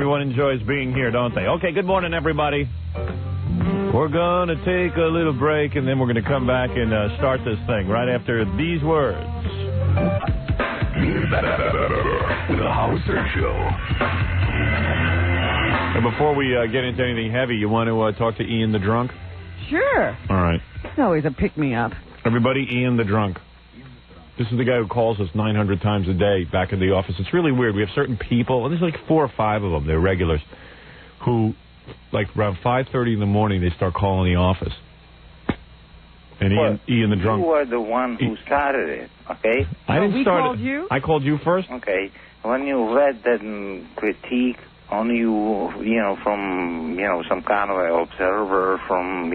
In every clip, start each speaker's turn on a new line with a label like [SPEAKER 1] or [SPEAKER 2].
[SPEAKER 1] Everyone enjoys being here, don't they? Okay, good morning, everybody. We're going to take a little break, and then we're going to come back and start this thing right after these words.
[SPEAKER 2] The Hauser Show.
[SPEAKER 1] And before we get into anything heavy, you want to talk to Ian the Drunk?
[SPEAKER 3] Sure.
[SPEAKER 1] All right.
[SPEAKER 3] It's always a pick-me-up.
[SPEAKER 1] Everybody, Ian the Drunk. This is the guy who calls us 900 times a day back in the office. It's really weird. We have certain people, and there's like 4 or 5 of them, they're regulars, who, like around 5:30 in the morning, they start calling the office. And Ian the Drunk.
[SPEAKER 4] You were the one who started it, okay?
[SPEAKER 1] I didn't start
[SPEAKER 3] called you?
[SPEAKER 1] I called you first?
[SPEAKER 4] Okay. When you read that critique on you, from, some kind of an observer from,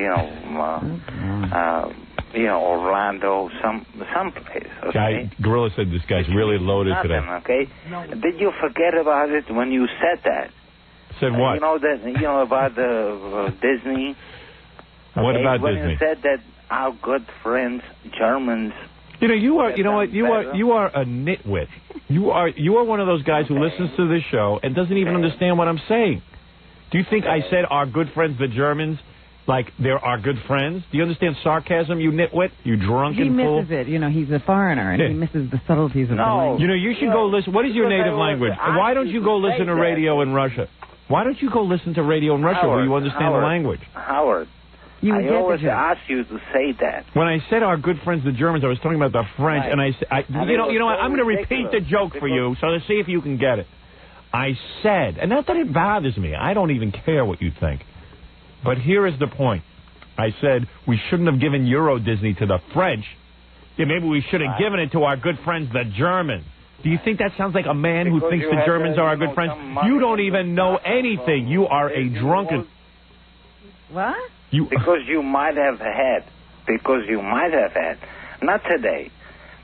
[SPEAKER 4] Orlando, someplace, okay?
[SPEAKER 1] Gorilla said this guy's really loaded today.
[SPEAKER 4] Okay? No. Did you forget about it when you said that?
[SPEAKER 1] Said what?
[SPEAKER 4] About the Disney. Okay?
[SPEAKER 1] What about
[SPEAKER 4] when
[SPEAKER 1] Disney?
[SPEAKER 4] You said that our good friends, Germans.
[SPEAKER 1] You are a nitwit. You are one of those guys who listens to this show and doesn't even understand what I'm saying. Do you think I said our good friends, the Germans, like they're our good friends? Do you understand sarcasm, you nitwit? You drunken fool?
[SPEAKER 3] He misses it. He's a foreigner, and he misses the subtleties of the language.
[SPEAKER 1] You should go listen. What is your native language? Why don't you go listen to radio in Russia? Why don't you go listen to radio in Russia where you understand the language?
[SPEAKER 4] Howard, I always ask you to say that.
[SPEAKER 1] When I said our good friends, the Germans, I was talking about the French, and I said, I'm going to repeat the joke for you, so to see if you can get it. I said, and not that it bothers me, I don't even care what you think, but here is the point. I said we shouldn't have given Euro Disney to the French. Yeah, maybe we should have given it to our good friends, the Germans. Do you think that sounds like a man who thinks the Germans are our good friends? You don't even know anything. You are a drunken...
[SPEAKER 3] What?
[SPEAKER 4] Because you might have had, not today,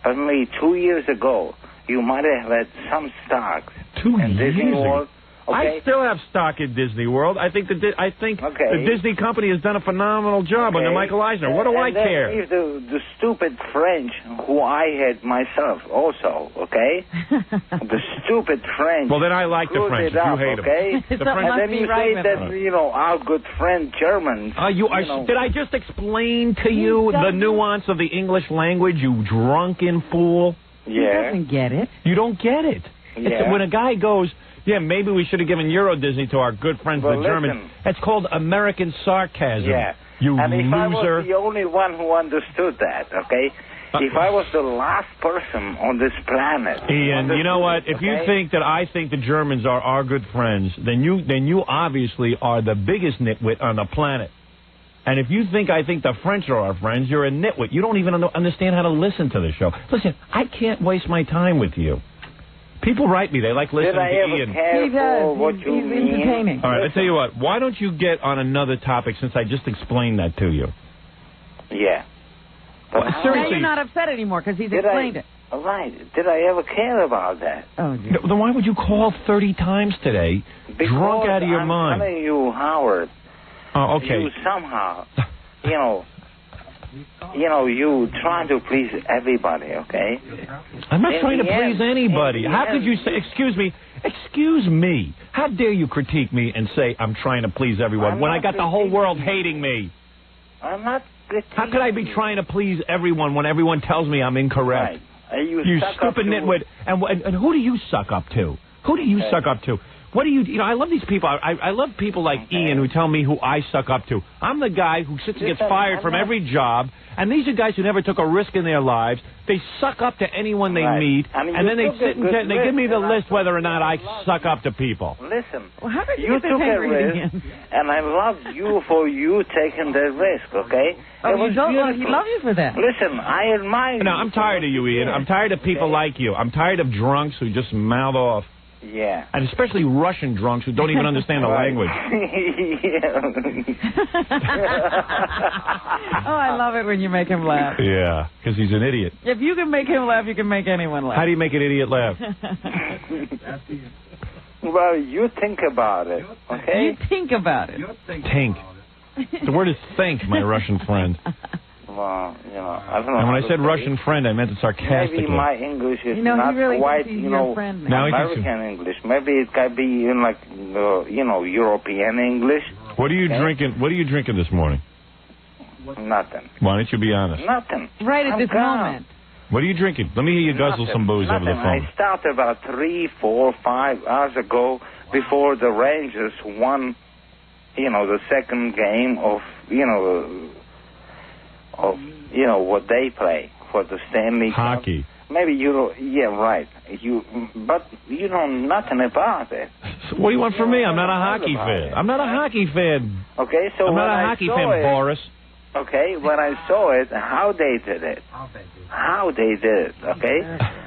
[SPEAKER 4] but maybe 2 years ago, you might have had some stocks.
[SPEAKER 1] 2 years ago?
[SPEAKER 4] Okay.
[SPEAKER 1] I still have stock in Disney World. I think the Disney company has done a phenomenal job under Michael Eisner. What do I care?
[SPEAKER 4] The stupid French, who I had myself also, okay? The stupid French.
[SPEAKER 1] Well, then I like the French. You hate
[SPEAKER 4] them.
[SPEAKER 1] The French.
[SPEAKER 4] And then you say that, our good friend Germans.
[SPEAKER 1] Did I just explain to you the nuance of the English language, you drunken fool?
[SPEAKER 3] Yeah. He doesn't get it.
[SPEAKER 1] You don't get it.
[SPEAKER 4] Yeah.
[SPEAKER 1] When a guy goes... Yeah, maybe we should have given Euro Disney to our good friends, the Germans. That's called American sarcasm.
[SPEAKER 4] Yeah.
[SPEAKER 1] You
[SPEAKER 4] and if
[SPEAKER 1] loser.
[SPEAKER 4] I was the only one who understood that, okay? If I was the last person on this planet...
[SPEAKER 1] Ian, you know what? If you think that I think the Germans are our good friends, then you obviously are the biggest nitwit on the planet. And if you think I think the French are our friends, you're a nitwit. You don't even understand how to listen to the show. Listen, I can't waste my time with you. People write me. They like listening to Ian.
[SPEAKER 3] He does. He's entertaining.
[SPEAKER 1] All right, I tell you what. Why don't you get on another topic since I just explained that to you?
[SPEAKER 4] Yeah.
[SPEAKER 1] Well, seriously.
[SPEAKER 3] Now you're not upset anymore because he's explained it.
[SPEAKER 4] All right. Did I ever care about that?
[SPEAKER 3] Oh, yeah.
[SPEAKER 1] Then why would you call 30 times today, drunk out of your mind?
[SPEAKER 4] I'm telling you, Howard.
[SPEAKER 1] Oh, okay.
[SPEAKER 4] You somehow, you trying to please everybody, okay?
[SPEAKER 1] I'm not trying to please anybody. How could you say, excuse me, how dare you critique me and say I'm trying to please everyone when I got the whole world hating me?
[SPEAKER 4] I'm not critiquing.
[SPEAKER 1] How could I be trying to please everyone when everyone tells me I'm incorrect?
[SPEAKER 4] Right.
[SPEAKER 1] You stupid nitwit. And who do you suck up to? Who do you suck up to? What do you I love these people. I love people like Ian who tell me who I suck up to. I'm the guy who sits and gets fired from every job, and these are guys who never took a risk in their lives. They suck up to anyone they meet, and then they sit and they give me the list whether or not I suck up to people.
[SPEAKER 4] Listen,
[SPEAKER 3] well, how did
[SPEAKER 4] you took a risk, and I love you for you taking the risk, okay?
[SPEAKER 3] Oh, he love you for that.
[SPEAKER 4] Listen, I admire you.
[SPEAKER 1] No, I'm tired of you, Ian. I'm tired of people like you. I'm tired of drunks who just mouth off.
[SPEAKER 4] Yeah.
[SPEAKER 1] And especially Russian drunks who don't even understand the language.
[SPEAKER 3] Oh, I love it when you make him laugh.
[SPEAKER 1] Yeah, because he's an idiot.
[SPEAKER 3] If you can make him laugh, you can make anyone laugh.
[SPEAKER 1] How do you make an idiot laugh?
[SPEAKER 4] Well, you think about it, okay?
[SPEAKER 3] You think about it.
[SPEAKER 1] Think. The word is think, my Russian friend.
[SPEAKER 4] Well, you know, I don't know.
[SPEAKER 1] And when I said Russian friend, I meant it sarcastically.
[SPEAKER 4] Maybe my English is
[SPEAKER 3] You know,
[SPEAKER 4] not
[SPEAKER 3] he really
[SPEAKER 4] quite,
[SPEAKER 3] thinks he's
[SPEAKER 4] you
[SPEAKER 3] your
[SPEAKER 4] know,
[SPEAKER 3] friend
[SPEAKER 1] now.
[SPEAKER 4] American English. Maybe it could be in like, you know, European English.
[SPEAKER 1] What are you drinking? What are you drinking this morning?
[SPEAKER 4] Nothing.
[SPEAKER 1] Why don't you be honest?
[SPEAKER 4] Nothing.
[SPEAKER 3] Right at
[SPEAKER 4] I'm
[SPEAKER 3] this
[SPEAKER 4] calm.
[SPEAKER 3] moment.
[SPEAKER 1] What are you drinking? Let me hear you guzzle some booze over the phone.
[SPEAKER 4] I started about 3, 4, 5 hours ago before the Rangers won, you know, the second game of, you know, what they play for the Stanley Cup.
[SPEAKER 1] Hockey.
[SPEAKER 4] Maybe yeah, right. But you know nothing about it.
[SPEAKER 1] What do you want from me? I'm not a hockey fan. I'm not a hockey fan.
[SPEAKER 4] Okay, so
[SPEAKER 1] I'm
[SPEAKER 4] when
[SPEAKER 1] not a
[SPEAKER 4] I
[SPEAKER 1] hockey
[SPEAKER 4] saw
[SPEAKER 1] fan,
[SPEAKER 4] it,
[SPEAKER 1] Boris.
[SPEAKER 4] Okay, when I saw it, how they did it, okay,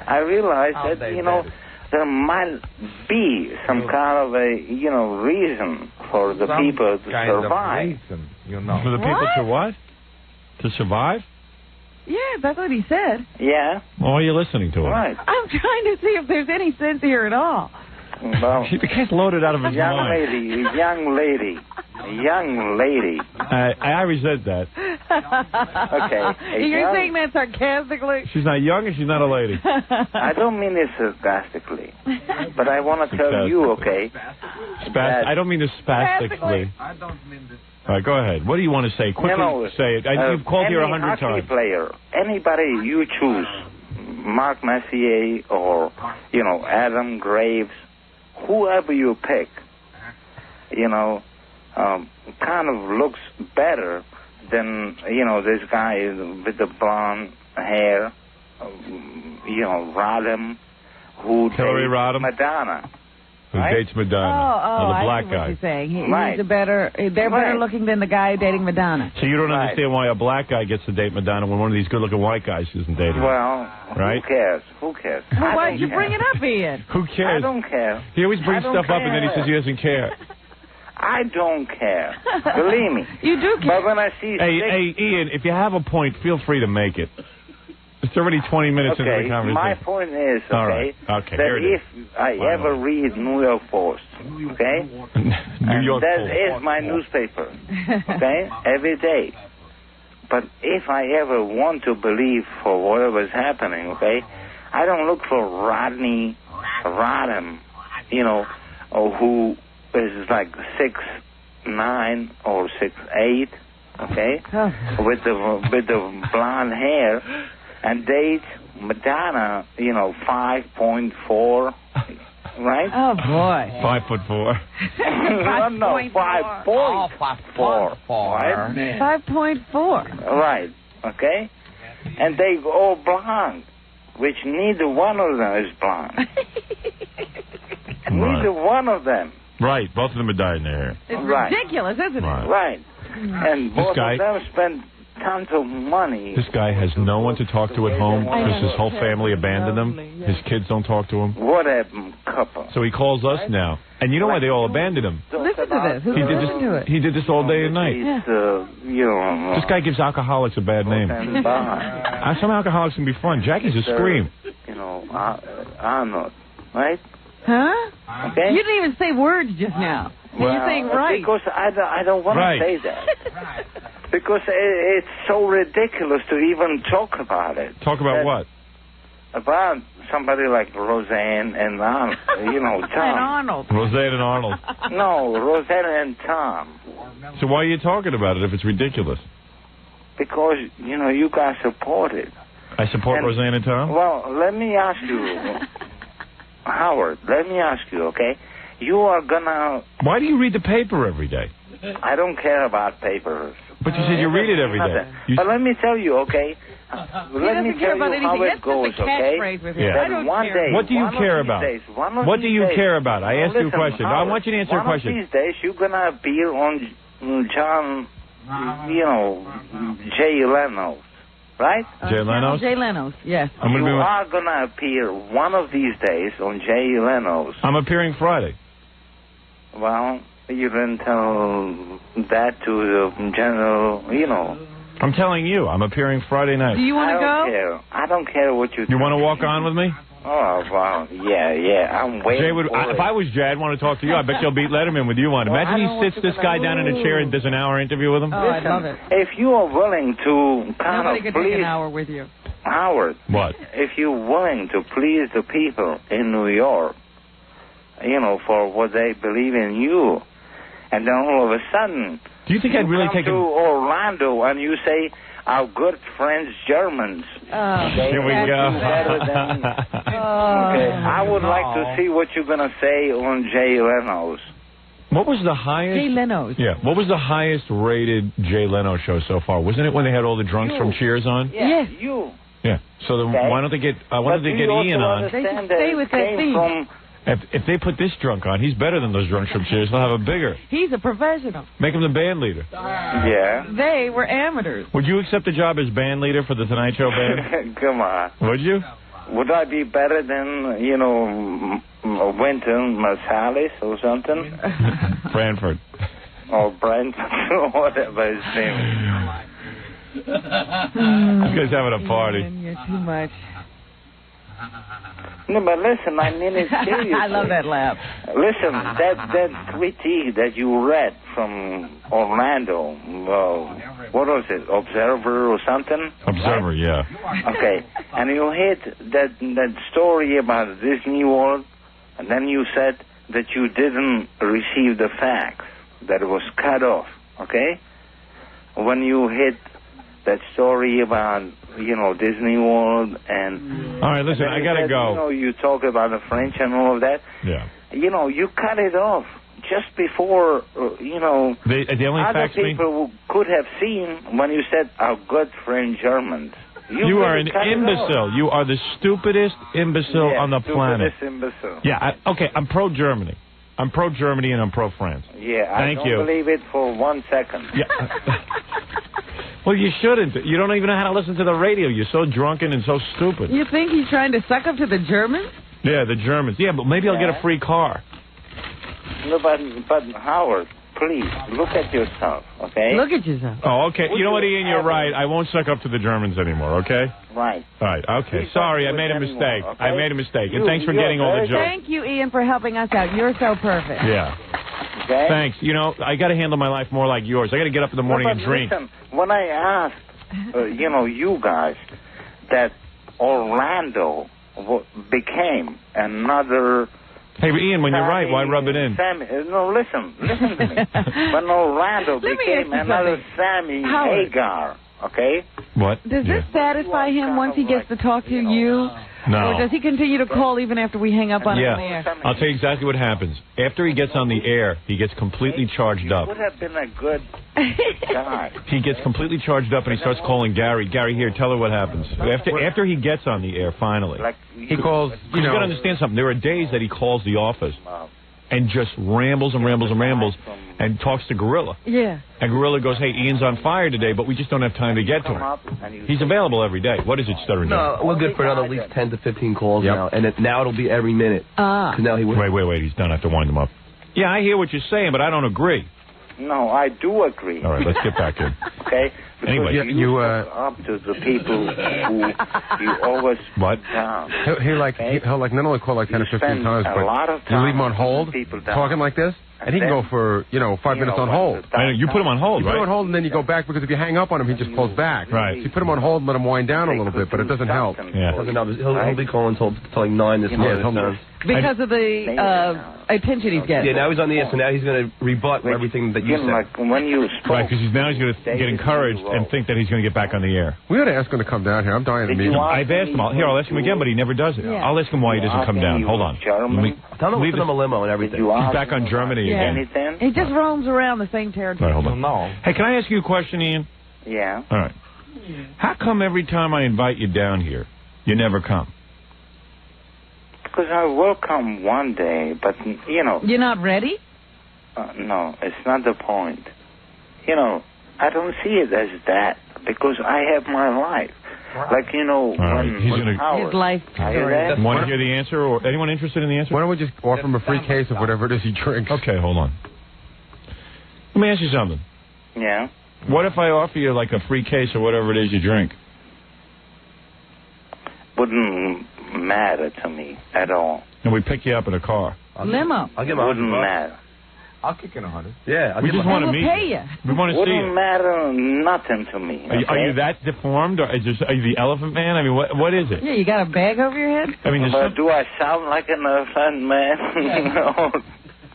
[SPEAKER 4] I realized that, you know, there might be some kind of a, you know, reason for the people to survive.
[SPEAKER 1] For the people to what? To survive?
[SPEAKER 3] Yeah, that's what he said.
[SPEAKER 4] Yeah.
[SPEAKER 1] Well, are you listening to him?
[SPEAKER 4] Right.
[SPEAKER 3] I'm trying to see if there's any sense here at all.
[SPEAKER 4] Well,
[SPEAKER 1] the guy's loaded out of his
[SPEAKER 4] young
[SPEAKER 1] mind.
[SPEAKER 4] lady.
[SPEAKER 1] I resent that.
[SPEAKER 4] Okay.
[SPEAKER 3] You're saying that sarcastically?
[SPEAKER 1] She's not young and she's not a lady.
[SPEAKER 4] I don't mean it sarcastically, but I want to tell you, okay?
[SPEAKER 1] I don't mean this spastically.
[SPEAKER 3] I don't mean this.
[SPEAKER 1] All right, go ahead. What do you want to say? Quickly say it. You've called here 100 times.
[SPEAKER 4] Any player, anybody you choose, Mark Messier or, you know, Adam Graves, whoever you pick, you know, kind of looks better than, you know, this guy with the blonde hair, you know, Rodham, who
[SPEAKER 1] Hillary
[SPEAKER 4] dates
[SPEAKER 1] Rodham?
[SPEAKER 4] Madonna.
[SPEAKER 1] Who dates Madonna? The black
[SPEAKER 3] I see
[SPEAKER 1] guy.
[SPEAKER 3] what you're saying.
[SPEAKER 4] Right.
[SPEAKER 3] They're better looking than the guy dating Madonna.
[SPEAKER 1] So you don't understand why a black guy gets to date Madonna when one of these good-looking white guys isn't dating her.
[SPEAKER 4] Well,
[SPEAKER 1] right?
[SPEAKER 4] Who cares?
[SPEAKER 3] Well, why did you bring it up, Ian?
[SPEAKER 1] Who cares?
[SPEAKER 4] I don't care.
[SPEAKER 1] He always brings stuff up and then he says he doesn't care.
[SPEAKER 4] I don't care. Believe me.
[SPEAKER 3] You do care.
[SPEAKER 4] But when I see...
[SPEAKER 1] Hey, Ian, if you have a point, feel free to make it. It's already 20 minutes into the conversation.
[SPEAKER 4] My point is,
[SPEAKER 1] okay,
[SPEAKER 4] that
[SPEAKER 1] here it
[SPEAKER 4] if I ever read New York Post, okay?
[SPEAKER 1] New York
[SPEAKER 4] that
[SPEAKER 1] Post.
[SPEAKER 4] is my newspaper, okay? Every day. But if I ever want to believe for whatever's happening, okay, I don't look for Rodham, you know, or who is like 6'9" or 6'8", okay, with the blonde hair, and dates Madonna, you know, 5.4, right?
[SPEAKER 3] Oh boy.
[SPEAKER 1] 5'4".
[SPEAKER 4] No, 5.4.
[SPEAKER 3] 5.4.
[SPEAKER 4] Right. Okay. And they all blonde, which neither one of them is blonde. Neither one of them.
[SPEAKER 1] Right. Both of them are dying there.
[SPEAKER 3] It's ridiculous, isn't it?
[SPEAKER 4] Right. And both of them spend tons of money.
[SPEAKER 1] This guy has no one to talk to at home because his whole family abandoned him. His kids don't talk to him.
[SPEAKER 4] What a couple.
[SPEAKER 1] So he calls us now. And you know why they all abandoned him?
[SPEAKER 3] Listen to this.
[SPEAKER 1] He did this all day and night.
[SPEAKER 4] You know,
[SPEAKER 1] this guy gives alcoholics a bad name. Some alcoholics can be fun. Jackie's a scream.
[SPEAKER 4] You know, Arnold, right?
[SPEAKER 3] Huh?
[SPEAKER 4] Okay.
[SPEAKER 3] You didn't even say words just now.
[SPEAKER 4] Well,
[SPEAKER 3] you're saying right.
[SPEAKER 4] Because I don't want to say that. Because it's so ridiculous to even talk about it.
[SPEAKER 1] Talk about what?
[SPEAKER 4] About somebody like Roseanne and Tom.
[SPEAKER 3] And Arnold.
[SPEAKER 1] Roseanne and Arnold.
[SPEAKER 4] No, Roseanne and Tom.
[SPEAKER 1] So why are you talking about it if it's ridiculous?
[SPEAKER 4] Because, you guys support it.
[SPEAKER 1] I support Roseanne and Tom?
[SPEAKER 4] Well, let me ask you, Howard, okay? You are gonna...
[SPEAKER 1] Why do you read the paper every day?
[SPEAKER 4] I don't care about papers.
[SPEAKER 1] But you said you read it every day.
[SPEAKER 4] But let me tell you, okay? Let me tell you how it goes, okay?
[SPEAKER 3] Yeah.
[SPEAKER 4] One day,
[SPEAKER 1] what do you care about? What do you care about? I asked you a question. I want you to answer a question.
[SPEAKER 4] One of these days, you're gonna appear on John, Jay Leno, right?
[SPEAKER 1] Jay Leno's?
[SPEAKER 3] Jay Leno's, yes.
[SPEAKER 4] You are gonna appear one of these days on Jay Leno's.
[SPEAKER 1] I'm appearing Friday.
[SPEAKER 4] Well, you didn't tell that to the general,
[SPEAKER 1] I'm telling you, I'm appearing Friday night.
[SPEAKER 3] Do you want to go?
[SPEAKER 4] I don't care what you think.
[SPEAKER 1] You want to walk on with me?
[SPEAKER 4] Oh, wow. Yeah. I'm waiting
[SPEAKER 1] Jay would, if I was Jay, I'd want to talk to you. I bet you'll beat Letterman with you on. Imagine he sits this guy down in a chair and does an hour interview with him.
[SPEAKER 3] Oh, I love it.
[SPEAKER 4] If you are willing to
[SPEAKER 3] Nobody could take an hour with you.
[SPEAKER 4] Howard.
[SPEAKER 1] What?
[SPEAKER 4] If you're willing to please the people in New York, for what they believe in you, and then all of a sudden...
[SPEAKER 1] Do you think I'd really take
[SPEAKER 4] to Orlando and you say, our good friends Germans.
[SPEAKER 1] Here we go.
[SPEAKER 4] Okay, I would like to see what you're going to say on Jay Leno's.
[SPEAKER 1] What was the highest?
[SPEAKER 3] Jay Leno's.
[SPEAKER 1] Yeah. What was the highest rated Jay Leno show so far? Wasn't it when they had all the drunks from Cheers on?
[SPEAKER 3] Yes.
[SPEAKER 4] You.
[SPEAKER 1] Yeah. So then why don't they get Ian on?
[SPEAKER 3] They should stay with that theme.
[SPEAKER 1] If they put this drunk on, he's better than those drunks from Cheers. They'll have a bigger.
[SPEAKER 3] He's a professional.
[SPEAKER 1] Make him the band leader.
[SPEAKER 4] Yeah.
[SPEAKER 3] They were amateurs.
[SPEAKER 1] Would you accept the job as band leader for the Tonight Show band?
[SPEAKER 4] Come on.
[SPEAKER 1] Would you?
[SPEAKER 4] Would I be better than, Branford Marsalis or something?
[SPEAKER 1] Branford.
[SPEAKER 4] Or Branford, whatever his name is.
[SPEAKER 1] This guy's having a party.
[SPEAKER 3] You're too much.
[SPEAKER 4] No, but listen, I mean it seriously.
[SPEAKER 3] I love that laugh.
[SPEAKER 4] Listen, that critique that you read from Orlando, what was it, Observer or something?
[SPEAKER 1] Observer,
[SPEAKER 4] right?
[SPEAKER 1] Yeah.
[SPEAKER 4] Okay, and you hit that story about Disney World, and then you said that you didn't receive the facts, that it was cut off, okay? When you hit that story about, Disney World and...
[SPEAKER 1] All right, listen, I got to go.
[SPEAKER 4] You talk about the French and all of that.
[SPEAKER 1] Yeah.
[SPEAKER 4] You cut it off just before,
[SPEAKER 1] the only
[SPEAKER 4] other
[SPEAKER 1] facts
[SPEAKER 4] people could have seen when you said our good friend Germans.
[SPEAKER 1] You are an imbecile. You are the stupidest imbecile on the planet.
[SPEAKER 4] Imbecile.
[SPEAKER 1] Yeah, okay, I'm pro-Germany. I'm pro-Germany and I'm pro-France.
[SPEAKER 4] Yeah,
[SPEAKER 1] Thank you.
[SPEAKER 4] I don't believe it for 1 second.
[SPEAKER 1] Yeah. Well, you shouldn't. You don't even know how to listen to the radio. You're so drunken and so stupid.
[SPEAKER 3] You think he's trying to suck up to the Germans?
[SPEAKER 1] Yeah, the Germans. Yeah, but maybe I'll get a free car.
[SPEAKER 4] No, but Howard, please, look at yourself, okay?
[SPEAKER 3] Look at yourself.
[SPEAKER 1] Oh, okay. You know what, Ian? You're right. I won't suck up to the Germans anymore, okay?
[SPEAKER 4] Right.
[SPEAKER 1] All right, okay. Sorry, I made a mistake.
[SPEAKER 4] Okay?
[SPEAKER 1] I made a mistake. And thanks for getting all the jokes.
[SPEAKER 3] Thank you, Ian, for helping us out. You're so perfect.
[SPEAKER 1] Yeah.
[SPEAKER 4] Okay?
[SPEAKER 1] Thanks. I got to handle my life more like yours. I got to get up in the morning and drink.
[SPEAKER 4] Listen, when I asked, you guys, that Orlando became another...
[SPEAKER 1] Hey, Ian, when you're right, why rub it in?
[SPEAKER 4] No, listen to me. When Orlando became another Sammy Hagar, okay?
[SPEAKER 1] What?
[SPEAKER 3] Does this satisfy him once he gets to talk to you?
[SPEAKER 1] No.
[SPEAKER 3] Or does he continue to call even after we hang up on him on the air?
[SPEAKER 1] I'll tell you exactly what happens. After he gets on the air, he gets completely charged up.
[SPEAKER 4] He would have been a good guy.
[SPEAKER 1] He gets completely charged up and he starts calling Gary. Gary, here, tell her what happens. After he gets on the air, finally.
[SPEAKER 5] He calls,
[SPEAKER 1] you got to understand something. There are days that he calls the office and just rambles and talks to Gorilla.
[SPEAKER 3] Yeah.
[SPEAKER 1] And Gorilla goes, hey, Ian's on fire today, but we just don't have time to get to him. He's available every day. What is it, Stuttering?
[SPEAKER 5] No, we're good for another at least 10 to 15 calls now. And now it'll be every minute. Now
[SPEAKER 1] Wait. He's done. I have to wind him up. Yeah, I hear what you're saying, but I don't agree.
[SPEAKER 4] No, I do agree.
[SPEAKER 1] All right, let's get back in.
[SPEAKER 4] Okay? Because
[SPEAKER 1] anyway,
[SPEAKER 4] you up to the people who you always
[SPEAKER 1] what?
[SPEAKER 4] Down.
[SPEAKER 5] He'll not only call like 10 or 15 times, but you leave him on hold, talking like this, and he can go for 5 minutes on hold.
[SPEAKER 1] I know, you put him on hold,
[SPEAKER 5] right? You put him on hold, and then you go back because if you hang up on him, he just calls back.
[SPEAKER 1] Right.
[SPEAKER 5] So you put him on hold and let him wind down a little bit, but it doesn't help.
[SPEAKER 1] Yeah.
[SPEAKER 5] He'll be calling until like 9 this morning.
[SPEAKER 3] Because of the attention he's getting.
[SPEAKER 5] Yeah, now he's on the air, so now he's going to rebut everything that you said.
[SPEAKER 4] When you
[SPEAKER 1] right, because now he's going to get encouraged and think that he's going to get back on the air.
[SPEAKER 5] We ought to ask him to come down here. I'm dying to meet him.
[SPEAKER 1] I've asked him. I'll ask him again, but he never does it. I'll ask him why he doesn't come down. Hold on.
[SPEAKER 5] Tell him to put him a limo and everything.
[SPEAKER 1] He's back on Germany again.
[SPEAKER 3] He just roams around the same territory.
[SPEAKER 1] Right, hold on.
[SPEAKER 5] No.
[SPEAKER 1] Hey, can I ask you a question, Ian?
[SPEAKER 4] Yeah.
[SPEAKER 1] All right. How come every time I invite you down here, you never come?
[SPEAKER 4] Because I will come one day, but,
[SPEAKER 3] You're not ready?
[SPEAKER 4] No, it's not the point. I don't see it as that, because I have my life. Like,
[SPEAKER 3] his life story.
[SPEAKER 1] Want to hear the answer, or anyone interested in the answer?
[SPEAKER 5] Why don't we just offer him a free case of whatever it is he drinks?
[SPEAKER 1] Okay, hold on. Let me ask you something.
[SPEAKER 4] Yeah?
[SPEAKER 1] What if I offer you, like, a free case of whatever it is you drink?
[SPEAKER 4] wouldn't matter to me at all.
[SPEAKER 1] And we pick you up in a car.
[SPEAKER 3] Limo.
[SPEAKER 5] I'll give him
[SPEAKER 4] Wouldn't matter.
[SPEAKER 5] I'll kick in 100. Yeah,
[SPEAKER 1] we just want to meet
[SPEAKER 3] pay
[SPEAKER 1] you. We want to see you.
[SPEAKER 4] Wouldn't matter nothing to me. Okay?
[SPEAKER 1] Are you that deformed, or are you the Elephant Man? I mean, what is it?
[SPEAKER 3] Yeah, you got a bag over your head?
[SPEAKER 1] I mean,
[SPEAKER 4] do I sound like an elephant man?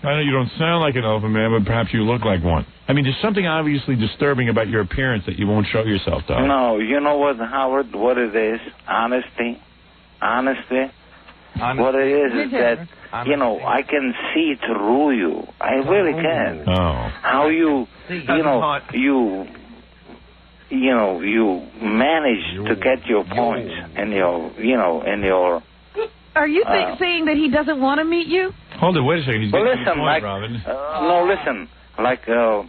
[SPEAKER 1] I know you don't sound like an Elephant Man, but perhaps you look like one. I mean, there's something obviously disturbing about your appearance that you won't show yourself to.
[SPEAKER 4] No, you know what, Howard? What it is? Honesty. What it is that, you know, I can see through you. I really can.
[SPEAKER 1] Oh.
[SPEAKER 4] How you manage to get your points and your,
[SPEAKER 3] Are you saying that he doesn't want to meet you?
[SPEAKER 1] Hold it, wait a second. He's getting to the point,
[SPEAKER 4] like,
[SPEAKER 1] Robin.
[SPEAKER 4] no, listen, like,
[SPEAKER 1] you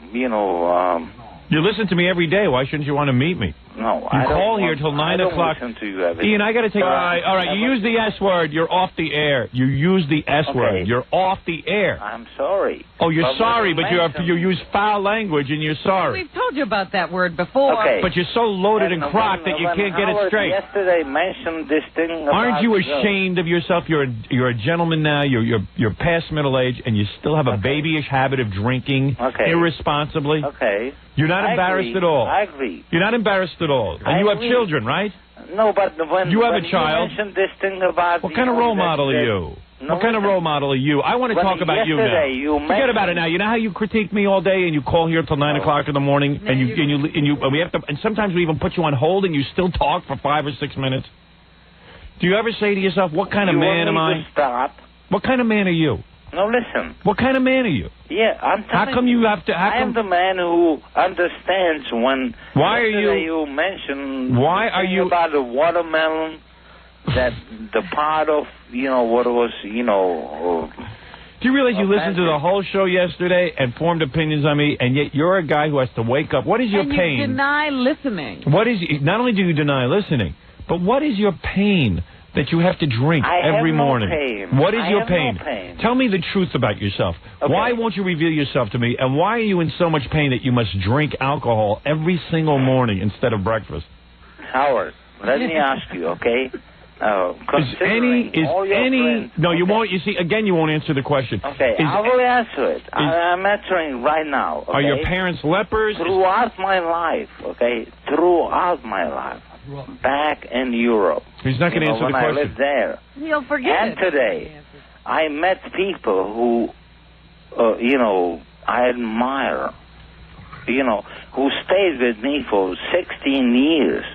[SPEAKER 1] listen to me every day. Why shouldn't you want to meet me?
[SPEAKER 4] No,
[SPEAKER 1] I call here till 9 o'clock.
[SPEAKER 4] I don't listen to you every day.
[SPEAKER 1] Ian, I got to take... All right, you use the S word. You're off the air. You use the S word. You're off the air.
[SPEAKER 4] I'm sorry.
[SPEAKER 1] Oh, you're sorry, but you use foul language and you're sorry.
[SPEAKER 3] We've told you about that word before.
[SPEAKER 4] Okay.
[SPEAKER 1] But you're so loaded and crocked that you can't get it straight.
[SPEAKER 4] Yesterday mentioned this thing about...
[SPEAKER 1] Aren't you ashamed of yourself? You're a gentleman now. You're past middle age, and you still have a babyish habit of drinking irresponsibly.
[SPEAKER 4] Okay.
[SPEAKER 1] You're not embarrassed at all.
[SPEAKER 4] I agree.
[SPEAKER 1] You're not embarrassed at all. And you have children, right?
[SPEAKER 4] No, but when
[SPEAKER 1] you have a child.
[SPEAKER 4] You mentioned this thing about...
[SPEAKER 1] What kind of role model are you?
[SPEAKER 4] No,
[SPEAKER 1] what kind of role model are you? I want to talk about you now. Forget about it now. You know how you critique me all day and you call here till 9 o'clock in the morning and we have to, and sometimes we even put you on hold and you still talk for 5 or 6 minutes. Do you ever say to yourself, what kind of man am I?
[SPEAKER 4] Stop.
[SPEAKER 1] What kind of man are you?
[SPEAKER 4] No, listen.
[SPEAKER 1] What kind of man are you?
[SPEAKER 4] Yeah, I'm telling
[SPEAKER 1] How come you have to...
[SPEAKER 4] I am the man who understands when...
[SPEAKER 1] Why are
[SPEAKER 4] you mentioned...
[SPEAKER 1] Why are you...
[SPEAKER 4] about the watermelon, that the part of, what it was,
[SPEAKER 1] Do you realize you listened to the whole show yesterday and formed opinions on me, and yet you're a guy who has to wake up? What is your pain?
[SPEAKER 3] You deny listening.
[SPEAKER 1] What is... Not only do you deny listening, but what is your pain that you have to drink every morning?
[SPEAKER 4] Pain.
[SPEAKER 1] What is your
[SPEAKER 4] pain? No pain?
[SPEAKER 1] Tell me the truth about yourself. Okay. Why won't you reveal yourself to me? And why are you in so much pain that you must drink alcohol every single morning instead of breakfast?
[SPEAKER 4] Howard, let me ask you, okay?
[SPEAKER 1] No, you won't. You see, again, you won't answer the question.
[SPEAKER 4] Okay, I will answer it. I'm answering right now. Okay?
[SPEAKER 1] Are your parents lepers?
[SPEAKER 4] Throughout my life, back in Europe.
[SPEAKER 1] He's not going to answer the question.
[SPEAKER 4] When I lived there.
[SPEAKER 3] He'll forget
[SPEAKER 4] and today, I met people who, I admire, who stayed with me for 16 years,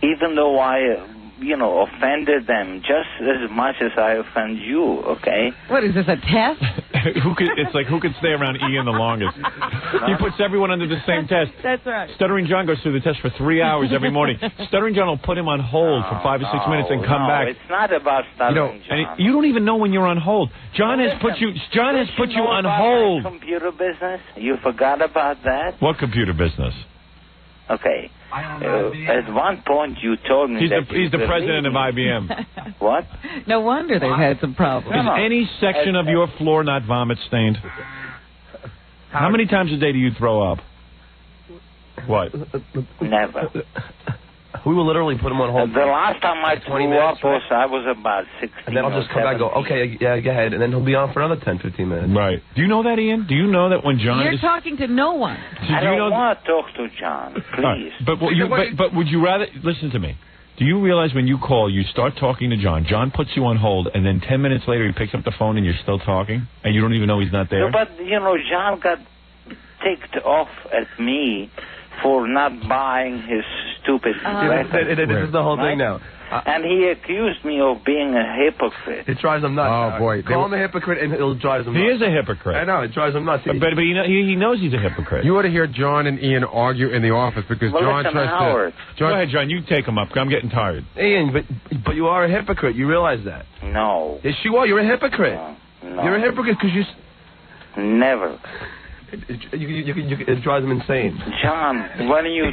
[SPEAKER 4] even though I, offended them just as much as I offend you, okay?
[SPEAKER 3] What, is this a test?
[SPEAKER 1] It's like who could stay around Ian the longest. He puts everyone under the same test.
[SPEAKER 3] That's right.
[SPEAKER 1] Stuttering John goes through the test for 3 hours every morning. Stuttering John will put him on hold for 5 or 6 minutes and come back.
[SPEAKER 4] It's not about Stuttering John.
[SPEAKER 1] And you don't even know when you're on hold. John has put you on hold.
[SPEAKER 4] Computer business? You forgot about that?
[SPEAKER 1] What computer business?
[SPEAKER 4] Okay. At one point you told me
[SPEAKER 1] he's the president of IBM.
[SPEAKER 4] What?
[SPEAKER 3] No wonder they've had some problems.
[SPEAKER 1] Is any section of your floor not vomit stained? How many times a day do you throw up? What?
[SPEAKER 4] Never.
[SPEAKER 5] We will literally put him on hold.
[SPEAKER 4] The last time I threw up I was about 16.
[SPEAKER 5] And then I'll just come back and go, okay, yeah, go ahead. And then he'll be on for another 10, 15 minutes.
[SPEAKER 1] Right. Do you know that, Ian? Do you know that when John
[SPEAKER 3] You're talking to no one.
[SPEAKER 4] I don't want to talk to John, please.
[SPEAKER 1] Right. But would you rather... Listen to me. Do you realize when you call, you start talking to John, John puts you on hold, and then 10 minutes later he picks up the phone and you're still talking? And you don't even know he's not there?
[SPEAKER 4] No, but, John got ticked off at me for not buying his stupid record.
[SPEAKER 5] This is the whole thing now.
[SPEAKER 4] And he accused me of being a hypocrite.
[SPEAKER 5] It drives him nuts. Oh, boy. Call him a hypocrite and it'll drive him nuts.
[SPEAKER 1] He is a hypocrite.
[SPEAKER 5] I know. It drives him nuts.
[SPEAKER 1] But he knows he's a hypocrite.
[SPEAKER 5] You ought to hear John and Ian argue in the office because John tries
[SPEAKER 4] Howard.
[SPEAKER 5] to...
[SPEAKER 1] Go ahead, John. You take him up. I'm getting tired.
[SPEAKER 5] Ian, but you are a hypocrite. You realize that?
[SPEAKER 4] No.
[SPEAKER 5] Yes, you are. You're a hypocrite.
[SPEAKER 4] No.
[SPEAKER 5] You're a hypocrite because you...
[SPEAKER 4] Never.
[SPEAKER 5] It drives him insane.
[SPEAKER 4] John, when you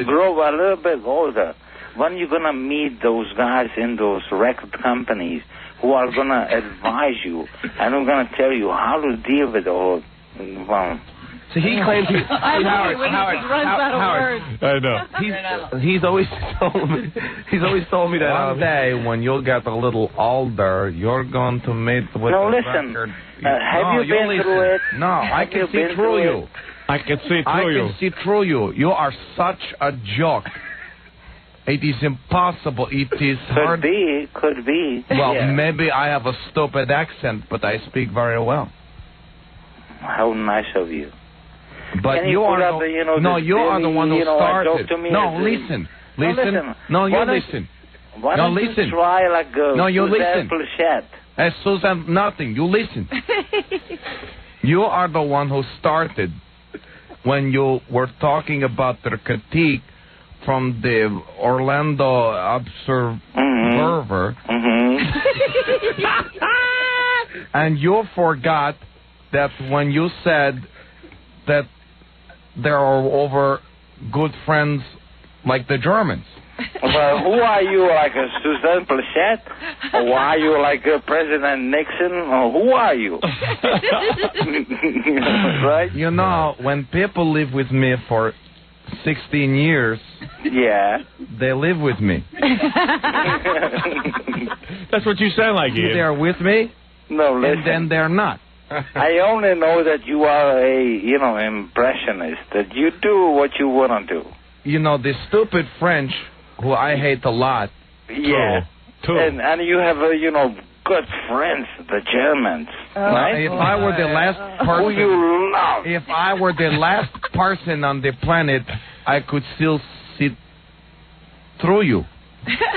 [SPEAKER 4] grow a little bit older, when you're going to meet those guys in those record companies who are going to advise you and who are going to tell you how to deal with all... Well,
[SPEAKER 6] So he claims he...
[SPEAKER 3] Howard.
[SPEAKER 1] I know.
[SPEAKER 6] He's always told me... He's always told me that...
[SPEAKER 7] One day, when you get a little older, you're going to meet with
[SPEAKER 4] No,
[SPEAKER 7] the
[SPEAKER 4] listen.
[SPEAKER 7] record.
[SPEAKER 4] Have you been through it?
[SPEAKER 7] No, I can see through you.
[SPEAKER 1] I can see through you.
[SPEAKER 7] I can see through you. You are such a joke. It is impossible. It is hard.
[SPEAKER 4] Could be.
[SPEAKER 7] Well,
[SPEAKER 4] yeah.
[SPEAKER 7] maybe I have a stupid accent, but I speak very well.
[SPEAKER 4] How nice of you.
[SPEAKER 7] But
[SPEAKER 4] Can
[SPEAKER 7] you are
[SPEAKER 4] put up
[SPEAKER 7] the,
[SPEAKER 4] the,
[SPEAKER 7] no, you are the one who started.
[SPEAKER 4] To me
[SPEAKER 7] No, listen. No, you listen.
[SPEAKER 4] Why don't you try like
[SPEAKER 7] you listen.
[SPEAKER 4] Plachette?
[SPEAKER 7] Susan, nothing. You listen. You are the one who started when you were talking about the critique from the Orlando Observer. And you forgot that when you said that there are over good friends like the Germans.
[SPEAKER 4] Well, who are you, like a Suzanne Plachette? Or are you like President Nixon? Or who are you? Right?
[SPEAKER 7] You know, when people live with me for 16 years,
[SPEAKER 4] yeah,
[SPEAKER 7] they live with me.
[SPEAKER 1] That's what you sound like, Ian.
[SPEAKER 7] They're with me,
[SPEAKER 4] no, listen.
[SPEAKER 7] and then they're not.
[SPEAKER 4] I only know that you are a, impressionist, that you do what you want to do.
[SPEAKER 7] You know, the stupid French, who I hate a lot.
[SPEAKER 4] Yeah.
[SPEAKER 1] Two.
[SPEAKER 4] And you have, good friends, the Germans. Right?
[SPEAKER 7] If I were the last person...
[SPEAKER 4] Who you love.
[SPEAKER 7] If I were the last person on the planet, I could still see through you.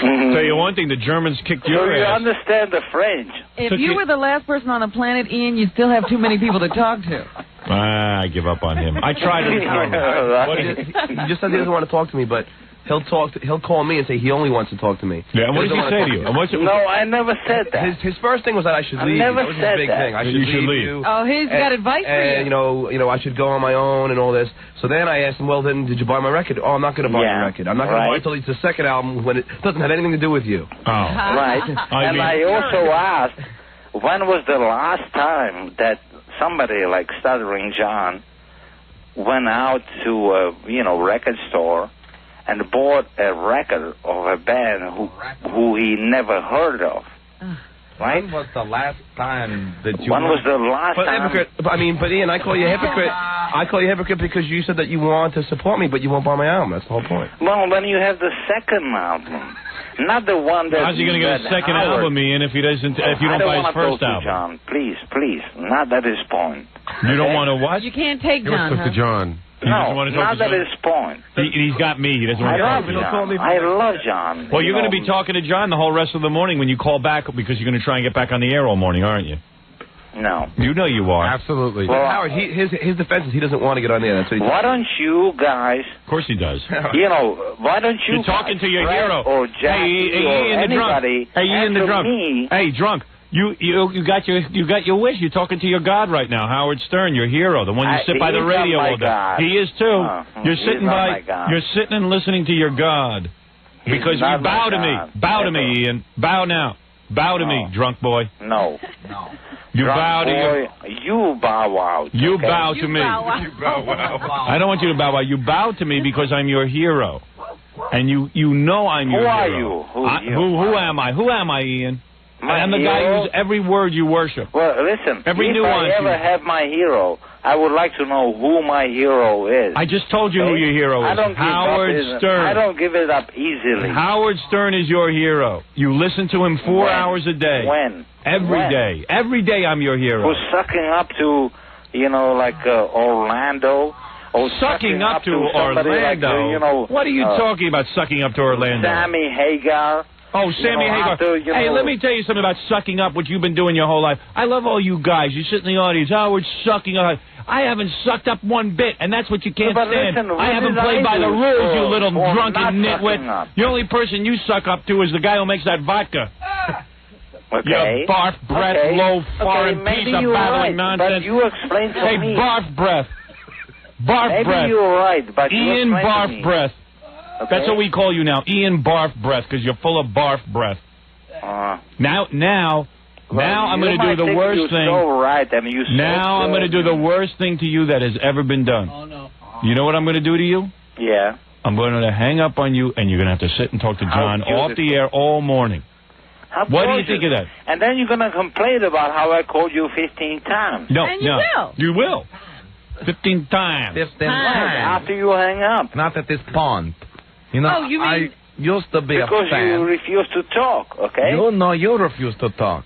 [SPEAKER 1] Tell you one thing, the Germans kicked your
[SPEAKER 4] So you
[SPEAKER 1] ass.
[SPEAKER 4] understand the French.
[SPEAKER 3] If you were the last person on the planet, Ian, you'd still have too many people to talk to.
[SPEAKER 1] I give up on him. I tried to reform him.
[SPEAKER 6] He just said he doesn't want to talk to me, but he'll call me and say he only wants to talk to me.
[SPEAKER 1] Yeah, and what does he say to you?
[SPEAKER 4] No, I never said that.
[SPEAKER 6] His first thing was that I should leave.
[SPEAKER 4] Never
[SPEAKER 6] that was
[SPEAKER 4] said
[SPEAKER 6] his big
[SPEAKER 4] that.
[SPEAKER 6] thing. I should leave you.
[SPEAKER 3] Oh, he's got advice for you.
[SPEAKER 6] And I should go on my own and all this. So then I asked him, well, then did you buy my record? Oh, I'm not going to buy your record. I'm not going to buy it until it's the second album when it doesn't have anything to do with you.
[SPEAKER 1] Oh.
[SPEAKER 4] Right. And I also asked, when was the last time that somebody like Stuttering John went out to a record store and bought a record of a band who he never heard of? Right?
[SPEAKER 7] When was the last time that you...
[SPEAKER 4] When was the last time...
[SPEAKER 6] Hypocrite. But Ian, I call you a hypocrite. I call you a hypocrite because you said that you want to support me, but you won't buy my album. That's the whole point.
[SPEAKER 4] Well, when you have the second album, not the one that...
[SPEAKER 1] How's he going to get a second album, Ian, if you don't buy his first album?
[SPEAKER 4] John, please, not at this point.
[SPEAKER 1] You don't want to what?
[SPEAKER 3] You can't take
[SPEAKER 5] He
[SPEAKER 3] John,
[SPEAKER 5] wants to talk to John.
[SPEAKER 4] No, not at this point.
[SPEAKER 1] He's got me. He doesn't want to talk to me.
[SPEAKER 4] I love John.
[SPEAKER 1] Well, you're going to be talking to John the whole rest of the morning when you call back because you're going to try and get back on the air all morning, aren't you?
[SPEAKER 4] No.
[SPEAKER 1] You know you are.
[SPEAKER 5] Absolutely.
[SPEAKER 6] Well, Howard, his defense is he doesn't want to get on the air. That's what he
[SPEAKER 4] Why don't you guys...
[SPEAKER 1] Of course he does.
[SPEAKER 4] Why don't you...
[SPEAKER 1] You're talking to your hero.
[SPEAKER 4] Or Jackie or anybody.
[SPEAKER 1] Hey, Ian the drunk.
[SPEAKER 4] Me.
[SPEAKER 1] Hey, drunk. You got your wish. You're talking to your God right now, Howard Stern, your hero, the one you sit by the radio all day.
[SPEAKER 4] God.
[SPEAKER 1] He is too. You're sitting and listening to your God because you bow to me. Bow to me, Ian. Bow now. Bow to me, drunk boy.
[SPEAKER 4] No.
[SPEAKER 1] You bow to your...
[SPEAKER 4] You bow out.
[SPEAKER 1] You bow to me.
[SPEAKER 3] You bow
[SPEAKER 1] wow. I don't want you to bow out. You bow to me because I'm your hero, and you know I'm your hero.
[SPEAKER 4] Who are you?
[SPEAKER 1] Who am I? Who am I, Ian? I'm the guy who's every word you worship.
[SPEAKER 4] Well, listen,
[SPEAKER 1] every
[SPEAKER 4] if
[SPEAKER 1] nuance
[SPEAKER 4] I ever have my hero, I would like to know who my hero is.
[SPEAKER 1] I just told you who your hero is. Howard Stern.
[SPEAKER 4] I don't give it up easily.
[SPEAKER 1] Howard Stern is your hero. You listen to him 4 hours a day.
[SPEAKER 4] When?
[SPEAKER 1] Every day. Every day I'm your hero.
[SPEAKER 4] Who's sucking up to, Orlando? Or
[SPEAKER 1] sucking up to Orlando?
[SPEAKER 4] Like,
[SPEAKER 1] what are you talking about, sucking up to Orlando?
[SPEAKER 4] Sammy Hagar.
[SPEAKER 1] Oh, Sammy Hagar. Hey, let me tell you something about sucking up, what you've been doing your whole life. I love all you guys. You sit in the audience. Howard's sucking up. I haven't sucked up one bit, and that's what you can't stand.
[SPEAKER 4] Listen,
[SPEAKER 1] I haven't played by the rules, you little drunken nitwit. The only person you suck up to is the guy who makes that vodka.
[SPEAKER 4] Okay.
[SPEAKER 1] You barf breath, low foreign piece of babbling nonsense.
[SPEAKER 4] But you explain to me.
[SPEAKER 1] Hey, barf breath. Barf breath.
[SPEAKER 4] Maybe you're right, but
[SPEAKER 1] Ian barf breath. Okay. That's what we call you now, Ian Barf Breath, because you're full of barf breath. Now, Now I'm going to do the worst thing.
[SPEAKER 4] So right, and you
[SPEAKER 1] now I'm going to do the worst thing to you that has ever been done.
[SPEAKER 8] Oh, no.
[SPEAKER 1] You know what I'm going to do to you?
[SPEAKER 4] Yeah.
[SPEAKER 1] I'm going to hang up on you, and you're going to have to sit and talk to John off the air all morning. What do you think of that?
[SPEAKER 4] And then you're going to complain about how I called you 15 times.
[SPEAKER 1] No,
[SPEAKER 3] and you will.
[SPEAKER 1] You will. 15 times.
[SPEAKER 7] 15 times.
[SPEAKER 4] After you hang up.
[SPEAKER 7] Not at this point. You know,
[SPEAKER 3] you mean...
[SPEAKER 7] I used to be a fan.
[SPEAKER 4] Because you refuse to talk, okay?
[SPEAKER 7] You refuse to talk.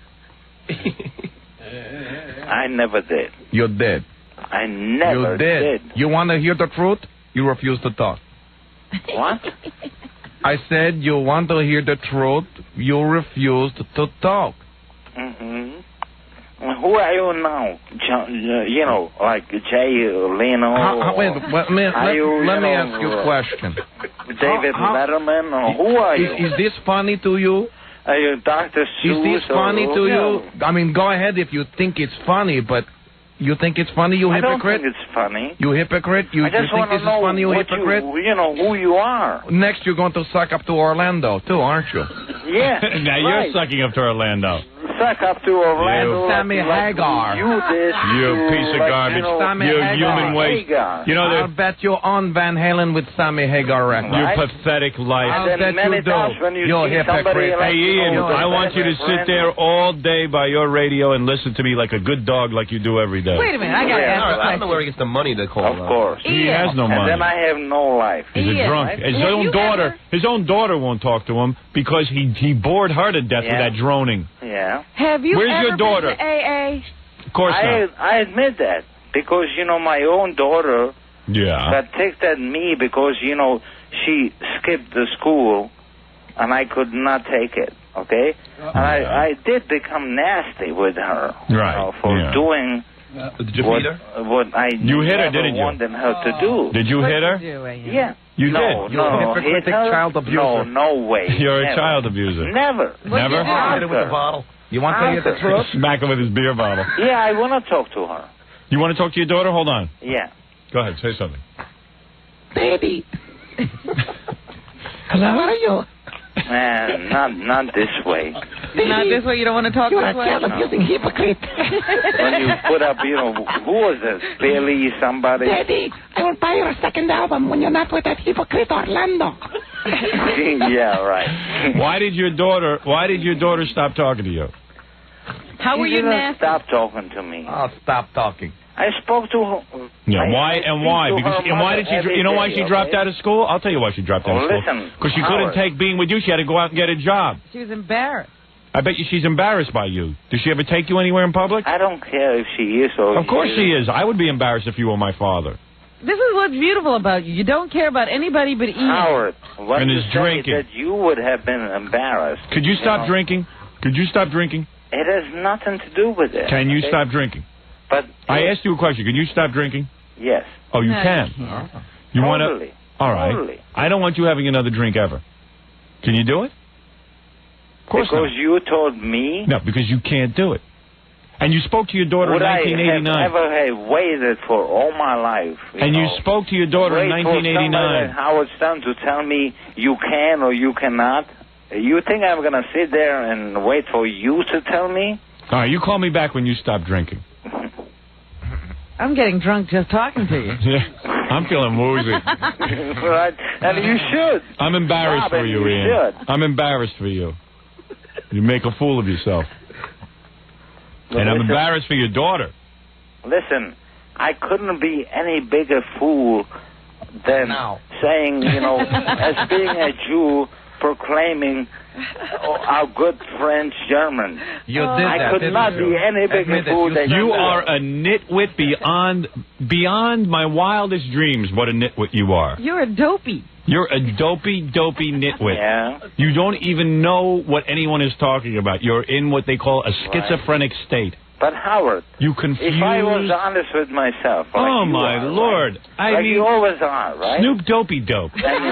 [SPEAKER 4] I never did.
[SPEAKER 7] You did.
[SPEAKER 4] I never did.
[SPEAKER 7] You want to hear the truth? You refuse to talk.
[SPEAKER 4] What?
[SPEAKER 7] I said you want to hear the truth. You refused to talk.
[SPEAKER 4] Mm-hmm. Who are you now? You know, like Jay Leno?
[SPEAKER 7] Wait, let me ask you a question.
[SPEAKER 4] David Letterman? Or who are you?
[SPEAKER 7] Is this funny to you?
[SPEAKER 4] Are you Dr. Seuss?
[SPEAKER 7] Is this funny to you? I mean, go ahead if you think it's funny, but you think it's funny, you hypocrite?
[SPEAKER 4] I don't think it's funny.
[SPEAKER 7] You hypocrite? You think this is funny, you hypocrite?
[SPEAKER 4] You know who you are.
[SPEAKER 7] Next, you're going to suck up to Orlando, too, aren't you?
[SPEAKER 4] Yeah.
[SPEAKER 1] Now you're sucking up to Orlando.
[SPEAKER 4] Suck up to Orlando.
[SPEAKER 7] Sammy Hagar.
[SPEAKER 4] You this.
[SPEAKER 1] You piece of garbage. You human waste. You know,
[SPEAKER 7] I'll bet you on Van Halen with Sammy Hagar record.
[SPEAKER 1] Your pathetic life.
[SPEAKER 7] I'll bet you do. You're hypocrite.
[SPEAKER 1] Hey, Ian, I want you to sit there all day by your radio and listen to me like a good dog like you do every day.
[SPEAKER 3] Wait a minute, I got to ask a question.
[SPEAKER 6] I don't know where he gets the money to call.
[SPEAKER 4] Of course.
[SPEAKER 1] He has no money.
[SPEAKER 4] And then I have no life.
[SPEAKER 1] He's a drunk.
[SPEAKER 4] Right?
[SPEAKER 1] His own daughter won't talk to him because he bored her to death with that droning.
[SPEAKER 4] Yeah.
[SPEAKER 3] Have you
[SPEAKER 1] Where's
[SPEAKER 3] ever
[SPEAKER 1] your daughter?
[SPEAKER 3] been to AA?
[SPEAKER 1] Of course not.
[SPEAKER 4] I admit that because, you know, my own daughter got ticked at me because, you know, she skipped the school and I could not take it, okay? And I did become nasty with her for doing
[SPEAKER 6] did you feed her?
[SPEAKER 4] What I wanted her to do.
[SPEAKER 1] Did you hit her?
[SPEAKER 4] Yeah.
[SPEAKER 1] You
[SPEAKER 4] did?
[SPEAKER 7] You're a hypocritic child abuser.
[SPEAKER 4] No way.
[SPEAKER 1] You're a child abuser.
[SPEAKER 4] Never.
[SPEAKER 1] Never?
[SPEAKER 7] Hit her with a bottle. You want to hear the truth?
[SPEAKER 1] Smack him with his beer bottle.
[SPEAKER 4] Yeah, I want to talk to her.
[SPEAKER 1] You want to talk to your daughter? Hold on.
[SPEAKER 4] Yeah.
[SPEAKER 1] Go ahead, say something.
[SPEAKER 9] Baby. Hello? How are you?
[SPEAKER 4] Not this way.
[SPEAKER 3] Not this way? You don't want to talk this way?
[SPEAKER 9] You're a child-abusing hypocrite.
[SPEAKER 4] When you put up, you know, who was this? Billy, somebody?
[SPEAKER 9] Daddy, I will buy your second album when you're not with that hypocrite Orlando.
[SPEAKER 4] Yeah, right.
[SPEAKER 1] Why did your daughter stop talking to you?
[SPEAKER 3] How were you nasty?
[SPEAKER 4] Stop talking to me.
[SPEAKER 7] Oh, stop talking.
[SPEAKER 4] I spoke to her.
[SPEAKER 1] Yeah, why? Because why did she? You know why she dropped out of school? I'll tell you why she dropped out of school.
[SPEAKER 4] Listen,
[SPEAKER 1] because she couldn't take being with you. She had to go out and get a job.
[SPEAKER 3] She was embarrassed.
[SPEAKER 1] I bet you she's embarrassed by you. Does she ever take you anywhere in public?
[SPEAKER 4] I don't care if she is or.
[SPEAKER 1] Of course she is. I would be embarrassed if you were my father.
[SPEAKER 3] This is what's beautiful about you. You don't care about anybody but Ian.
[SPEAKER 4] Howard, what
[SPEAKER 1] and
[SPEAKER 4] you
[SPEAKER 1] his
[SPEAKER 4] say
[SPEAKER 1] drinking.
[SPEAKER 4] that you would have been embarrassed.
[SPEAKER 1] Could you stop drinking? Could you stop drinking?
[SPEAKER 4] It has nothing to do with it.
[SPEAKER 1] Can you stop drinking?
[SPEAKER 4] But
[SPEAKER 1] I asked you a question. Can you stop drinking?
[SPEAKER 4] Yes.
[SPEAKER 1] Oh, you can. You want to? All right.
[SPEAKER 4] Totally.
[SPEAKER 1] I don't want you having another drink ever. Can you do it? Of course
[SPEAKER 4] because
[SPEAKER 1] not.
[SPEAKER 4] you told me.
[SPEAKER 1] No, because you can't do it. And you spoke to your daughter in 1989.
[SPEAKER 4] Would I have ever waited for all my life?
[SPEAKER 1] You spoke to your daughter in 1989.
[SPEAKER 4] Like Howard Stern to tell me you can or you cannot. You think I'm going to sit there and wait for you to tell me?
[SPEAKER 1] All right, you call me back when you stop drinking.
[SPEAKER 3] I'm getting drunk just talking to you.
[SPEAKER 1] Yeah, I'm feeling woozy.
[SPEAKER 4] Right, and you should.
[SPEAKER 1] I'm embarrassed for you, Ian.
[SPEAKER 4] Should.
[SPEAKER 1] I'm embarrassed for you. You make a fool of yourself. And I'm embarrassed for your daughter.
[SPEAKER 4] Listen, I couldn't be any bigger fool than saying, you know, as being a Jew, proclaiming our good French German.
[SPEAKER 7] You did that.
[SPEAKER 4] I could not be any bigger fool than you.
[SPEAKER 1] You are a nitwit beyond my wildest dreams. What a nitwit you are.
[SPEAKER 3] You're a dopey.
[SPEAKER 1] You're a dopey nitwit.
[SPEAKER 4] Yeah.
[SPEAKER 1] You don't even know what anyone is talking about. You're in what they call a schizophrenic state.
[SPEAKER 4] But Howard,
[SPEAKER 1] you confuse.
[SPEAKER 4] If I was honest with myself, like
[SPEAKER 1] oh my Lord!
[SPEAKER 4] Right? Like you always are, right?
[SPEAKER 1] Snoop Dopey Dope.
[SPEAKER 4] And,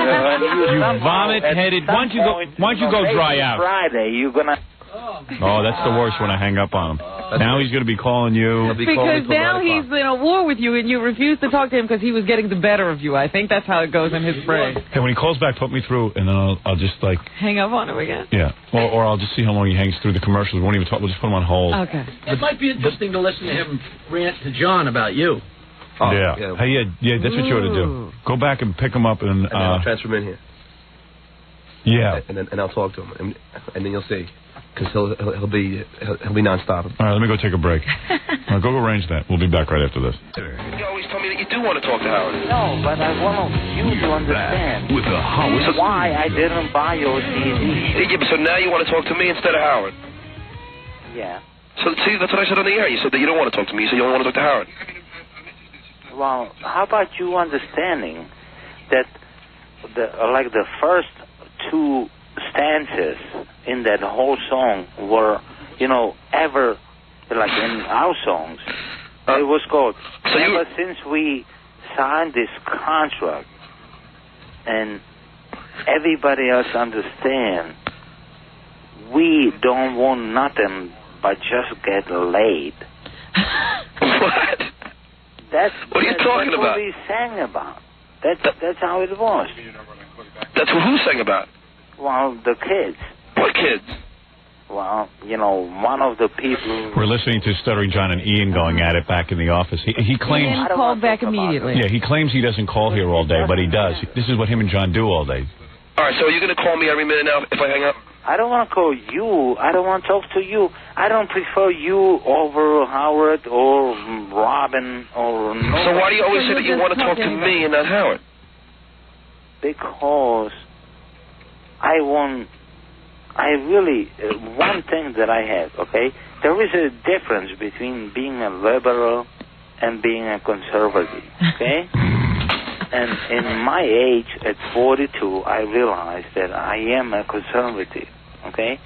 [SPEAKER 1] you vomit-headed. Why don't you go dry out?
[SPEAKER 4] Friday, you're gonna.
[SPEAKER 1] Oh, that's the worst when I hang up on him. Now he's going to be calling you.
[SPEAKER 3] Because now he's in a war with you, and you refuse to talk to him because he was getting the better of you. I think that's how it goes in his brain.
[SPEAKER 1] Hey, when he calls back, put me through, and then I'll just, like...
[SPEAKER 3] Hang up on him again?
[SPEAKER 1] Yeah. Or I'll just see how long he hangs through the commercials. We won't even talk. We'll just put him on hold.
[SPEAKER 3] Okay.
[SPEAKER 8] It might be interesting to listen to him rant to John about you.
[SPEAKER 1] Oh, yeah. Hey, yeah, that's what you ought to do. Go back and pick him up and
[SPEAKER 6] then I'll transfer him in here.
[SPEAKER 1] Yeah.
[SPEAKER 6] And I'll talk to him, and then you'll see, because he'll be nonstop.
[SPEAKER 1] All right, let me go take a break. Go arrange that. We'll be back right after this.
[SPEAKER 6] You always tell me that you do want to talk to Howard.
[SPEAKER 4] No, but I want you to understand
[SPEAKER 2] with the Howard
[SPEAKER 4] why I didn't buy your CD.
[SPEAKER 6] Yeah, so now you want to talk to me instead of Howard.
[SPEAKER 4] Yeah.
[SPEAKER 6] So see, that's what I said on the air. You said that you don't want to talk to me, so you don't want to talk to Howard.
[SPEAKER 4] Well, how about you understanding that the first two stanzas in that whole song were, ever, like in our songs, it was called, ever since we signed this contract, and everybody else understand, we don't want nothing but just get laid.
[SPEAKER 6] What? What are you talking about?
[SPEAKER 4] That's what we sang about. That's how it was.
[SPEAKER 6] That's who sang about?
[SPEAKER 4] Well, the kids.
[SPEAKER 6] What kids?
[SPEAKER 4] Well, one of the people...
[SPEAKER 1] We're listening to Stuttering John and Ian going at it back in the office. He claims...
[SPEAKER 3] Ian called back immediately.
[SPEAKER 1] Yeah, he claims he doesn't call here all day, but he does. This is what him and John do all day.
[SPEAKER 6] All right, so are you going to call me every minute now if I hang up?
[SPEAKER 4] I don't want to call you. I don't want to talk to you. I don't prefer you over Howard or Robin or...
[SPEAKER 6] So why do you always say that you want to talk to me and not Howard?
[SPEAKER 4] Because one thing that I have, okay? There is a difference between being a liberal and being a conservative, okay? And in my age, at 42, I realized that I am a conservative, okay?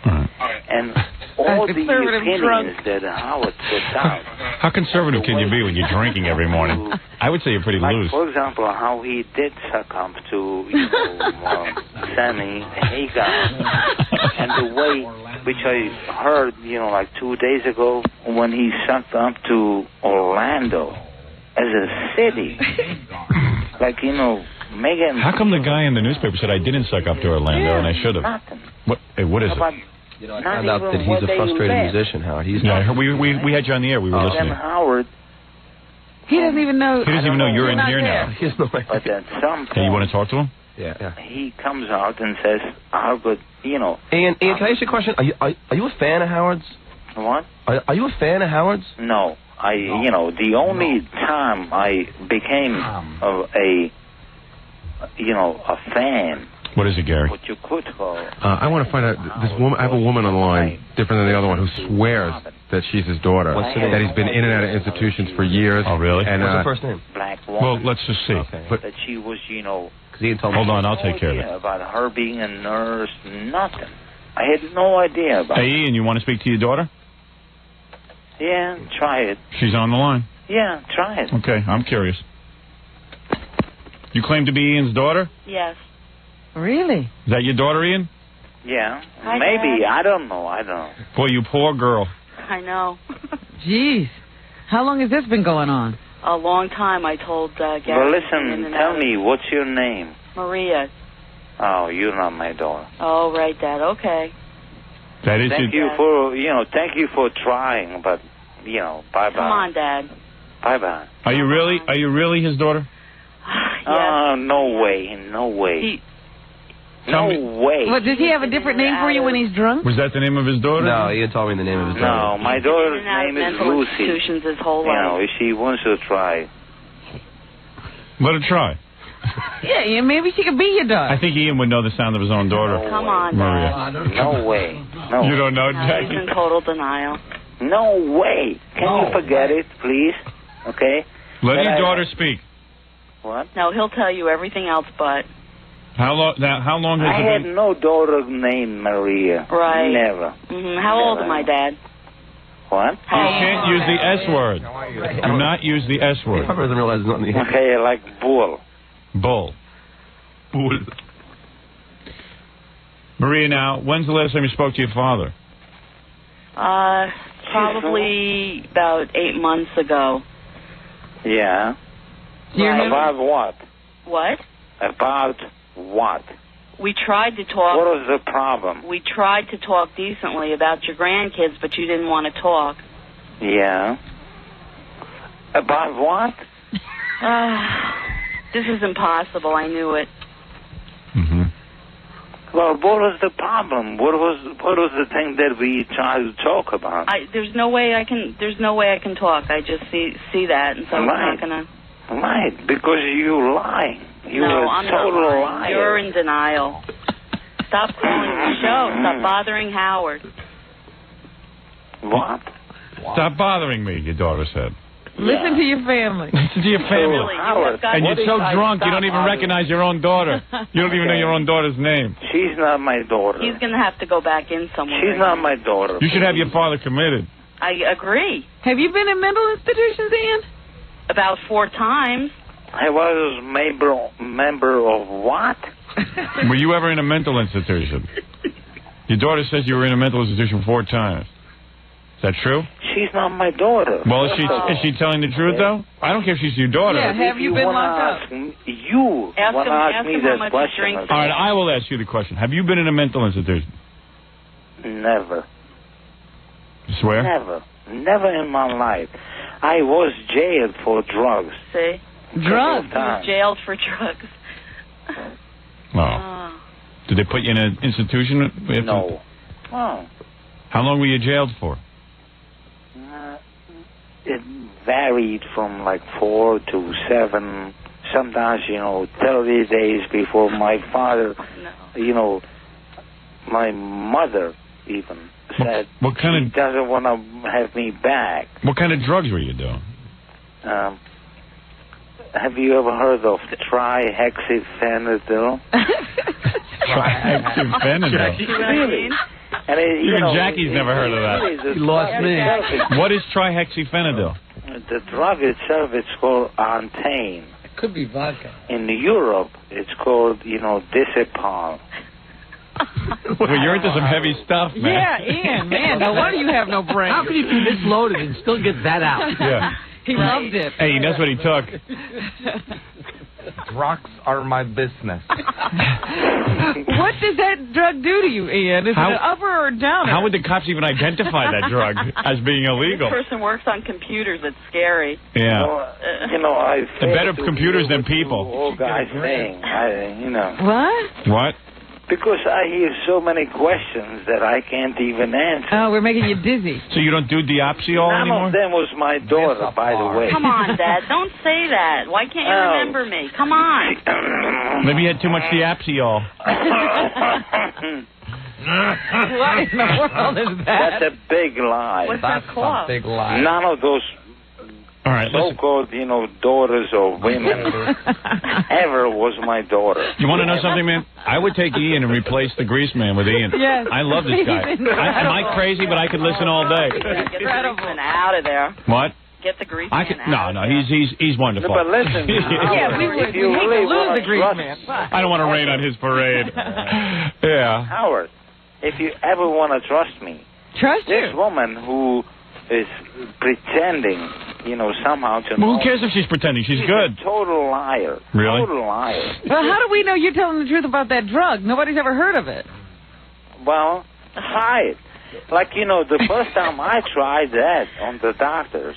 [SPEAKER 4] And all the opinions that Howard puts out...
[SPEAKER 1] How conservative can you be when you're drinking every morning? I would say you're pretty loose.
[SPEAKER 4] For example, how he did succumb to, Sammy Hagar, and the way which I heard, 2 days ago, when he succumbed to Orlando as a city. Like, Megan...
[SPEAKER 1] How come the guy in the newspaper said I didn't suck up to Orlando and I should have?
[SPEAKER 4] Nothing.
[SPEAKER 1] What is it?
[SPEAKER 6] I found out that he's a frustrated musician, Howard. We
[SPEAKER 1] had you on the air. We were listening.
[SPEAKER 4] Howard...
[SPEAKER 3] He doesn't even know...
[SPEAKER 1] He doesn't even know you're in here now.
[SPEAKER 6] He has no idea.
[SPEAKER 4] But at some point...
[SPEAKER 1] Hey, you want to talk to him?
[SPEAKER 6] Yeah.
[SPEAKER 4] He comes out and says, Howard, Ian, can
[SPEAKER 6] I ask you a question? Are you a fan of Howard's?
[SPEAKER 4] What?
[SPEAKER 6] Are you a fan of Howard's?
[SPEAKER 4] No. The only time I became a fan.
[SPEAKER 1] What is it, Gary?
[SPEAKER 4] What you could call.
[SPEAKER 5] I want to find out this woman. I have a woman on the line, different than the other one, who swears that she's his daughter. That he's been in and out of institutions for years.
[SPEAKER 1] Oh, really?
[SPEAKER 5] And
[SPEAKER 6] what's her first name?
[SPEAKER 4] Black woman.
[SPEAKER 1] Well, let's just see.
[SPEAKER 5] Okay.
[SPEAKER 4] That she was,
[SPEAKER 1] Hold on, I'll take care of it.
[SPEAKER 4] About her being a nurse, nothing. I had no idea about it.
[SPEAKER 1] Hey, Ian, you want to speak to your daughter?
[SPEAKER 4] Yeah, try it.
[SPEAKER 1] She's on the line.
[SPEAKER 4] Yeah, try it.
[SPEAKER 1] Okay, I'm curious. You claim to be Ian's daughter?
[SPEAKER 10] Yes.
[SPEAKER 3] Really?
[SPEAKER 1] Is that your daughter, Ian?
[SPEAKER 4] Yeah.
[SPEAKER 10] Hi,
[SPEAKER 4] maybe.
[SPEAKER 10] Dad.
[SPEAKER 4] I don't know.
[SPEAKER 1] Boy, you poor girl.
[SPEAKER 10] I know.
[SPEAKER 3] Jeez. How long has this been going on?
[SPEAKER 10] A long time. I told Gary.
[SPEAKER 4] Well, listen, tell me, what's your name?
[SPEAKER 10] Maria.
[SPEAKER 4] Oh, you're not my daughter.
[SPEAKER 10] Oh, right, Dad. Okay.
[SPEAKER 1] That is
[SPEAKER 4] thank you for trying, but bye-bye.
[SPEAKER 10] Come on, Dad.
[SPEAKER 4] Bye-bye.
[SPEAKER 1] Are you really his daughter?
[SPEAKER 10] Yes.
[SPEAKER 4] No way. No way.
[SPEAKER 3] Well, does he have a different name for you when he's drunk?
[SPEAKER 1] Was that the name of his daughter?
[SPEAKER 6] No, he told me the name of his daughter.
[SPEAKER 4] No, my daughter's name is Lucy.
[SPEAKER 10] Institutions his whole life.
[SPEAKER 4] If she wants to try.
[SPEAKER 1] Let her try.
[SPEAKER 3] Yeah, Ian, maybe she could be your daughter.
[SPEAKER 1] I think Ian would know the sound of his own daughter.
[SPEAKER 10] Come on,
[SPEAKER 1] Maria.
[SPEAKER 4] No way. No.
[SPEAKER 1] You don't know,
[SPEAKER 10] No,
[SPEAKER 1] Jackie?
[SPEAKER 10] he's in total denial.
[SPEAKER 4] No way. Can you forget it, please? Okay?
[SPEAKER 1] Let your daughter speak.
[SPEAKER 4] What?
[SPEAKER 10] No, he'll tell you everything else but.
[SPEAKER 1] How long has
[SPEAKER 4] I
[SPEAKER 1] it
[SPEAKER 4] had
[SPEAKER 1] been?
[SPEAKER 4] no daughter named Maria.
[SPEAKER 10] Right.
[SPEAKER 4] Never.
[SPEAKER 10] How old am I, Dad?
[SPEAKER 4] What?
[SPEAKER 1] You can't use the S word. Do not use the S word.
[SPEAKER 6] He probably doesn't realize it's not in the
[SPEAKER 4] Okay, like bull.
[SPEAKER 1] Bull. Bull. Maria, now, when's the last time you spoke to your father?
[SPEAKER 10] Probably about 8 months ago.
[SPEAKER 4] Yeah. About what?
[SPEAKER 10] What?
[SPEAKER 4] About what?
[SPEAKER 10] We tried to talk.
[SPEAKER 4] What was the problem?
[SPEAKER 10] We tried to talk decently about your grandkids, but you didn't want to talk.
[SPEAKER 4] Yeah. About what?
[SPEAKER 10] This is impossible. I knew it.
[SPEAKER 4] Well, what was the problem? What was the thing that we tried to talk about?
[SPEAKER 10] There's no way I can talk. I just see that, and so I'm not gonna.
[SPEAKER 4] Right, because you lie.
[SPEAKER 10] I'm not lying. You're in denial. Stop calling the show. Stop bothering Howard.
[SPEAKER 4] What?
[SPEAKER 1] Stop bothering me, your daughter said.
[SPEAKER 3] Listen to your family.
[SPEAKER 1] Listen to your family.
[SPEAKER 10] Really,
[SPEAKER 1] and you're so drunk you don't even recognize your own daughter. You don't even know your own daughter's name.
[SPEAKER 4] She's not my daughter.
[SPEAKER 10] He's going to have to go back in somewhere.
[SPEAKER 4] She's not my daughter.
[SPEAKER 1] You should have your father committed.
[SPEAKER 10] I agree.
[SPEAKER 3] Have you been in mental institutions, Ian?
[SPEAKER 10] About 4 times.
[SPEAKER 4] I was member of what?
[SPEAKER 1] Were you ever in a mental institution? Your daughter says you were in a mental institution 4 times. Is that true?
[SPEAKER 4] She's not my daughter.
[SPEAKER 1] Well, is she telling the truth, though? I don't care if she's your daughter.
[SPEAKER 3] Yeah, have you been locked up?
[SPEAKER 4] You want to ask me that question.
[SPEAKER 1] All right, I will ask you the question. Have you been in a mental institution?
[SPEAKER 4] Never.
[SPEAKER 1] You swear?
[SPEAKER 4] Never. Never in my life. I was jailed for drugs.
[SPEAKER 10] See?
[SPEAKER 3] Drugs?
[SPEAKER 10] You were jailed for drugs.
[SPEAKER 1] Oh. Did they put you in an institution?
[SPEAKER 4] No. Oh.
[SPEAKER 1] How long were you jailed for?
[SPEAKER 4] It varied from like 4 to 7. Sometimes, 30 days before my father, my mother even said
[SPEAKER 1] what kind
[SPEAKER 4] she doesn't want to have me back.
[SPEAKER 1] What kind of drugs were you doing?
[SPEAKER 4] Have you ever heard of trihexyphenidyl?
[SPEAKER 1] Trihexyphenidyl?
[SPEAKER 4] Really? And
[SPEAKER 1] even Jackie's never heard of that.
[SPEAKER 8] You lost me.
[SPEAKER 1] What is trihexyphenidyl?
[SPEAKER 4] The drug itself is called Antane.
[SPEAKER 8] It could be vodka.
[SPEAKER 4] In Europe, it's called, Disipal.
[SPEAKER 1] Well, you're into some heavy stuff, man.
[SPEAKER 3] Yeah, Ian, man. No wonder you have no brain.
[SPEAKER 8] How can you be this loaded and still get that out?
[SPEAKER 1] Yeah.
[SPEAKER 3] He loved it.
[SPEAKER 1] Hey, that's what he took.
[SPEAKER 7] Drugs are my business.
[SPEAKER 3] What does that drug do to you, Ian? Is it an upper or downer?
[SPEAKER 1] How would the cops even identify that drug as being illegal?
[SPEAKER 10] This person works on computers. It's scary.
[SPEAKER 1] Yeah.
[SPEAKER 4] I
[SPEAKER 1] better computers than people.
[SPEAKER 4] Old guy saying,
[SPEAKER 3] What?
[SPEAKER 1] What?
[SPEAKER 4] Because I hear so many questions that I can't even answer.
[SPEAKER 3] Oh, we're making you dizzy.
[SPEAKER 1] So you don't do diopsiol anymore?
[SPEAKER 4] None of them was my daughter, by the way.
[SPEAKER 10] Come on, Dad. Don't say that. Why can't you remember me? Come on.
[SPEAKER 1] Maybe you had too much diopsiol.
[SPEAKER 3] What in the world is that?
[SPEAKER 4] That's a big lie.
[SPEAKER 10] What's that called?
[SPEAKER 7] Big lie.
[SPEAKER 4] None of those so-called, daughters or women ever was my daughter.
[SPEAKER 1] You want to know something, man? I would take Ian and replace the grease man with Ian.
[SPEAKER 3] Yes.
[SPEAKER 1] I love this guy. Am I crazy? But I could listen all day.
[SPEAKER 10] Get the greaseman out of there.
[SPEAKER 1] What?
[SPEAKER 10] Get the greaseman out.
[SPEAKER 1] No, he's wonderful.
[SPEAKER 4] No, but listen,
[SPEAKER 3] yeah, we hate to lose the grease man.
[SPEAKER 1] I don't want to rain on his parade. Yeah.
[SPEAKER 4] Howard, if you ever want to trust me, this woman who is pretending, somehow to
[SPEAKER 1] Well, who cares if she's pretending? She's good.
[SPEAKER 4] A total liar.
[SPEAKER 1] Really?
[SPEAKER 4] Total liar.
[SPEAKER 3] Well, how do we know you're telling the truth about that drug? Nobody's ever heard of it.
[SPEAKER 4] Well, try it. Like, the first time I tried that on the doctors,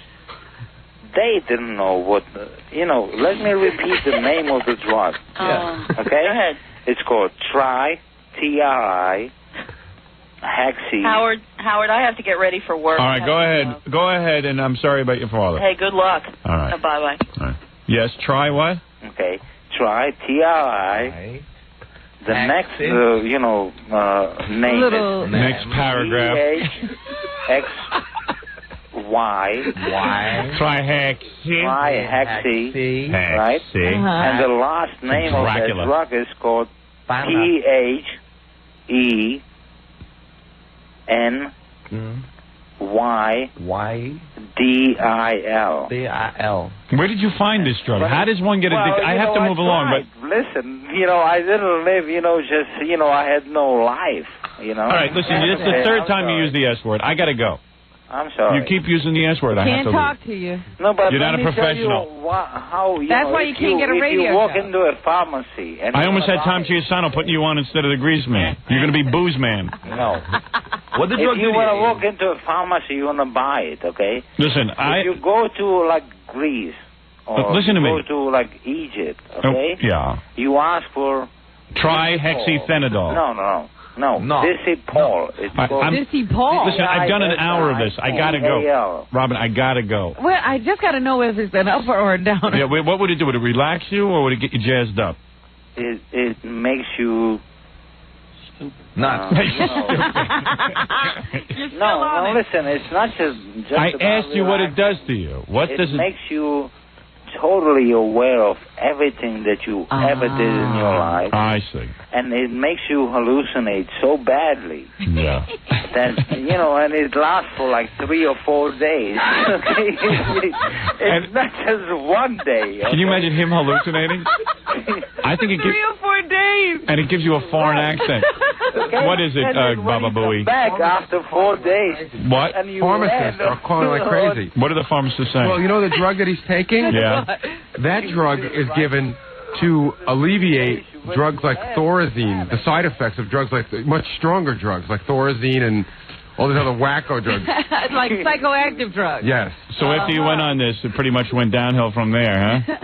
[SPEAKER 4] they didn't know what, let me repeat the name of the drug.
[SPEAKER 10] Yeah.
[SPEAKER 4] Okay?
[SPEAKER 10] Go ahead.
[SPEAKER 4] It's called Tri, Hexy.
[SPEAKER 10] Howard, I have to get ready for work.
[SPEAKER 1] All right, go ahead. Go ahead, and I'm sorry about your father.
[SPEAKER 10] Hey, good luck.
[SPEAKER 1] All right.
[SPEAKER 10] Bye-bye.
[SPEAKER 1] All right. Yes, try what?
[SPEAKER 4] Okay. Try, Tri. The next, name is...
[SPEAKER 1] Next paragraph.
[SPEAKER 4] H-X-Y.
[SPEAKER 1] Trihexy.
[SPEAKER 4] Trihexy. Right? And the last name of that drug is called P-H-E-N-Y-D-I-L.
[SPEAKER 1] Where did you find this drug? How does one get addicted? I have to move along, but...
[SPEAKER 4] Listen, I didn't live, I had no life,
[SPEAKER 1] All right, listen, it's the third time you used the S word. I got to go.
[SPEAKER 4] I'm sorry.
[SPEAKER 1] You keep using the S word. I have
[SPEAKER 3] Can't
[SPEAKER 1] to
[SPEAKER 3] talk
[SPEAKER 1] leave.
[SPEAKER 3] to you.
[SPEAKER 4] No, but
[SPEAKER 1] You're not a professional.
[SPEAKER 3] That's why you can't get a radio
[SPEAKER 4] If you walk
[SPEAKER 3] show.
[SPEAKER 4] into a pharmacy and
[SPEAKER 1] I almost had Tom Chiusano putting you on instead of the Grease Man. You're going to be Booze Man.
[SPEAKER 4] No.
[SPEAKER 6] What did
[SPEAKER 4] if you want to
[SPEAKER 6] do?
[SPEAKER 4] walk into a pharmacy, you want to buy it, okay?
[SPEAKER 1] Listen,
[SPEAKER 4] if you go to, like, Greece, or
[SPEAKER 1] listen to me.
[SPEAKER 4] go to, like, Egypt, okay?
[SPEAKER 1] Yeah.
[SPEAKER 4] You ask for...
[SPEAKER 1] Trihexyphenadol.
[SPEAKER 4] No. Disipol. It's called
[SPEAKER 3] Disipol.
[SPEAKER 1] Listen, I've done an hour of this. I got to go. Robin, I got to go.
[SPEAKER 3] Well, I just got to know if it's an up or a down.
[SPEAKER 1] Yeah, wait, what would it do? Would it relax you or would it get you jazzed up?
[SPEAKER 4] It makes you...
[SPEAKER 6] Not.
[SPEAKER 4] No, listen, it's not just
[SPEAKER 1] I
[SPEAKER 4] about
[SPEAKER 1] asked you what it does
[SPEAKER 4] relaxing.
[SPEAKER 1] to you. What does
[SPEAKER 4] it makes you totally aware of everything that you ever did in your life.
[SPEAKER 1] I see.
[SPEAKER 4] And it makes you hallucinate so badly.
[SPEAKER 1] Yeah.
[SPEAKER 4] That, you know, and it lasts for like 3 or 4 days. It's not just one day. Okay?
[SPEAKER 1] Can you imagine him hallucinating? I think it gives
[SPEAKER 3] 3 or 4 days.
[SPEAKER 1] And it gives you a foreign accent.
[SPEAKER 4] Okay?
[SPEAKER 1] What is it, Baba Booey?
[SPEAKER 4] Back after 4 days.
[SPEAKER 1] What?
[SPEAKER 4] And you
[SPEAKER 5] Pharmacists are calling like crazy.
[SPEAKER 1] What are the pharmacists saying?
[SPEAKER 5] Well, you know the drug that he's taking?
[SPEAKER 1] Yeah.
[SPEAKER 5] That drug is given to alleviate drugs like Thorazine, the side effects of drugs like much stronger drugs like Thorazine and all these other wacko drugs.
[SPEAKER 3] Like psychoactive drugs.
[SPEAKER 5] Yes.
[SPEAKER 1] So after you went on this, it pretty much went downhill from there, huh?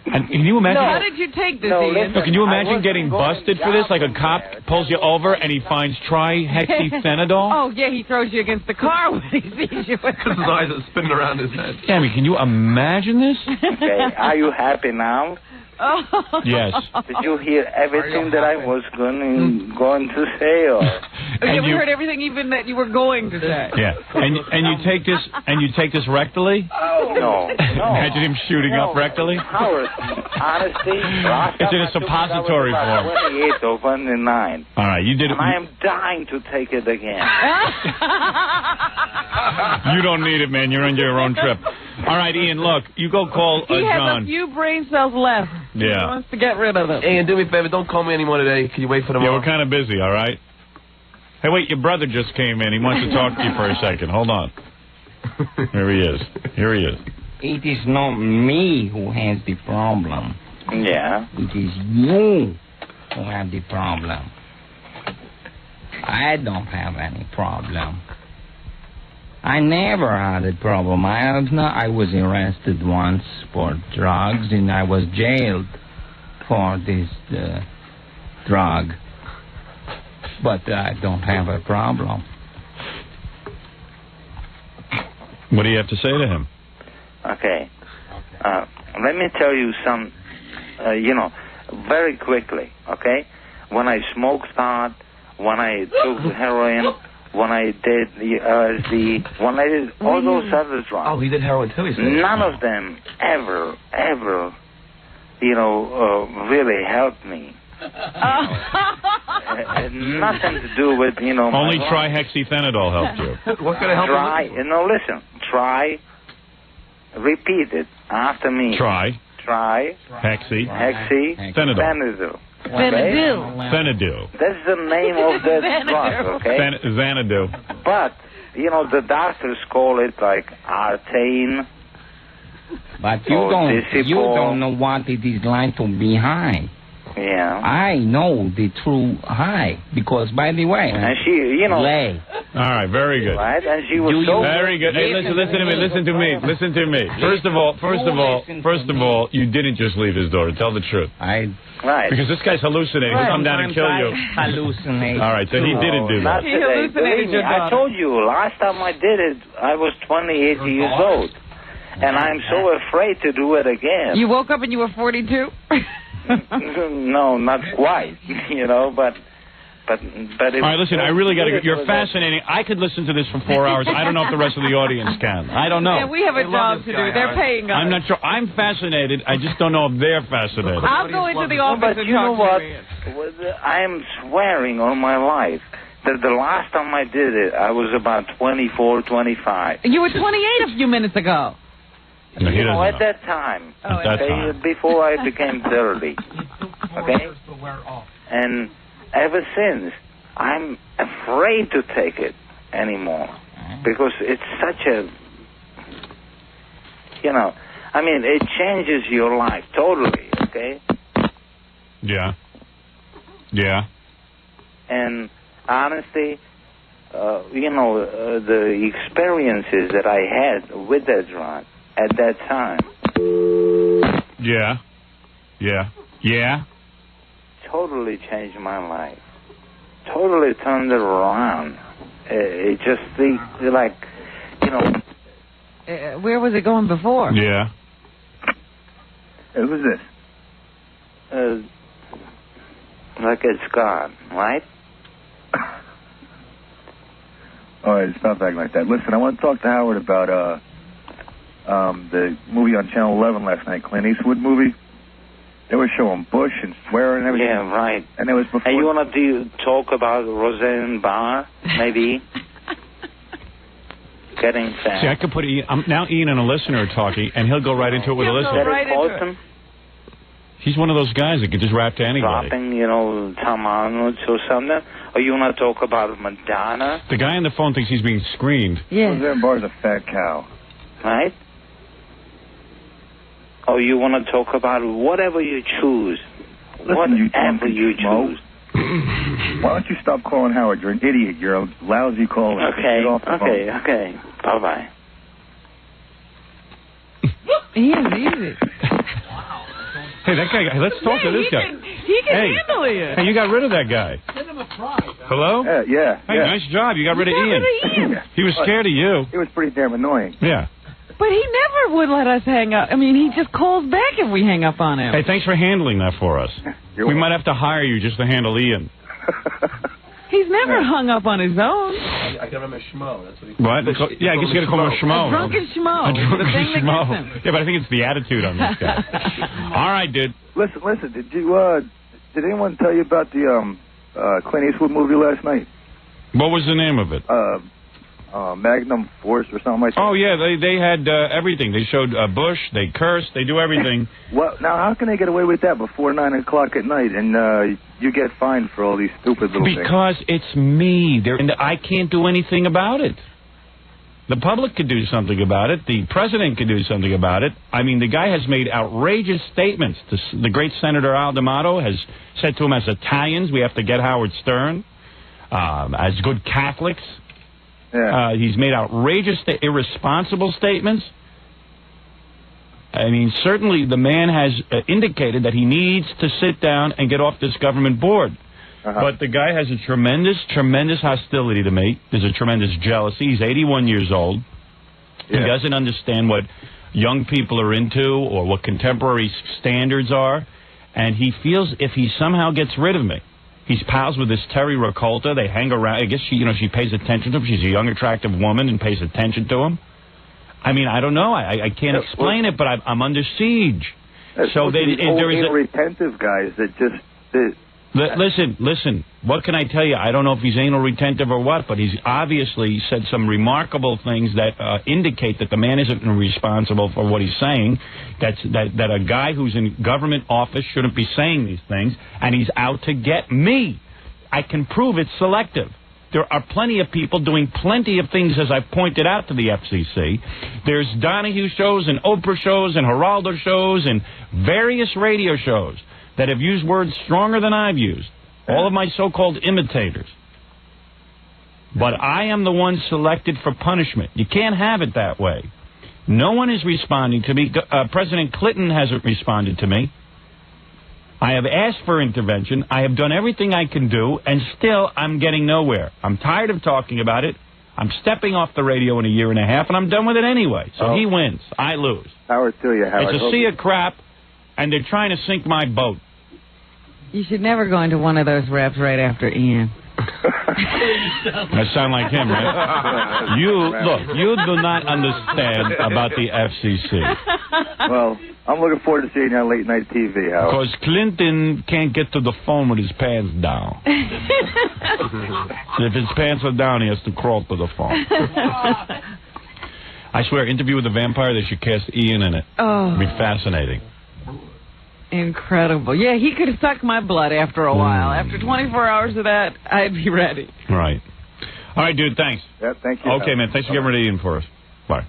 [SPEAKER 1] And can you imagine?
[SPEAKER 3] How did you take this, Ian?
[SPEAKER 1] Can you imagine getting busted for this? Like a cop pulls you over and he finds trihexyphenadol?
[SPEAKER 3] Oh, yeah, he throws you against the car when he sees you.
[SPEAKER 6] Because his eyes are spinning around his head.
[SPEAKER 1] Tammy, can you imagine this?
[SPEAKER 4] Okay, are you happy now?
[SPEAKER 3] Oh.
[SPEAKER 1] Yes.
[SPEAKER 4] Did you hear everything that I was going to say? Or?
[SPEAKER 3] Yeah, we heard everything even that you were going to say.
[SPEAKER 1] Yeah. And you take this rectally?
[SPEAKER 4] No.
[SPEAKER 1] Imagine him shooting up rectally?
[SPEAKER 4] Howard, honestly,
[SPEAKER 1] It's in a suppository form.
[SPEAKER 4] 28 or 29.
[SPEAKER 1] All right, you did it.
[SPEAKER 4] And I am dying to take it again.
[SPEAKER 1] You don't need it, man. You're on your own trip. All right, Ian, look, you go call
[SPEAKER 3] He has
[SPEAKER 1] John.
[SPEAKER 3] a few brain cells left.
[SPEAKER 1] Yeah.
[SPEAKER 3] He wants to get rid of them.
[SPEAKER 6] Ian, do me a favor. Don't call me anymore today. Can you wait for tomorrow?
[SPEAKER 1] Yeah, we're kind of busy, all right? Hey, wait, your brother just came in. He wants to talk to you for a second. Hold on. Here he is.
[SPEAKER 11] It is not me who has the problem.
[SPEAKER 4] Yeah.
[SPEAKER 11] It is you who have the problem. I don't have any problem. I never had a problem. I was arrested once for drugs, and I was jailed for this drug. But I don't have a problem.
[SPEAKER 1] What do you have to say to him?
[SPEAKER 4] Okay. Let me tell you some, very quickly, okay? When I smoked pot, when I took heroin, when I did the LSD, when I did all those other drugs.
[SPEAKER 6] Oh, he did heroin too, he said.
[SPEAKER 4] None of them ever, really helped me. Nothing to do with,
[SPEAKER 1] Only trihexyphenadol helped you.
[SPEAKER 6] What could help you?
[SPEAKER 4] Listen. Repeat it after me.
[SPEAKER 1] Hexyphenadol. Phenadil.
[SPEAKER 4] That's the name of that drug, okay?
[SPEAKER 1] Xanadu.
[SPEAKER 4] But, the doctors call it like Artane.
[SPEAKER 11] But you don't know what it is like to be high.
[SPEAKER 4] Yeah.
[SPEAKER 11] I know the true high because, by the way,
[SPEAKER 4] and she,
[SPEAKER 11] lay.
[SPEAKER 1] All right, very good.
[SPEAKER 4] Right, and she was so
[SPEAKER 1] very good. Hey, listen to me. First of all, you didn't just leave his door. Tell the truth.
[SPEAKER 4] Right.
[SPEAKER 1] Because this guy's hallucinating. He'll come down and kill you.
[SPEAKER 11] Hallucinate.
[SPEAKER 1] All right, so he didn't do that.
[SPEAKER 3] He hallucinated your daughter.
[SPEAKER 4] I told you, last time I did it, I was 28 years old. And I'm so afraid to do it again.
[SPEAKER 3] You woke up and you were 42?
[SPEAKER 4] No, not quite, but it,
[SPEAKER 1] all right, listen, I really got to go. You're fascinating. I could listen to this for 4 hours. I don't know if the rest of the audience can. I don't know.
[SPEAKER 3] Yeah, we have a job to do. They're paying us.
[SPEAKER 1] I'm not sure. I'm fascinated. I just don't know if they're fascinated.
[SPEAKER 3] I'll go into the office and talk to you.
[SPEAKER 4] I am swearing on my life that the last time I did it, I was about 24, 25.
[SPEAKER 3] You were 28 a few minutes ago.
[SPEAKER 1] No,
[SPEAKER 4] at that time.
[SPEAKER 1] At that time.
[SPEAKER 4] Before I became 30. Okay? And ever since, I'm afraid to take it anymore. Because it's such a, you know, I mean, it changes your life totally, okay?
[SPEAKER 1] Yeah. Yeah.
[SPEAKER 4] And honestly, you know, the experiences that I had with that drug at that time.
[SPEAKER 1] Yeah. Yeah. Yeah.
[SPEAKER 4] Totally changed my life. Totally turned it around. It just, like, you know.
[SPEAKER 3] Where was it going before?
[SPEAKER 1] Yeah.
[SPEAKER 4] Who's this? Like it's gone, right?
[SPEAKER 12] All right, stop acting like that. Listen, I want to talk to Howard about the movie on Channel 11 last night, Clint Eastwood movie. They were showing Bush and swearing and everything.
[SPEAKER 4] Yeah, right.
[SPEAKER 12] And it was before.
[SPEAKER 4] Hey, you want to talk about Rosenbaum, maybe? Getting fat.
[SPEAKER 1] See, I could put now Ian and a listener are talking, and he'll go right into it with a listener.
[SPEAKER 4] Right into it.
[SPEAKER 1] He's one of those guys that can just rap to anybody.
[SPEAKER 4] Dropping, you know, Tom Arnold or something. Or you want to talk about Madonna?
[SPEAKER 1] The guy on the phone thinks he's being screened.
[SPEAKER 3] Yeah.
[SPEAKER 12] Rosenbaum's a fat cow.
[SPEAKER 4] Right? Or you want to talk about whatever you choose.
[SPEAKER 12] Listen,
[SPEAKER 4] whatever you choose.
[SPEAKER 12] Why don't you stop calling Howard? You're an idiot. You're a lousy caller.
[SPEAKER 4] Okay,
[SPEAKER 12] Get off the phone.
[SPEAKER 4] okay. Bye-bye.
[SPEAKER 3] Ian's easy.
[SPEAKER 1] Hey, that guy. Let's talk to this guy.
[SPEAKER 3] He can handle it.
[SPEAKER 1] Hey, you got rid of that guy.
[SPEAKER 8] Send him a prize.
[SPEAKER 1] Hello?
[SPEAKER 12] Yeah.
[SPEAKER 1] Hey, nice job. You got rid of Ian. He was scared of you.
[SPEAKER 12] He was pretty damn annoying.
[SPEAKER 1] Yeah.
[SPEAKER 3] But he never would let us hang up. I mean, he just calls back if we hang up on him.
[SPEAKER 1] Hey, thanks for handling that for us. We might have to hire you just to handle Ian.
[SPEAKER 3] He's never hung up on his own.
[SPEAKER 6] I got him a schmo. That's what he
[SPEAKER 1] What? Yeah, I guess you got to call him a schmo.
[SPEAKER 3] A drunken schmo.
[SPEAKER 1] A drunken
[SPEAKER 3] The thing that
[SPEAKER 1] schmo.
[SPEAKER 3] gets him.
[SPEAKER 1] Yeah, but I think it's the attitude on this guy. All right, dude.
[SPEAKER 12] Listen. Did anyone tell you about the Clint Eastwood movie last night?
[SPEAKER 1] What was the name of it?
[SPEAKER 12] Magnum Force or something like that.
[SPEAKER 1] Oh yeah, they had everything. They showed Bush. They cursed. They do everything.
[SPEAKER 12] Well, now how can they get away with that before 9 o'clock at night, and you get fined for all these stupid little things?
[SPEAKER 1] Because it's me. And I can't do anything about it. The public could do something about it. The president could do something about it. I mean, the guy has made outrageous statements. The great Senator Al D'Amato has said to him, as Italians, we have to get Howard Stern. As good Catholics.
[SPEAKER 12] Yeah.
[SPEAKER 1] He's made outrageous, irresponsible statements. I mean, certainly the man has indicated that he needs to sit down and get off this government board. But the guy has a tremendous hostility to me. There's a tremendous jealousy. He's 81 years old. Yeah. He doesn't understand what young people are into or what contemporary standards are. And he feels if he somehow gets rid of me. He's pals with this Terry Racolta. They hang around. I guess she pays attention to him. She's a young, attractive woman and pays attention to him. I mean, I don't know. I can't explain it, but I'm under siege.
[SPEAKER 12] So there is retentive guys that just...
[SPEAKER 1] Listen. What can I tell you? I don't know if he's anal retentive or what, but he's obviously said some remarkable things that indicate that the man isn't responsible for what he's saying. That a guy who's in government office shouldn't be saying these things, and he's out to get me. I can prove it's selective. There are plenty of people doing plenty of things, as I've pointed out to the FCC. There's Donahue shows and Oprah shows and Geraldo shows and various radio shows that have used words stronger than I've used. All of my so-called imitators. But I am the one selected for punishment. You can't have it that way. No one is responding to me. President Clinton hasn't responded to me. I have asked for intervention. I have done everything I can do, and still I'm getting nowhere. I'm tired of talking about it. I'm stepping off the radio in a year and a half, and I'm done with it anyway. So he wins. I lose.
[SPEAKER 12] Howard, to you, Howard.
[SPEAKER 1] It's a sea of crap, and they're trying to sink my boat.
[SPEAKER 3] You should never go into one of those raps right after Ian.
[SPEAKER 1] I sound like him, right? You do not understand about the FCC.
[SPEAKER 12] Well, I'm looking forward to seeing you on late night TV, Howard.
[SPEAKER 1] Because Clinton can't get to the phone with his pants down. If his pants are down, he has to crawl to the phone. I swear, Interview with the Vampire, they should cast Ian in it.
[SPEAKER 3] Oh.
[SPEAKER 1] It'd be fascinating.
[SPEAKER 3] Incredible. Yeah, he could have sucked my blood after a while. After 24 hours of that, I'd be ready.
[SPEAKER 1] Right. All right, dude, thanks.
[SPEAKER 12] Yeah, thank you.
[SPEAKER 1] Okay, man, thanks for getting rid of Ian for us. Bye.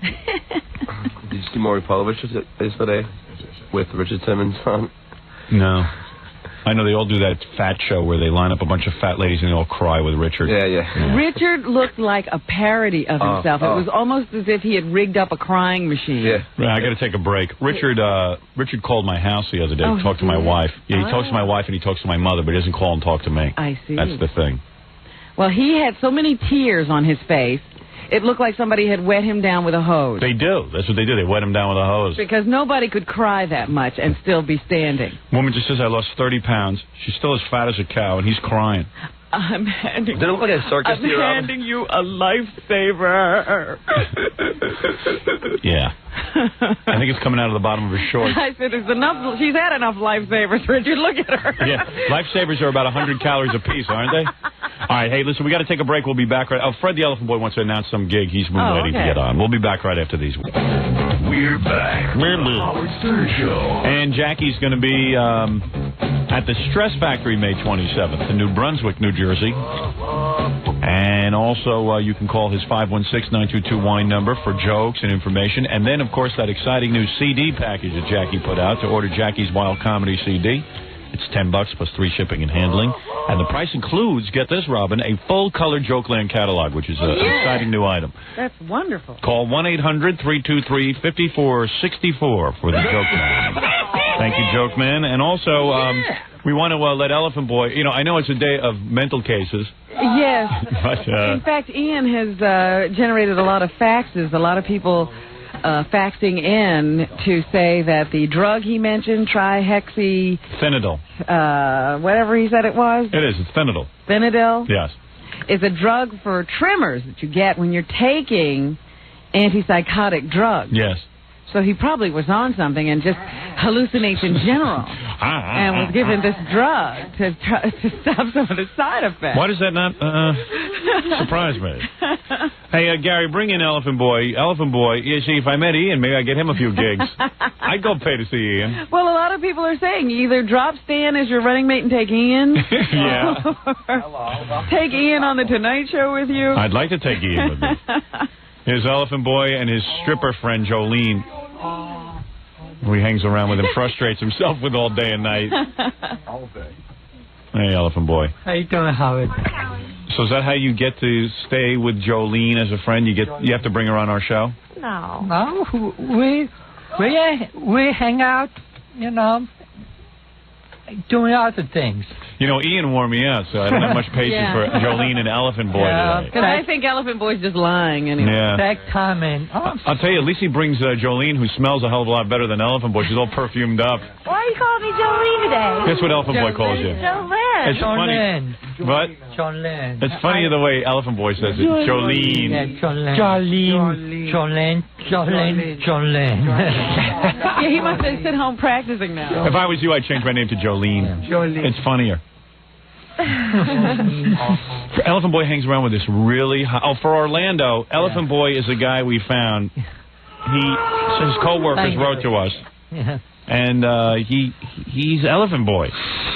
[SPEAKER 6] Did you see Maury Povich yesterday with Richard Simmons on?
[SPEAKER 1] No. I know they all do that fat show where they line up a bunch of fat ladies and they all cry with Richard.
[SPEAKER 6] Yeah.
[SPEAKER 3] Richard looked like a parody of himself. It was almost as if he had rigged up a crying machine.
[SPEAKER 6] Yeah.
[SPEAKER 1] I got to take a break. Richard called my house the other day to talk to my wife. Yeah, he talks to my wife and he talks to my mother, but he doesn't call and talk to me.
[SPEAKER 3] I see.
[SPEAKER 1] That's the thing.
[SPEAKER 3] Well, he had so many tears on his face, it looked like somebody had wet him down with a hose.
[SPEAKER 1] They do. That's what they do. They wet him down with a hose.
[SPEAKER 3] Because nobody could cry that much and still be standing.
[SPEAKER 1] Woman just says, I lost 30 pounds. She's still as fat as a cow, and he's crying.
[SPEAKER 3] I'm handing
[SPEAKER 6] Did it look like a circus to you, Robin?
[SPEAKER 3] handing you a lifesaver.
[SPEAKER 1] Yeah. I think it's coming out of the bottom of her shorts.
[SPEAKER 3] I said, there's enough. She's had enough lifesavers, Richard. Look at her.
[SPEAKER 1] Yeah. Lifesavers are about 100 calories apiece, aren't they? All right. Hey, listen, we got to take a break. We'll be back right. Oh, Fred the Elephant Boy wants to announce some gig. He's waiting to get on. We'll be back right after these.
[SPEAKER 2] We're back. The Howard Stern Show.
[SPEAKER 1] And Jackie's going to be at the Stress Factory May 27th in New Brunswick, New Jersey. And also, you can call his 516-922-WINE number for jokes and information. And then, of course, that exciting new CD package that Jackie put out to order Jackie's Wild Comedy CD. It's $10 plus free shipping and handling. And the price includes, get this, Robin, a full-color Jokeland catalog, which is an exciting new item.
[SPEAKER 3] That's wonderful.
[SPEAKER 1] Call 1-800-323-5464 for the Jokeman. Thank you, Jokeman. And also, we want to let Elephant Boy, I know it's a day of mental cases.
[SPEAKER 3] Yes.
[SPEAKER 1] But,
[SPEAKER 3] in fact, Ian has generated a lot of faxes, a lot of people faxing in to say that the drug he mentioned, trihexy...
[SPEAKER 1] Fentanyl.
[SPEAKER 3] Whatever he said it was.
[SPEAKER 1] It is. It's fentanyl.
[SPEAKER 3] Fentanyl?
[SPEAKER 1] Yes.
[SPEAKER 3] Is a drug for tremors that you get when you're taking antipsychotic drugs.
[SPEAKER 1] Yes.
[SPEAKER 3] So he probably was on something and just hallucinates in general and was given this drug to stop some of the side effects.
[SPEAKER 1] Why does that not surprise me? Hey, Gary, bring in Elephant Boy. Elephant Boy, you see, if I met Ian, maybe I'd get him a few gigs. I'd go pay to see Ian.
[SPEAKER 3] Well, a lot of people are saying either drop Stan as your running mate and take Ian.
[SPEAKER 1] Yeah.
[SPEAKER 3] Take Ian on the Tonight Show with you.
[SPEAKER 1] I'd like to take Ian with me. Here's Elephant Boy and his stripper friend, Jolene, who he hangs around with and frustrates himself with all day and night.
[SPEAKER 13] All day.
[SPEAKER 1] Hey, Elephant Boy.
[SPEAKER 13] How you doing, Howard?
[SPEAKER 1] So is that how you get to stay with Jolene as a friend? You have to bring her on our show?
[SPEAKER 13] No, we hang out, doing other things.
[SPEAKER 1] Ian wore me out, so I don't have much patience for Jolene and Elephant Boy today.
[SPEAKER 3] Because I think Elephant Boy's just lying anyway.
[SPEAKER 1] Yeah.
[SPEAKER 13] Back time in.
[SPEAKER 1] I'll tell you, at least he brings Jolene, who smells a hell of a lot better than Elephant Boy. She's all perfumed up.
[SPEAKER 14] Why are you calling me Jolene today?
[SPEAKER 1] That's what Elephant Boy calls you.
[SPEAKER 14] Jolene.
[SPEAKER 1] It's funny. What?
[SPEAKER 13] Jolene.
[SPEAKER 1] It's funny the way Elephant Boy says it. Jolene.
[SPEAKER 13] Yeah, Jolene.
[SPEAKER 3] Yeah, he must have sit home practicing now.
[SPEAKER 1] If I was you, I'd change my name to Jolene.
[SPEAKER 13] Jolene.
[SPEAKER 1] It's funnier. Elephant Boy hangs around with this really high... Oh, for Orlando, Elephant Boy is a guy we found. His co-workers wrote to us.
[SPEAKER 13] Yeah.
[SPEAKER 1] And he's Elephant Boy.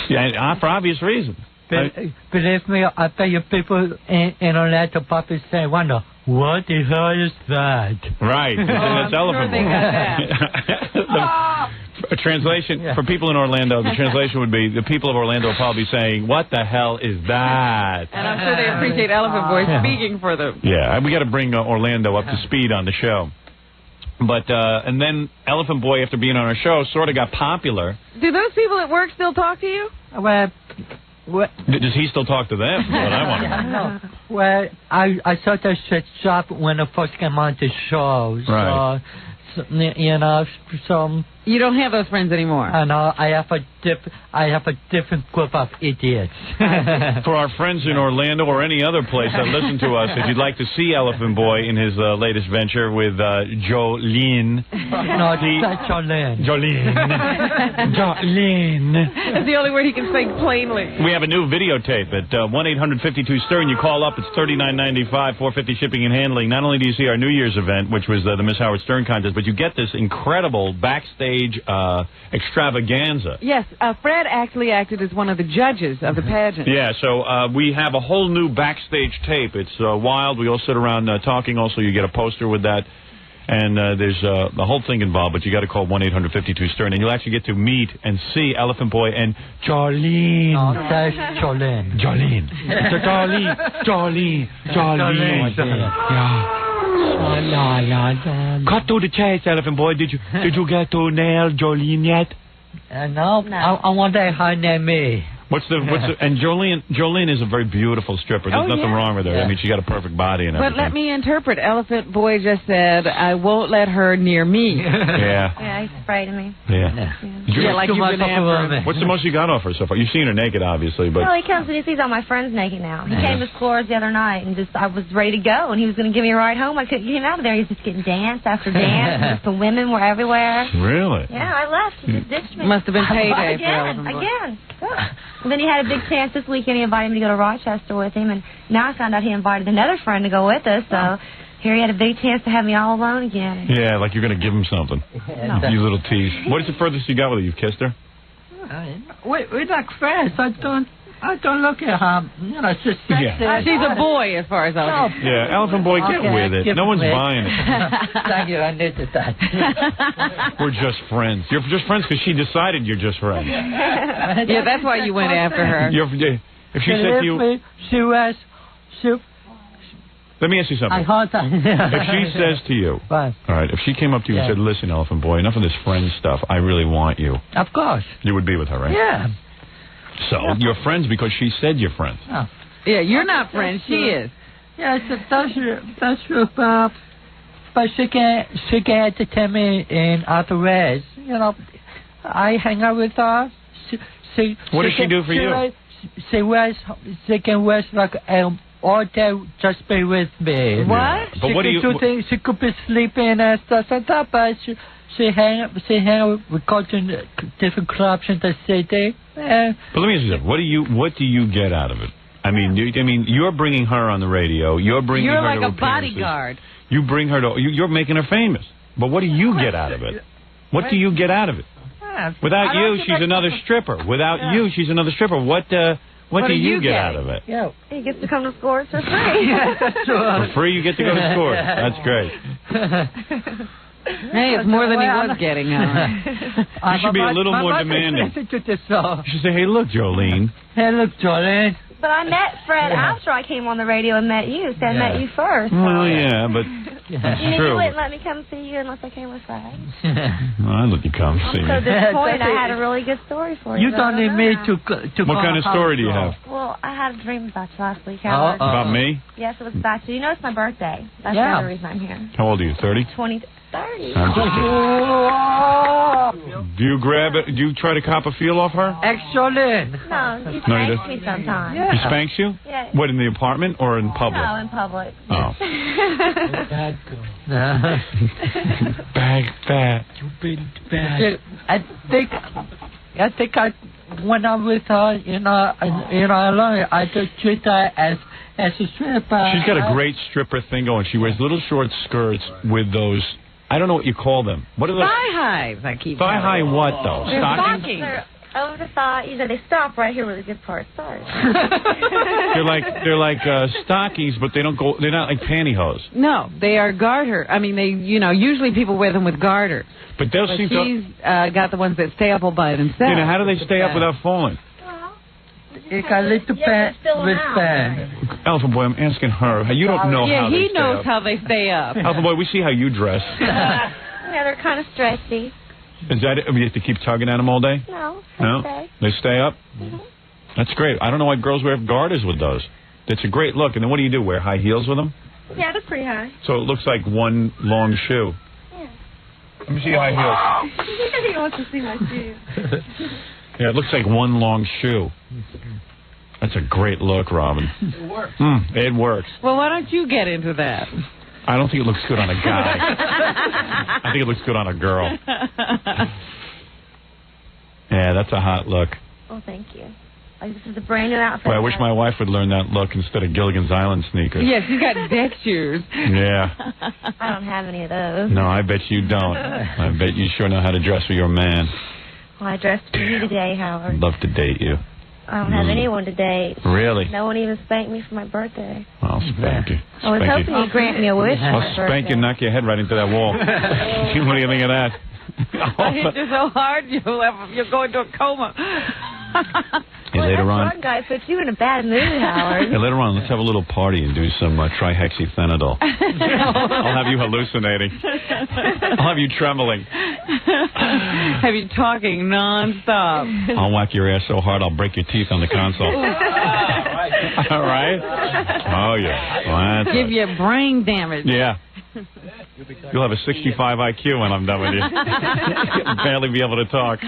[SPEAKER 1] Yeah, for obvious reasons.
[SPEAKER 13] Believe me, I bet you people in Orlando probably say, wonder, what the hell is that?
[SPEAKER 1] Right. That's Elephant Boy. A translation, for people in Orlando, the translation would be, the people of Orlando will probably be saying, what the hell is that?
[SPEAKER 3] And I'm sure they appreciate Elephant Boy speaking for them.
[SPEAKER 1] Yeah, we got to bring Orlando up to speed on the show. But, and then Elephant Boy, after being on our show, sort of got popular.
[SPEAKER 3] Do those people at work still talk to you?
[SPEAKER 13] Well...
[SPEAKER 1] Does he still talk to them? That's what I want to know.
[SPEAKER 13] No. Well, I thought I should stop when I first came on the show.
[SPEAKER 1] Right.
[SPEAKER 13] So,
[SPEAKER 3] you don't have those friends anymore.
[SPEAKER 13] I know. I have a different group of idiots.
[SPEAKER 1] For our friends in Orlando or any other place that listen to us, if you'd like to see Elephant Boy in his latest venture with Jolene.
[SPEAKER 13] No, that's Jolene.
[SPEAKER 1] Jolene.
[SPEAKER 3] That's the only word he can say plainly.
[SPEAKER 1] We have a new videotape at 1-800-52-STERN. You call up, it's $39.95, $4.50 shipping and handling. Not only do you see our New Year's event, which was the Miss Howard Stern contest, but you get this incredible backstage backstage extravaganza.
[SPEAKER 3] Yes, Fred actually acted as one of the judges of the pageant.
[SPEAKER 1] Yeah, so we have a whole new backstage tape. It's wild. We all sit around talking. Also, you get a poster with that. And there's the whole thing involved, but you got to call 1-800-52-STERN, and you'll actually get to meet and see Elephant Boy and Jolene.
[SPEAKER 13] Oh, that's Jolene.
[SPEAKER 1] Jolene. Jolene. Yeah. Cut to the chase, Elephant Boy. Did you get to nail Jolene yet?
[SPEAKER 13] No. I wonder her name is.
[SPEAKER 1] And Jolene is a very beautiful stripper. There's nothing wrong with her.
[SPEAKER 3] Yeah.
[SPEAKER 1] I mean, she got a perfect body and everything.
[SPEAKER 3] But let me interpret. Elephant Boy just said, I won't let her near me.
[SPEAKER 1] Yeah.
[SPEAKER 14] Yeah, he's afraid of me.
[SPEAKER 1] Yeah.
[SPEAKER 3] Like you've been after him.
[SPEAKER 1] What's the most you got off her so far? You've seen her naked, obviously, but...
[SPEAKER 14] Well, he comes and he sees all my friends naked now. He came to Scores the other night and I was ready to go, and he was going to give me a ride home. I couldn't get him out of there. He was just getting dance after dance. The women were everywhere.
[SPEAKER 1] Really?
[SPEAKER 14] Yeah, I left. He just ditched me.
[SPEAKER 3] Must have been payday for
[SPEAKER 14] Again.
[SPEAKER 3] Elephant Boy.
[SPEAKER 14] And then he had a big chance this weekend. He invited me to go to Rochester with him, and now I found out he invited another friend to go with us, so here he had a big chance to have me all alone again.
[SPEAKER 1] Yeah, like you're going to give him something.
[SPEAKER 14] No.
[SPEAKER 1] You little tease. What is the furthest you got with her? You've kissed her?
[SPEAKER 13] We're like friends. I don't look at her. You know, she's sexy.
[SPEAKER 1] Yeah.
[SPEAKER 3] She's a boy as far as I know.
[SPEAKER 1] Yeah, Elephant Boy, get with it. No one's buying it.
[SPEAKER 13] Thank you, I needed that.
[SPEAKER 1] We're just friends. You're just friends because she decided you're just friends.
[SPEAKER 3] Yeah, that's why you went after her.
[SPEAKER 1] If she said to you... Let me ask you something.
[SPEAKER 13] I heard that.
[SPEAKER 1] If she says to you...
[SPEAKER 13] What?
[SPEAKER 1] All right, if she came up to you and said, listen, Elephant Boy, enough of this friend stuff. I really want you.
[SPEAKER 13] Of course.
[SPEAKER 1] You would be with her, right?
[SPEAKER 13] Yeah.
[SPEAKER 1] So, you're friends because she said you're friends.
[SPEAKER 13] Oh.
[SPEAKER 3] Yeah, you're not friends. She is.
[SPEAKER 13] Yes, that's true, but she can entertain me in other ways. You know, I hang out with her.
[SPEAKER 1] What does she do for you?
[SPEAKER 13] She can wear like all day, just be with me.
[SPEAKER 3] What?
[SPEAKER 1] Yeah. But what do you...
[SPEAKER 13] She could be sleeping and stuff like that, but she hang we go to different clubs in the city.
[SPEAKER 1] But let me ask you something. What do you get out of it? I mean, you're bringing her on the radio. You're bringing her
[SPEAKER 3] like
[SPEAKER 1] to
[SPEAKER 3] a
[SPEAKER 1] appearances.
[SPEAKER 3] bodyguard.
[SPEAKER 1] You bring her to... You're making her famous. But what do you get out of it? What do you get out of it? Without you, she's another stripper. Without you, she's another stripper. What do you get out of it?
[SPEAKER 13] Yeah.
[SPEAKER 14] He gets to come to Scores for free.
[SPEAKER 1] For free, you get to go to Scores. That's great.
[SPEAKER 3] Hey, it's more than he was getting.
[SPEAKER 1] You should be a little more demanding. You should say, hey, look, Jolene.
[SPEAKER 13] Hey, look, Jolene.
[SPEAKER 14] But I met Fred after I came on the radio and met you, so I met you first.
[SPEAKER 1] Well, yeah, but that's
[SPEAKER 14] You
[SPEAKER 1] true.
[SPEAKER 14] wouldn't let me come see you unless I came with Fred.
[SPEAKER 1] Well, I'd let you come see
[SPEAKER 14] I'm
[SPEAKER 1] me.
[SPEAKER 14] so disappointed. I had a really good story for you.
[SPEAKER 13] You don't need me to
[SPEAKER 1] What kind of story do you have?
[SPEAKER 14] Well, I had a dream about you last week.
[SPEAKER 1] About me?
[SPEAKER 14] Yes, it was about you. You know it's my birthday. That's the other reason I'm here.
[SPEAKER 1] How old are you, 30?
[SPEAKER 14] 30.
[SPEAKER 1] I'm just kidding. Do you grab it? Do you try to cop a feel off her?
[SPEAKER 13] Excellent.
[SPEAKER 14] No, you
[SPEAKER 1] No, you
[SPEAKER 14] spanks me sometimes.
[SPEAKER 1] He spanks you?
[SPEAKER 14] Yeah.
[SPEAKER 1] What, in the apartment or in public?
[SPEAKER 14] No, in public.
[SPEAKER 1] Oh. Bag fat.
[SPEAKER 13] I think when I'm with her, alone, I just treat her as a stripper.
[SPEAKER 1] She's got a great stripper thing going. She wears little short skirts with those, I don't know what you call them. What are those?
[SPEAKER 3] Thigh highs, I keep
[SPEAKER 1] Thigh high what, though?
[SPEAKER 14] They're
[SPEAKER 1] Stockings?
[SPEAKER 14] They're over the thigh. They stop right here where the good part starts.
[SPEAKER 1] They're like stockings, but they don't go. They're not like pantyhose.
[SPEAKER 3] No, they are garter. I mean, usually people wear them with garter.
[SPEAKER 1] But those seem to.
[SPEAKER 3] She's got the ones that stay up all by themselves.
[SPEAKER 1] How do they stay up without falling?
[SPEAKER 13] You got a little bit with band.
[SPEAKER 1] Elephant Boy, I'm asking her. You don't know how they stay up.
[SPEAKER 3] Yeah, he knows how they stay up.
[SPEAKER 1] Elephant Boy, we see how you dress.
[SPEAKER 14] Yeah, they're kind of stretchy.
[SPEAKER 1] Is that it? You have to keep tugging at them all day?
[SPEAKER 14] No.
[SPEAKER 1] They stay up? Mm-hmm. That's great. I don't know why girls wear garters with those. It's a great look. And then what do you do? Wear high heels with them?
[SPEAKER 14] Yeah, they're pretty high.
[SPEAKER 1] So it looks like one long shoe.
[SPEAKER 14] Yeah.
[SPEAKER 1] Let me see your high heels.
[SPEAKER 14] He wants to see my shoes.
[SPEAKER 1] Yeah, it looks like one long shoe. That's a great look, Robin.
[SPEAKER 8] It works.
[SPEAKER 1] It works.
[SPEAKER 3] Well, why don't you get into that?
[SPEAKER 1] I don't think it looks good on a guy. I think it looks good on a girl. Yeah, that's a hot look.
[SPEAKER 14] Oh, thank you. Like, this is a brand new outfit.
[SPEAKER 1] Boy, I wish my wife would learn that look instead of Gilligan's Island sneakers.
[SPEAKER 3] Yes, you got deck shoes.
[SPEAKER 1] Yeah.
[SPEAKER 14] I don't have any of those.
[SPEAKER 1] No, I bet you don't. I bet you sure know how to dress for your man.
[SPEAKER 14] Well, I dressed for you today, Howard.
[SPEAKER 1] I'd love to date you.
[SPEAKER 14] I don't have anyone to date.
[SPEAKER 1] Really?
[SPEAKER 14] No one even spanked me for my birthday.
[SPEAKER 1] I'll spank you.
[SPEAKER 14] I was hoping you'd grant me a wish for my
[SPEAKER 1] I'll spank you and knock your head right into that wall. What do you think of that?
[SPEAKER 3] I hit you so hard, you'll go into a coma.
[SPEAKER 1] Hey, later on.
[SPEAKER 14] One guy puts you in a bad mood, Howard.
[SPEAKER 1] Hey, later on, let's have a little party and do some trihexyphenadol. I'll have you hallucinating. I'll have you trembling.
[SPEAKER 3] Have you talking nonstop.
[SPEAKER 1] I'll whack your ass so hard I'll break your teeth on the console. All right? Oh, yeah. Well, that's
[SPEAKER 3] Give you brain damage.
[SPEAKER 1] Yeah. You'll have a 65 IQ when I'm done with you. You'll barely be able to talk.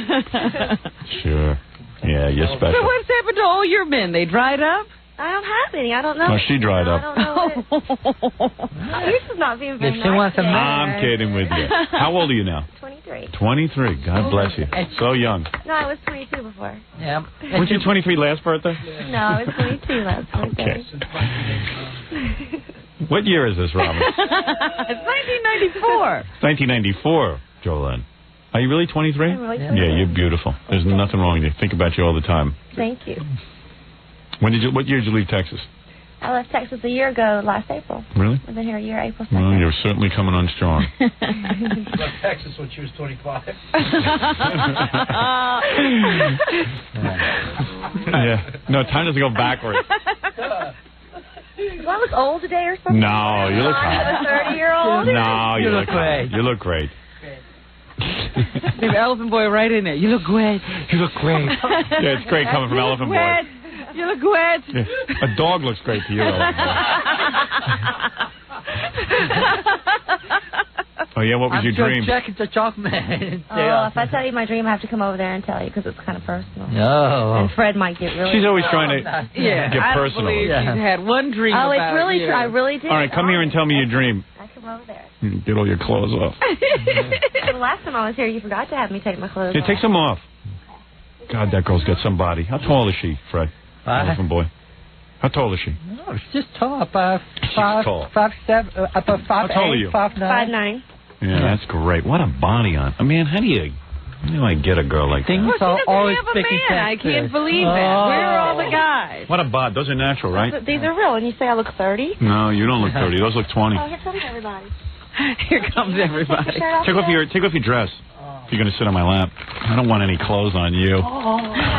[SPEAKER 1] Sure. Yeah, you're special.
[SPEAKER 3] So what's happened to all your men? They dried up?
[SPEAKER 14] I don't have any. I don't know.
[SPEAKER 1] No, she dried up.
[SPEAKER 14] I don't know. This is not being very
[SPEAKER 13] If she wants a man.
[SPEAKER 1] I'm kidding with you. How old are you now?
[SPEAKER 14] 23.
[SPEAKER 1] 23. God bless you. So young.
[SPEAKER 14] No, I was 22 before.
[SPEAKER 13] Yeah.
[SPEAKER 1] Weren't you 23 last birthday?
[SPEAKER 14] No, I was 22 last birthday.
[SPEAKER 1] Okay. What year is this, Robin?
[SPEAKER 3] It's 1994.
[SPEAKER 1] 1994, Jolene. Are you really 23?
[SPEAKER 14] I'm really 23.
[SPEAKER 1] Yeah, you're beautiful. There's nothing wrong with you. Think about you all the time.
[SPEAKER 14] Thank you.
[SPEAKER 1] What year did you leave Texas?
[SPEAKER 14] I left Texas a year ago, last April.
[SPEAKER 1] Really?
[SPEAKER 14] I've been here a year, April 2nd.
[SPEAKER 1] Well, you're certainly coming on strong.
[SPEAKER 8] Left Texas when she was 25.
[SPEAKER 1] Yeah. No, time doesn't go backwards.
[SPEAKER 14] Do I look old today or something?
[SPEAKER 1] No, you look hot.
[SPEAKER 14] I'm a 30-year-old?
[SPEAKER 1] No, you look
[SPEAKER 13] great.
[SPEAKER 1] You look great.
[SPEAKER 3] Leave Elephant Boy right in there. You look great.
[SPEAKER 1] You look great. Yeah, it's great coming from Elephant Boy.
[SPEAKER 3] You look wet.
[SPEAKER 1] Yeah. A dog looks great to you, Elephant Boy. Oh, yeah, what was your dream?
[SPEAKER 13] Checking the chocolate.
[SPEAKER 14] Oh, if I tell you my dream, I have to come over there and tell you because it's kind of personal.
[SPEAKER 13] No.
[SPEAKER 14] And Fred might get really...
[SPEAKER 1] She's always trying to
[SPEAKER 3] Yeah,
[SPEAKER 1] get
[SPEAKER 3] I don't
[SPEAKER 1] personal.
[SPEAKER 3] believe she's had one dream
[SPEAKER 14] Oh,
[SPEAKER 3] about
[SPEAKER 14] it's really
[SPEAKER 3] you.
[SPEAKER 14] true. I really did.
[SPEAKER 1] All right, come here and tell me your dream.
[SPEAKER 14] I come over there.
[SPEAKER 1] Get all your clothes off.
[SPEAKER 14] The last time I was here, you forgot to have me take my clothes
[SPEAKER 1] Yeah,
[SPEAKER 14] off.
[SPEAKER 1] take some off. God, that girl's got some body. How tall is she, Fred? Elephant Boy. How tall is she?
[SPEAKER 13] No, she's tall. About
[SPEAKER 1] She's tall.
[SPEAKER 13] 5'7", about 5'8",
[SPEAKER 1] How tall are you?
[SPEAKER 13] 5'9".
[SPEAKER 14] 5'9".
[SPEAKER 1] Yeah, that's great. What a body on. I mean, how do I get a girl like
[SPEAKER 13] Things
[SPEAKER 1] that?
[SPEAKER 13] are always
[SPEAKER 3] have a
[SPEAKER 13] speaking
[SPEAKER 3] man. I can't believe that. Where are all the guys?
[SPEAKER 1] What a bod. Those are natural, right?
[SPEAKER 14] These are real, and you say I look 30?
[SPEAKER 1] No, you don't look 30. Those look 20.
[SPEAKER 14] Oh, here comes everybody.
[SPEAKER 3] Here comes everybody.
[SPEAKER 1] Take off your dress. If you're going to sit on my lap. I don't want any clothes on you.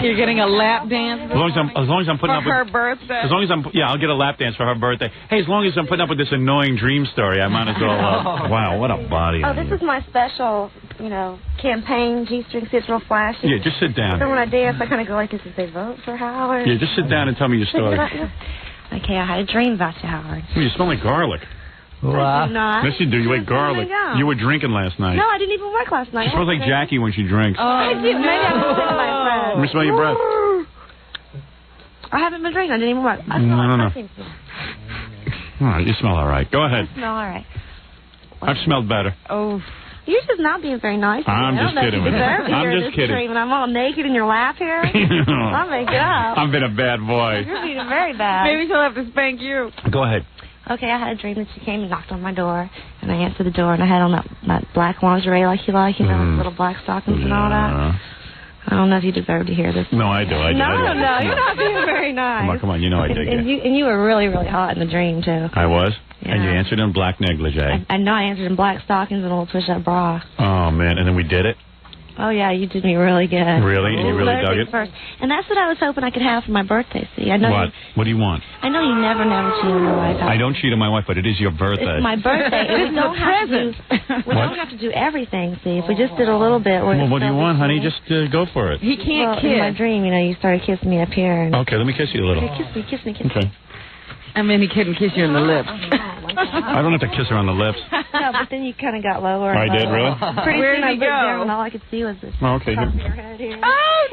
[SPEAKER 3] You're getting a lap dance
[SPEAKER 1] As long as I'm putting up
[SPEAKER 3] for her
[SPEAKER 1] with
[SPEAKER 3] birthday.
[SPEAKER 1] As long as I'll get a lap dance for her birthday. Hey, as long as I'm putting up with this annoying dream story, I might as well. Wow, what a body.
[SPEAKER 14] Oh, this is my special, campaign. G-string sits real flashy.
[SPEAKER 1] Yeah, just sit down.
[SPEAKER 14] So when I dance, I kind of go like this: "Did they vote for Howard?"
[SPEAKER 1] Yeah, just sit down and tell me your story.
[SPEAKER 14] Okay, I had a dream about you, Howard.
[SPEAKER 1] You smell like garlic.
[SPEAKER 14] I do not.
[SPEAKER 1] Yes, you do. You ate garlic.
[SPEAKER 14] go.
[SPEAKER 1] You were drinking last night.
[SPEAKER 14] No, I didn't even work last night.
[SPEAKER 1] She smells like Jackie when she drinks.
[SPEAKER 14] I do. Maybe I'm just sitting by a friend.
[SPEAKER 1] Let me smell your breath.
[SPEAKER 14] I haven't been drinking. I didn't even work. I
[SPEAKER 1] No.
[SPEAKER 14] smell
[SPEAKER 1] All right, you smell all right. Go ahead.
[SPEAKER 14] I smell all right.
[SPEAKER 1] I've smelled better.
[SPEAKER 3] Oh.
[SPEAKER 14] You're just not being very nice.
[SPEAKER 1] I'm just kidding with you. I'm just kidding.
[SPEAKER 14] Dream, and I'm all naked in your lap here. I'll make it up.
[SPEAKER 1] I've been a bad boy.
[SPEAKER 14] You're being very bad.
[SPEAKER 3] Maybe she'll have to spank you.
[SPEAKER 1] Go ahead.
[SPEAKER 14] Okay, I had a dream that she came and knocked on my door, and I answered the door, and I had on that black lingerie like you like, little black stockings and all that. I don't know if you deserve to hear this.
[SPEAKER 1] No, I do.
[SPEAKER 14] No, you're not being very nice.
[SPEAKER 1] Come on, you know I dig it.
[SPEAKER 14] And you were really, really hot in the dream, too.
[SPEAKER 1] I was?
[SPEAKER 14] Yeah.
[SPEAKER 1] And you answered in black negligee.
[SPEAKER 14] I know I answered in black stockings and a little push-up bra.
[SPEAKER 1] Oh, man, and then we did it?
[SPEAKER 14] Oh, yeah, you did me really good.
[SPEAKER 1] Really? And you really dug it?
[SPEAKER 14] First. And that's what I was hoping I could have for my birthday, see. I know
[SPEAKER 1] What? What do you want?
[SPEAKER 14] I know you never cheat on your wife.
[SPEAKER 1] I don't cheat on my wife, but it is your birthday.
[SPEAKER 14] It's my birthday. We don't have to do everything, see. If we just did a little bit.
[SPEAKER 1] Well, what do you want, honey? Just go for it.
[SPEAKER 3] He can't kiss.
[SPEAKER 14] In my dream, you started kissing me up here. And
[SPEAKER 1] Okay, let me kiss you a little.
[SPEAKER 14] Okay, kiss me.
[SPEAKER 1] Okay.
[SPEAKER 3] I mean, he couldn't kiss you in the lips.
[SPEAKER 1] I don't have to kiss her on the lips.
[SPEAKER 14] No, but then you kind of got lower.
[SPEAKER 1] I did, really?
[SPEAKER 14] Pretty
[SPEAKER 3] Where
[SPEAKER 14] soon
[SPEAKER 3] did
[SPEAKER 14] I
[SPEAKER 3] he
[SPEAKER 14] looked
[SPEAKER 3] go?
[SPEAKER 14] down and all I could see was this.
[SPEAKER 1] Oh, okay.
[SPEAKER 14] Top of your head here.
[SPEAKER 3] Oh,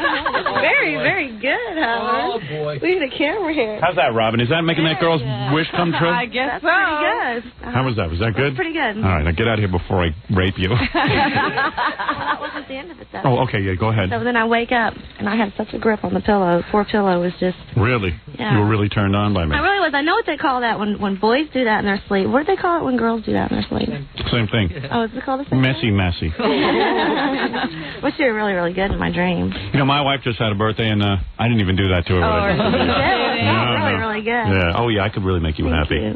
[SPEAKER 15] Very, very good, Howard.
[SPEAKER 8] Oh, boy.
[SPEAKER 15] We need a camera here.
[SPEAKER 1] How's that, Robin? Is that making that girl's wish come true?
[SPEAKER 3] I guess
[SPEAKER 15] That's pretty good.
[SPEAKER 1] How was that? Was that good?
[SPEAKER 15] Pretty good.
[SPEAKER 1] All right, now get out of here before I rape you.
[SPEAKER 15] Well, that wasn't the end of it, though.
[SPEAKER 1] Oh, okay, yeah, go ahead.
[SPEAKER 15] So then I wake up, and I had such a grip on the pillow. Poor pillow was just...
[SPEAKER 1] Really?
[SPEAKER 15] Yeah.
[SPEAKER 1] You were really turned on by me.
[SPEAKER 15] I really was. I know what they call that when boys do that in their sleep. What do they call it when girls do that in their sleep?
[SPEAKER 1] Same thing.
[SPEAKER 15] Oh, is it called the same
[SPEAKER 1] Messy.
[SPEAKER 15] Wish you were really, really good in my dream.
[SPEAKER 1] You know, my wife just had a birthday, and I didn't even do that to her.
[SPEAKER 15] You did? Really, really good.
[SPEAKER 1] Yeah. Oh, yeah, I could really make you happy.
[SPEAKER 15] you.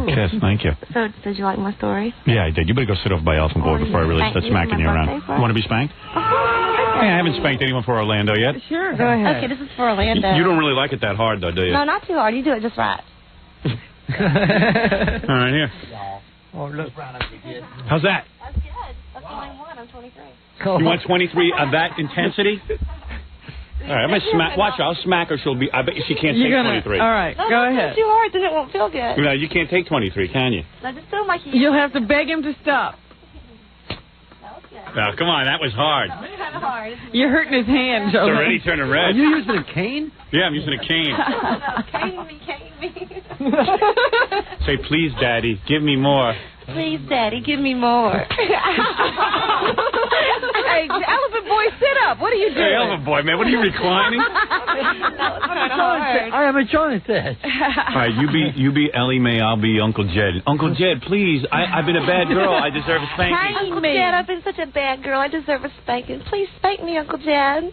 [SPEAKER 1] Kiss, thank you.
[SPEAKER 15] So, did you like my story?
[SPEAKER 1] Yeah, I did. You better go sit over by Elfin Boy before I really
[SPEAKER 15] Thank
[SPEAKER 1] start
[SPEAKER 15] you.
[SPEAKER 1] smacking you
[SPEAKER 15] My
[SPEAKER 1] around.
[SPEAKER 15] birthday for it?
[SPEAKER 1] Want to be spanked? Hey, I haven't spanked anyone for Orlando yet.
[SPEAKER 3] Sure, go ahead.
[SPEAKER 15] Okay, this is for Orlando.
[SPEAKER 1] You don't really like it that hard, though, do you?
[SPEAKER 15] No, not too hard. You do it just right.
[SPEAKER 1] All right, here.
[SPEAKER 8] Oh, look.
[SPEAKER 1] How's that?
[SPEAKER 15] That's good. That's only one. I'm 23.
[SPEAKER 1] You want 23 of that intensity? All right, I'm gonna smack. Watch her. I'll smack her. She'll be. I bet you she can't take 23.
[SPEAKER 3] All right,
[SPEAKER 15] No,
[SPEAKER 3] go
[SPEAKER 15] don't
[SPEAKER 3] ahead.
[SPEAKER 15] too hard, then it won't feel good.
[SPEAKER 1] No, you can't take 23, can you?
[SPEAKER 15] No, just do like you.
[SPEAKER 3] You'll have to beg him to stop.
[SPEAKER 1] Oh, come on, that was hard.
[SPEAKER 15] Kind of hard.
[SPEAKER 3] You're hurting his hand,
[SPEAKER 1] It's
[SPEAKER 3] Joe.
[SPEAKER 1] already turning red.
[SPEAKER 8] Are you using a cane?
[SPEAKER 1] Yeah, I'm using a cane.
[SPEAKER 15] Cane me.
[SPEAKER 1] Say, please, Daddy, give me more.
[SPEAKER 15] Please, Daddy, give me more.
[SPEAKER 3] Hey, Elephant Boy, sit up. What are you doing?
[SPEAKER 1] Hey, Elephant Boy, man, what are you reclining?
[SPEAKER 8] I am enjoying this.
[SPEAKER 1] All right, you be Ellie Mae, I'll be Uncle Jed. Uncle Jed, please, I've been a bad girl. I deserve a spanking.
[SPEAKER 15] Uncle Jed, I've been such a bad girl. I deserve a spanking. Please spank me, Uncle Jed.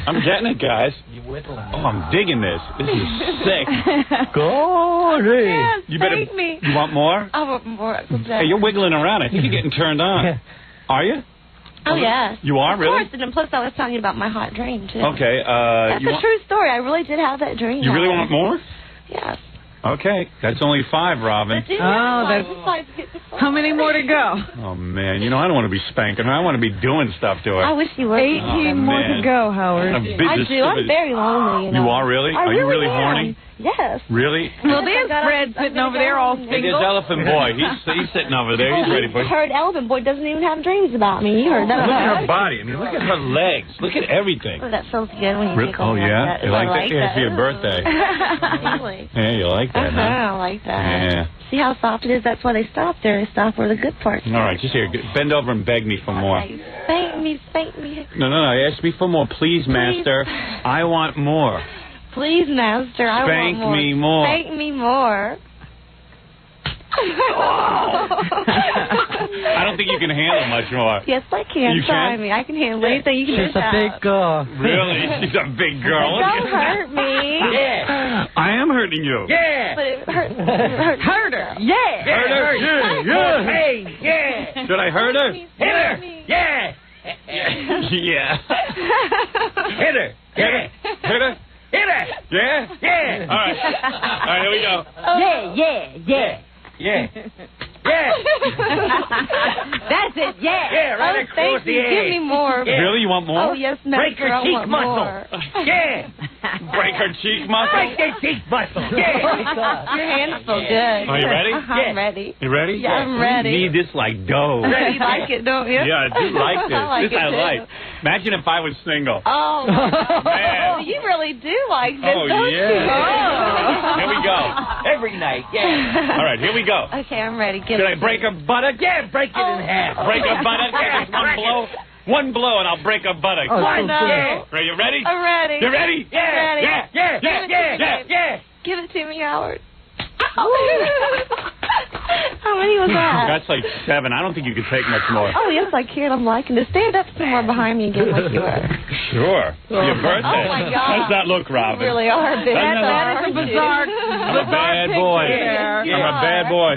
[SPEAKER 1] I'm getting it, guys. Oh, I'm digging this. This is sick.
[SPEAKER 8] Glory.
[SPEAKER 15] Yes,
[SPEAKER 1] You better.
[SPEAKER 15] spank me.
[SPEAKER 1] You want more?
[SPEAKER 15] I want more, Uncle Jed.
[SPEAKER 1] Hey, you're wiggling around. I think you're getting turned on. Are you?
[SPEAKER 15] Oh, yes.
[SPEAKER 1] You are,
[SPEAKER 15] of
[SPEAKER 1] really?
[SPEAKER 15] Of course, and plus I was telling you about my hot dream, too.
[SPEAKER 1] Okay.
[SPEAKER 15] That's a true story. I really did have that dream.
[SPEAKER 1] You really want more?
[SPEAKER 15] Yes.
[SPEAKER 1] Okay. That's only 5, Robin.
[SPEAKER 3] How many more to go?
[SPEAKER 1] Oh, man. You know, I don't want to be spanking her. I want to be doing stuff to her.
[SPEAKER 15] I wish you were.
[SPEAKER 3] 18 more to go, Howard.
[SPEAKER 1] I'm busy.
[SPEAKER 15] I do. I'm very lonely, you know.
[SPEAKER 1] You are really?
[SPEAKER 15] I
[SPEAKER 1] Are you really
[SPEAKER 15] am.
[SPEAKER 1] horny?
[SPEAKER 15] Yes.
[SPEAKER 1] Really?
[SPEAKER 3] Well, there's Fred sitting over there all single.
[SPEAKER 1] Hey, there's Elephant Boy. He's sitting over there. He's ready for
[SPEAKER 15] I
[SPEAKER 1] you.
[SPEAKER 15] heard Elephant Boy doesn't even have dreams about me. You heard that?
[SPEAKER 1] Look at her body. I mean, look at her legs. Look at everything.
[SPEAKER 15] Oh, that feels good when you tickle
[SPEAKER 1] Oh,
[SPEAKER 15] me
[SPEAKER 1] yeah?
[SPEAKER 15] like that.
[SPEAKER 1] You like
[SPEAKER 15] I
[SPEAKER 1] that? Yeah, it's for your birthday.
[SPEAKER 15] Really?
[SPEAKER 1] Yeah, you like that, huh?
[SPEAKER 15] I like that.
[SPEAKER 1] Yeah.
[SPEAKER 15] See how soft it is? That's why they stop there. They stop where the good parts
[SPEAKER 1] All right, just here. Bend over and beg me for more.
[SPEAKER 15] Spank me, spank me.
[SPEAKER 1] No. Ask me for more. Please, master. I want more.
[SPEAKER 15] Please, master, I want
[SPEAKER 1] Spank
[SPEAKER 15] more.
[SPEAKER 1] me more.
[SPEAKER 15] Spank me more.
[SPEAKER 1] I don't think you can handle much more.
[SPEAKER 15] Yes, I can.
[SPEAKER 1] You
[SPEAKER 15] Try
[SPEAKER 1] can?
[SPEAKER 15] me. I can handle anything. You can
[SPEAKER 8] She's a big girl.
[SPEAKER 1] Really? She's a big girl.
[SPEAKER 15] Don't hurt me.
[SPEAKER 8] Yeah.
[SPEAKER 1] I am hurting you.
[SPEAKER 8] Yeah.
[SPEAKER 15] But it hurts.
[SPEAKER 3] Hurt her. Yeah.
[SPEAKER 1] Hurt her?
[SPEAKER 8] Yeah. Hey, yeah.
[SPEAKER 1] Should I hurt her?
[SPEAKER 8] Hit her. Yeah.
[SPEAKER 1] Yeah.
[SPEAKER 8] Hit her. Yeah.
[SPEAKER 1] Hit her?
[SPEAKER 8] Hit her.
[SPEAKER 1] Yeah?
[SPEAKER 8] Yeah.
[SPEAKER 1] All right, here we go.
[SPEAKER 8] Yeah. Yeah.
[SPEAKER 15] That's it. Yeah.
[SPEAKER 8] Yeah, right
[SPEAKER 15] Oh,
[SPEAKER 8] across
[SPEAKER 15] thank
[SPEAKER 8] the
[SPEAKER 15] you.
[SPEAKER 8] edge.
[SPEAKER 15] Give me more.
[SPEAKER 8] Yeah.
[SPEAKER 1] Really? You want more?
[SPEAKER 15] Oh, yes, master.
[SPEAKER 8] Break her
[SPEAKER 15] I
[SPEAKER 8] cheek
[SPEAKER 15] want
[SPEAKER 8] muscle.
[SPEAKER 15] more.
[SPEAKER 8] Yeah.
[SPEAKER 1] Break her cheek muscle?
[SPEAKER 8] Break that cheek muscle. Yeah.
[SPEAKER 15] Your hands feel good.
[SPEAKER 1] Are you ready?
[SPEAKER 15] I'm ready.
[SPEAKER 1] You ready?
[SPEAKER 15] Yeah, I'm ready.
[SPEAKER 1] You need this like dough.
[SPEAKER 15] You like it, don't you?
[SPEAKER 1] Yeah, I do like this.
[SPEAKER 15] I like
[SPEAKER 1] This
[SPEAKER 15] it,
[SPEAKER 1] I
[SPEAKER 15] too.
[SPEAKER 1] like. Imagine if I was single.
[SPEAKER 15] Oh,
[SPEAKER 1] Man.
[SPEAKER 15] you really do like this,
[SPEAKER 1] Oh,
[SPEAKER 15] don't
[SPEAKER 1] yeah.
[SPEAKER 15] you?
[SPEAKER 1] Here we go.
[SPEAKER 8] Every night. Yeah.
[SPEAKER 1] All right, here we go.
[SPEAKER 15] Okay, I'm ready. Give
[SPEAKER 1] Should
[SPEAKER 15] it
[SPEAKER 1] I
[SPEAKER 15] to
[SPEAKER 1] break
[SPEAKER 15] me.
[SPEAKER 1] her buttock?
[SPEAKER 8] Yeah, break it in half.
[SPEAKER 1] Break her buttock?
[SPEAKER 8] Yeah,
[SPEAKER 1] Just one blow? One blow and I'll break her buttock.
[SPEAKER 8] Oh,
[SPEAKER 15] I know.
[SPEAKER 8] yeah.
[SPEAKER 1] Are you ready?
[SPEAKER 15] I'm ready.
[SPEAKER 1] You ready?
[SPEAKER 8] Yeah.
[SPEAKER 15] I'm ready.
[SPEAKER 8] Yeah. Yeah.
[SPEAKER 15] Give it to
[SPEAKER 8] Yeah.
[SPEAKER 15] me,
[SPEAKER 8] Yeah.
[SPEAKER 15] baby.
[SPEAKER 8] Yeah.
[SPEAKER 15] Give it to me, Howard. How many was that?
[SPEAKER 1] That's like 7. I don't think you could take much more.
[SPEAKER 15] Oh, yes, I can. I'm liking it. Stand up some more behind me again like you were.
[SPEAKER 1] Sure. Your birthday.
[SPEAKER 15] Oh, my God.
[SPEAKER 1] How's that look, Robin?
[SPEAKER 15] You really are big.
[SPEAKER 1] Doesn't
[SPEAKER 3] That is a bizarre.
[SPEAKER 1] I'm a bad boy.
[SPEAKER 3] picture.
[SPEAKER 1] I'm a bad boy.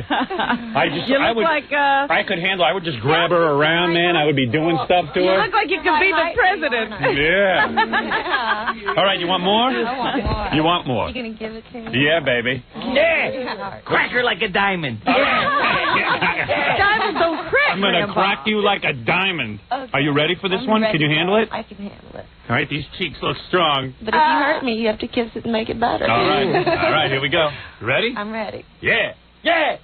[SPEAKER 3] You look like
[SPEAKER 1] I could handle. I would just grab her around, man. I would be doing stuff to
[SPEAKER 3] you
[SPEAKER 1] her.
[SPEAKER 3] look like you could be the president.
[SPEAKER 1] Yeah. All right, you want more?
[SPEAKER 15] I want more.
[SPEAKER 1] You want more?
[SPEAKER 15] You gonna give it to me?
[SPEAKER 1] Yeah, baby.
[SPEAKER 8] Yeah. Crack her like a diamond.
[SPEAKER 3] Diamonds don't crack.
[SPEAKER 1] I'm gonna
[SPEAKER 3] Grandpa.
[SPEAKER 1] crack you like a diamond.
[SPEAKER 15] Okay.
[SPEAKER 1] Are you ready for this
[SPEAKER 15] I'm
[SPEAKER 1] one?
[SPEAKER 15] ready.
[SPEAKER 1] Can you handle it?
[SPEAKER 15] I can handle it.
[SPEAKER 1] All right, these cheeks look strong.
[SPEAKER 15] But if you hurt me, you have to kiss it and make it better.
[SPEAKER 1] All right, here we go. Ready?
[SPEAKER 15] I'm ready.
[SPEAKER 1] Yeah.
[SPEAKER 8] Yeah.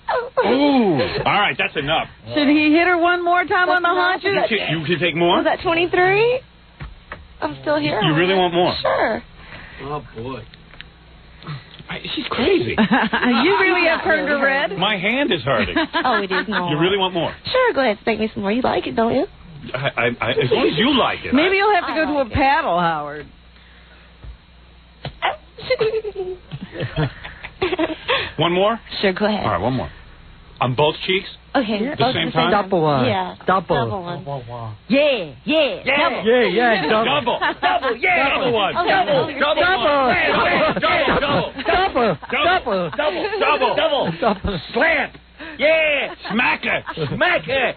[SPEAKER 15] Oh.
[SPEAKER 1] Ooh. All right, that's enough.
[SPEAKER 3] Should he hit her one more time on the haunches?
[SPEAKER 1] You should take more?
[SPEAKER 15] Was that 23? I'm still here.
[SPEAKER 1] You really want more?
[SPEAKER 15] Sure.
[SPEAKER 8] Oh, boy.
[SPEAKER 1] She's crazy.
[SPEAKER 3] You really have turned her red?
[SPEAKER 1] My hand is hurting.
[SPEAKER 15] Oh, it is not.
[SPEAKER 1] You really want more?
[SPEAKER 15] Sure, go ahead. Spank me some more. You like it, don't you?
[SPEAKER 1] As long as you like it.
[SPEAKER 3] Maybe you'll have to go to a paddle, Howard.
[SPEAKER 1] One more?
[SPEAKER 15] Sure, go ahead.
[SPEAKER 1] All right, one more. On both cheeks?
[SPEAKER 15] Okay.
[SPEAKER 1] At the same time?
[SPEAKER 13] Double one.
[SPEAKER 15] Yeah.
[SPEAKER 13] Double
[SPEAKER 15] one.
[SPEAKER 3] Yeah.
[SPEAKER 13] Double.
[SPEAKER 1] Double, yeah. Double one.
[SPEAKER 13] Double.
[SPEAKER 1] Slant. Yeah. Smack her.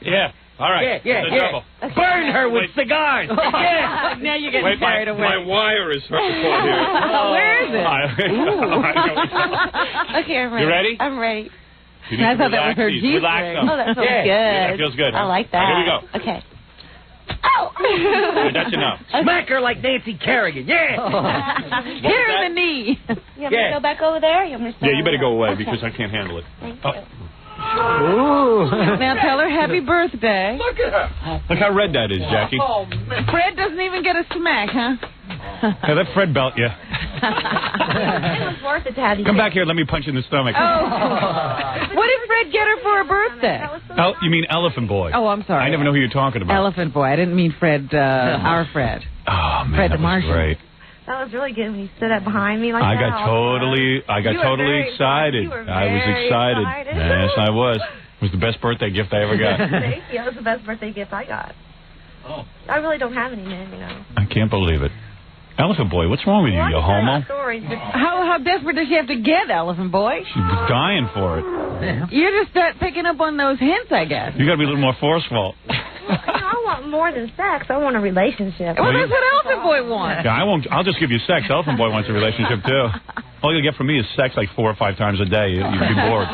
[SPEAKER 1] Yeah. All right.
[SPEAKER 13] Yeah.
[SPEAKER 1] Double.
[SPEAKER 8] Burn her with cigars.
[SPEAKER 3] Yeah. Now you're getting carried away.
[SPEAKER 1] My wire is hurt here.
[SPEAKER 3] Where is it?
[SPEAKER 15] Okay, I'm ready.
[SPEAKER 1] You ready?
[SPEAKER 15] I'm ready.
[SPEAKER 1] You need
[SPEAKER 3] I
[SPEAKER 1] to
[SPEAKER 3] thought that was her
[SPEAKER 1] these.
[SPEAKER 3] G-string.
[SPEAKER 1] Relax them.
[SPEAKER 15] Oh, that feels good.
[SPEAKER 1] That feels good. Huh?
[SPEAKER 15] I like that.
[SPEAKER 1] Here we go.
[SPEAKER 15] Okay. Oh!
[SPEAKER 1] Right, that's enough.
[SPEAKER 8] Smack her like Nancy Kerrigan. Yeah.
[SPEAKER 3] Hit her in the knee.
[SPEAKER 15] You want me to go back over there? You want me to
[SPEAKER 1] Yeah, you better go away because I can't handle it.
[SPEAKER 15] Thank you.
[SPEAKER 3] Ooh. Now tell her happy birthday.
[SPEAKER 1] Look at her. Look how red that is, Jackie.
[SPEAKER 8] Oh, man.
[SPEAKER 3] Fred doesn't even get a smack, huh?
[SPEAKER 1] Yeah, that Fred belt you.
[SPEAKER 15] It was worth it to have you.
[SPEAKER 1] Come back here. Let me punch you in the stomach.
[SPEAKER 3] Oh. What did Fred get her for her birthday?
[SPEAKER 1] You mean Elephant Boy?
[SPEAKER 3] Oh, I'm sorry.
[SPEAKER 1] I never know who you're talking about.
[SPEAKER 3] Elephant Boy. I didn't mean Fred, our Fred.
[SPEAKER 1] Oh, man,
[SPEAKER 3] Fred
[SPEAKER 1] that
[SPEAKER 3] the
[SPEAKER 1] was
[SPEAKER 3] Martian.
[SPEAKER 1] great.
[SPEAKER 15] That was really good when you stood up behind me like
[SPEAKER 1] I
[SPEAKER 15] that.
[SPEAKER 1] got totally excited.
[SPEAKER 15] You were
[SPEAKER 1] I was
[SPEAKER 15] very
[SPEAKER 1] excited.
[SPEAKER 15] excited.
[SPEAKER 1] Yes, I was. It was the best birthday gift I ever got.
[SPEAKER 15] Thank you. That was the best birthday gift I got.
[SPEAKER 8] Oh.
[SPEAKER 15] I really don't have any men, you know.
[SPEAKER 1] I can't believe it. Elephant Boy, what's wrong with you, you homo?
[SPEAKER 15] Stories, but
[SPEAKER 3] How desperate does she have to get, Elephant Boy?
[SPEAKER 1] She was dying for it.
[SPEAKER 3] You're just picking up on those hints, I guess.
[SPEAKER 1] You got to be a little more forceful.
[SPEAKER 15] I want more than sex. I want a relationship.
[SPEAKER 3] Well, that's what Elephant Boy wants.
[SPEAKER 1] Yeah, I'll just give you sex. Elephant Boy wants a relationship, too. All you'll get from me is sex like 4 or 5 times a day. You'd be bored.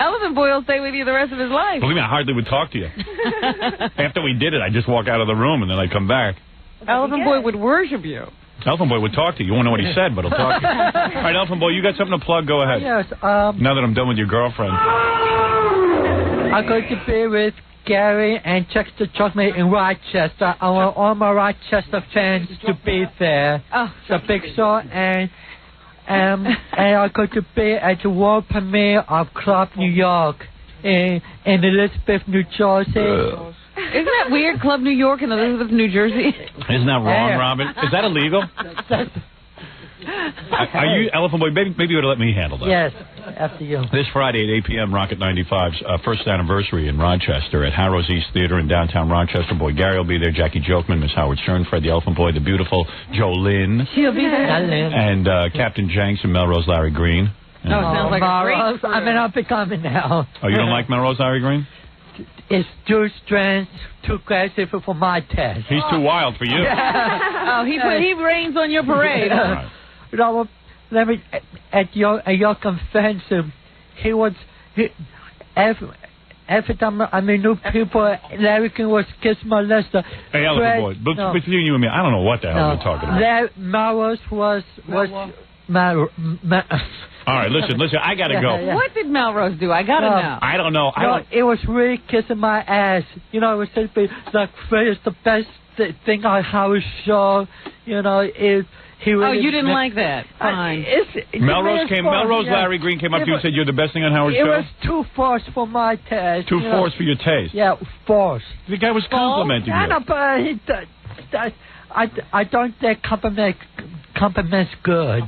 [SPEAKER 3] Elephant Boy will stay with you the rest of his life.
[SPEAKER 1] Believe me, I hardly would talk to you. After we did it, I'd just walk out of the room, and then I'd come back.
[SPEAKER 3] Elephant Boy would worship you.
[SPEAKER 1] Elephant Boy would talk to you. You won't know what he said, but he'll talk to you. All right, Elephant Boy, you got something to plug? Go ahead.
[SPEAKER 13] Yes.
[SPEAKER 1] Now that I'm done with your girlfriend.
[SPEAKER 13] I'm going to be with Gary and Chester Chocolate in Rochester. I want all my Rochester fans to be there.
[SPEAKER 3] Oh,
[SPEAKER 13] it's a big show, and I'm going to be at the world premiere of Club New York in Elizabeth, New Jersey.
[SPEAKER 3] Isn't that weird, Club New York in Elizabeth, New Jersey?
[SPEAKER 1] Isn't that wrong, Robin? Is that illegal? Are you, Elephant Boy, maybe you would let me handle that.
[SPEAKER 13] Yes, after you.
[SPEAKER 1] This Friday at 8 p.m., Rocket 95's first anniversary in Rochester at Harrow's East Theater in downtown Rochester. Boy Gary will be there, Jackie Jokeman, Miss Howard Stern, Fred the Elephant Boy, the beautiful Jolene.
[SPEAKER 3] She'll be there.
[SPEAKER 1] And Captain Jenks and Melrose Larry Green.
[SPEAKER 3] And sounds like a great
[SPEAKER 13] I mean, I'll be coming now.
[SPEAKER 1] Oh, you don't like Melrose Larry Green?
[SPEAKER 13] It's too strange, too crazy for my taste.
[SPEAKER 1] He's too wild for you.
[SPEAKER 3] Oh, he rains on your parade.
[SPEAKER 1] Right.
[SPEAKER 13] You know, let me at your convention. Every time I meet new people, Larry King was kiss my Lester.
[SPEAKER 1] Hey, Elephant Boy, between you and me, I don't know what the hell you're talking about.
[SPEAKER 13] Melrose was
[SPEAKER 1] All right, listen, I gotta go.
[SPEAKER 3] What did Melrose do? I gotta know.
[SPEAKER 1] I don't know.
[SPEAKER 13] It was really kissing my ass. You know, it was just the greatest, the best thing on Howard show. You know, he really
[SPEAKER 3] you didn't like that? Fine.
[SPEAKER 1] Melrose Larry Green came up to you and said you're the best thing on Howard's show?
[SPEAKER 13] It was too forced for my taste.
[SPEAKER 1] Too forced for your taste?
[SPEAKER 13] Yeah, forced.
[SPEAKER 1] The guy was complimenting you.
[SPEAKER 13] No, but I don't think compliments good.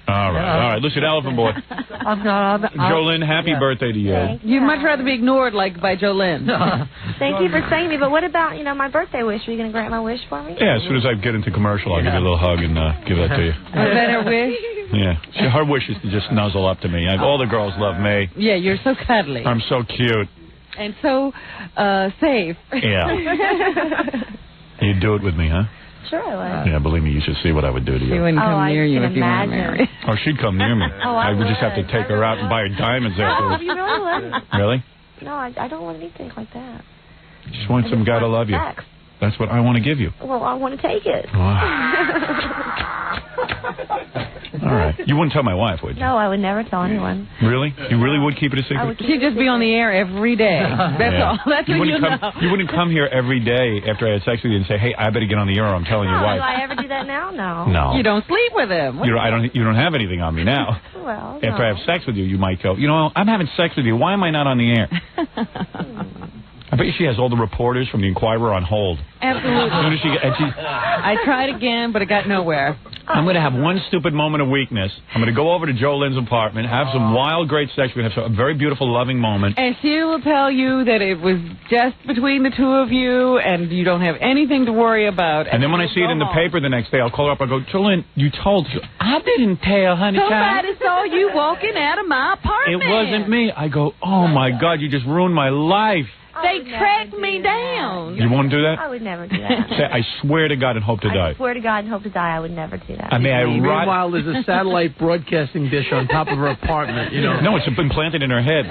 [SPEAKER 1] All right. Listen, Elephant Boy. Jolene, happy birthday to you.
[SPEAKER 3] You'd much rather be ignored, like by Jolene.
[SPEAKER 15] Thank you for saying me, but what about, my birthday wish? Are you going to grant my wish for me?
[SPEAKER 1] Yeah, as soon as I get into commercial, I'll give you a little hug and give that to you.
[SPEAKER 3] Is that her wish?
[SPEAKER 1] Yeah. Her wish is to just nuzzle up to me. All the girls love me.
[SPEAKER 3] Yeah, you're so cuddly.
[SPEAKER 1] I'm so cute.
[SPEAKER 3] And so safe.
[SPEAKER 1] Yeah. You'd do it with me, huh?
[SPEAKER 15] Sure I would.
[SPEAKER 1] Yeah, believe me, you should see what I would do to you.
[SPEAKER 3] She wouldn't come near you if you weren't married.
[SPEAKER 1] Oh, she'd come near me.
[SPEAKER 15] I
[SPEAKER 1] would just have to take her out and buy her diamonds afterwards.
[SPEAKER 15] Oh, you really wouldn't.
[SPEAKER 1] Really?
[SPEAKER 15] No, I don't want anything like that.
[SPEAKER 1] Just want some guy to love you.
[SPEAKER 15] Sex.
[SPEAKER 1] That's what I want to give you.
[SPEAKER 15] Well, I want to take it.
[SPEAKER 1] All right. You wouldn't tell my wife, would you?
[SPEAKER 14] No, I would never tell anyone.
[SPEAKER 1] Really? You really would keep it a secret?
[SPEAKER 3] She'd just be on the air every day. That's all. That's what you know.
[SPEAKER 1] You wouldn't come here every day after I had sex with you and say, "Hey, I better get on the air or I'm telling your wife."
[SPEAKER 14] Do I ever do that now? No.
[SPEAKER 1] No.
[SPEAKER 3] You don't sleep with him.
[SPEAKER 1] You don't have anything on me now.
[SPEAKER 14] Well,
[SPEAKER 1] After I have sex with you, you might go, I'm having sex with you. Why am I not on the air? I bet you she has all the reporters from the Inquirer on hold.
[SPEAKER 3] Absolutely.
[SPEAKER 1] As soon as
[SPEAKER 3] I tried again, but it got nowhere.
[SPEAKER 1] I'm going to have one stupid moment of weakness. I'm going to go over to Jolene's apartment, have some wild, great sex. We have a very beautiful, loving moment.
[SPEAKER 3] And she will tell you that it was just between the two of you, and you don't have anything to worry about.
[SPEAKER 1] And then when I see it in the paper the next day, I'll call her up. I'll go, Jolene, you told her. I didn't tell, honey.
[SPEAKER 3] Somebody saw you walking out of my apartment.
[SPEAKER 1] It wasn't me. I go, oh, my God, you just ruined my life.
[SPEAKER 3] They tracked me down.
[SPEAKER 1] You won't do that?
[SPEAKER 14] I would never do that.
[SPEAKER 1] Say, I swear to God and hope to die.
[SPEAKER 14] I swear to God and hope to die, I would never do that.
[SPEAKER 8] Meanwhile, there's a satellite broadcasting dish on top of her apartment,
[SPEAKER 1] No, it's been planted in her head.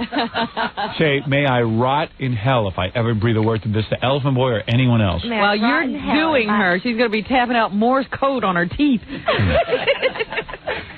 [SPEAKER 1] Say, may I rot in hell if I ever breathe a word to this to Elephant Boy or anyone else.
[SPEAKER 3] While you're doing her, she's going to be tapping out Morse code on her teeth.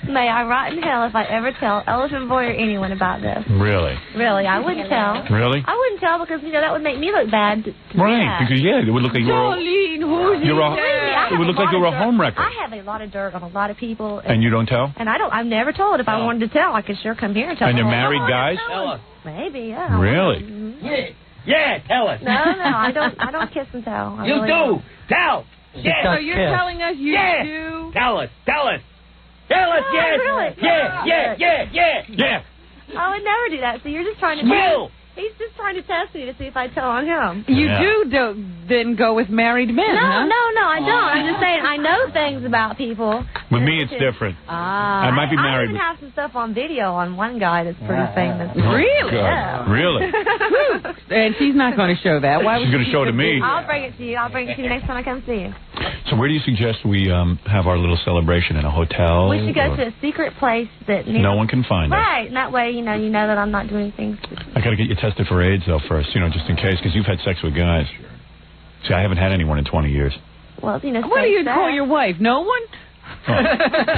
[SPEAKER 14] May I rot in hell if I ever tell Elephant Boy or anyone about this.
[SPEAKER 1] Really?
[SPEAKER 14] Really, I wouldn't tell.
[SPEAKER 1] Really?
[SPEAKER 14] I wouldn't tell because, that would make me look bad.
[SPEAKER 1] Right, because, it would look like
[SPEAKER 3] Jolene,
[SPEAKER 1] it would look like you were a homewrecker.
[SPEAKER 14] I have a lot of dirt on a lot of people.
[SPEAKER 1] And you don't tell?
[SPEAKER 14] And I've never told. If I wanted to tell, I could sure come here and tell.
[SPEAKER 1] And they're married guys?
[SPEAKER 14] Tell us. Maybe, yeah.
[SPEAKER 1] Really?
[SPEAKER 8] Yeah, tell us.
[SPEAKER 14] No, I don't kiss and tell.
[SPEAKER 8] You
[SPEAKER 14] really
[SPEAKER 8] do.
[SPEAKER 14] Don't.
[SPEAKER 8] Tell.
[SPEAKER 3] So you're telling us you do?
[SPEAKER 8] Tell us. Tell us. Tell us, yes.
[SPEAKER 14] Really?
[SPEAKER 8] Yeah.
[SPEAKER 14] I would never do that. So you're just trying to He's just trying to test me to see if I tell on him.
[SPEAKER 3] You do then go with married men,
[SPEAKER 14] No,
[SPEAKER 3] huh?
[SPEAKER 14] no, I don't. I'm just saying I know things about people.
[SPEAKER 1] With me, it's different. I might be married.
[SPEAKER 14] I even have some stuff on video on one guy that's pretty famous.
[SPEAKER 3] Really?
[SPEAKER 14] Yeah.
[SPEAKER 1] Really?
[SPEAKER 3] And she's not going to show that. Why
[SPEAKER 1] She's going to show it to me.
[SPEAKER 14] I'll bring it to you. I'll bring it to you next time I come see you.
[SPEAKER 1] So where do you suggest we have our little celebration? In a hotel?
[SPEAKER 14] We should go to a secret place that
[SPEAKER 1] no one can find us.
[SPEAKER 14] Right, and that way, you know that I'm not doing things.
[SPEAKER 1] I got to get you tested for AIDS, though, first, just in case, because you've had sex with guys. See, I haven't had anyone in 20 years.
[SPEAKER 14] Well,
[SPEAKER 3] what do you call your wife? No one?
[SPEAKER 1] Oh.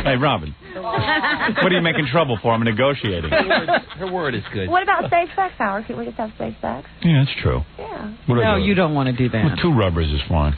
[SPEAKER 1] Hey, Robin. What are you making trouble for? I'm negotiating.
[SPEAKER 8] Her word is good.
[SPEAKER 14] What about safe sex, Howard? Can we just have safe sex?
[SPEAKER 1] Yeah, that's true.
[SPEAKER 14] Yeah.
[SPEAKER 3] No, you don't want to do that.
[SPEAKER 1] Well, 2 rubbers is fine.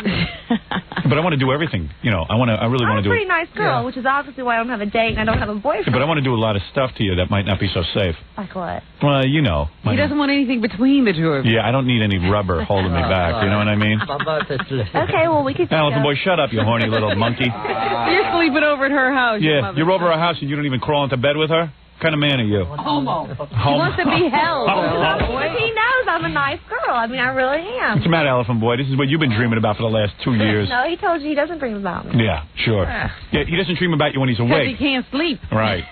[SPEAKER 1] But I want to do everything. I really want to do.
[SPEAKER 14] I'm a pretty nice girl, which is obviously why I don't have a date and I don't have a boyfriend.
[SPEAKER 1] Yeah, but I want to do a lot of stuff to you that might not be so safe.
[SPEAKER 14] Like what?
[SPEAKER 1] Well,
[SPEAKER 3] He doesn't want anything between the two of you.
[SPEAKER 1] Yeah, I don't need any rubber holding me back. You know what I mean?
[SPEAKER 14] Okay, well, we could.
[SPEAKER 1] Elephant Boy, shut up, you horny little monkey.
[SPEAKER 3] You're sleeping over at her house.
[SPEAKER 1] Yeah, you're over her house and you don't even crawl into bed with her? What kind of man are you?
[SPEAKER 3] Homo. He wants to be held.
[SPEAKER 14] He knows I'm a nice girl. I mean, I really am.
[SPEAKER 1] What's the matter, Elephant Boy? This is what you've been dreaming about for the last 2 years.
[SPEAKER 14] No, he told you he doesn't dream about me.
[SPEAKER 1] Yeah, sure. Yeah, he doesn't dream about you when he's awake.
[SPEAKER 3] Because he can't sleep.
[SPEAKER 1] Right.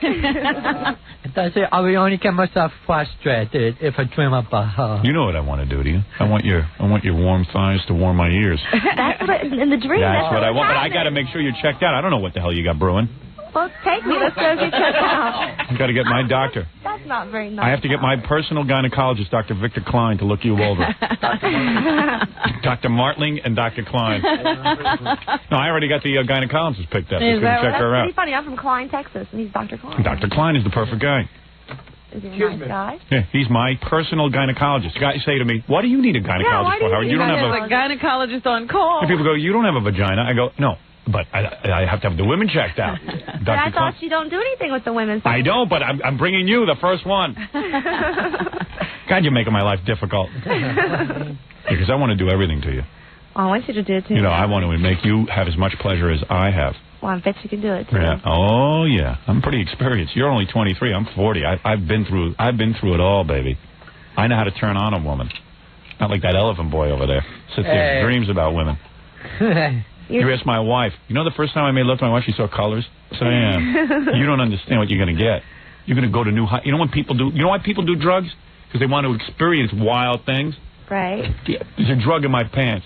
[SPEAKER 13] I will only get myself frustrated if I dream about her.
[SPEAKER 1] You know what I want to do to you? I want your warm thighs to warm my ears.
[SPEAKER 14] That's what in the dream.
[SPEAKER 1] That's what I want, but I got to make sure you're checked out. I don't know what the hell you got brewing.
[SPEAKER 14] Well, take me. Let's go get checked out.
[SPEAKER 1] You got to get my doctor.
[SPEAKER 14] That's not very nice.
[SPEAKER 1] I have to get my personal gynecologist, Dr. Victor Klein, to look you over. Dr. Martling and Dr. Klein. No, I already got the gynecologist picked up. He's going to check her out.
[SPEAKER 14] That's pretty funny. I'm from Klein, Texas, and he's Dr. Klein.
[SPEAKER 1] Dr. Klein is the perfect guy.
[SPEAKER 14] Is he a nice guy?
[SPEAKER 1] Yeah, he's my personal gynecologist. Guys say to me, "What do you need a gynecologist for, Howard? You don't have
[SPEAKER 3] a gynecologist on call."
[SPEAKER 1] And people go, "You don't have a vagina." I go, "No." But I have to have the women checked out.
[SPEAKER 14] But I thought you don't do anything with the women. So
[SPEAKER 1] I don't, but I'm bringing you the first one. God, you're making my life difficult. Because I want to do everything to you.
[SPEAKER 14] Well, I want you to do it too.
[SPEAKER 1] I want to make you have as much pleasure as I have.
[SPEAKER 14] Well, I bet you can do it too.
[SPEAKER 1] Yeah. Oh yeah, I'm pretty experienced. You're only 23. I'm 40. I've been through it all, baby. I know how to turn on a woman. Not like that Elephant Boy over there. Sits there and dreams about women. You ask my wife. You know the first time I made love to my wife, she saw colors? I said, I am. You don't understand what you're going to get. You're going to go to new... You know when people do... You know why people do drugs? Because they want to experience wild things.
[SPEAKER 14] Right.
[SPEAKER 1] Yeah, there's a drug in my pants.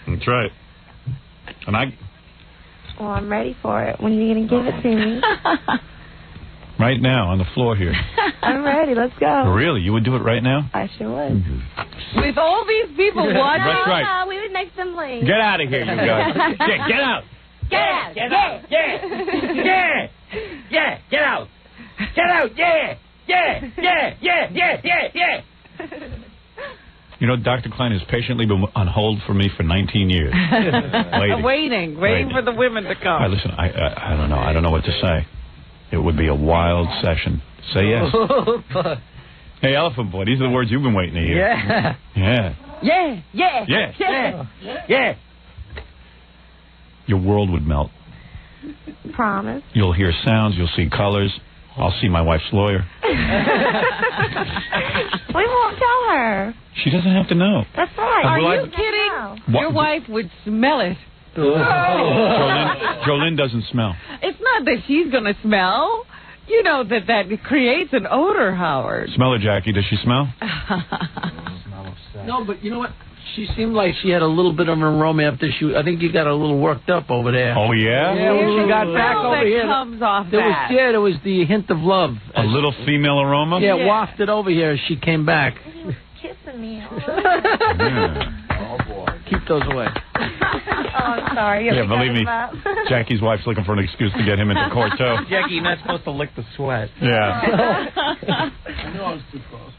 [SPEAKER 1] That's right. And
[SPEAKER 14] Well, I'm ready for it. When are you going to give it to me?
[SPEAKER 1] Right now, on the floor here.
[SPEAKER 14] I'm ready. Let's go.
[SPEAKER 1] Really? You would do it right now?
[SPEAKER 14] I sure would.
[SPEAKER 3] With all these people watching?
[SPEAKER 1] That's right.
[SPEAKER 14] No, we would make them leave.
[SPEAKER 1] Get out of here, you guys. Get out.
[SPEAKER 11] Get out! Get out! Yeah! Yeah! Yeah! Get out! Get out! Yeah! Yeah! Yeah! Yeah! Yeah! Yeah! Yeah!
[SPEAKER 1] You know, Dr. Klein has patiently been on hold for me for 19 years.
[SPEAKER 3] Waiting for the women to come.
[SPEAKER 1] All right, listen, I don't know. I don't know what to say. It would be a wild session. Say yes. Hey, Elephant Boy, these are the words you've been waiting to hear.
[SPEAKER 13] Yeah.
[SPEAKER 1] Yeah.
[SPEAKER 3] Yeah. Yeah.
[SPEAKER 1] Yeah.
[SPEAKER 11] Yeah! Yeah!
[SPEAKER 1] Your world would melt.
[SPEAKER 14] Promise.
[SPEAKER 1] You'll hear sounds. You'll see colors. I'll see my wife's lawyer.
[SPEAKER 14] We won't tell her.
[SPEAKER 1] She doesn't have to know.
[SPEAKER 14] That's right.
[SPEAKER 3] Are
[SPEAKER 1] Will
[SPEAKER 3] you
[SPEAKER 1] I-
[SPEAKER 3] kidding?
[SPEAKER 1] What-
[SPEAKER 3] Your wife would smell it.
[SPEAKER 1] Jolene doesn't smell.
[SPEAKER 3] It's not that she's going to smell. You know that creates an odor, Howard.
[SPEAKER 1] Smell her, Jackie. Does she smell?
[SPEAKER 8] No, but you know what? She seemed like she had a little bit of an aroma after I think you got a little worked up over there.
[SPEAKER 1] Oh, yeah?
[SPEAKER 8] Yeah, when she got back over here.
[SPEAKER 3] Comes off
[SPEAKER 8] There was the hint of love.
[SPEAKER 1] A little female aroma?
[SPEAKER 8] Yeah, wafted over here as she came back.
[SPEAKER 14] Kissing me.
[SPEAKER 8] Oh, boy. Keep those away.
[SPEAKER 14] Oh, I'm sorry.
[SPEAKER 1] Yeah, believe me, Jackie's wife's looking for an excuse to get him into court, too.
[SPEAKER 11] Jackie, you're not supposed to lick the sweat.
[SPEAKER 1] Yeah.
[SPEAKER 8] I knew I was too close.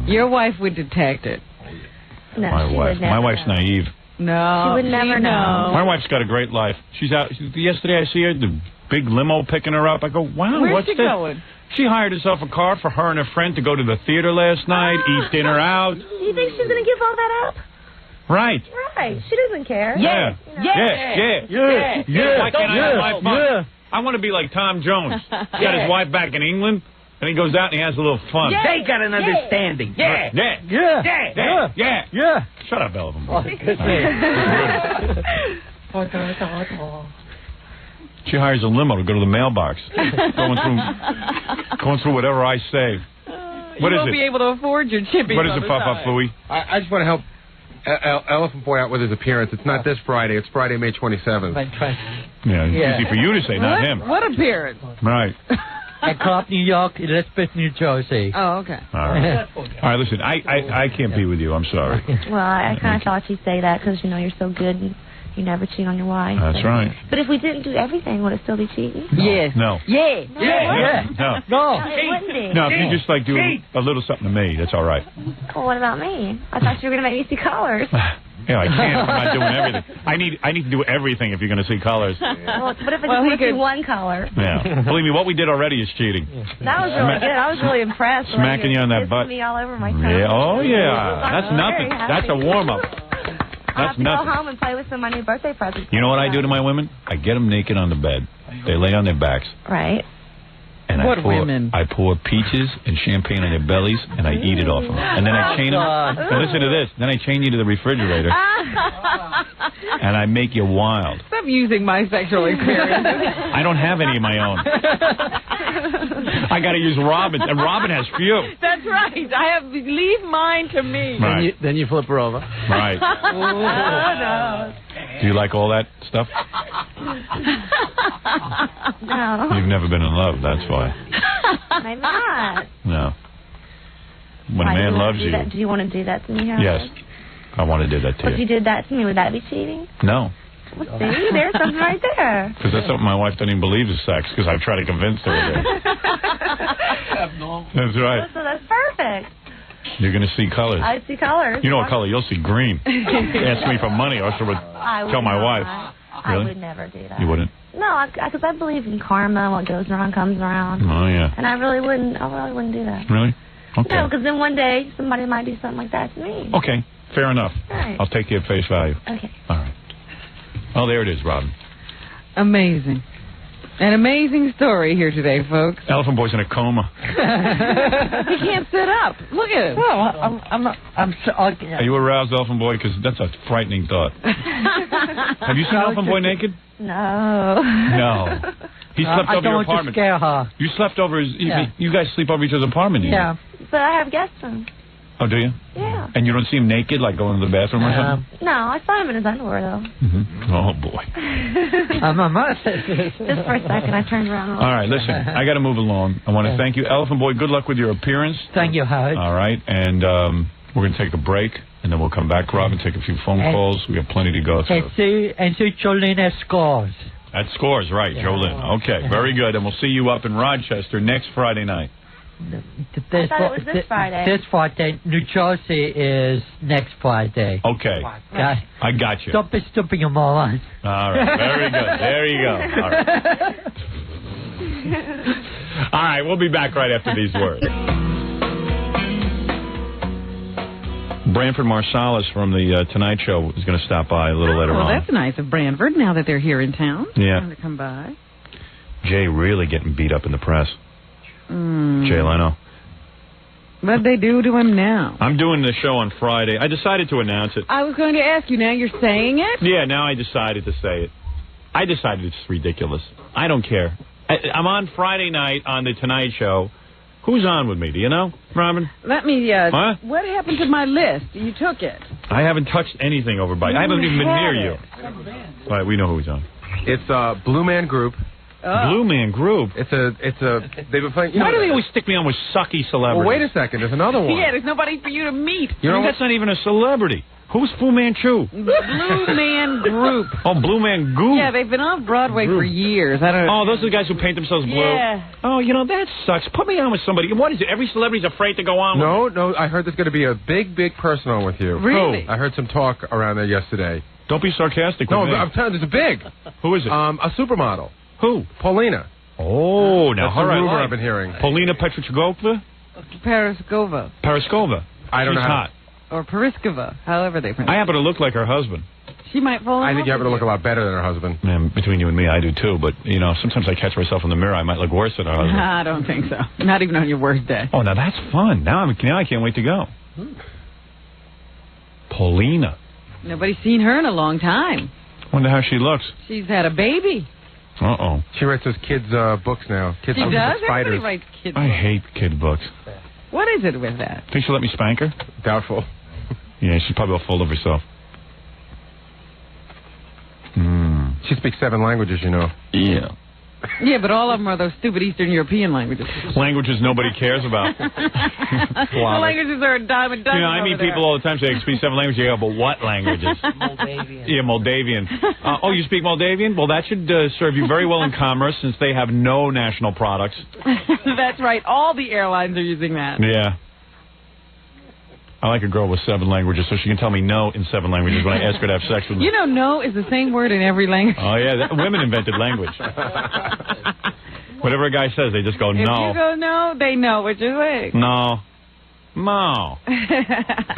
[SPEAKER 3] Your wife would detect it.
[SPEAKER 14] No,
[SPEAKER 1] My
[SPEAKER 14] she
[SPEAKER 1] wife.
[SPEAKER 14] would never
[SPEAKER 1] My wife's
[SPEAKER 14] know.
[SPEAKER 1] naive.
[SPEAKER 3] No.
[SPEAKER 14] She would never know.
[SPEAKER 1] My wife's got a great life. She's out. Yesterday I see her, the big limo picking her up. I go, wow,
[SPEAKER 3] Where's
[SPEAKER 1] what's
[SPEAKER 3] she
[SPEAKER 1] this?
[SPEAKER 3] going?
[SPEAKER 1] She hired herself a car for her and her friend to go to the theater last night, eat dinner out.
[SPEAKER 14] You think she's going to give all that up?
[SPEAKER 1] Right.
[SPEAKER 14] Right. She doesn't care.
[SPEAKER 1] Yeah. Why can't I have my fun? I want to be like Tom Jones. He got his wife back in England, and he goes out and he has a little fun.
[SPEAKER 11] They got an understanding. Yeah!
[SPEAKER 1] Yeah. Shut up, Elephant Boy. She hires a limo to go to the mailbox, going through whatever I say. What
[SPEAKER 3] you
[SPEAKER 1] is
[SPEAKER 3] won't
[SPEAKER 1] it?
[SPEAKER 3] be able to afford your chippies.
[SPEAKER 1] What is
[SPEAKER 3] on
[SPEAKER 1] it,
[SPEAKER 3] the
[SPEAKER 1] Papa
[SPEAKER 3] side.
[SPEAKER 1] Fooey?
[SPEAKER 5] I just want to help Elephant Boy out with his appearance. It's not this Friday. It's Friday, May 27th.
[SPEAKER 1] Yeah, it's easy for you to say, not him.
[SPEAKER 3] What appearance?
[SPEAKER 1] Right.
[SPEAKER 13] Clark, New York, Elizabeth, New Jersey.
[SPEAKER 3] Oh, okay.
[SPEAKER 1] All right, listen, I can't be with you. I'm sorry.
[SPEAKER 14] Well, I kind of thought you'd say that because, you're so good and you never cheat on your wife.
[SPEAKER 1] That's right.
[SPEAKER 14] But if we didn't do everything, would it still be cheating?
[SPEAKER 3] Yes.
[SPEAKER 1] No.
[SPEAKER 3] Yeah.
[SPEAKER 1] No.
[SPEAKER 14] No, it wouldn't be.
[SPEAKER 1] No, if you just like do a little something to me, that's all right.
[SPEAKER 14] Well, what about me? I thought you were going to make me see colors.
[SPEAKER 1] Yeah, I can't. I'm not doing everything. I need to do everything if you're going to see colors.
[SPEAKER 14] Well, what if it's just see one color?
[SPEAKER 1] Yeah. Believe me, what we did already is cheating.
[SPEAKER 14] That was really good. I was really impressed.
[SPEAKER 1] Smacking you on that butt.
[SPEAKER 14] Me all over my tongue.
[SPEAKER 1] Yeah. Oh, yeah. That's nothing. That's a warm-up.
[SPEAKER 14] I'll
[SPEAKER 1] That's
[SPEAKER 14] have to go
[SPEAKER 1] nothing.
[SPEAKER 14] home and play with some of my new birthday presents.
[SPEAKER 1] You know what I do to my women? I get them naked on the bed. They lay on their backs.
[SPEAKER 14] Right.
[SPEAKER 1] And
[SPEAKER 3] What
[SPEAKER 1] I pour,
[SPEAKER 3] women?
[SPEAKER 1] I pour peaches and champagne on their bellies, and I eat it off them. And then I chain them. And listen to this. Then I chain you to the refrigerator, and I make you wild.
[SPEAKER 3] Stop using my sexual experience.
[SPEAKER 1] I don't have any of my own. I got to use Robin's, and Robin has few.
[SPEAKER 3] That's right. Leave mine to me.
[SPEAKER 1] Right.
[SPEAKER 8] Then you flip her over.
[SPEAKER 1] Right.
[SPEAKER 14] No.
[SPEAKER 1] Do you like all that stuff?
[SPEAKER 14] No.
[SPEAKER 1] You've never been in love, that's why.
[SPEAKER 14] Maybe not.
[SPEAKER 1] No. When
[SPEAKER 14] Why,
[SPEAKER 1] a man
[SPEAKER 14] do you
[SPEAKER 1] loves
[SPEAKER 14] do
[SPEAKER 1] you.
[SPEAKER 14] that? Do you want to do that to me, Howard?
[SPEAKER 1] Yes. I want to do that
[SPEAKER 14] But
[SPEAKER 1] to
[SPEAKER 14] if
[SPEAKER 1] you.
[SPEAKER 14] you did that to me, would that be cheating?
[SPEAKER 1] No.
[SPEAKER 14] Well, see, there's something right there.
[SPEAKER 1] Because that's something my wife doesn't even believe is sex, because I've tried to convince her of it. That's right.
[SPEAKER 14] So that's perfect.
[SPEAKER 1] You're going to see colors.
[SPEAKER 14] I see colors.
[SPEAKER 1] You know what color? You'll see green. Ask me for money, or else I would tell my wife.
[SPEAKER 14] I
[SPEAKER 1] Really?
[SPEAKER 14] would never do that.
[SPEAKER 1] You wouldn't?
[SPEAKER 14] No, because I believe in karma. What goes around comes around.
[SPEAKER 1] Oh, yeah.
[SPEAKER 14] And I really wouldn't do that.
[SPEAKER 1] Really? Okay.
[SPEAKER 14] No, because then one day somebody might do something like that to me.
[SPEAKER 1] Okay. Fair enough.
[SPEAKER 14] Right.
[SPEAKER 1] I'll take you at face value.
[SPEAKER 14] Okay.
[SPEAKER 1] All right. Oh, there it is, Robin.
[SPEAKER 3] Amazing. An amazing story here today, folks.
[SPEAKER 1] Elephant Boy's in a coma.
[SPEAKER 3] He can't sit up. Look at him.
[SPEAKER 13] Well,
[SPEAKER 1] Are you aroused, Elephant Boy? Because that's a frightening thought. Have you seen Elephant Boy naked?
[SPEAKER 14] No.
[SPEAKER 1] No. He slept
[SPEAKER 13] I
[SPEAKER 1] over
[SPEAKER 13] don't
[SPEAKER 1] your
[SPEAKER 13] want to
[SPEAKER 1] apartment.
[SPEAKER 13] scare her.
[SPEAKER 1] You slept over his...
[SPEAKER 13] Yeah.
[SPEAKER 1] You guys sleep over each other's apartment, you
[SPEAKER 13] Yeah.
[SPEAKER 14] But I have guest rooms.
[SPEAKER 1] Oh, do you?
[SPEAKER 14] Yeah.
[SPEAKER 1] And you don't see him naked, like going to the bathroom or something?
[SPEAKER 14] No, I saw him in his underwear, though.
[SPEAKER 1] Mm-hmm. Oh, boy.
[SPEAKER 14] Just for a second, I turned around.
[SPEAKER 1] All right, listen, I got to move along. I want to thank you. Elephant Boy, good luck with your appearance.
[SPEAKER 13] Thank you, Howard.
[SPEAKER 1] All right, and we're going to take a break. And then we'll come back, Rob, and take a few phone calls. We have plenty to go through.
[SPEAKER 13] And see Jolene at Scores.
[SPEAKER 1] At Scores, right, Jolene. Okay, very good. And we'll see you up in Rochester next Friday night.
[SPEAKER 15] I thought it was this Friday.
[SPEAKER 13] This Friday. New Jersey is next Friday.
[SPEAKER 1] Okay. I got you.
[SPEAKER 13] Don't be stupid, you moron.
[SPEAKER 1] All right, very good. There you go. All right. All right, we'll be back right after these words. Branford Marsalis from the Tonight Show is going to stop by a little later on.
[SPEAKER 3] Well, that's nice of Branford, now that they're here in town.
[SPEAKER 1] Yeah.
[SPEAKER 3] To come by.
[SPEAKER 1] Jay really getting beat up in the press. Jay Leno.
[SPEAKER 3] What'd they do to him now?
[SPEAKER 1] I'm doing the show on Friday. I decided to announce it.
[SPEAKER 3] I was going to ask you, now you're saying it?
[SPEAKER 1] Yeah, now I decided to say it. I decided it's ridiculous. I don't care. I'm on Friday night on the Tonight Show. Who's on with me? Do you know, Robin?
[SPEAKER 3] Let me,
[SPEAKER 1] Huh?
[SPEAKER 3] What happened to my list? You took it.
[SPEAKER 1] I haven't touched anything over by. I haven't even been near you. All right, we know who he's on.
[SPEAKER 5] It's Blue Man Group.
[SPEAKER 3] Oh.
[SPEAKER 1] Blue Man Group.
[SPEAKER 5] It's a. They've been playing.
[SPEAKER 1] Why do they always stick me on with sucky celebrities?
[SPEAKER 5] Well, wait a second. There's another one.
[SPEAKER 3] Yeah, there's nobody for you to meet.
[SPEAKER 1] You know, that's not even a celebrity. Who's Fu Manchu?
[SPEAKER 3] Blue Man Group.
[SPEAKER 1] Oh, Blue Man Group.
[SPEAKER 3] Yeah, they've been off Broadway for years. I don't know.
[SPEAKER 1] Oh, those are the guys who paint themselves blue?
[SPEAKER 3] Yeah.
[SPEAKER 1] Oh, you know, that sucks. Put me on with somebody. What is it? Every celebrity's afraid to go on with?
[SPEAKER 5] No. I heard there's going to be a big person on with you.
[SPEAKER 3] Really?
[SPEAKER 5] Oh, I heard some talk around there yesterday.
[SPEAKER 1] Don't be sarcastic with me.
[SPEAKER 5] I'm telling you, there's a big.
[SPEAKER 1] Who is it?
[SPEAKER 5] A supermodel.
[SPEAKER 1] Who?
[SPEAKER 5] Paulina.
[SPEAKER 1] Oh, now
[SPEAKER 5] that's the rumor I've been hearing.
[SPEAKER 1] Paulina Petrichkova?
[SPEAKER 3] Periskova.
[SPEAKER 1] I don't know. She's hot.
[SPEAKER 3] Or Periskova, however they pronounce it.
[SPEAKER 1] I happen to look like her husband.
[SPEAKER 3] She might fall in
[SPEAKER 5] I think you
[SPEAKER 3] love
[SPEAKER 5] happen to
[SPEAKER 3] with
[SPEAKER 5] look a lot better than her husband.
[SPEAKER 1] Man, between you and me, I do too. But, you know, sometimes I catch myself in the mirror. I might look worse than her husband.
[SPEAKER 3] I don't think so. Not even on your worst day.
[SPEAKER 1] Oh, now that's fun. Now I can't wait to go. Paulina.
[SPEAKER 3] Nobody's seen her in a long time.
[SPEAKER 1] Wonder how she looks.
[SPEAKER 3] She's had a baby.
[SPEAKER 1] Uh-oh.
[SPEAKER 5] She writes those kids' books now. Kids'
[SPEAKER 3] She
[SPEAKER 5] books
[SPEAKER 3] does?
[SPEAKER 5] with spiders.
[SPEAKER 3] Everybody writes kids'
[SPEAKER 1] I
[SPEAKER 3] books.
[SPEAKER 1] hate kid books.
[SPEAKER 3] What is it with that?
[SPEAKER 1] Think she'll let me spank her?
[SPEAKER 5] Doubtful.
[SPEAKER 1] Yeah, she's probably all full of herself.
[SPEAKER 5] She speaks 7 languages, you know.
[SPEAKER 1] Yeah.
[SPEAKER 3] Yeah, but all of them are those stupid Eastern European languages.
[SPEAKER 1] Languages nobody cares about.
[SPEAKER 3] The languages are a dime a dozen.
[SPEAKER 1] You know, I meet people all the time say, I speak 7 languages. You go, but what languages?
[SPEAKER 8] Moldavian.
[SPEAKER 1] Yeah, Moldavian. Oh, you speak Moldavian? Well, that should serve you very well in commerce since they have no national products.
[SPEAKER 3] That's right. All the airlines are using that.
[SPEAKER 1] Yeah. I like a girl with 7 languages so she can tell me no in 7 languages when I ask her to have sex with me.
[SPEAKER 3] You know, no is the same word in every language.
[SPEAKER 1] Oh, yeah. Women invented language. Whatever a guy says, they just go, no.
[SPEAKER 3] If you go no, they know what you're saying.
[SPEAKER 1] No. No.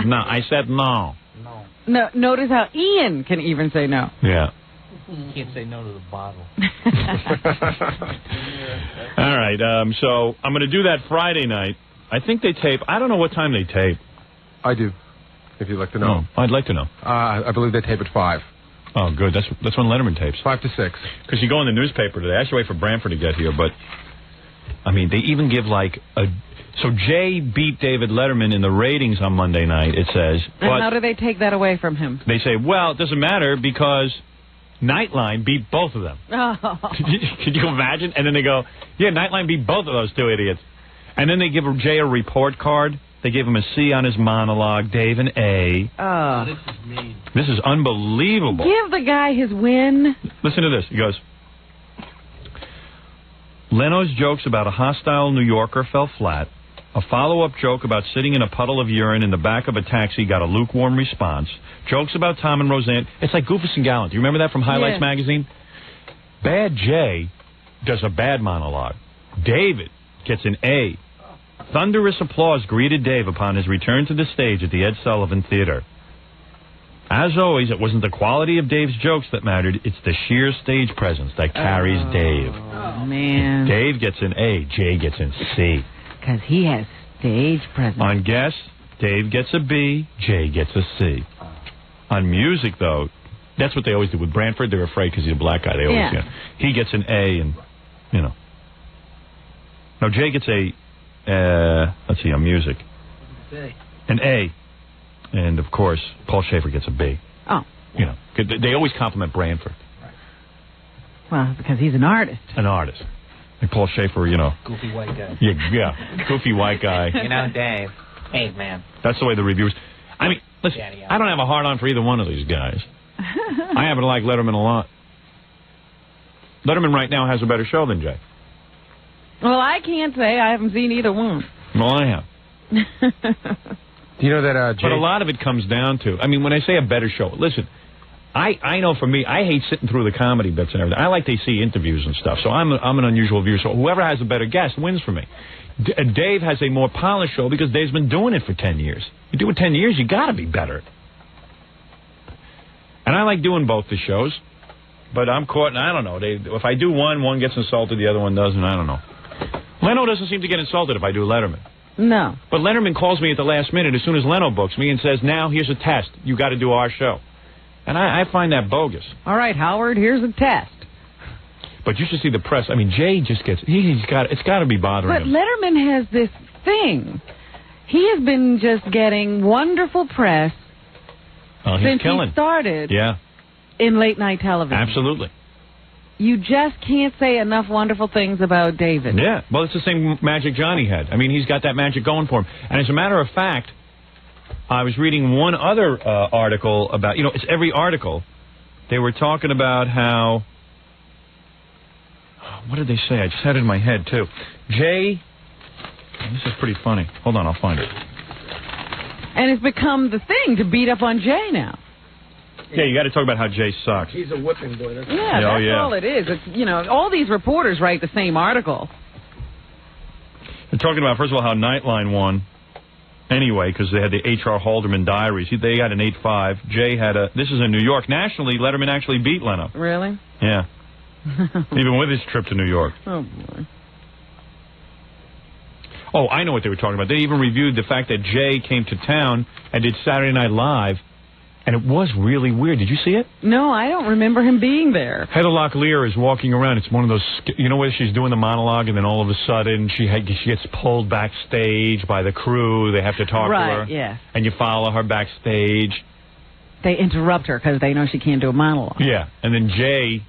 [SPEAKER 1] No. I said no.
[SPEAKER 3] No. Notice how Ian can even say no.
[SPEAKER 1] Yeah.
[SPEAKER 8] You can't say no to the bottle.
[SPEAKER 1] All right. So I'm going to do that Friday night. I think they tape. I don't know what time they tape.
[SPEAKER 5] I do, if you'd like to know.
[SPEAKER 1] Oh, I'd like to know.
[SPEAKER 5] I believe they tape at 5.
[SPEAKER 1] Oh, good. That's when Letterman tapes.
[SPEAKER 5] 5 to 6.
[SPEAKER 1] Because you go in the newspaper today. I should wait for Branford to get here, but, I mean, they even give, like, a... So Jay beat David Letterman in the ratings on Monday night, it says.
[SPEAKER 3] And
[SPEAKER 1] but
[SPEAKER 3] how do they take that away from him?
[SPEAKER 1] they say, well, it doesn't matter because Nightline beat both of them.
[SPEAKER 3] Oh.
[SPEAKER 1] Could you imagine? And then they go, yeah, Nightline beat both of those 2 idiots. And then they give Jay a report card. They gave him a C on his monologue, Dave an A.
[SPEAKER 3] Oh.
[SPEAKER 8] This is mean.
[SPEAKER 1] This is unbelievable.
[SPEAKER 3] Give the guy his win.
[SPEAKER 1] Listen to this. He goes, Leno's jokes about a hostile New Yorker fell flat. A follow-up joke about sitting in a puddle of urine in the back of a taxi got a lukewarm response. Jokes about Tom and Roseanne. It's like Goofus and Gallant. Do you remember that from Highlights magazine? Bad Jay does a bad monologue. David gets an A. Thunderous applause greeted Dave upon his return to the stage at the Ed Sullivan Theater. As always, it wasn't the quality of Dave's jokes that mattered. It's the sheer stage presence that carries Dave.
[SPEAKER 3] Oh, man.
[SPEAKER 1] Dave gets an A. Jay gets an C.
[SPEAKER 3] Because he has stage presence.
[SPEAKER 1] On guests, Dave gets a B. Jay gets a C. On music, though, that's what they always do. With Branford, they're afraid because he's a black guy. They always get. He gets an A, and, you know. No, Jay gets a... let's see, on music. An A. And, of course, Paul Schaefer gets a B.
[SPEAKER 3] Oh.
[SPEAKER 1] You know, they always compliment Branford.
[SPEAKER 3] Well, because he's an artist.
[SPEAKER 1] An artist. Like Paul Schaefer, you know.
[SPEAKER 8] Goofy white guy.
[SPEAKER 1] Yeah, goofy white guy.
[SPEAKER 16] You know, Dave. Hey, man.
[SPEAKER 1] That's the way the reviewers... I mean, Listen, I don't have a hard-on for either one of these guys. I happen to like Letterman a lot. Letterman right now has a better show than Jay.
[SPEAKER 3] Well, I can't say. I haven't seen either one.
[SPEAKER 1] Well, I have.
[SPEAKER 5] Do you know that Jay...
[SPEAKER 1] But a lot of it comes down to... I mean, when I say a better show, listen, I know for me, I hate sitting through the comedy bits and everything. I like to see interviews and stuff, so I'm an unusual viewer. So whoever has a better guest wins for me. Dave has a more polished show because Dave's been doing it for 10 years. You do it 10 years, you got to be better. And I like doing both the shows, but I'm caught, and I don't know. If I do one gets insulted, the other one doesn't. I don't know. Leno doesn't seem to get insulted if I do Letterman.
[SPEAKER 3] No.
[SPEAKER 1] But Letterman calls me at the last minute as soon as Leno books me and says, now here's a test. You got to do our show. And I find that bogus.
[SPEAKER 3] All right, Howard, here's a test.
[SPEAKER 1] But you should see the press. I mean, Jay just gets... It's got to be bothering him.
[SPEAKER 3] But Letterman has this thing. He has been just getting wonderful press since he started in late-night television.
[SPEAKER 1] Absolutely.
[SPEAKER 3] You just can't say enough wonderful things about David.
[SPEAKER 1] Yeah. Well, it's the same magic Johnny had. I mean, he's got that magic going for him. And as a matter of fact, I was reading one other article about... it's every article. They were talking about how... What did they say? I just had it in my head, too. Jay... This is pretty funny. Hold on, I'll find it.
[SPEAKER 3] And it's become the thing to beat up on Jay now.
[SPEAKER 1] Yeah, you got to talk about how Jay sucks.
[SPEAKER 8] He's a whipping boy. That's
[SPEAKER 3] all it is. It's, all these reporters write the same article.
[SPEAKER 1] They're talking about, first of all, how Nightline won. Anyway, because they had the H.R. Haldeman diaries. They had an 8-5. Jay had a... This is in New York. Nationally, Letterman actually beat Leno.
[SPEAKER 3] Really?
[SPEAKER 1] Yeah. Even with his trip to New York.
[SPEAKER 3] Oh, boy.
[SPEAKER 1] Oh, I know what they were talking about. They even reviewed the fact that Jay came to town and did Saturday Night Live, and it was really weird. Did you see it?
[SPEAKER 3] No, I don't remember him being there.
[SPEAKER 1] Heather Locklear is walking around. It's one of those, where she's doing the monologue, and then all of a sudden she gets pulled backstage by the crew. They have to talk to her.
[SPEAKER 3] Right, yeah.
[SPEAKER 1] And you follow her backstage.
[SPEAKER 3] They interrupt her because they know she can't do a monologue.
[SPEAKER 1] Yeah, and then Jay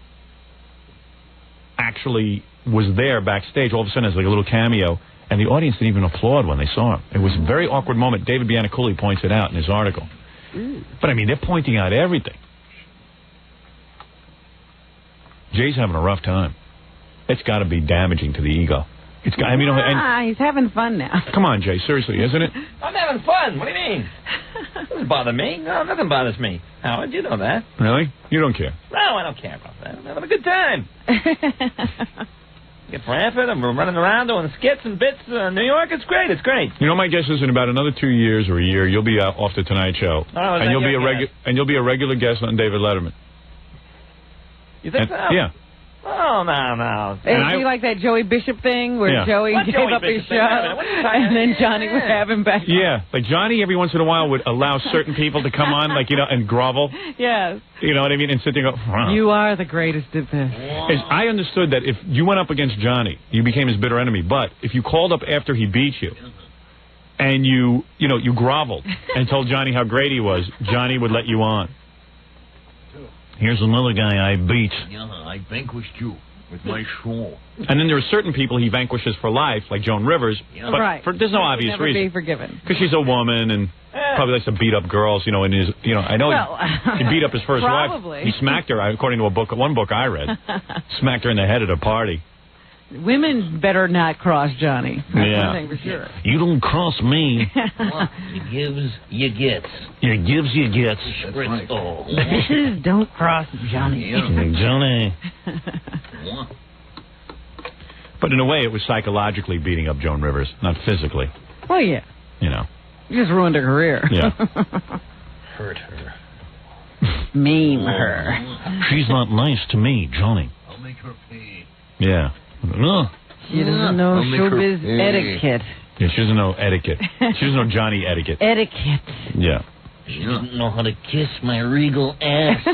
[SPEAKER 1] actually was there backstage. All of a sudden, it's like a little cameo. And the audience didn't even applaud when they saw him. It was a very awkward moment. David Bianculli points it out in his article. But, I mean, they're pointing out everything. Jay's having a rough time. It's got to be damaging to the ego. It's got,
[SPEAKER 3] he's having fun now.
[SPEAKER 1] Come on, Jay, seriously, isn't it?
[SPEAKER 16] I'm having fun. What do you mean? Doesn't bother me. No, nothing bothers me. Howard, you know that.
[SPEAKER 1] Really? You don't care?
[SPEAKER 16] No, I don't care about that. I'm having a good time. Get Branford, and we're running around doing skits and bits. New York, it's great. It's great.
[SPEAKER 1] My guess is in about another 2 years or a year, you'll be off the Tonight Show, and you'll be a regular guest on David Letterman.
[SPEAKER 16] You think so?
[SPEAKER 1] Yeah.
[SPEAKER 16] Oh, no.
[SPEAKER 3] It'd be like that Joey Bishop thing where Joey gave up his show and then Johnny would have him back.
[SPEAKER 1] Yeah, like Johnny every once in a while would allow certain people to come on, and grovel.
[SPEAKER 3] Yes.
[SPEAKER 1] You know what I mean? And sit there and go, huh.
[SPEAKER 3] You are the greatest at this.
[SPEAKER 1] I understood that if you went up against Johnny, you became his bitter enemy. But if you called up after he beat you, and you groveled and told Johnny how great he was, Johnny would let you on. Here's another guy I beat.
[SPEAKER 2] Yeah, I vanquished you with my show.
[SPEAKER 1] And then there are certain people he vanquishes for life, like Joan Rivers.
[SPEAKER 2] Yeah.
[SPEAKER 1] But there's no obvious
[SPEAKER 3] never
[SPEAKER 1] reason.
[SPEAKER 3] Be forgiven.
[SPEAKER 1] Because she's a woman and probably likes to beat up girls, and his, I know he beat up his first
[SPEAKER 3] probably.
[SPEAKER 1] wife. He smacked her, according to one book I read. Smacked her in the head at a party.
[SPEAKER 3] Women better not cross Johnny. That's
[SPEAKER 1] one
[SPEAKER 3] thing for sure.
[SPEAKER 1] You don't cross me.
[SPEAKER 16] You gives, you gets.
[SPEAKER 1] You gives, you gets.
[SPEAKER 16] Right. Oh.
[SPEAKER 3] Don't cross Johnny.
[SPEAKER 1] Johnny. But in a way, it was psychologically beating up Joan Rivers, not physically.
[SPEAKER 3] Oh, yeah.
[SPEAKER 1] You
[SPEAKER 3] just ruined her career.
[SPEAKER 1] Yeah.
[SPEAKER 16] Hurt her.
[SPEAKER 3] Maim her.
[SPEAKER 1] She's not nice to me, Johnny.
[SPEAKER 2] I'll make her pay.
[SPEAKER 1] Yeah.
[SPEAKER 3] She doesn't know showbiz etiquette.
[SPEAKER 1] Yeah, she doesn't know etiquette. She doesn't know Johnny etiquette.
[SPEAKER 3] Etiquette.
[SPEAKER 1] Yeah.
[SPEAKER 16] She doesn't know how to kiss my regal ass.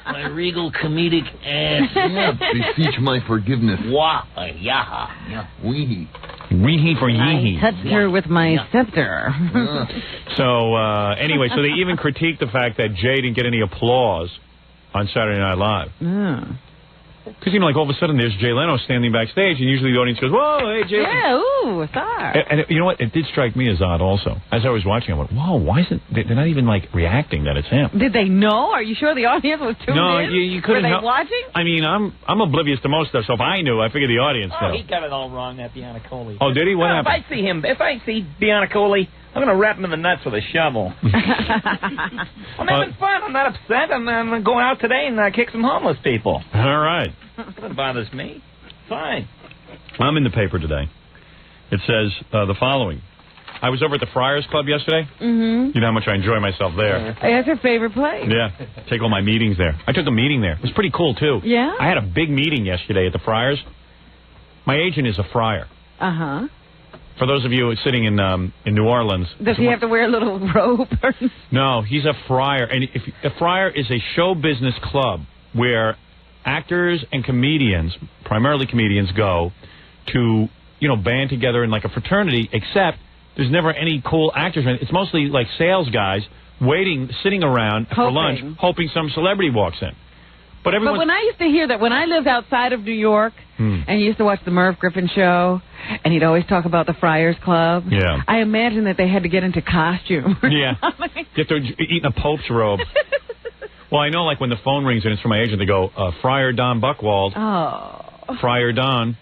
[SPEAKER 16] My regal comedic ass.
[SPEAKER 2] Beseech my forgiveness.
[SPEAKER 16] Wah, yaha.
[SPEAKER 2] Wee.
[SPEAKER 1] Wee for yee.
[SPEAKER 3] I touched her with my scepter.
[SPEAKER 1] So, anyway, so they even critiqued the fact that Jay didn't get any applause on Saturday Night Live. Because, you know, like all of a sudden there's Jay Leno standing backstage, and usually the audience goes, whoa, hey, Jay Leno.
[SPEAKER 3] Yeah, ooh, a star.
[SPEAKER 1] And you know what? It did strike me as odd also. As I was watching, I went, whoa, why isn't... They're not even, like, reacting that it's him.
[SPEAKER 3] Did they know? Are you sure the audience was tuned in?
[SPEAKER 1] No, you couldn't
[SPEAKER 3] Were they
[SPEAKER 1] help.
[SPEAKER 3] watching?
[SPEAKER 1] I mean, I'm oblivious to most stuff, so if I knew, I figured the audience
[SPEAKER 16] Oh,
[SPEAKER 1] knew.
[SPEAKER 16] he got it all wrong, that Bianacoli.
[SPEAKER 1] Oh, did he? What happened?
[SPEAKER 16] If I see Bianacoli, I'm going to wrap him in the nuts with a shovel. I'm having fun. I'm not upset. I'm going out today and kick some homeless people.
[SPEAKER 1] All right.
[SPEAKER 16] That bothers me. Fine.
[SPEAKER 1] I'm in the paper today. It says the following. I was over at the Friars Club yesterday.
[SPEAKER 3] Mm-hmm.
[SPEAKER 1] You know how much I enjoy myself there.
[SPEAKER 3] That's your favorite place.
[SPEAKER 1] Yeah. Take all my meetings there. I took a meeting there. It was pretty cool, too.
[SPEAKER 3] Yeah?
[SPEAKER 1] I had a big meeting yesterday at the Friars. My agent is a friar.
[SPEAKER 3] Uh-huh.
[SPEAKER 1] For those of you sitting in New Orleans.
[SPEAKER 3] Does he have to wear a little robe?
[SPEAKER 1] No, he's a friar. And a friar is a show business club where actors and comedians, primarily comedians, go to, you know, band together in like a fraternity, except there's never any cool actors. It's mostly like sales guys sitting around for lunch, hoping some celebrity walks in. But
[SPEAKER 3] when I used to hear that, when I lived outside of New York, and used to watch the Merv Griffin show, and he'd always talk about the Friars Club,
[SPEAKER 1] yeah.
[SPEAKER 3] I imagined that they had to get into costume.
[SPEAKER 1] Yeah. Get to eat in a Pope's robe. Well, I know, like, when the phone rings and it's from my agent, they go, Friar Don Buchwald.
[SPEAKER 3] Oh.
[SPEAKER 1] Friar Don.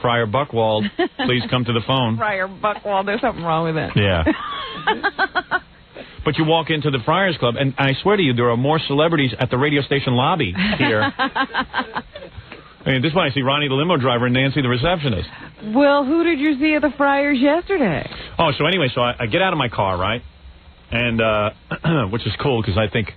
[SPEAKER 1] Friar Buchwald. Please come to the phone.
[SPEAKER 3] Friar Buchwald. There's something wrong with that.
[SPEAKER 1] Yeah. But you walk into the Friars Club, and I swear to you, there are more celebrities at the radio station lobby here. I mean, this is when I see Ronnie the limo driver and Nancy the receptionist.
[SPEAKER 3] Well, who did you see at the Friars yesterday?
[SPEAKER 1] Oh, so anyway, I get out of my car, right? And, which is cool, because I think,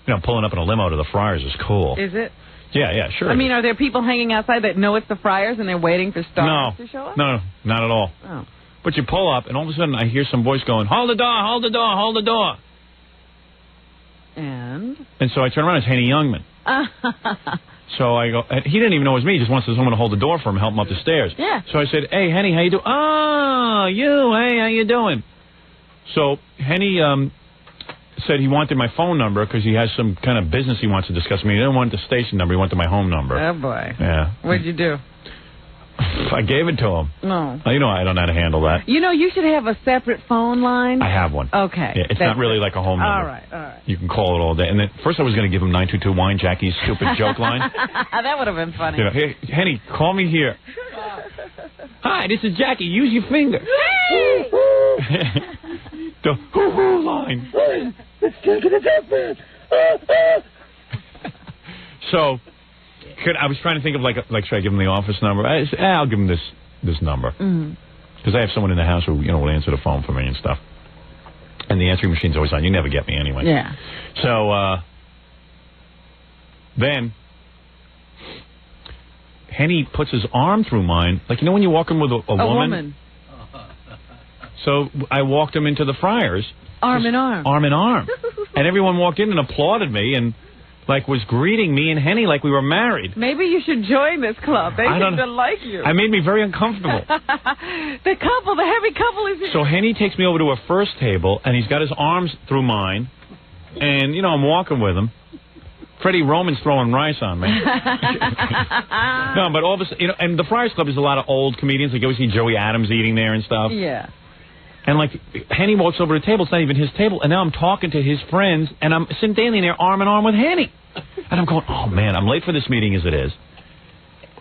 [SPEAKER 1] you know, pulling up in a limo to the Friars is cool.
[SPEAKER 3] Is it?
[SPEAKER 1] Yeah, sure.
[SPEAKER 3] I mean, are there people hanging outside that know it's the Friars and they're waiting for stars to show up?
[SPEAKER 1] No, not at all.
[SPEAKER 3] Oh.
[SPEAKER 1] But you pull up, and all of a sudden I hear some voice going, hold the door, hold the door, hold the door.
[SPEAKER 3] And
[SPEAKER 1] so I turn around, it's Henny Youngman. So I go, and he didn't even know it was me, he just wants someone to hold the door for him, help him up the stairs.
[SPEAKER 3] Yeah.
[SPEAKER 1] So I said, hey, Henny, how you doing? Oh, you, hey, how you doing? So Henny said he wanted my phone number because he has some kind of business he wants to discuss with me. He didn't want the station number, he wanted my home number.
[SPEAKER 3] Oh, boy.
[SPEAKER 1] Yeah.
[SPEAKER 3] What'd you do?
[SPEAKER 1] I gave it to him.
[SPEAKER 3] No.
[SPEAKER 1] You know, I don't know how to handle that.
[SPEAKER 3] You know, you should have a separate phone line.
[SPEAKER 1] I have one.
[SPEAKER 3] Okay.
[SPEAKER 1] Yeah, it's not really like a home number.
[SPEAKER 3] All right.
[SPEAKER 1] You can call it all day. And then first I was going to give him 922 Wine Jackie's stupid joke line.
[SPEAKER 3] That would have been funny.
[SPEAKER 1] You know, hey, Henny, call me here. Hi, this is Jackie. Use your finger. The hoo-hoo line.
[SPEAKER 9] Let's take it to
[SPEAKER 1] So, I was trying to think of like should I give him the office number? I'll give him this number because I have someone in the house who will answer the phone for me and stuff. And the answering machine's always on. You never get me anyway.
[SPEAKER 3] Yeah.
[SPEAKER 1] So then Henny puts his arm through mine, like when you walk in with a woman. So I walked him into the Friars.
[SPEAKER 3] Arm in arm.
[SPEAKER 1] Arm in arm. And everyone walked in and applauded me and was greeting me and Henny like we were married.
[SPEAKER 3] Maybe you should join this club. They seem to like you.
[SPEAKER 1] It made me very uncomfortable.
[SPEAKER 3] The heavy couple is here.
[SPEAKER 1] So Henny takes me over to a first table, and he's got his arms through mine. And, I'm walking with him. Freddie Roman's throwing rice on me. No, but all of a sudden, and the Friars Club is a lot of old comedians. Like, you always see Joey Adams eating there and stuff.
[SPEAKER 3] Yeah.
[SPEAKER 1] And, Henny walks over to the table. It's not even his table. And now I'm talking to his friends, and I'm standing there arm in arm with Henny. And I'm going, oh, man, I'm late for this meeting as it is.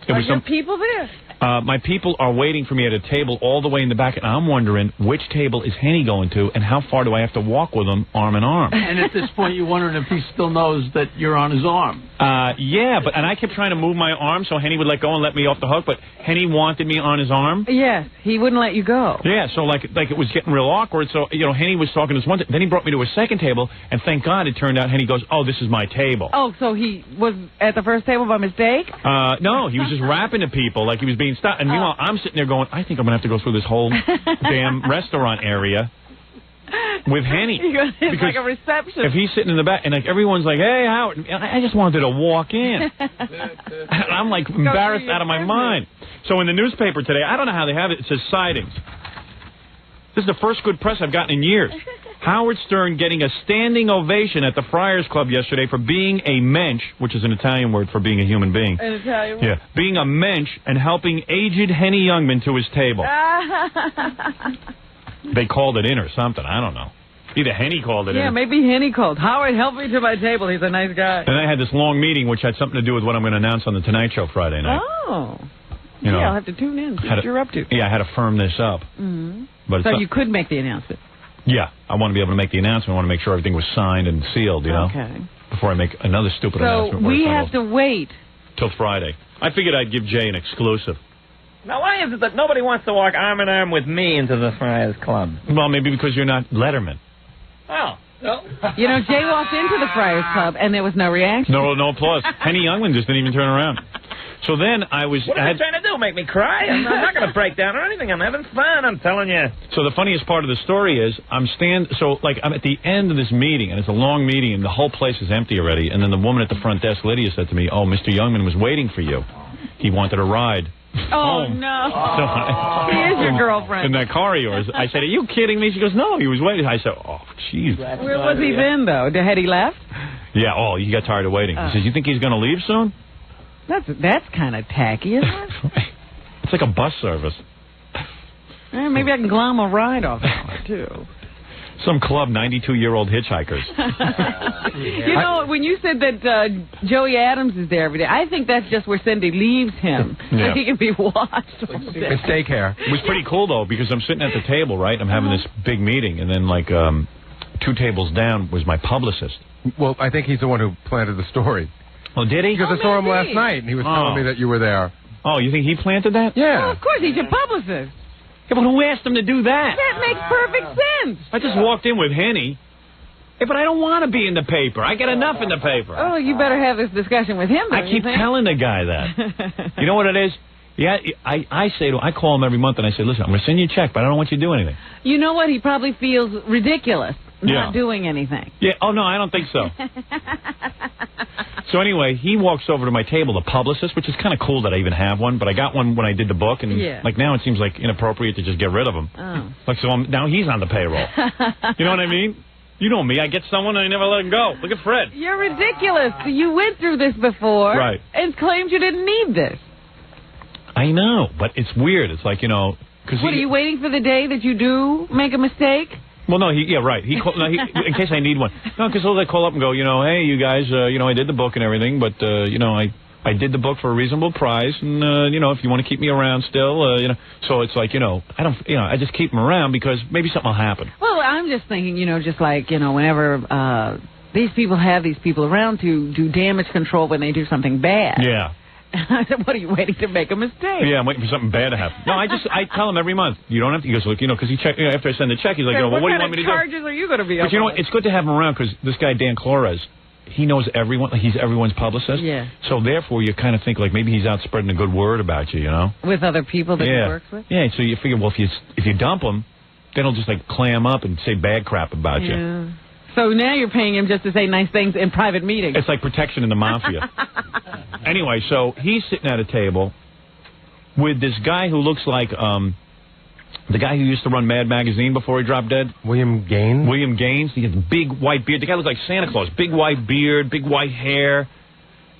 [SPEAKER 3] Are your people there?
[SPEAKER 1] My people are waiting for me at a table all the way in the back, and I'm wondering which table is Henny going to, and how far do I have to walk with him arm in arm?
[SPEAKER 8] And at this point, you're wondering if he still knows that you're on his arm.
[SPEAKER 1] Yeah, and I kept trying to move my arm so Henny would let go and let me off the hook, but Henny wanted me on his arm.
[SPEAKER 3] Yes, he wouldn't let you go.
[SPEAKER 1] Yeah, so it was getting real awkward. So Henny was talking to this one. Then he brought me to a second table, and thank God it turned out Henny goes, "Oh, this is my table."
[SPEAKER 3] Oh, so he was at the first table by mistake?
[SPEAKER 1] No, he was just rapping to people like he was being stopped. And meanwhile, I'm sitting there going, I think I'm going to have to go through this whole damn restaurant area with Henny.
[SPEAKER 3] It's like a reception.
[SPEAKER 1] If he's sitting in the back, and everyone's like, hey, Howard, I just wanted to walk in. And I'm embarrassed out of my mind. So in the newspaper today, I don't know how they have it, it says sightings. This is the first good press I've gotten in years. Howard Stern getting a standing ovation at the Friars Club yesterday for being a mensch, which is an Italian word for being a human being.
[SPEAKER 3] An Italian word?
[SPEAKER 1] Yeah, being a mensch and helping aged Henny Youngman to his table. They called it in or something. I don't know. Either Henny called it in.
[SPEAKER 3] Yeah, maybe Henny called. Howard, help me to my table. He's a nice guy.
[SPEAKER 1] And I had this long meeting, which had something to do with what I'm going to announce on the Tonight Show Friday night.
[SPEAKER 3] Oh.
[SPEAKER 1] You know,
[SPEAKER 3] I'll have to tune in. See what you're up to.
[SPEAKER 1] Yeah, I had to firm this up.
[SPEAKER 3] Mm-hmm.
[SPEAKER 1] But
[SPEAKER 3] so you could make the announcement.
[SPEAKER 1] Yeah, I want to be able to make the announcement. I want to make sure everything was signed and sealed, you know,
[SPEAKER 3] Okay.
[SPEAKER 1] before I make another stupid announcement.
[SPEAKER 3] So we have to wait
[SPEAKER 1] till Friday. I figured I'd give Jay an exclusive.
[SPEAKER 16] Now, why is it that nobody wants to walk arm in arm with me into the Friars Club?
[SPEAKER 1] Well, maybe because you're not Letterman.
[SPEAKER 16] Oh.
[SPEAKER 3] You know, Jay walked into the Friars Club and there was no reaction.
[SPEAKER 1] No applause. Henny Youngman just didn't even turn around. So then I was...
[SPEAKER 16] What are they trying to do? Make me cry? I'm not going to break down or anything. I'm having fun, I'm telling you.
[SPEAKER 1] So the funniest part of the story is I'm at the end of this meeting, and it's a long meeting, and the whole place is empty already. And then the woman at the front desk, Lydia, said to me, "Oh, Mr. Youngman was waiting for you. He wanted a ride."
[SPEAKER 3] Oh, no.
[SPEAKER 1] So
[SPEAKER 3] He is your girlfriend.
[SPEAKER 1] In that car of yours. I said, "Are you kidding me?" She goes, "No, he was waiting." I said, "Oh, jeez."
[SPEAKER 3] Where was he then, though? Had he left?
[SPEAKER 1] Yeah, he got tired of waiting. He says, "You think he's going to leave soon?"
[SPEAKER 3] That's kind of tacky, isn't it?
[SPEAKER 1] It's like a bus service.
[SPEAKER 3] Maybe I can glom a ride off that one, too.
[SPEAKER 1] Some club, 92-year-old hitchhikers.
[SPEAKER 3] You know, when you said that Joey Adams is there every day, I think that's just where Cindy leaves him.
[SPEAKER 1] Yeah.
[SPEAKER 3] So he can be watched all day.
[SPEAKER 5] Mistake hair.
[SPEAKER 1] It was pretty cool, though, because I'm sitting at the table, right? I'm having this big meeting, and then, like, 2 tables down was my publicist.
[SPEAKER 5] Well, I think he's the one who planted the story.
[SPEAKER 1] Oh, did he?
[SPEAKER 5] Because I saw him last night, and he was telling me that you were there.
[SPEAKER 1] Oh, you think he planted that?
[SPEAKER 5] Yeah.
[SPEAKER 3] Well, of course, he's your publicist.
[SPEAKER 1] Yeah, but who asked him to do that?
[SPEAKER 3] That makes perfect sense.
[SPEAKER 1] I just walked in with Henny. Yeah, but I don't want to be in the paper. I get enough in the paper.
[SPEAKER 3] Oh, you better have this discussion with him.
[SPEAKER 1] I keep telling the guy that. You know what it is? Yeah, I call him every month and I say, "Listen, I'm going to send you a check, but I don't want you to do anything."
[SPEAKER 3] You know what? He probably feels ridiculous not
[SPEAKER 1] Yeah.
[SPEAKER 3] doing anything.
[SPEAKER 1] Yeah. Oh no, I don't think so. So anyway, he walks over to my table, the publicist, which is kind of cool that I even have one, but I got one when I did the book, and like now it seems like inappropriate to just get rid of him.
[SPEAKER 3] Oh.
[SPEAKER 1] Like so, now he's on the payroll. You know what I mean? You know me. I get someone and I never let him go. Look at Fred.
[SPEAKER 3] You're ridiculous. You went through this before,
[SPEAKER 1] Right.
[SPEAKER 3] and claimed you didn't need this.
[SPEAKER 1] I know, but it's weird. It's like, you know, because
[SPEAKER 3] What, are you waiting for the day that you do make a mistake?
[SPEAKER 1] Well, no, right. He in case I need one. No, because I call up and go, hey, you guys, I did the book and everything, but, I did the book for a reasonable price, and, if you want to keep me around still, So it's like, I just keep them around because maybe something will happen.
[SPEAKER 3] Well, I'm just thinking, just like, whenever these people have these people around to do damage control when they do something bad.
[SPEAKER 1] Yeah.
[SPEAKER 3] I said, what are you waiting to make a mistake?
[SPEAKER 1] Yeah, I'm waiting for something bad to happen. No, I tell him every month. You don't have to. He goes, look, because he check after I send the check, he's like, well, what do you want me to do?
[SPEAKER 3] What kind of charges are you going to be up
[SPEAKER 1] But you know what? It's good to have him around because this guy Dan Flores, he knows everyone. He's everyone's publicist.
[SPEAKER 3] Yeah.
[SPEAKER 1] So therefore, you kind of think like maybe he's out spreading a good word about you.
[SPEAKER 3] With other people that he works with.
[SPEAKER 1] Yeah. So you figure, well, if you dump him, then he'll just like clam up and say bad crap about you.
[SPEAKER 3] So now you're paying him just to say nice things in private meetings.
[SPEAKER 1] It's like protection in the mafia. Anyway, so he's sitting at a table with this guy who looks like the guy who used to run Mad Magazine before he dropped dead.
[SPEAKER 5] William Gaines?
[SPEAKER 1] William Gaines. He has a big white beard. The guy looks like Santa Claus. Big white beard, big white hair.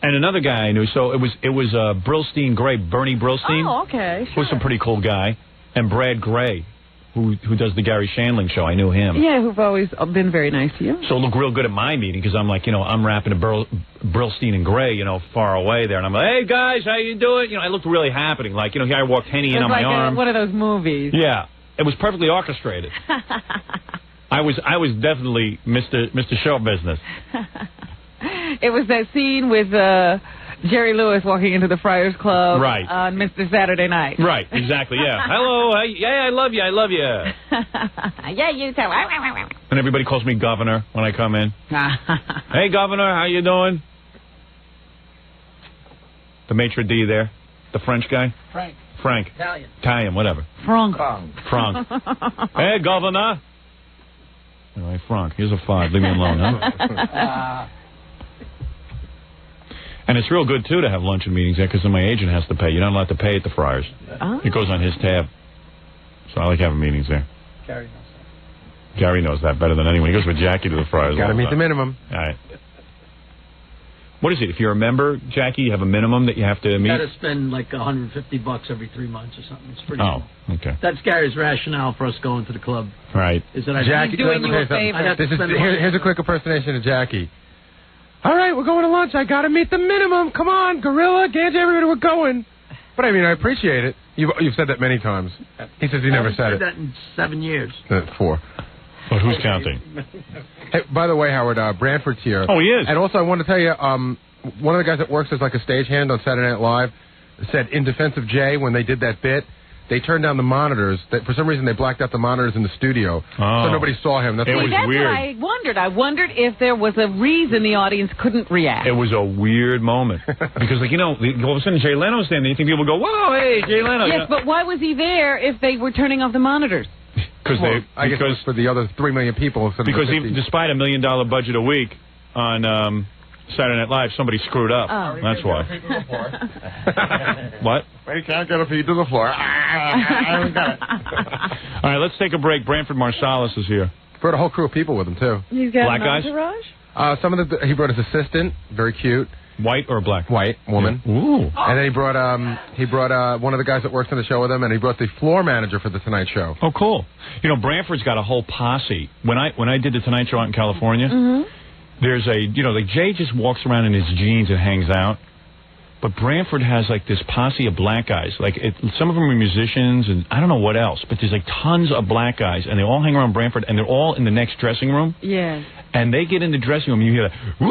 [SPEAKER 1] And another guy I knew. So it was Brillstein Gray, Bernie Brillstein.
[SPEAKER 3] Oh, okay.
[SPEAKER 1] Sure. Who's a pretty cool guy. And Brad Gray, who does the Gary Shandling show. I knew him.
[SPEAKER 3] Yeah, who've always been very nice to you.
[SPEAKER 1] So look real good at my meeting because I'm like, I'm rapping to Brillstein and Gray, far away there. And I'm like, hey, guys, how you doing? I looked really happening. Like, here I walked Henny in on my arm.
[SPEAKER 3] One of those movies.
[SPEAKER 1] Yeah. It was perfectly orchestrated. I was definitely Mr. Show Business.
[SPEAKER 3] It was that scene with Jerry Lewis walking into the Friars Club on Mr. Saturday Night.
[SPEAKER 1] Right, exactly, yeah. Hello, I love you.
[SPEAKER 3] Yeah, you too.
[SPEAKER 1] And everybody calls me Governor when I come in. Hey, Governor, how you doing? The maitre d' there, the French guy? Frank. Italian, whatever.
[SPEAKER 3] Frank.
[SPEAKER 1] Hey, Governor. Anyway, Frank, here's a 5. Leave me alone, huh? And it's real good, too, to have luncheon meetings there because then my agent has to pay. You're not allowed to pay at the Friars.
[SPEAKER 3] Oh.
[SPEAKER 1] It goes on his tab. So I like having meetings there. Gary knows that better than anyone. He goes with Jackie to the Friars.
[SPEAKER 5] Got to meet the minimum.
[SPEAKER 1] All right. What is it? If you're a member, Jackie, you have a minimum that you have to meet?
[SPEAKER 8] You got to spend like $150 every 3 months or something. It's pretty
[SPEAKER 1] Oh, okay.
[SPEAKER 8] That's Gary's rationale for us going to the club.
[SPEAKER 1] Right.
[SPEAKER 8] Is that
[SPEAKER 5] Jackie,
[SPEAKER 8] doing you a favor.
[SPEAKER 5] Here's a quick impersonation of Jackie. All right, we're going to lunch. I got to meet the minimum. Come on, Gorilla, Gage, everybody, we're going. But I mean, I appreciate it. You've said that many times. He says he never said it.
[SPEAKER 8] That in 7 years.
[SPEAKER 5] 4.
[SPEAKER 1] But who's counting?
[SPEAKER 5] Hey, by the way, Howard, Branford's here.
[SPEAKER 1] Oh, he is.
[SPEAKER 5] And also, I want to tell you, one of the guys that works as like a stagehand on Saturday Night Live said in defense of Jay, when they did that bit, they turned down the monitors. For some reason, they blacked out the monitors in the studio, so nobody saw him. That's
[SPEAKER 3] weird. What I wondered. I wondered if there was a reason the audience couldn't react.
[SPEAKER 1] It was a weird moment. Because, like, all of a sudden, Jay Leno's standing there, you think people go, whoa, hey, Jay Leno.
[SPEAKER 3] Yes, but why was he there if they were turning off the monitors?
[SPEAKER 5] I guess it was for the other 3 million people.
[SPEAKER 1] Because despite $1 million budget a week on Saturday Night Live, somebody screwed up.
[SPEAKER 3] Oh.
[SPEAKER 1] That's why. What?
[SPEAKER 5] We can't get a feed to the floor.
[SPEAKER 1] All right, let's take a break. Branford Marsalis is here.
[SPEAKER 5] Brought a whole crew of people with him, too.
[SPEAKER 3] He's got
[SPEAKER 1] Black
[SPEAKER 3] an
[SPEAKER 1] guys?
[SPEAKER 3] entourage?
[SPEAKER 5] He brought his assistant, very cute.
[SPEAKER 1] White or black?
[SPEAKER 5] White woman.
[SPEAKER 1] Yeah. Ooh.
[SPEAKER 5] And then he brought one of the guys that works on the show with him, and he brought the floor manager for the Tonight Show.
[SPEAKER 1] Oh, cool. Branford's got a whole posse. When I did the Tonight Show out in California, there's like Jay just walks around in his jeans and hangs out. But Branford has like this posse of black guys. Like some of them are musicians and I don't know what else. But there's like tons of black guys and they all hang around Branford and they're all in the next dressing room.
[SPEAKER 3] Yes.
[SPEAKER 1] And they get in the dressing room and you hear that, woo!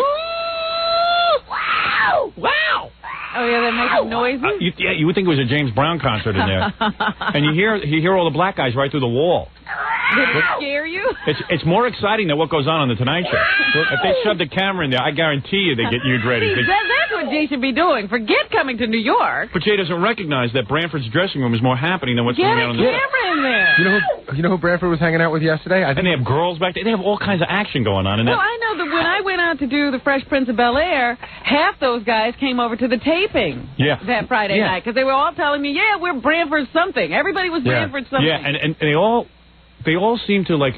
[SPEAKER 3] Wow! Wow! Oh yeah, they're making noises.
[SPEAKER 1] You would think it was a James Brown concert in there. And you hear all the black guys right through the wall.
[SPEAKER 3] Did it scare you?
[SPEAKER 1] It's more exciting than what goes on the Tonight Show. If they shove the camera in there, I guarantee you they get you ready.
[SPEAKER 3] See, that's what Jay should be doing. Forget coming to New York.
[SPEAKER 1] But Jay doesn't recognize that Branford's dressing room is more happening than what's going on in the
[SPEAKER 3] camera in there.
[SPEAKER 5] You know who Branford was hanging out with yesterday?
[SPEAKER 1] And they have girls back there. They have all kinds of action going on in there.
[SPEAKER 3] Well, I know that when I went out to do the Fresh Prince of Bel-Air, half those guys came over to the taping that Friday night because they were all telling me, yeah, we're Branford something. Everybody was Branford something.
[SPEAKER 1] Yeah, and they all seem to like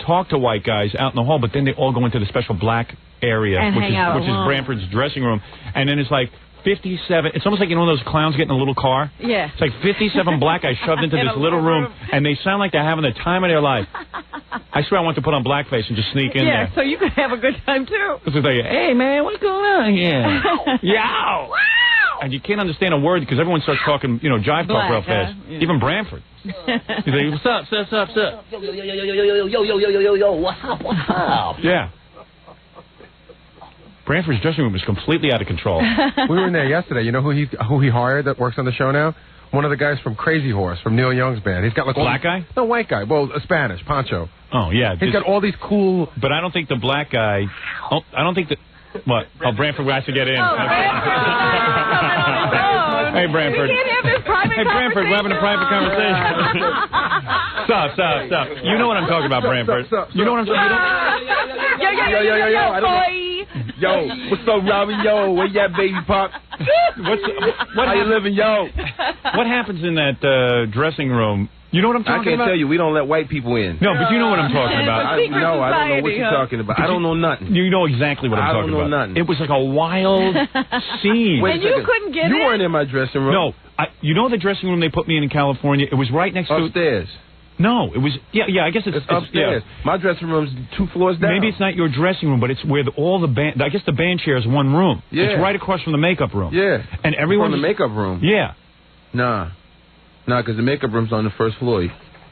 [SPEAKER 1] talk to white guys out in the hall, but then they all go into the special black area, which is Branford's dressing room, and then it's like 57. It's almost like one of those clowns getting a little car.
[SPEAKER 3] Yeah.
[SPEAKER 1] It's like 57 black guys shoved into this little room, and they sound like they're having the time of their life. I swear I want to put on blackface and just sneak in there.
[SPEAKER 3] Yeah, so you could have a good time too.
[SPEAKER 1] It's like, hey man, what's going on here? Yow! And you can't understand a word because everyone starts talking, jive talk real fast. Yeah. Even Branford. He's like, what's up? What's up?
[SPEAKER 8] Yo, what's up?
[SPEAKER 1] Yeah. Branford's dressing room is completely out of control.
[SPEAKER 5] We were in there yesterday. You know who he hired that works on the show now? One of the guys from Crazy Horse, from Neil Young's band. He's got like
[SPEAKER 1] black guy?
[SPEAKER 5] No, white guy. Well, a Spanish, Pancho.
[SPEAKER 1] Oh yeah.
[SPEAKER 5] He's got all these cool.
[SPEAKER 1] But I don't think the black guy. I don't think that. What? Oh, Branford has to get in.
[SPEAKER 3] Oh,
[SPEAKER 1] Hey, Branford.
[SPEAKER 3] We can't have this private
[SPEAKER 1] Hey, Branford, we're having a private conversation. Stop. You know what I'm talking about, Branford. You know what I'm talking about?
[SPEAKER 6] Yo, what's up, Robin? Yo, where you at, baby pop? How you living, yo?
[SPEAKER 1] What happens in that dressing room? You know what I'm talking about?
[SPEAKER 6] I can't tell you. We don't let white people in.
[SPEAKER 1] No, but you know what I'm talking about.
[SPEAKER 6] I don't know what you're talking about. I don't know nothing.
[SPEAKER 1] You know exactly what I'm talking about.
[SPEAKER 6] I don't know nothing.
[SPEAKER 1] It was like a wild scene.
[SPEAKER 3] And you couldn't get in?
[SPEAKER 6] You weren't in my dressing room.
[SPEAKER 1] No. You know the dressing room they put me in California? It was right next to...
[SPEAKER 6] Upstairs.
[SPEAKER 1] No, it was... Yeah, I guess it's
[SPEAKER 6] upstairs. Yeah. My dressing room's 2 floors down.
[SPEAKER 1] Maybe it's not your dressing room, but it's where all the band... I guess the band chair is one room.
[SPEAKER 6] Yeah.
[SPEAKER 1] It's right across from the makeup room.
[SPEAKER 6] Yeah.
[SPEAKER 1] And everyone...
[SPEAKER 6] From the makeup room?
[SPEAKER 1] Yeah.
[SPEAKER 6] Nah, because the makeup room's on the first floor.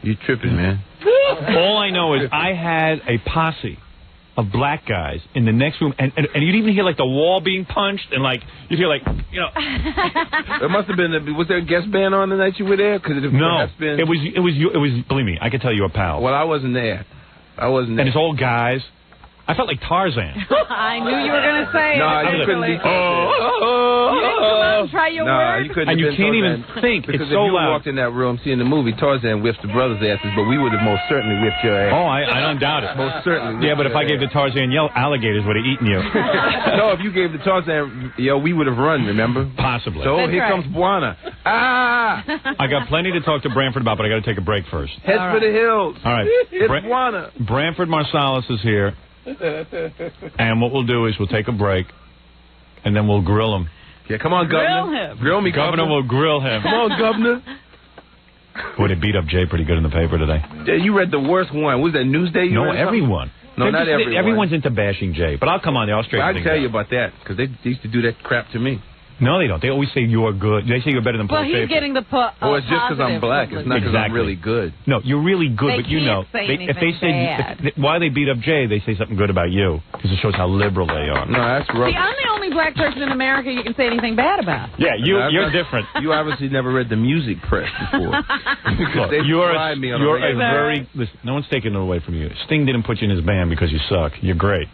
[SPEAKER 6] You tripping, man.
[SPEAKER 1] All I know is I had a posse of black guys in the next room, and you'd even hear like the wall being punched, and like you'd hear like
[SPEAKER 6] It must have been. Was there a guest band on the night you were there?
[SPEAKER 1] No, it was. Believe me, I could tell you a pal.
[SPEAKER 6] Well, I wasn't there.
[SPEAKER 1] And it's all guys. I felt like Tarzan.
[SPEAKER 3] I knew you were going to say it.
[SPEAKER 6] No, you couldn't be Tarzan.
[SPEAKER 3] You didn't come out and try your word?
[SPEAKER 6] You couldn't.
[SPEAKER 1] And you
[SPEAKER 6] have been
[SPEAKER 1] can't
[SPEAKER 6] Tarzan
[SPEAKER 1] even think.
[SPEAKER 6] because
[SPEAKER 1] It's so
[SPEAKER 6] if you
[SPEAKER 1] loud.
[SPEAKER 6] walked in that room seeing the movie, Tarzan whips the brothers' asses, but we would have most certainly whipped your ass.
[SPEAKER 1] Oh, I don't doubt it.
[SPEAKER 6] Most certainly.
[SPEAKER 1] Yeah, but if I gave the Tarzan yell, alligators would have eaten you.
[SPEAKER 6] No, if you gave the Tarzan yell, we would have run, remember?
[SPEAKER 1] Possibly.
[SPEAKER 6] So
[SPEAKER 3] That's
[SPEAKER 6] here
[SPEAKER 3] right.
[SPEAKER 6] comes Buana. Ah!
[SPEAKER 1] I got plenty to talk to Branford about, but I got to take a break first.
[SPEAKER 6] Head for the hills.
[SPEAKER 1] All right.
[SPEAKER 6] It's Buana.
[SPEAKER 1] Branford Marsalis is here, and what we'll do is we'll take a break, and then we'll grill him.
[SPEAKER 6] Yeah, come on, Governor.
[SPEAKER 3] Grill him.
[SPEAKER 6] Grill me,
[SPEAKER 1] Governor will grill him.
[SPEAKER 6] Come on, Governor.
[SPEAKER 1] Boy, they beat up Jay pretty good in the paper today.
[SPEAKER 6] Yeah, you read the worst one. Was that Newsday? You
[SPEAKER 1] No,
[SPEAKER 6] read something?
[SPEAKER 1] everyone.
[SPEAKER 6] No, not everyone.
[SPEAKER 1] Everyone's into bashing Jay, but I'll come on there. I'll straighten
[SPEAKER 6] I'll
[SPEAKER 1] things
[SPEAKER 6] tell
[SPEAKER 1] out.
[SPEAKER 6] you about that, because they used to do that crap to me.
[SPEAKER 1] No, they don't. They always say you're good. They say you're better than Paul
[SPEAKER 3] Well, he's
[SPEAKER 1] Schaefer.
[SPEAKER 3] getting the
[SPEAKER 6] Oh, it's just because I'm
[SPEAKER 3] positive
[SPEAKER 6] black. It's not because I'm
[SPEAKER 1] Exactly.
[SPEAKER 6] really good.
[SPEAKER 1] No, you're really good,
[SPEAKER 3] They
[SPEAKER 1] but you know,
[SPEAKER 3] can't say
[SPEAKER 1] if they say
[SPEAKER 3] anything bad.
[SPEAKER 1] why they beat up Jay, they say something good about you because it shows how liberal they are.
[SPEAKER 6] No, that's
[SPEAKER 3] See,
[SPEAKER 6] rubbish.
[SPEAKER 3] I'm the only black person in America you can say anything bad about.
[SPEAKER 1] Yeah, you're different.
[SPEAKER 6] You obviously never read the music press before. Because
[SPEAKER 1] Look,
[SPEAKER 6] they
[SPEAKER 1] you're
[SPEAKER 6] fried me on
[SPEAKER 1] a
[SPEAKER 6] radio.
[SPEAKER 1] very listen, no one's taking it away from you. Sting didn't put you in his band because you suck. You're great.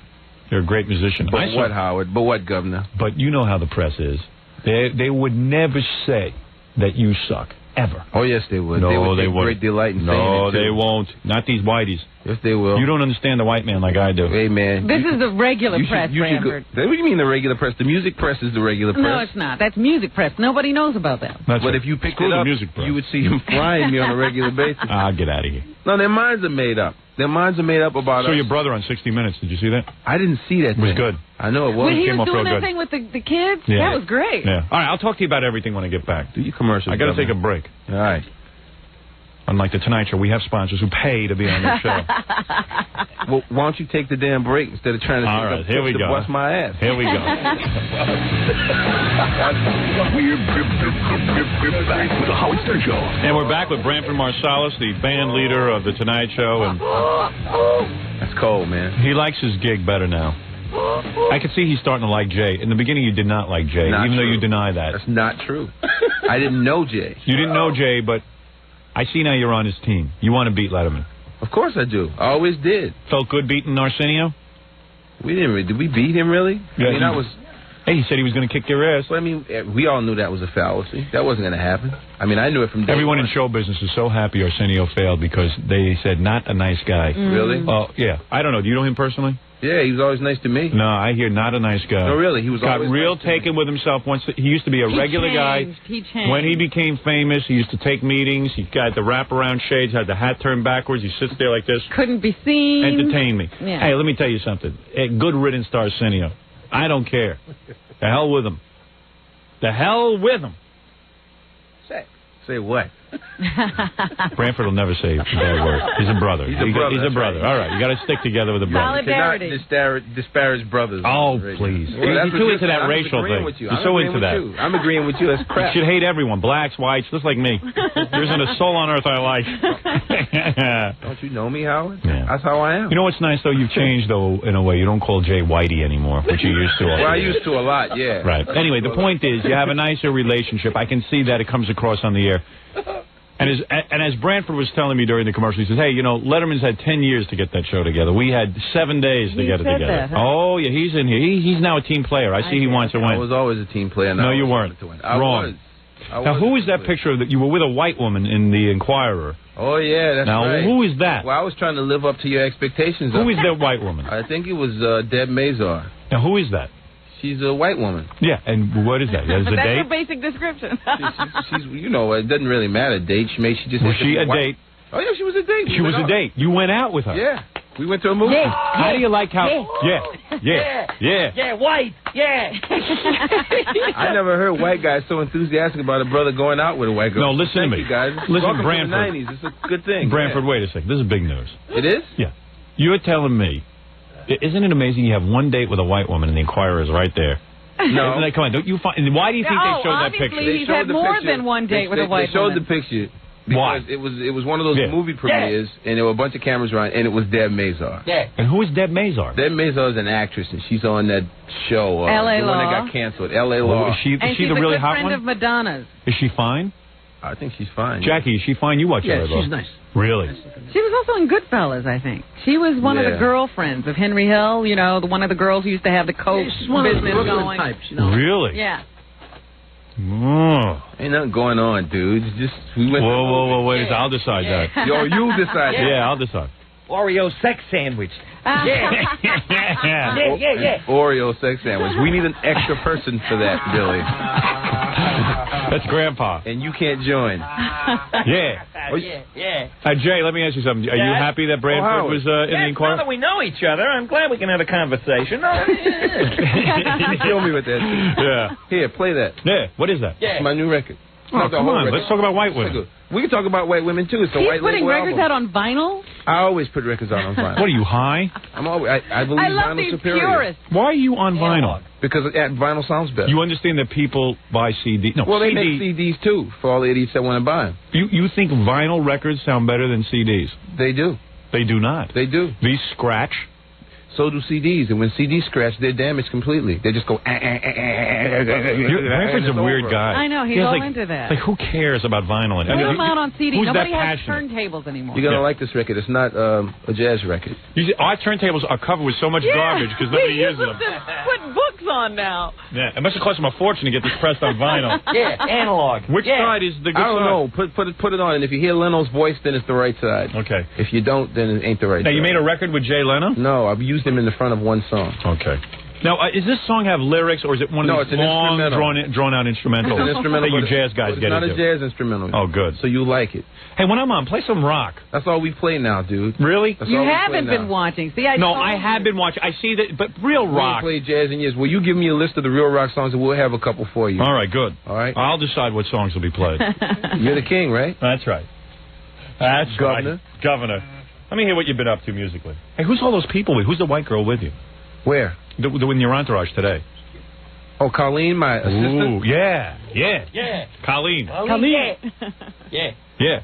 [SPEAKER 1] You're a great musician.
[SPEAKER 6] But what, Howard? But what, Governor?
[SPEAKER 1] But you know how the press is. They would never say that you suck ever.
[SPEAKER 6] Oh yes, they would.
[SPEAKER 1] No,
[SPEAKER 6] they would
[SPEAKER 1] they
[SPEAKER 6] take
[SPEAKER 1] won't.
[SPEAKER 6] great delight in saying it
[SPEAKER 1] No,
[SPEAKER 6] too.
[SPEAKER 1] they won't. Not these whiteys.
[SPEAKER 6] Yes, they will.
[SPEAKER 1] You don't understand the white man like I do.
[SPEAKER 6] Hey man,
[SPEAKER 3] This is the regular press, Branford.
[SPEAKER 6] What do you mean the regular press? The music press is the regular press.
[SPEAKER 3] No, it's not. That's music press. Nobody knows about that.
[SPEAKER 1] That's
[SPEAKER 6] But
[SPEAKER 1] right.
[SPEAKER 6] if you picked
[SPEAKER 1] Screw
[SPEAKER 6] it
[SPEAKER 1] the
[SPEAKER 6] up,
[SPEAKER 1] music press.
[SPEAKER 6] you would see them frying me on a regular basis.
[SPEAKER 1] Ah, get out of here.
[SPEAKER 6] No, their minds are made up. Their minds are made up about
[SPEAKER 1] So
[SPEAKER 6] us.
[SPEAKER 1] your brother on 60 Minutes, did you see that?
[SPEAKER 6] I didn't see that.
[SPEAKER 1] It was
[SPEAKER 6] thing.
[SPEAKER 1] good.
[SPEAKER 6] I know it was.
[SPEAKER 3] When he
[SPEAKER 1] came
[SPEAKER 3] was
[SPEAKER 1] off real
[SPEAKER 3] doing that
[SPEAKER 1] good.
[SPEAKER 3] thing with the kids,
[SPEAKER 1] Yeah.
[SPEAKER 3] that was great.
[SPEAKER 1] Yeah. All right, I'll talk to you about everything when I get back.
[SPEAKER 6] Do your commercials.
[SPEAKER 1] I got to
[SPEAKER 6] Governor.
[SPEAKER 1] take a break.
[SPEAKER 6] All right.
[SPEAKER 1] Unlike the Tonight Show, we have sponsors who pay to be on the show.
[SPEAKER 6] Well, why don't you take the damn break instead of trying to
[SPEAKER 1] All
[SPEAKER 6] take
[SPEAKER 1] right,
[SPEAKER 6] up
[SPEAKER 1] here we
[SPEAKER 6] to
[SPEAKER 1] go.
[SPEAKER 6] bust my ass?
[SPEAKER 1] Here we go.
[SPEAKER 2] We're back with the Howard Stern Show.
[SPEAKER 1] And we're back with Branford Marsalis, the band leader of the Tonight Show, and
[SPEAKER 6] That's cold, man.
[SPEAKER 1] he likes his gig better now. I can see he's starting to like Jay. In the beginning, you did not like Jay,
[SPEAKER 6] Not
[SPEAKER 1] even though
[SPEAKER 6] true.
[SPEAKER 1] you deny that.
[SPEAKER 6] That's not true. I didn't know Jay.
[SPEAKER 1] You didn't know Jay, but I see now you're on his team. You want to beat Letterman.
[SPEAKER 6] Of course I do. I always did.
[SPEAKER 1] Felt good beating Arsenio?
[SPEAKER 6] We didn't. Did we beat him really?
[SPEAKER 1] Yeah,
[SPEAKER 6] I mean, that was.
[SPEAKER 1] Hey, he said he was going to kick your ass.
[SPEAKER 6] Well, I mean, we all knew that was a fallacy. That wasn't going to happen. I mean, I knew it from day
[SPEAKER 1] Everyone
[SPEAKER 6] one.
[SPEAKER 1] in show business is so happy Arsenio failed because they said not a nice guy.
[SPEAKER 6] Really?
[SPEAKER 1] Oh, yeah. I don't know. Do you know him personally?
[SPEAKER 6] Yeah, he was always nice to me.
[SPEAKER 1] No, I hear not a nice guy.
[SPEAKER 6] No, really, he was
[SPEAKER 1] Got
[SPEAKER 6] always
[SPEAKER 1] real
[SPEAKER 6] nice to me.
[SPEAKER 1] taken with himself. Once he used to be a regular guy.
[SPEAKER 3] He changed.
[SPEAKER 1] When he became famous, he used to take meetings. He got the wraparound shades, had the hat turned backwards. He sits there like this.
[SPEAKER 3] Couldn't be seen.
[SPEAKER 1] Entertain me.
[SPEAKER 3] Yeah.
[SPEAKER 1] Hey, let me tell you something. Good riddance to Arsenio. I don't care. The hell with him. The hell with him.
[SPEAKER 6] Say what?
[SPEAKER 1] Branford will never say a bad word. He's a brother.
[SPEAKER 6] He's a brother,
[SPEAKER 1] He's a
[SPEAKER 6] that's
[SPEAKER 1] brother.
[SPEAKER 6] right.
[SPEAKER 1] All right, you got to stick together with a brother.
[SPEAKER 3] Solidarity.
[SPEAKER 6] You cannot disparage brothers.
[SPEAKER 1] Oh,
[SPEAKER 6] on the radio.
[SPEAKER 1] please.
[SPEAKER 6] Well, that's
[SPEAKER 1] You're too
[SPEAKER 6] what
[SPEAKER 1] into that
[SPEAKER 6] I'm
[SPEAKER 1] racial
[SPEAKER 6] agreeing
[SPEAKER 1] thing.
[SPEAKER 6] with you.
[SPEAKER 1] You're
[SPEAKER 6] I'm
[SPEAKER 1] so
[SPEAKER 6] agreeing
[SPEAKER 1] into
[SPEAKER 6] with
[SPEAKER 1] that.
[SPEAKER 6] you. I'm agreeing with you. That's
[SPEAKER 1] You
[SPEAKER 6] crap.
[SPEAKER 1] should hate everyone. Blacks, whites, just like me. There isn't a soul on earth I like.
[SPEAKER 6] Don't you know me, Howard?
[SPEAKER 1] Yeah.
[SPEAKER 6] That's how I am.
[SPEAKER 1] You know what's nice, though? You've changed, though, in a way. You don't call Jay Whitey anymore, which you used to.
[SPEAKER 6] Well, I used to a lot, yeah.
[SPEAKER 1] Right. Anyway, the point is, you have a nicer relationship. I can see that it comes across on the air. And as Branford was telling me during the commercial, he says, hey, you know, Letterman's had 10 years to get that show together. We had 7 days to
[SPEAKER 3] He
[SPEAKER 1] get it
[SPEAKER 3] said
[SPEAKER 1] together.
[SPEAKER 3] that, huh?
[SPEAKER 1] Oh, yeah, he's in here. He's now a team player. I see he wants to win.
[SPEAKER 6] I was always a team player.
[SPEAKER 1] No, you weren't. Wrong. Now, who is that picture that you were with a white woman in the Enquirer?
[SPEAKER 6] Oh, yeah, that's
[SPEAKER 1] now,
[SPEAKER 6] right.
[SPEAKER 1] who is that?
[SPEAKER 6] Well, I was trying to live up to your expectations.
[SPEAKER 1] Who is that white woman?
[SPEAKER 6] I think it was Deb Mazar.
[SPEAKER 1] Now, who is that?
[SPEAKER 6] She's a white woman.
[SPEAKER 1] Yeah, and what is that? Is it a
[SPEAKER 3] That's
[SPEAKER 1] date?
[SPEAKER 3] your basic description.
[SPEAKER 6] She's, you know, it doesn't really matter. Date. She just.
[SPEAKER 1] Was
[SPEAKER 6] said
[SPEAKER 1] she a
[SPEAKER 6] white.
[SPEAKER 1] date?
[SPEAKER 6] Oh yeah, she was a date.
[SPEAKER 1] She was a date. You went out with her.
[SPEAKER 6] Yeah, we went to a movie.
[SPEAKER 1] How do you like how? Yeah.
[SPEAKER 8] White, yeah.
[SPEAKER 6] I never heard white guys so enthusiastic about a brother going out with a white girl.
[SPEAKER 1] No, listen
[SPEAKER 6] Thank
[SPEAKER 1] to me.
[SPEAKER 6] you guys.
[SPEAKER 1] Listen,
[SPEAKER 6] Welcome
[SPEAKER 1] Branford.
[SPEAKER 6] to the 90s. It's a good thing.
[SPEAKER 1] Branford, wait a second. This is big news.
[SPEAKER 6] It is?
[SPEAKER 1] Yeah. You're telling me, isn't it amazing you have one date with a white woman and the Enquirer is right there?
[SPEAKER 6] No.
[SPEAKER 1] Isn't that, come on, don't you find? Why do you think they showed that picture?
[SPEAKER 3] Obviously, he's had more than one date with a white
[SPEAKER 6] They showed
[SPEAKER 3] woman.
[SPEAKER 6] the picture.
[SPEAKER 1] Why?
[SPEAKER 6] Because it was one of those
[SPEAKER 1] Yeah.
[SPEAKER 6] movie premieres, and there were a bunch of cameras around, and it was Deb Mazar.
[SPEAKER 8] Yeah.
[SPEAKER 1] And who is Deb Mazar?
[SPEAKER 6] Deb Mazar is an actress, and she's on that show,
[SPEAKER 3] L.A.
[SPEAKER 6] the one
[SPEAKER 3] Law.
[SPEAKER 6] that got canceled, L.A. Law.
[SPEAKER 1] Is she
[SPEAKER 3] And
[SPEAKER 1] the
[SPEAKER 3] she's
[SPEAKER 1] really
[SPEAKER 3] a good
[SPEAKER 1] hot
[SPEAKER 3] friend
[SPEAKER 1] one?
[SPEAKER 3] of Madonna's.
[SPEAKER 1] Is she fine?
[SPEAKER 17] I think she's fine.
[SPEAKER 1] Jackie, is she fine? You watch her, though.
[SPEAKER 8] she's nice.
[SPEAKER 1] Really?
[SPEAKER 3] She was also in Goodfellas, I think. She was one of the girlfriends of Henry Hill, you know, one of the girls who used to have the coke business going.
[SPEAKER 8] Types, you know.
[SPEAKER 1] Really?
[SPEAKER 3] Yeah.
[SPEAKER 1] Oh.
[SPEAKER 17] Ain't nothing going on, dude. It's just we went.
[SPEAKER 1] Whoa, wait. I'll decide that.
[SPEAKER 17] Yo, you decide.
[SPEAKER 1] Yeah, I'll decide.
[SPEAKER 16] Oreo sex sandwich. Yeah.
[SPEAKER 17] Oreo sex sandwich. We need an extra person for that, Billy.
[SPEAKER 1] That's Grandpa.
[SPEAKER 17] And you can't join.
[SPEAKER 1] Yeah. Jay, let me ask you something. Are you happy that Branford was in the inquiry?
[SPEAKER 16] Now that we know each other, I'm glad we can have a conversation.
[SPEAKER 17] You kill me with that.
[SPEAKER 1] Yeah.
[SPEAKER 17] Here, play that.
[SPEAKER 1] Yeah. What is that?
[SPEAKER 17] It's my new record.
[SPEAKER 1] Oh, come on. Let's talk about white women.
[SPEAKER 17] We can talk about white women, too. It's a
[SPEAKER 3] He's
[SPEAKER 17] white
[SPEAKER 3] putting
[SPEAKER 17] label
[SPEAKER 3] records
[SPEAKER 17] album.
[SPEAKER 3] out on vinyl?
[SPEAKER 17] I always put records out on vinyl.
[SPEAKER 1] What are you, high?
[SPEAKER 17] I believe
[SPEAKER 3] I love
[SPEAKER 17] vinyl's
[SPEAKER 3] these
[SPEAKER 17] superior.
[SPEAKER 3] purists.
[SPEAKER 1] Why are you on vinyl?
[SPEAKER 17] Because vinyl sounds better.
[SPEAKER 1] You understand that people buy CDs? No,
[SPEAKER 17] well, they
[SPEAKER 1] CD.
[SPEAKER 17] make CDs, too, for all the idiots that want to buy them.
[SPEAKER 1] You think vinyl records sound better than CDs?
[SPEAKER 17] They do.
[SPEAKER 1] They do not.
[SPEAKER 17] They do.
[SPEAKER 1] These scratch.
[SPEAKER 17] So do CDs, and when CDs scratch, they're damaged completely. They just go.
[SPEAKER 1] Branford's a weird guy.
[SPEAKER 3] I know, he's all into that.
[SPEAKER 1] Like, who cares about vinyl?
[SPEAKER 3] Put them out on CD.
[SPEAKER 1] Who's
[SPEAKER 3] Nobody
[SPEAKER 1] that
[SPEAKER 3] has
[SPEAKER 1] passionate?
[SPEAKER 3] turntables anymore.
[SPEAKER 17] You're gonna like this record. It's not a jazz record.
[SPEAKER 1] Our turntables are covered with so much garbage because nobody uses them.
[SPEAKER 3] Put books on now.
[SPEAKER 1] Yeah, it must have cost them a fortune to get this pressed on vinyl.
[SPEAKER 16] Analog.
[SPEAKER 1] Which side is the good
[SPEAKER 17] I don't
[SPEAKER 1] side?
[SPEAKER 17] know. Put it on, and if you hear Leno's voice, then it's the right side.
[SPEAKER 1] Okay.
[SPEAKER 17] If you don't, then it ain't the right
[SPEAKER 1] Now,
[SPEAKER 17] side.
[SPEAKER 1] you made a record with Jay Leno?
[SPEAKER 17] No, I've used him in the front of one song.
[SPEAKER 1] Okay. Now, does this song have lyrics, or is it one of these long, drawn-out instrumentals
[SPEAKER 17] It's an instrumental.
[SPEAKER 1] that you jazz guys
[SPEAKER 17] it's
[SPEAKER 1] get
[SPEAKER 17] not
[SPEAKER 1] into?
[SPEAKER 17] a jazz instrumental.
[SPEAKER 1] Oh, good.
[SPEAKER 17] So you like it.
[SPEAKER 1] Hey, when I'm on, play some rock.
[SPEAKER 17] That's all we play now, dude.
[SPEAKER 1] Really?
[SPEAKER 17] That's
[SPEAKER 3] You
[SPEAKER 17] all we
[SPEAKER 3] haven't
[SPEAKER 17] play
[SPEAKER 3] been
[SPEAKER 17] now.
[SPEAKER 3] watching. See,
[SPEAKER 1] No, I have been watching. I see that, but real
[SPEAKER 17] We
[SPEAKER 1] rock.
[SPEAKER 17] ain't played jazz in years. Well, you give me a list of the real rock songs, and we'll have a couple for you.
[SPEAKER 1] All right, good.
[SPEAKER 17] All right.
[SPEAKER 1] I'll decide what songs will be played.
[SPEAKER 17] You're the king, right?
[SPEAKER 1] That's right. That's
[SPEAKER 17] Governor.
[SPEAKER 1] right. Governor. Let me hear what you've been up to musically. Hey, who's all those people with? Who's the white girl with you?
[SPEAKER 17] Where?
[SPEAKER 1] In your entourage today.
[SPEAKER 17] Oh, Colleen, my assistant?
[SPEAKER 1] Ooh, yeah. Colleen. Yeah.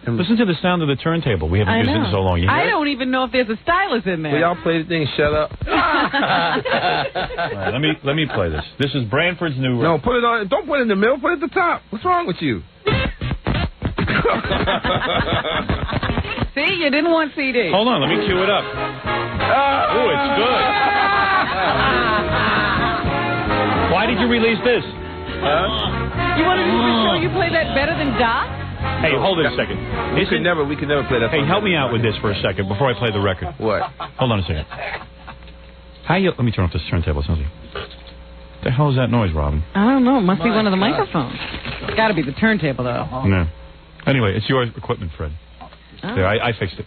[SPEAKER 1] Listen to the sound of the turntable. We haven't used it in so long. You hear
[SPEAKER 3] I
[SPEAKER 1] it?
[SPEAKER 3] don't even know if there's a stylus in there.
[SPEAKER 17] Will y'all play the thing? Shut up.
[SPEAKER 1] All right, let me play this. This is Branford's new record.
[SPEAKER 17] No, put it on. Don't put it in the middle. Put it at the top. What's wrong with you?
[SPEAKER 3] See, you didn't want CD.
[SPEAKER 1] Hold on, let me cue it up. Oh, it's good. Why did you release this?
[SPEAKER 3] You wanted to show you play that better than Doc?
[SPEAKER 1] Hey, hold it a second.
[SPEAKER 17] We could never play that.
[SPEAKER 1] Hey, help me out with this for a second before I play the record.
[SPEAKER 17] What?
[SPEAKER 1] Hold on a second. Let me turn off this turntable. What the hell is that noise, Robin?
[SPEAKER 3] I don't know. It must be one of the microphones. It's got to be the turntable, though.
[SPEAKER 1] No. Anyway, it's your equipment, Fred.
[SPEAKER 3] Oh.
[SPEAKER 1] There, I fixed it.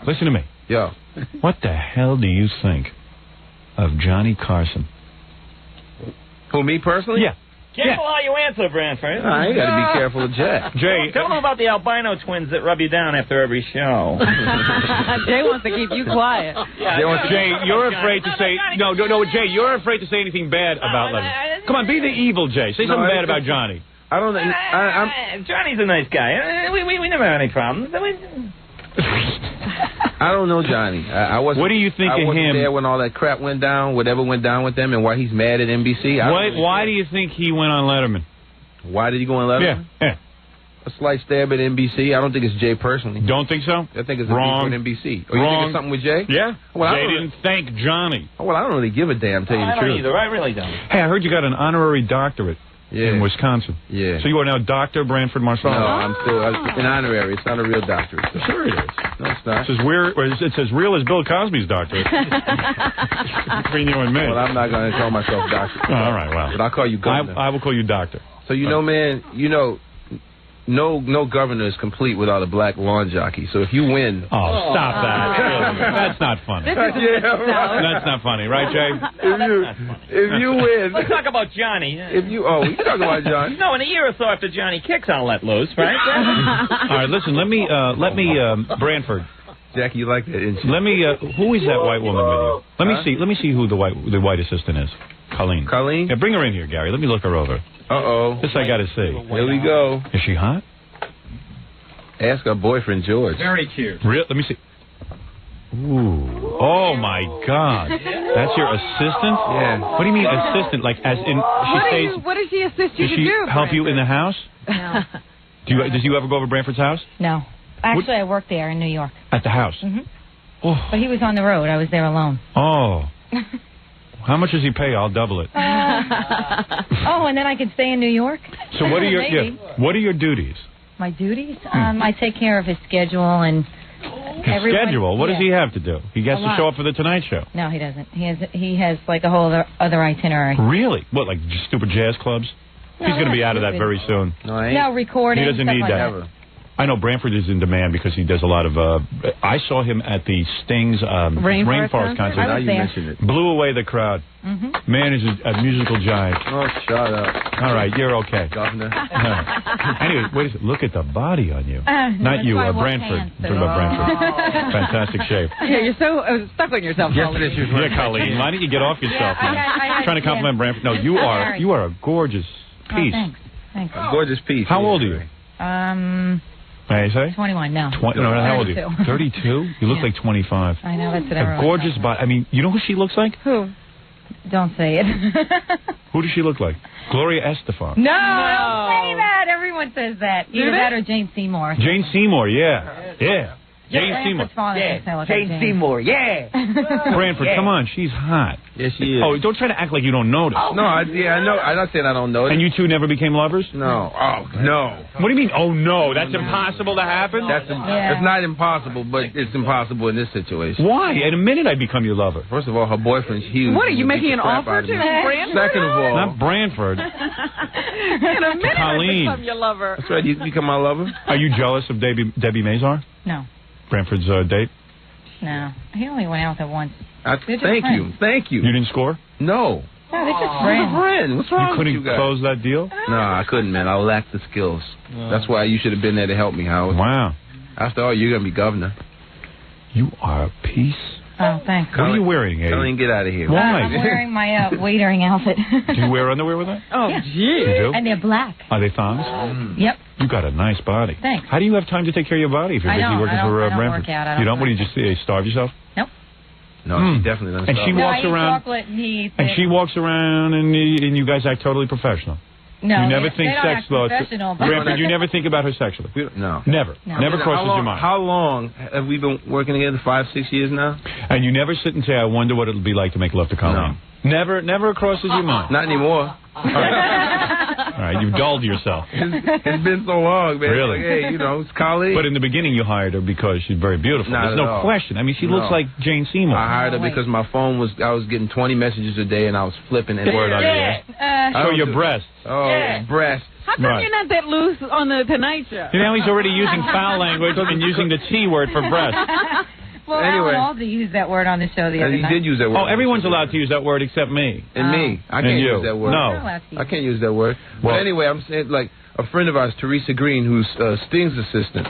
[SPEAKER 1] Listen to me.
[SPEAKER 17] Yo.
[SPEAKER 1] What the hell do you think of Johnny Carson?
[SPEAKER 17] Who, me personally?
[SPEAKER 1] Yeah.
[SPEAKER 16] Careful how you answer, Branford.
[SPEAKER 17] You got to be careful of Jack.
[SPEAKER 1] Jay,
[SPEAKER 16] tell them about the albino twins that rub you down after every show.
[SPEAKER 3] Jay wants to keep you quiet.
[SPEAKER 1] Jay, you're afraid to say no. Jay, you're afraid to say anything bad about Lennon. Come on, be the evil Jay. Say something bad about Johnny.
[SPEAKER 17] I don't know.
[SPEAKER 16] Johnny's a nice guy. We never had any problems.
[SPEAKER 17] I don't know Johnny. I wasn't.
[SPEAKER 1] What do you think
[SPEAKER 17] I
[SPEAKER 1] of
[SPEAKER 17] wasn't
[SPEAKER 1] him?
[SPEAKER 17] there when all that crap went down, whatever went down with them, and why he's mad at NBC.
[SPEAKER 1] Why do you think he went on Letterman?
[SPEAKER 17] Why did he go on Letterman?
[SPEAKER 1] Yeah.
[SPEAKER 17] A slight stab at NBC. I don't think it's Jay personally.
[SPEAKER 1] Don't think so?
[SPEAKER 17] I think it's
[SPEAKER 1] wrong.
[SPEAKER 17] a beef with NBC.
[SPEAKER 1] Wrong.
[SPEAKER 17] You think it's something with Jay?
[SPEAKER 1] Yeah.
[SPEAKER 17] Well,
[SPEAKER 1] Jay didn't thank Johnny.
[SPEAKER 17] Well, I don't really give a damn, tell you the truth.
[SPEAKER 16] Either. I really don't.
[SPEAKER 1] Hey, I heard you got an honorary doctorate in Wisconsin.
[SPEAKER 17] Yeah.
[SPEAKER 1] So you are now Dr. Branford Marsalis.
[SPEAKER 17] No, I'm still an honorary. It's not a real doctorate. So.
[SPEAKER 1] Sure it is.
[SPEAKER 17] No, it's not.
[SPEAKER 1] It says real as Bill Cosby's doctorate. Between you and me.
[SPEAKER 17] Well, I'm not going to call myself doctor.
[SPEAKER 1] All right, well.
[SPEAKER 17] But I'll call you governor.
[SPEAKER 1] I will call you doctor.
[SPEAKER 17] So, man, no governor is complete without a black lawn jockey. So if you win...
[SPEAKER 1] Oh, stop that. That's not funny. That's not funny, right, Jay?
[SPEAKER 17] If you win...
[SPEAKER 16] Let's talk about Johnny.
[SPEAKER 17] We can talk about Johnny.
[SPEAKER 16] No, in a year or so after Johnny kicks, I'll let loose, right?
[SPEAKER 1] All right, listen, let me Branford.
[SPEAKER 17] Jackie, you like that, didn't you?
[SPEAKER 1] Who is that white woman with you? Let me see who the white assistant is. Colleen.
[SPEAKER 17] Colleen?
[SPEAKER 1] Yeah, bring her in here, Gary. Let me look her over.
[SPEAKER 17] Uh-oh.
[SPEAKER 1] This I got to see.
[SPEAKER 17] Here we go.
[SPEAKER 1] Is she hot?
[SPEAKER 17] Ask her boyfriend, George.
[SPEAKER 16] Very cute.
[SPEAKER 1] Let me see. Ooh. Oh, my God. That's your assistant?
[SPEAKER 17] Yeah.
[SPEAKER 1] What do you mean assistant? Like, as in,
[SPEAKER 3] What does she assist you
[SPEAKER 1] does
[SPEAKER 3] to
[SPEAKER 1] she
[SPEAKER 3] do?
[SPEAKER 1] help you in the house?
[SPEAKER 15] No.
[SPEAKER 1] Does you ever go over Branford's house?
[SPEAKER 15] No. Actually, I worked there in New York.
[SPEAKER 1] At the house? Oh.
[SPEAKER 15] But he was on the road. I was there alone.
[SPEAKER 1] Oh. How much does he pay? I'll double it.
[SPEAKER 15] Oh, and then I can stay in New York?
[SPEAKER 1] So what are your
[SPEAKER 15] Maybe.
[SPEAKER 1] what are your duties?
[SPEAKER 15] My duties? I take care of his schedule and
[SPEAKER 1] Schedule? What does he have to do? He has
[SPEAKER 15] A
[SPEAKER 1] to
[SPEAKER 15] lot.
[SPEAKER 1] show up for the Tonight Show.
[SPEAKER 15] No, he doesn't. He has like a whole other itinerary.
[SPEAKER 1] Really? What, like just stupid jazz clubs?
[SPEAKER 15] No,
[SPEAKER 1] He's going to be
[SPEAKER 15] not
[SPEAKER 1] out of that
[SPEAKER 15] stupid.
[SPEAKER 1] very soon.
[SPEAKER 15] No, recording.
[SPEAKER 1] He doesn't
[SPEAKER 15] stuff
[SPEAKER 1] need
[SPEAKER 15] like
[SPEAKER 1] that. I know Branford is in demand because he does a lot of. I saw him at the Sting's Rainforest concert.
[SPEAKER 15] I was there.
[SPEAKER 1] Blew away the crowd. Man is a musical giant.
[SPEAKER 17] Oh, shut up.
[SPEAKER 1] All right, you're okay.
[SPEAKER 17] Governor.
[SPEAKER 1] Anyway, wait a second. Look at the body on you. Not you, Branford. I'm talking about Branford. Fantastic shape.
[SPEAKER 3] Yeah, you're so stuck on yourself.
[SPEAKER 1] Yesterday she was yeah, Colleen. Why don't you get off yourself?
[SPEAKER 15] Yeah, I
[SPEAKER 1] trying to compliment Branford. No, you are a gorgeous piece.
[SPEAKER 15] Oh, thanks.
[SPEAKER 17] A gorgeous piece.
[SPEAKER 1] How old are you? May I say?
[SPEAKER 15] 21, no.
[SPEAKER 1] No, how old are you?
[SPEAKER 15] 32.
[SPEAKER 1] 32? You look like 25.
[SPEAKER 15] I know, that's what
[SPEAKER 1] A
[SPEAKER 15] everyone
[SPEAKER 1] gorgeous body. I mean, you know who she looks like?
[SPEAKER 15] Who? Don't say it.
[SPEAKER 1] Who does she look like? Gloria Estefan.
[SPEAKER 15] No, don't say that. Everyone says that. Either that or Jane Seymour.
[SPEAKER 1] Jane Seymour, yeah. Yeah. Jane Seymour.
[SPEAKER 15] Jane Seymour,
[SPEAKER 16] yeah.
[SPEAKER 1] Branford, come on. She's hot.
[SPEAKER 17] Yes, she is.
[SPEAKER 1] Oh, don't try to act like you don't notice.
[SPEAKER 17] No, I know. I'm not saying I don't know.
[SPEAKER 1] And you two never became lovers?
[SPEAKER 17] No. Oh, no.
[SPEAKER 1] What do you mean, oh, no? That's impossible to happen?
[SPEAKER 17] It's not impossible, but it's impossible in this situation.
[SPEAKER 1] Why? In a minute I'd become your lover.
[SPEAKER 17] First of all, her boyfriend's huge.
[SPEAKER 3] What, are you making an offer to Branford?
[SPEAKER 17] Second of all.
[SPEAKER 1] Not Branford.
[SPEAKER 3] In a minute
[SPEAKER 1] Colleen.
[SPEAKER 3] I'd become your lover.
[SPEAKER 17] That's right, you become my lover.
[SPEAKER 1] Are you jealous of Debbie Mazar?
[SPEAKER 15] No.
[SPEAKER 1] Branford's date?
[SPEAKER 15] No. He only went out there once.
[SPEAKER 17] Thank you.
[SPEAKER 1] You didn't score?
[SPEAKER 17] No.
[SPEAKER 15] No, they're just
[SPEAKER 17] I'm a
[SPEAKER 15] friends.
[SPEAKER 17] friend. What's wrong
[SPEAKER 1] You couldn't
[SPEAKER 17] with you guys?
[SPEAKER 1] close that deal?
[SPEAKER 17] No, I couldn't, man. I lacked the skills. That's why you should have been there to help me, Howard.
[SPEAKER 1] Wow.
[SPEAKER 17] After all, you're going to be governor.
[SPEAKER 1] You are a piece.
[SPEAKER 15] Oh, thanks.
[SPEAKER 1] What are you wearing, Eddie?
[SPEAKER 17] Colleen, get out of here.
[SPEAKER 1] Why?
[SPEAKER 15] I'm wearing my waitering outfit.
[SPEAKER 1] Do you wear underwear with that?
[SPEAKER 3] Oh,
[SPEAKER 15] yeah.
[SPEAKER 3] gee.
[SPEAKER 1] You do?
[SPEAKER 15] And they're black.
[SPEAKER 1] Are they thongs?
[SPEAKER 15] Yep.
[SPEAKER 1] You got a nice body.
[SPEAKER 15] Thanks.
[SPEAKER 1] How do you have time to take care of your body if you're
[SPEAKER 15] I
[SPEAKER 1] busy
[SPEAKER 15] don't.
[SPEAKER 1] working
[SPEAKER 15] I don't-
[SPEAKER 1] for
[SPEAKER 15] I don't
[SPEAKER 1] Branford?
[SPEAKER 15] work out. I
[SPEAKER 1] You
[SPEAKER 15] don't
[SPEAKER 1] don't? What do you just starve yourself?
[SPEAKER 15] Nope.
[SPEAKER 17] No, she definitely doesn't.
[SPEAKER 1] And she
[SPEAKER 15] No,
[SPEAKER 1] walks
[SPEAKER 15] I eat
[SPEAKER 1] around.
[SPEAKER 15] chocolate and he eats
[SPEAKER 1] And
[SPEAKER 15] it.
[SPEAKER 1] she walks around, and you guys act totally professional.
[SPEAKER 15] No,
[SPEAKER 1] you never
[SPEAKER 15] they
[SPEAKER 1] think
[SPEAKER 15] don't
[SPEAKER 1] sex
[SPEAKER 15] act
[SPEAKER 1] thoughts.
[SPEAKER 15] professional, but-
[SPEAKER 1] Branford, you never think about her sexually.
[SPEAKER 17] No.
[SPEAKER 1] Never.
[SPEAKER 15] No.
[SPEAKER 1] Never crosses your mind.
[SPEAKER 17] How long have we been working together? 5-6 years now?
[SPEAKER 1] And you never sit and say, I wonder what it'll be like to make love to Colleen. Never crosses your mind.
[SPEAKER 17] Not anymore.
[SPEAKER 1] All right, you've dulled yourself.
[SPEAKER 17] It's been so long, man.
[SPEAKER 1] Really?
[SPEAKER 17] Like, hey, it's Colleen.
[SPEAKER 1] But in the beginning, you hired her because she's very beautiful.
[SPEAKER 17] Not
[SPEAKER 1] There's
[SPEAKER 17] at
[SPEAKER 1] no
[SPEAKER 17] all.
[SPEAKER 1] question. I mean, she looks
[SPEAKER 17] No.
[SPEAKER 1] like Jane Seymour.
[SPEAKER 17] I hired her because my phone I was getting 20 messages a day and I was flipping and word on you.
[SPEAKER 1] Show your breasts.
[SPEAKER 17] Oh, breasts.
[SPEAKER 3] How come you're not that loose on the Tonight Show?
[SPEAKER 1] You know, he's already using foul language and using the T word for breast.
[SPEAKER 15] Well,
[SPEAKER 17] Anyway.
[SPEAKER 15] Alan Alda used that word on the show the other
[SPEAKER 17] He
[SPEAKER 15] night.
[SPEAKER 17] did use that word.
[SPEAKER 1] Oh, everyone's allowed to use that word except me.
[SPEAKER 17] And me. I
[SPEAKER 1] And
[SPEAKER 17] can't
[SPEAKER 1] you.
[SPEAKER 17] use that word.
[SPEAKER 1] No.
[SPEAKER 15] You're allowed to use
[SPEAKER 17] I can't use that word. But anyway, I'm saying, like, a friend of ours, Teresa Green, who's Sting's assistant.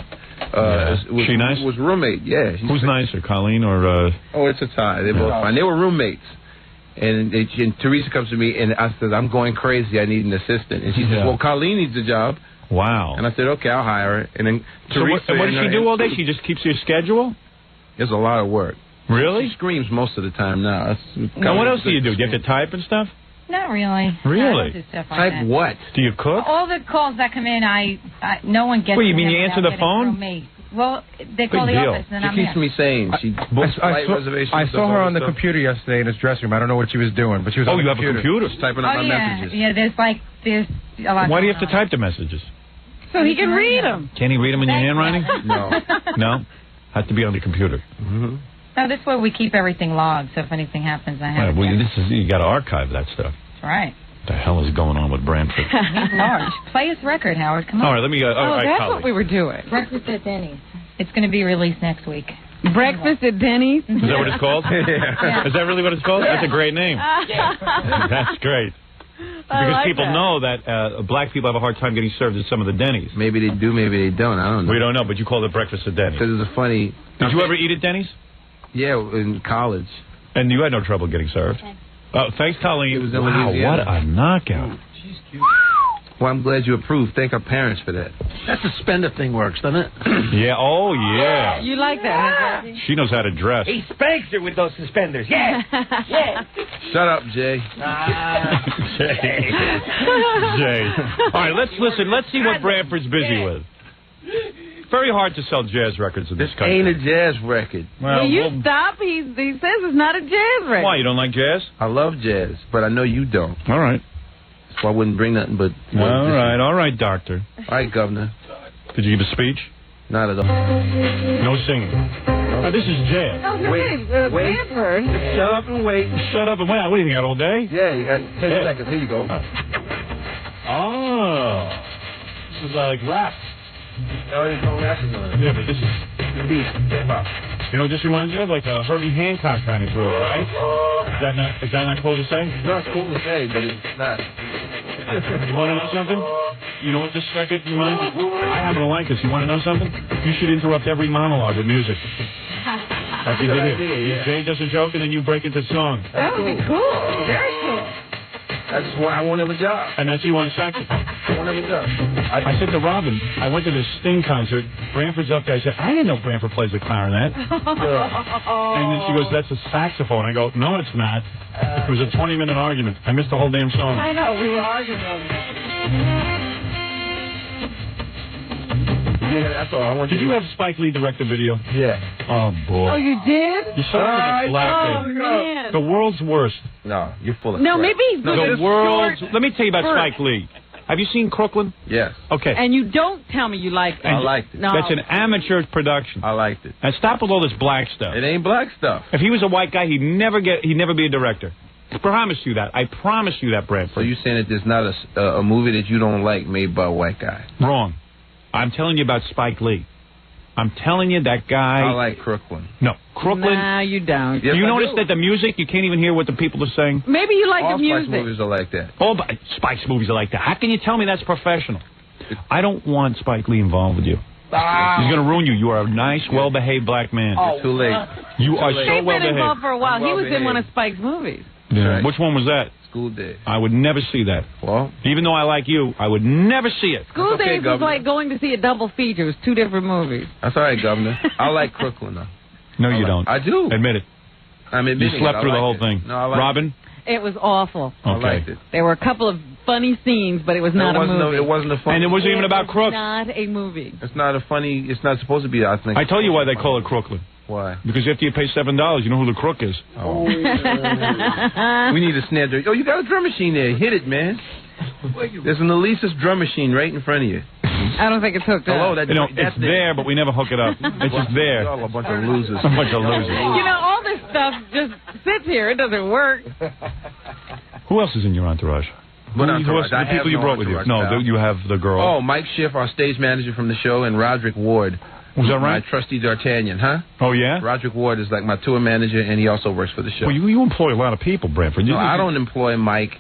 [SPEAKER 17] Was
[SPEAKER 1] she nice?
[SPEAKER 17] Was roommate, yeah.
[SPEAKER 1] Who's nicer, Colleen or...
[SPEAKER 17] Oh, it's a tie. They're both fine. They were roommates. And Teresa comes to me, and I said, I'm going crazy. I need an assistant. And she says, well, Colleen needs a job.
[SPEAKER 1] Wow.
[SPEAKER 17] And I said, okay, I'll hire her. And then
[SPEAKER 1] So
[SPEAKER 17] Teresa...
[SPEAKER 1] what does she do all day? She just keeps your schedule?
[SPEAKER 17] There's a lot of work.
[SPEAKER 1] Really?
[SPEAKER 17] She screams most of the time now.
[SPEAKER 1] Now, what else do you do? Do you have to type and stuff?
[SPEAKER 15] Not really.
[SPEAKER 1] Really?
[SPEAKER 15] I don't do stuff like
[SPEAKER 17] Type
[SPEAKER 15] that.
[SPEAKER 17] what?
[SPEAKER 1] Do you cook?
[SPEAKER 15] All the calls that come in, no one gets.
[SPEAKER 1] Wait, you
[SPEAKER 15] to
[SPEAKER 1] mean
[SPEAKER 15] them
[SPEAKER 1] you answer
[SPEAKER 15] without
[SPEAKER 1] the
[SPEAKER 15] getting
[SPEAKER 1] phone?
[SPEAKER 15] through me. Well, they call
[SPEAKER 1] Big
[SPEAKER 15] the
[SPEAKER 1] deal.
[SPEAKER 15] office, and
[SPEAKER 17] She
[SPEAKER 15] I'm
[SPEAKER 17] keeps
[SPEAKER 15] there.
[SPEAKER 17] me saying she books flight reservations.
[SPEAKER 5] I saw her on the computer yesterday in his dressing room. I don't know what she was doing, but she was on the
[SPEAKER 1] you have
[SPEAKER 5] computer.
[SPEAKER 1] a computer?
[SPEAKER 17] She's typing up my messages.
[SPEAKER 15] Yeah, there's a lot.
[SPEAKER 1] Why do you have
[SPEAKER 15] going
[SPEAKER 1] to type the messages?
[SPEAKER 3] So he can read them.
[SPEAKER 1] Can he read them in your handwriting?
[SPEAKER 17] No.
[SPEAKER 1] No? Has to be on the computer.
[SPEAKER 17] Mm-hmm.
[SPEAKER 15] No, this way we keep everything logged, so if anything happens, I have
[SPEAKER 1] Well,
[SPEAKER 15] it.
[SPEAKER 1] you got to archive that stuff.
[SPEAKER 15] That's right.
[SPEAKER 1] What the hell is going on with Branford?
[SPEAKER 15] He's large. Play his record, Howard. Come on.
[SPEAKER 1] All right, let me... all right,
[SPEAKER 3] that's
[SPEAKER 1] colleague.
[SPEAKER 3] what we were doing.
[SPEAKER 15] Breakfast at Denny's. It's going to be released next week.
[SPEAKER 3] Breakfast at Denny's?
[SPEAKER 1] Is that what it's called?
[SPEAKER 15] Yeah.
[SPEAKER 1] Is that really what it's called? That's a great name. That's great. Because
[SPEAKER 3] like
[SPEAKER 1] people
[SPEAKER 3] that.
[SPEAKER 1] know that black people have a hard time getting served at some of the Denny's.
[SPEAKER 17] Maybe they do, maybe they don't. I don't know.
[SPEAKER 1] We don't know, but you call it breakfast at Denny's.
[SPEAKER 17] Because it's a funny...
[SPEAKER 1] Did you ever eat at Denny's?
[SPEAKER 17] Yeah, in college.
[SPEAKER 1] And you had no trouble getting served? Oh, thanks, Colleen.
[SPEAKER 17] It was in
[SPEAKER 1] wow,
[SPEAKER 17] Louisiana.
[SPEAKER 1] what a knockout.
[SPEAKER 17] Well, I'm glad you approve. Thank our parents for that.
[SPEAKER 8] That suspender thing works, doesn't it?
[SPEAKER 1] Yeah, oh, yeah.
[SPEAKER 3] You like that, huh, Jackie?
[SPEAKER 1] She knows how to dress.
[SPEAKER 16] He spanks her with those suspenders. Yeah. Yeah.
[SPEAKER 17] Shut up, Jay.
[SPEAKER 1] Jay. All right, let's listen. Let's see what Branford's busy with. Very hard to sell jazz records in this country.
[SPEAKER 17] Ain't a jazz record.
[SPEAKER 3] Will you stop? He says it's not a jazz record.
[SPEAKER 1] Why, you don't like jazz?
[SPEAKER 17] I love jazz, but I know you don't.
[SPEAKER 1] All right.
[SPEAKER 17] So I wouldn't bring nothing but...
[SPEAKER 1] All right, doctor.
[SPEAKER 17] All right, Governor.
[SPEAKER 1] Did you give a speech?
[SPEAKER 17] Not at all.
[SPEAKER 1] No singing. Oh, this is jazz.
[SPEAKER 3] Oh, wait. Branford.
[SPEAKER 17] Shut up and wait.
[SPEAKER 1] Shut up and wait. What do you think, all day?
[SPEAKER 17] Yeah, you got 10 seconds. Here you go.
[SPEAKER 1] Oh. This is like rap.
[SPEAKER 17] No, there's no rapping on it.
[SPEAKER 1] Yeah, but this is...
[SPEAKER 17] Beat. Hip-hop.
[SPEAKER 1] You know, this reminds me of like a Herbie Hancock kind of groove, right? Is that not cool to say?
[SPEAKER 17] No, it's cool to say, but it's not.
[SPEAKER 1] You want to know something? You know what this record reminds me of? I happen to like this. You want to know something? You should interrupt every monologue with music. Like you did here. Jay does a joke and then you break into song.
[SPEAKER 3] That would be cool. Very cool.
[SPEAKER 17] That's why I won't have a job.
[SPEAKER 1] And that's you on saxophone.
[SPEAKER 17] I won't have a job.
[SPEAKER 1] I said to Robin, I went to this Sting concert. Branford's up there. I said, I didn't know Branford plays the clarinet. And then she goes, that's a saxophone. I go, no, it's not. It was a 20-minute argument. I missed the whole damn song.
[SPEAKER 3] I know, we were arguing.
[SPEAKER 17] Yeah, that's all. I want
[SPEAKER 1] Did you have Spike Lee direct the video?
[SPEAKER 17] Yeah.
[SPEAKER 1] Oh, boy.
[SPEAKER 3] Oh, you did?
[SPEAKER 1] You're so black.
[SPEAKER 3] Man.
[SPEAKER 1] The world's worst.
[SPEAKER 17] No, you're full of
[SPEAKER 3] No,
[SPEAKER 17] crap.
[SPEAKER 3] maybe he's
[SPEAKER 1] The world's... Let me tell you about Spike Lee. Have you seen Crooklyn?
[SPEAKER 17] Yes.
[SPEAKER 1] Okay.
[SPEAKER 3] And you don't tell me you liked it.
[SPEAKER 17] I liked it.
[SPEAKER 3] No.
[SPEAKER 1] That's an amateur production.
[SPEAKER 17] I liked it.
[SPEAKER 1] Now stop with all this black stuff.
[SPEAKER 17] It ain't black stuff.
[SPEAKER 1] If he was a white guy, he'd never be a director. I promise you that. I promise you that, Branford.
[SPEAKER 17] So you're saying that there's not a movie that you don't like made by a white guy?
[SPEAKER 1] Wrong. I'm telling you about Spike Lee. I'm telling you that guy...
[SPEAKER 17] I like Crooklyn.
[SPEAKER 1] No. Crooklyn...
[SPEAKER 3] Nah, you don't.
[SPEAKER 1] Yes, you notice that the music, you can't even hear what the people are saying?
[SPEAKER 3] Maybe you like
[SPEAKER 17] all
[SPEAKER 3] the music.
[SPEAKER 17] Spike's movies are like that.
[SPEAKER 1] All Spike's movies are like that. How can you tell me that's professional? I don't want Spike Lee involved with you. He's going to ruin you. You are a nice, well-behaved black man.
[SPEAKER 17] You're too late.
[SPEAKER 1] You are so
[SPEAKER 3] He's been
[SPEAKER 1] well-behaved.
[SPEAKER 3] involved for a while. He was in one of Spike's movies.
[SPEAKER 1] Yeah.
[SPEAKER 17] Right.
[SPEAKER 1] Which one was that?
[SPEAKER 17] School Days.
[SPEAKER 1] I would never see that.
[SPEAKER 17] Well,
[SPEAKER 1] even though I like you, I would never see it.
[SPEAKER 3] School
[SPEAKER 17] okay,
[SPEAKER 3] Days was like going to see a double feature. It was two different movies.
[SPEAKER 17] That's all right, Governor. I like Crooklyn, though.
[SPEAKER 1] No, you don't.
[SPEAKER 17] I do.
[SPEAKER 1] Admit it.
[SPEAKER 17] I'm admitting
[SPEAKER 1] you slept through the whole
[SPEAKER 17] it.
[SPEAKER 1] thing.
[SPEAKER 17] No, I liked
[SPEAKER 1] Robin?
[SPEAKER 3] It was awful.
[SPEAKER 1] Okay.
[SPEAKER 17] I liked it.
[SPEAKER 3] There were a couple of funny scenes, but it was not a movie.
[SPEAKER 17] It wasn't a funny.
[SPEAKER 1] And it wasn't even about crooks.
[SPEAKER 3] Not a movie.
[SPEAKER 17] It's not a funny. It's not supposed to be. I think.
[SPEAKER 1] I tell you why they call it Crooklyn.
[SPEAKER 17] Why?
[SPEAKER 1] Because after you pay $7, you know who the crook is.
[SPEAKER 17] Oh. We need a snare drum. Oh, you got a drum machine there. Hit it, man. There's an Elisa's drum machine right in front of you.
[SPEAKER 3] I don't think it's hooked up.
[SPEAKER 17] Hello,
[SPEAKER 1] it's there, but we never hook it up. It's just there.
[SPEAKER 17] Y'all a bunch of losers.
[SPEAKER 1] A bunch of losers.
[SPEAKER 3] You know, all this stuff just sits here. It doesn't work.
[SPEAKER 1] Who else is in your entourage?
[SPEAKER 17] What
[SPEAKER 1] Who
[SPEAKER 17] entourage?
[SPEAKER 1] else, the people you brought with you? No, you have the girl.
[SPEAKER 17] Oh, Mike Schiff, our stage manager from the show, and Roderick Ward.
[SPEAKER 1] Was that right?
[SPEAKER 17] My trusty D'Artagnan, huh?
[SPEAKER 1] Oh, yeah?
[SPEAKER 17] Roderick Ward is like my tour manager, and he also works for the show.
[SPEAKER 1] Well, you employ a lot of people, Branford.
[SPEAKER 17] No, I don't employ Mike.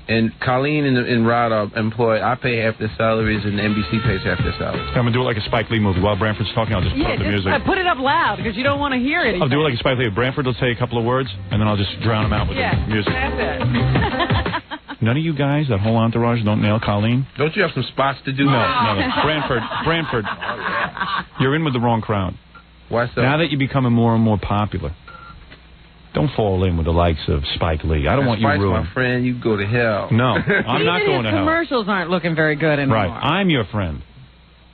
[SPEAKER 17] And Colleen and Rod are employed. I pay half their salaries, and NBC pays half their salaries.
[SPEAKER 1] I'm going to do it like a Spike Lee movie. While Branford's talking, I'll just put up the music.
[SPEAKER 3] Put it up loud, because you don't want to hear it.
[SPEAKER 1] I'll do it like a Spike Lee. Branford will say a couple of words, and then I'll just drown him out with the music.
[SPEAKER 3] That's it.
[SPEAKER 1] None of you guys, that whole entourage, don't nail Colleen?
[SPEAKER 17] Don't you have some spots to do?
[SPEAKER 1] No. Branford, you're in with the wrong crowd.
[SPEAKER 17] Why so?
[SPEAKER 1] Now that you're becoming more and more popular, don't fall in with the likes of Spike Lee. I don't want you ruined.
[SPEAKER 17] My friend, you go to hell.
[SPEAKER 1] No, I'm not going to hell.
[SPEAKER 3] Commercials aren't looking very good anymore.
[SPEAKER 1] Right, I'm your friend.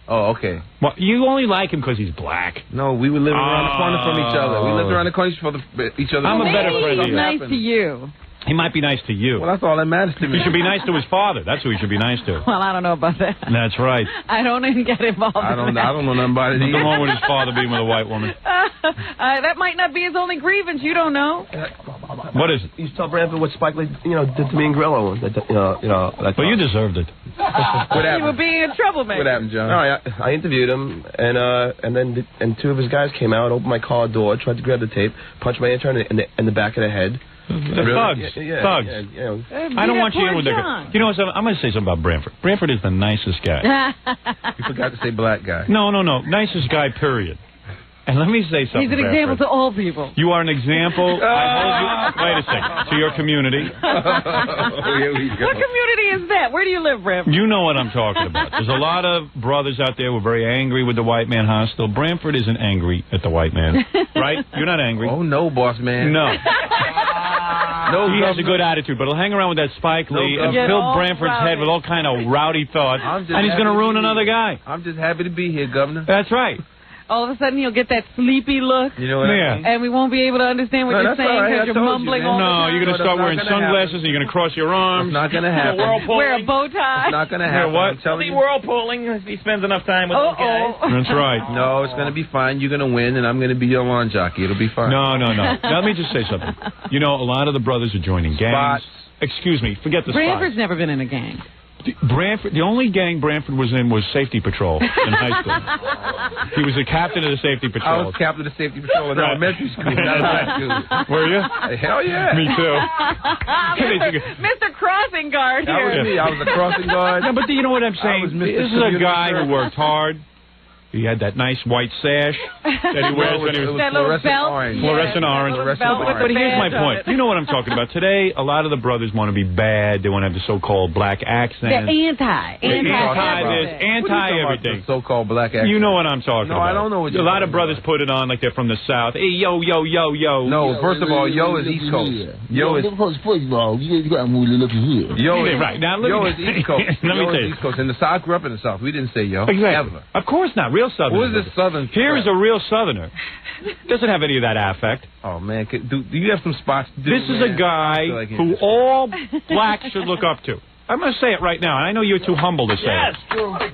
[SPEAKER 17] Oh, okay.
[SPEAKER 1] Well, you only like him because he's black.
[SPEAKER 17] No, we were living around the corner from each other. We lived around the corner from each other.
[SPEAKER 1] I'm a better friend
[SPEAKER 3] He's
[SPEAKER 1] than you.
[SPEAKER 3] nice to you.
[SPEAKER 1] He might be nice to you.
[SPEAKER 17] Well, that's all that matters to me.
[SPEAKER 1] He should be nice to his father. That's who he should be nice to.
[SPEAKER 3] Well, I don't know about that.
[SPEAKER 1] That's right.
[SPEAKER 3] I don't even get involved
[SPEAKER 17] I don't know nothing about it either.
[SPEAKER 1] Nothing wrong with his father being with a white woman.
[SPEAKER 3] That might not be his only grievance. You don't know.
[SPEAKER 1] What is it?
[SPEAKER 6] You tell Branford what Spike Lee, did to me and Grillo.
[SPEAKER 1] Well, you deserved it.
[SPEAKER 17] What happened?
[SPEAKER 3] You were being a troublemaker.
[SPEAKER 17] What happened, John?
[SPEAKER 6] No, I interviewed him, and then two of his guys came out, opened my car door, tried to grab the tape, punched my intern in the back of the head.
[SPEAKER 1] Thugs. Thugs. I don't want you in with the... You know what? I'm going to say something about Branford. Branford is the nicest guy.
[SPEAKER 17] You forgot to say black guy.
[SPEAKER 1] No. Nicest guy, period. And let me say something.
[SPEAKER 3] He's an example to all people.
[SPEAKER 1] You are an example. I hold you. Wait a second. To your community.
[SPEAKER 3] What community is that? Where do you live, Branford?
[SPEAKER 1] You know what I'm talking about. There's a lot of brothers out there who are very angry with the white man hostile. Branford isn't angry at the white man. Right? You're not angry.
[SPEAKER 17] Oh, no, boss man.
[SPEAKER 1] No.
[SPEAKER 17] No,
[SPEAKER 1] he has a good attitude, but he'll hang around with that Spike Lee and fill Branford's head with all kind of rowdy thoughts, and he's going to ruin another guy.
[SPEAKER 17] I'm just happy to be here, Governor.
[SPEAKER 1] That's right.
[SPEAKER 3] All of a sudden, you'll get that sleepy look.
[SPEAKER 17] You know what I mean?
[SPEAKER 3] And we won't be able to understand what you're saying because you're mumbling all the time.
[SPEAKER 1] No, you're going to start wearing sunglasses and you're going to cross your arms.
[SPEAKER 17] It's not going to happen.
[SPEAKER 3] Wear a bow tie.
[SPEAKER 17] It's not going to happen.
[SPEAKER 1] What?
[SPEAKER 17] I'm telling you.
[SPEAKER 16] Whirlpooling if he spends enough time with those guys.
[SPEAKER 1] That's right.
[SPEAKER 17] No, it's going to be fine. You're going to win, and I'm going to be your lawn jockey. It'll be fine.
[SPEAKER 1] No. Let me just say something. You know, a lot of the brothers are joining gangs. Excuse me, forget the
[SPEAKER 3] Branford's never been in a gang.
[SPEAKER 1] The only gang Branford was in was Safety Patrol in high school. He was a captain of the Safety Patrol.
[SPEAKER 17] I was captain of the Safety Patrol in elementary school, not high school.
[SPEAKER 1] Were you?
[SPEAKER 17] Hell yeah.
[SPEAKER 1] Me too.
[SPEAKER 3] Mr. Crossing Guard here.
[SPEAKER 17] That was me. I was a crossing guard.
[SPEAKER 1] No, but you know what I'm saying? This is a guy who worked hard. He had that nice white sash that he wears when he was fluorescent orange. But here's my point. You know what I'm talking about. Today, a lot of the brothers want to be bad. They want to have the so-called black accent.
[SPEAKER 3] They're
[SPEAKER 1] anti-everything.
[SPEAKER 17] So-called black accent.
[SPEAKER 1] You know what I'm talking about.
[SPEAKER 17] No, I don't know what you're
[SPEAKER 1] A lot of brothers put it on like they're from the South. Hey, yo.
[SPEAKER 17] No, first of all, yo is East Coast. Yo is...
[SPEAKER 18] First of all, you got to move a little here.
[SPEAKER 17] Yo is...
[SPEAKER 1] Right. Now,
[SPEAKER 17] yo is East Coast.
[SPEAKER 1] Let me tell you.
[SPEAKER 17] East Coast. In the South, grew up in the South. We didn't say yo.
[SPEAKER 1] Exactly.
[SPEAKER 17] Ever.
[SPEAKER 1] Of course not. Real Southern.
[SPEAKER 17] What is this Southern?
[SPEAKER 1] Here is a real Southerner. Doesn't have any of that affect.
[SPEAKER 17] Oh, man. Do you have some spots to do?
[SPEAKER 1] This is a guy who all blacks should look up to. I'm going to say it right now, and I know you're too humble to say it.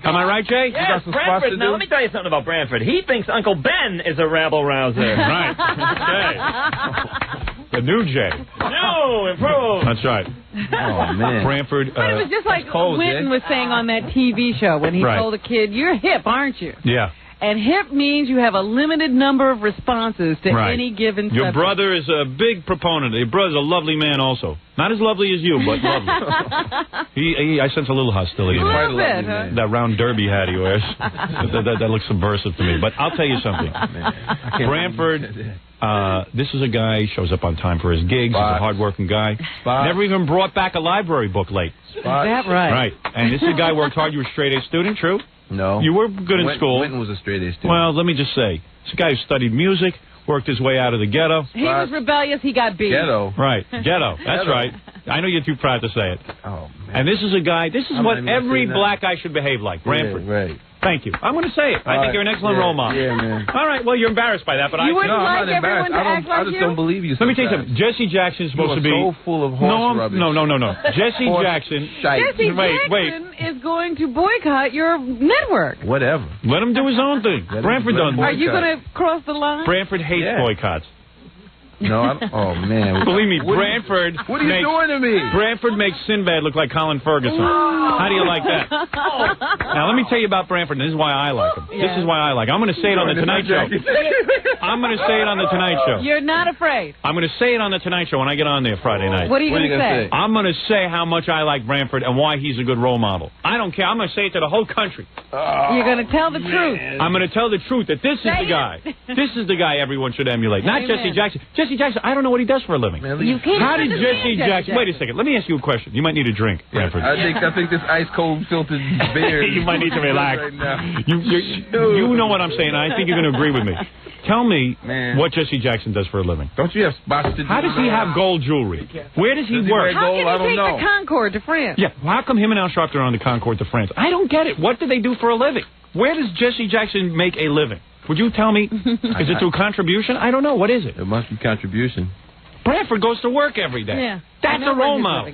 [SPEAKER 1] Am I right, Jay?
[SPEAKER 16] Yes, Branford. Now, let me tell you something about Branford. He thinks Uncle Ben is a rabble-rouser.
[SPEAKER 1] Right. Okay. The new Jay.
[SPEAKER 16] No, improved.
[SPEAKER 1] That's right.
[SPEAKER 17] Oh, man.
[SPEAKER 1] Branford.
[SPEAKER 3] But it was just like Winton was saying on that TV show when he told a kid, "You're hip, aren't you?"
[SPEAKER 1] Yeah.
[SPEAKER 3] And hip means you have a limited number of responses to any given subject.
[SPEAKER 1] Your brother is a big proponent. Your brother's a lovely man also. Not as lovely as you, but lovely. I sense a little hostility.
[SPEAKER 3] A little bit, huh?
[SPEAKER 1] That round derby hat he wears. that looks subversive to me. But I'll tell you something. Branford, this is a guy who shows up on time for his gigs. He's a hard-working guy. Never even brought back a library book late.
[SPEAKER 3] Is that right?
[SPEAKER 1] Right. And this is a guy who worked hard. You were a straight-A student, true?
[SPEAKER 17] No.
[SPEAKER 1] You were good in school.
[SPEAKER 17] Winton was a straight-A student.
[SPEAKER 1] Well, let me just say, it's a guy who studied music, worked his way out of the ghetto.
[SPEAKER 3] He was rebellious. He got beat.
[SPEAKER 17] Ghetto.
[SPEAKER 1] Right. Ghetto. That's right. I know you're too proud to say it.
[SPEAKER 17] Oh, man.
[SPEAKER 1] And this is a guy, this is what every black guy should behave like. Branford.
[SPEAKER 17] Yeah, right.
[SPEAKER 1] Thank you. I'm going to say it. I think you're an excellent role model.
[SPEAKER 17] Yeah, man.
[SPEAKER 1] All right. Well, you're embarrassed by that, but
[SPEAKER 3] you wouldn't
[SPEAKER 17] I'm
[SPEAKER 3] like
[SPEAKER 17] not embarrassed.
[SPEAKER 3] I
[SPEAKER 17] just don't believe you.
[SPEAKER 1] Let me tell you something. Jesse Jackson is supposed to be
[SPEAKER 17] so full of horse rubbish.
[SPEAKER 1] No. Jesse Jackson.
[SPEAKER 3] Jesse Jackson is going to boycott your network.
[SPEAKER 17] Whatever.
[SPEAKER 1] Let him do his own thing. Branford doesn't.
[SPEAKER 3] Are you going to cross the line?
[SPEAKER 1] Branford hates boycotts.
[SPEAKER 17] No, oh, man.
[SPEAKER 1] Believe me, Branford...
[SPEAKER 17] What are you doing to me?
[SPEAKER 1] Branford makes Sinbad look like Colin Ferguson. How do you like that? Now, let me tell you about Branford, and this is why I like him. This is why I like him. I'm going to say it on The Tonight Show. I'm going to say it on The Tonight Show.
[SPEAKER 3] You're not afraid.
[SPEAKER 1] I'm going to say it on The Tonight Show when I get on there Friday night.
[SPEAKER 3] What are you going to say?
[SPEAKER 1] I'm going to say how much I like Branford and why he's a good role model. I don't care. I'm going to say it to the whole country.
[SPEAKER 3] You're going to tell the truth.
[SPEAKER 1] I'm going to tell the truth that this is the guy. This is the guy everyone should emulate. Not Jesse Jackson. Jesse Jackson, I don't know what he does for a living.
[SPEAKER 3] You can't.
[SPEAKER 1] How did Jesse Jackson... Wait a second. Let me ask you a question. You might need a drink, Branford.
[SPEAKER 17] I think this ice-cold filtered beer...
[SPEAKER 1] You might need to relax.
[SPEAKER 17] Right now.
[SPEAKER 1] You know what I'm saying. I think you're going to agree with me. Tell me what Jesse Jackson does for a living.
[SPEAKER 17] Don't you have spots to do?
[SPEAKER 1] How does he have gold jewelry? Where does he work?
[SPEAKER 3] How can he take the Concorde to France?
[SPEAKER 1] Yeah, how come him and Al Sharpton are on the Concorde to France? I don't get it. What do they do for a living? Where does Jesse Jackson make a living? Would you tell me? Is it through contribution? I don't know. What is it?
[SPEAKER 17] It must be contribution.
[SPEAKER 1] Branford goes to work every day.
[SPEAKER 3] Yeah.
[SPEAKER 1] That's a role model.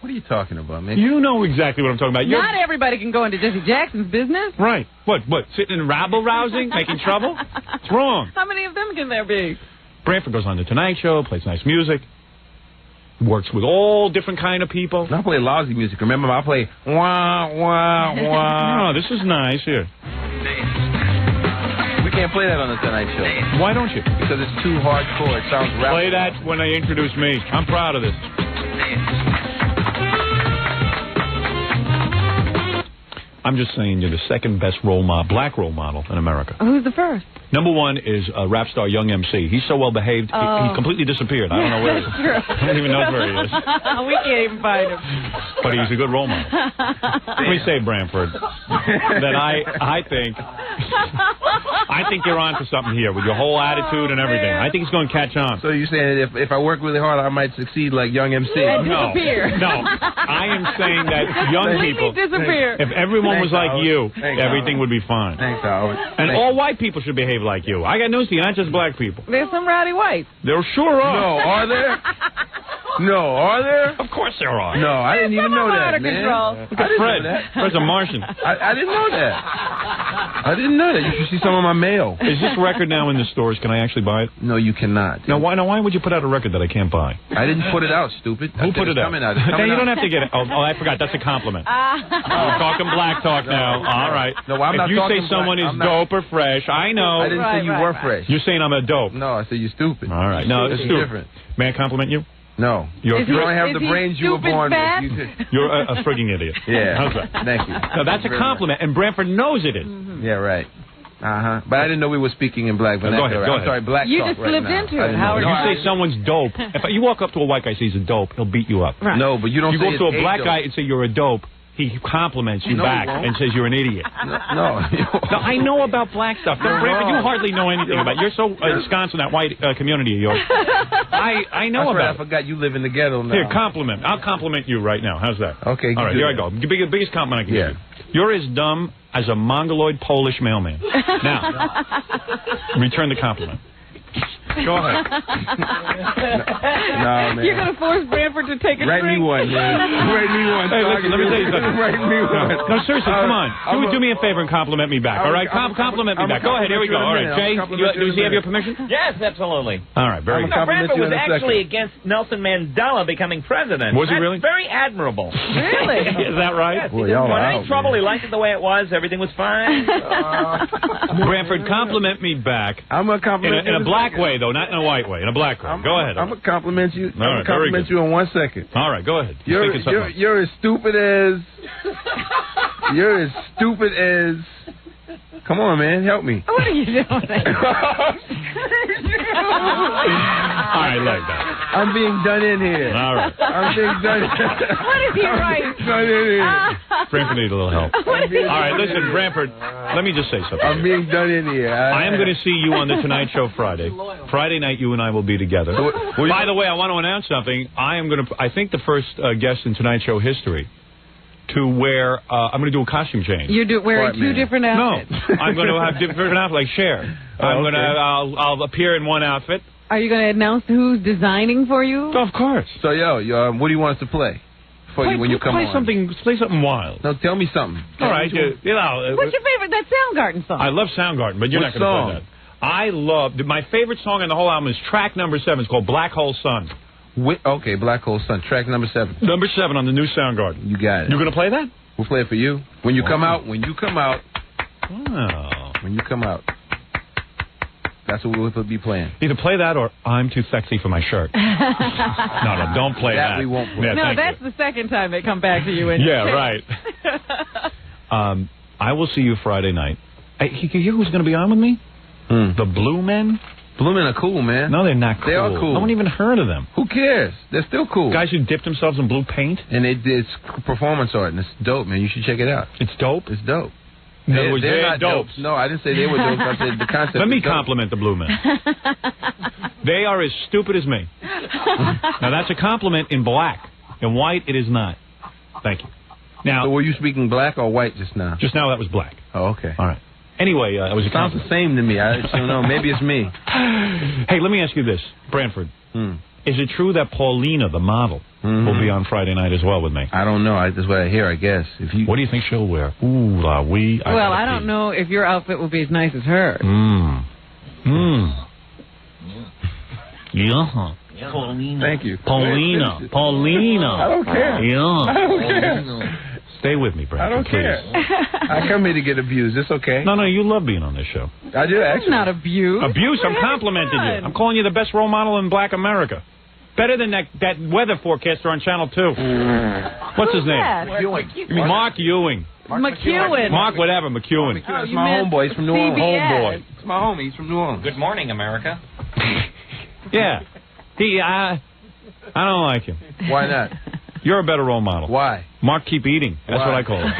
[SPEAKER 17] What are you talking about, man?
[SPEAKER 1] You know exactly what I'm talking about.
[SPEAKER 3] Not everybody can go into Jesse Jackson's business.
[SPEAKER 1] Right. What? Sitting and rabble-rousing? Making trouble? It's wrong.
[SPEAKER 3] How many of them can there be?
[SPEAKER 1] Branford goes on The Tonight Show, plays nice music, works with all different kind of people.
[SPEAKER 17] I play lousy music. Remember, I play wah, wah, wah.
[SPEAKER 1] No, this is nice. Here.
[SPEAKER 17] We can't play that on The Tonight Show.
[SPEAKER 1] Why don't you?
[SPEAKER 17] Because it's too hardcore. It sounds rap.
[SPEAKER 1] Play that when they introduce me. I'm proud of this. I'm just saying you're the second best black role model in America.
[SPEAKER 3] Who's the first?
[SPEAKER 1] Number one is rap star Young MC. He's so well behaved, he completely disappeared. I don't know where he is. I don't even know where he is.
[SPEAKER 3] We can't even find him.
[SPEAKER 1] But he's a good role model. Let me say, Branford, that I think you're on to something here with your whole attitude and everything. I think it's going to catch on.
[SPEAKER 17] So you're saying if I work really hard, I might succeed like Young MC?
[SPEAKER 1] No. I am saying that young people, if everyone was like you, everything would be fine.
[SPEAKER 17] Thanks, Howard.
[SPEAKER 1] And all white people should behave like you. I got news to you, not just black people.
[SPEAKER 3] There's some rowdy whites.
[SPEAKER 1] There sure are.
[SPEAKER 17] No, are there? No, are there?
[SPEAKER 1] Of course there are.
[SPEAKER 17] No, I didn't even know that, man.
[SPEAKER 1] Look at Fred. Fred's a Martian.
[SPEAKER 17] I didn't know that. I didn't know that. You should see some of my mail.
[SPEAKER 1] Is this record now in the stores? Can I actually buy it?
[SPEAKER 17] No, you cannot.
[SPEAKER 1] Now, why would you put out a record that I can't buy?
[SPEAKER 17] I didn't put it out, stupid.
[SPEAKER 1] Who put it out?
[SPEAKER 17] Now,
[SPEAKER 1] you don't have to get it. Oh, I forgot. That's a compliment. We're talking black talk now. All right.
[SPEAKER 17] No, I'm not
[SPEAKER 1] talking. If you
[SPEAKER 17] talking
[SPEAKER 1] say someone is dope or fresh, I know.
[SPEAKER 17] I didn't say you were fresh.
[SPEAKER 1] You're saying I'm a dope.
[SPEAKER 17] No, I said you're stupid.
[SPEAKER 1] All right. No, it's
[SPEAKER 17] different.
[SPEAKER 1] May I compliment you?
[SPEAKER 17] No. You don't have the brains you were born with.
[SPEAKER 1] You're a frigging idiot.
[SPEAKER 17] Yeah.
[SPEAKER 1] How's that?
[SPEAKER 17] Thank you.
[SPEAKER 1] No, that's a compliment, and Branford knows it is.
[SPEAKER 17] Yeah, right. But I didn't know we were speaking in black vernacular.
[SPEAKER 1] Go ahead.
[SPEAKER 17] I'm sorry, black
[SPEAKER 3] you
[SPEAKER 17] talk
[SPEAKER 3] just
[SPEAKER 17] right
[SPEAKER 3] slipped
[SPEAKER 17] now.
[SPEAKER 3] into it. Howard.
[SPEAKER 1] You say someone's dope. If you walk up to a white guy and says he's a dope, he'll beat you up.
[SPEAKER 3] Right.
[SPEAKER 17] No, but you don't.
[SPEAKER 1] You
[SPEAKER 17] say
[SPEAKER 1] go to
[SPEAKER 17] it's
[SPEAKER 1] a black
[SPEAKER 17] dope.
[SPEAKER 1] guy and say you're a dope. He compliments you back and says you're an idiot.
[SPEAKER 17] No,
[SPEAKER 1] I know about black stuff. Branford, you hardly know anything about it. You're so ensconced in that white community of yours. I know about it.
[SPEAKER 17] I forgot you live in the ghetto now.
[SPEAKER 1] Here, compliment. I'll compliment you right now. How's that?
[SPEAKER 17] Okay.
[SPEAKER 1] All right, here I go. Biggest compliment I can give you. You're as dumb as a mongoloid Polish mailman. Now, return the compliment. Go ahead.
[SPEAKER 17] No, man.
[SPEAKER 3] You're going to force Branford to take a
[SPEAKER 17] Write
[SPEAKER 3] drink?
[SPEAKER 17] me one, man. Write me one.
[SPEAKER 1] Hey, listen, let me tell you something.
[SPEAKER 17] Write me one.
[SPEAKER 1] No, seriously, come on. Do me a favor and compliment me back, all right? Compliment me back. Go ahead, here we go. All right, Jay, does he have your permission?
[SPEAKER 16] Yes, absolutely.
[SPEAKER 1] All right, very good.
[SPEAKER 16] Branford was actually against Nelson Mandela becoming president.
[SPEAKER 1] Was he really?
[SPEAKER 16] Very admirable.
[SPEAKER 3] Really?
[SPEAKER 1] Is that right?
[SPEAKER 16] Yes, when any trouble, he liked it the way it was. Everything was fine.
[SPEAKER 1] Branford, compliment me back.
[SPEAKER 17] I'm going to compliment
[SPEAKER 1] in a black way, though, not in a white way. In a black way. Go ahead.
[SPEAKER 17] I'm going to compliment you.
[SPEAKER 1] All right,
[SPEAKER 17] I'm going to compliment you in 1 second.
[SPEAKER 1] All right, go ahead.
[SPEAKER 17] You're as stupid as... You're as stupid as... Come on, man. Help me.
[SPEAKER 3] What are you doing?
[SPEAKER 1] All right, like that.
[SPEAKER 17] I'm being done in here.
[SPEAKER 1] All right.
[SPEAKER 17] I'm being done in here.
[SPEAKER 3] What is he writing?
[SPEAKER 17] Done in here.
[SPEAKER 1] Branford needs a little help. All right, listen, Branford, let me just say something.
[SPEAKER 17] I'm being done in here.
[SPEAKER 1] I am going to see you on The Tonight Show Friday. Friday night, you and I will be together. By the way, I want to announce something. I think the first guest in Tonight Show history to wear, I'm going to do a costume change.
[SPEAKER 3] You're wearing two different outfits.
[SPEAKER 1] No, I'm going to have different outfits, like Cher. I'll appear in one outfit.
[SPEAKER 3] Are you going to announce who's designing for you?
[SPEAKER 1] Of course.
[SPEAKER 17] So, what do you want us to play? When you come on?
[SPEAKER 1] Play something wild.
[SPEAKER 17] No, tell me something.
[SPEAKER 1] All right,
[SPEAKER 3] what's your favorite? That Soundgarden song.
[SPEAKER 1] I love Soundgarden, but you're not going to play that. I love my favorite song on the whole album is track number 7. It's called Black Hole Sun.
[SPEAKER 17] Okay, Black Hole Sun, track number 7.
[SPEAKER 1] Number 7 on the new Soundgarden.
[SPEAKER 17] You got it.
[SPEAKER 1] You're going to play that?
[SPEAKER 17] We'll play it for you. When you come out.
[SPEAKER 1] Oh.
[SPEAKER 17] When you come out. That's what we'll be playing.
[SPEAKER 1] Either play that or I'm too sexy for my shirt. No, don't play that.
[SPEAKER 17] That we won't play.
[SPEAKER 1] Yeah,
[SPEAKER 3] no, that's the second time they come back to you.
[SPEAKER 1] Right. I will see you Friday night. Hey, who's going to be on with me? The Blue Men.
[SPEAKER 17] Blue Men are cool, man.
[SPEAKER 1] No, they're not cool.
[SPEAKER 17] They are cool.
[SPEAKER 1] No one even heard of them.
[SPEAKER 17] Who cares? They're still cool.
[SPEAKER 1] Guys who dipped themselves in blue paint.
[SPEAKER 17] And it's performance art, and it's dope, man. You should check it out.
[SPEAKER 1] It's dope?
[SPEAKER 17] It's dope.
[SPEAKER 1] In other words,
[SPEAKER 17] they're not
[SPEAKER 1] dopes.
[SPEAKER 17] No, I didn't say they were dope. I said the concept.
[SPEAKER 1] Let me compliment the Blue Men. They are as stupid as me. Now, that's a compliment in black. In white, it is not. Thank you. Now,
[SPEAKER 17] so were you speaking black or white just now?
[SPEAKER 1] Just now, that was black.
[SPEAKER 17] Oh, okay.
[SPEAKER 1] All right. Anyway, it was a
[SPEAKER 17] sounds the same to me. I don't know. Maybe it's me.
[SPEAKER 1] Hey, let me ask you this, Branford. Is it true that Paulina, the model, will be on Friday night as well with me?
[SPEAKER 17] I don't know. That's what I hear, I guess.
[SPEAKER 1] What do you think she'll wear? Ooh, la wee.
[SPEAKER 3] Well, I don't know if your outfit will be as nice as hers.
[SPEAKER 1] Yeah.
[SPEAKER 8] Paulina.
[SPEAKER 17] Thank you.
[SPEAKER 1] Paulina.
[SPEAKER 17] I don't care.
[SPEAKER 1] Yeah.
[SPEAKER 17] I don't care.
[SPEAKER 1] Stay with me, Branford.
[SPEAKER 17] I don't care. I come here to get abused. It's okay.
[SPEAKER 1] No, you love being on this show.
[SPEAKER 17] I do, actually.
[SPEAKER 3] That's not abuse.
[SPEAKER 1] Abuse? I'm complimenting you. I'm calling you the best role model in black America. Better than that weather forecaster on Channel 2. What's his name?
[SPEAKER 3] That?
[SPEAKER 1] Mark Ewing.
[SPEAKER 3] McEwen.
[SPEAKER 1] Mark whatever, McEwen.
[SPEAKER 3] Oh,
[SPEAKER 17] That's my homeboy. He's from New Orleans.
[SPEAKER 1] Homeboy.
[SPEAKER 17] It's my homie. He's from New Orleans.
[SPEAKER 16] Good morning, America.
[SPEAKER 1] Yeah. I don't like him.
[SPEAKER 17] Why not?
[SPEAKER 1] You're a better role model.
[SPEAKER 17] Why?
[SPEAKER 1] Mark, keep eating. That's
[SPEAKER 17] Why?
[SPEAKER 1] what I call him.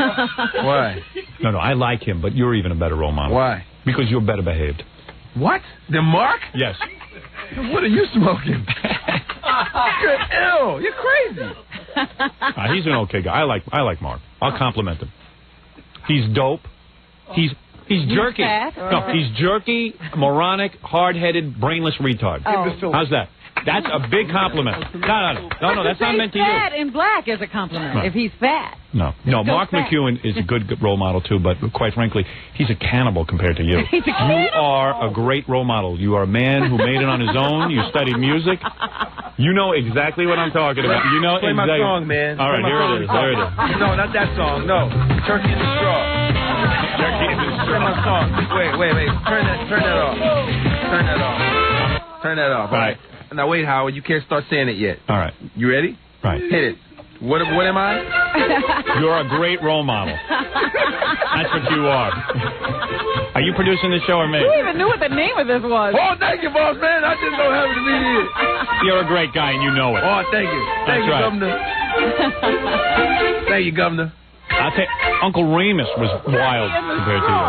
[SPEAKER 17] Why?
[SPEAKER 1] No, I like him, but you're even a better role model.
[SPEAKER 17] Why?
[SPEAKER 1] Because you're better behaved.
[SPEAKER 17] What? Than Mark?
[SPEAKER 1] Yes.
[SPEAKER 17] What are you smoking? You're ill. You're crazy.
[SPEAKER 1] He's an okay guy. I like Mark. I'll compliment him. He's dope. He's jerky.
[SPEAKER 3] Fat?
[SPEAKER 1] No, he's jerky, moronic, hard-headed, brainless retard.
[SPEAKER 3] Oh.
[SPEAKER 1] How's that? That's a big compliment. No, that's not meant to you.
[SPEAKER 3] Fat in black is a compliment.
[SPEAKER 1] No.
[SPEAKER 3] If he's fat.
[SPEAKER 1] No, Mark McEwen is a good role model, too, but quite frankly, he's a cannibal compared to you.
[SPEAKER 3] He's a cannibal?
[SPEAKER 1] You are a great role model. You are a man who made it on his own. You studied music. You know exactly what I'm talking about. You know
[SPEAKER 17] Play
[SPEAKER 1] exactly.
[SPEAKER 17] my song, man.
[SPEAKER 1] All right, here it is. There it is.
[SPEAKER 17] No, not that song. No. Turkey in the Straw.
[SPEAKER 1] Turkey in the
[SPEAKER 17] Play my song. Wait. Turn that off. Turn that off.
[SPEAKER 1] All right.
[SPEAKER 17] Now, wait, Howard. You can't start saying it yet.
[SPEAKER 1] All right.
[SPEAKER 17] You ready?
[SPEAKER 1] Right.
[SPEAKER 17] Hit it. What am I?
[SPEAKER 1] You're a great role model. That's what you are. Are you producing the show or me?
[SPEAKER 3] Who even knew what the name of this was?
[SPEAKER 17] Oh, thank you, boss man. I just don't happen to be here.
[SPEAKER 1] You're a great guy and you know it.
[SPEAKER 17] Oh, thank you. Thank you,
[SPEAKER 1] right.
[SPEAKER 17] Governor. Thank you, Governor.
[SPEAKER 1] I'll tell you, Uncle Remus was wild compared to you.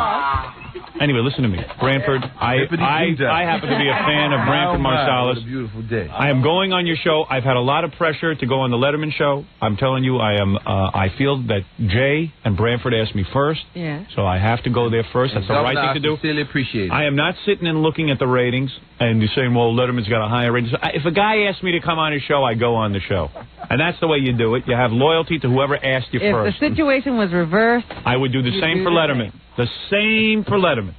[SPEAKER 1] Anyway, listen to me. Branford, I happen to be a fan of Branford Marsalis.
[SPEAKER 17] What a beautiful day.
[SPEAKER 1] I am going on your show. I've had a lot of pressure to go on the Letterman show. I'm telling you, I feel that Jay and Branford asked me first.
[SPEAKER 3] Yeah.
[SPEAKER 1] So I have to go there first. That's the right thing to do.
[SPEAKER 17] I sincerely appreciate it.
[SPEAKER 1] I am not sitting and looking at the ratings and you're saying, well, Letterman's got a higher rating. If a guy asks me to come on his show, I go on the show. And that's the way you do it. You have loyalty to whoever asked you first.
[SPEAKER 3] If the situation was reversed,
[SPEAKER 1] I would do the same for Letterman. The same for Letterman.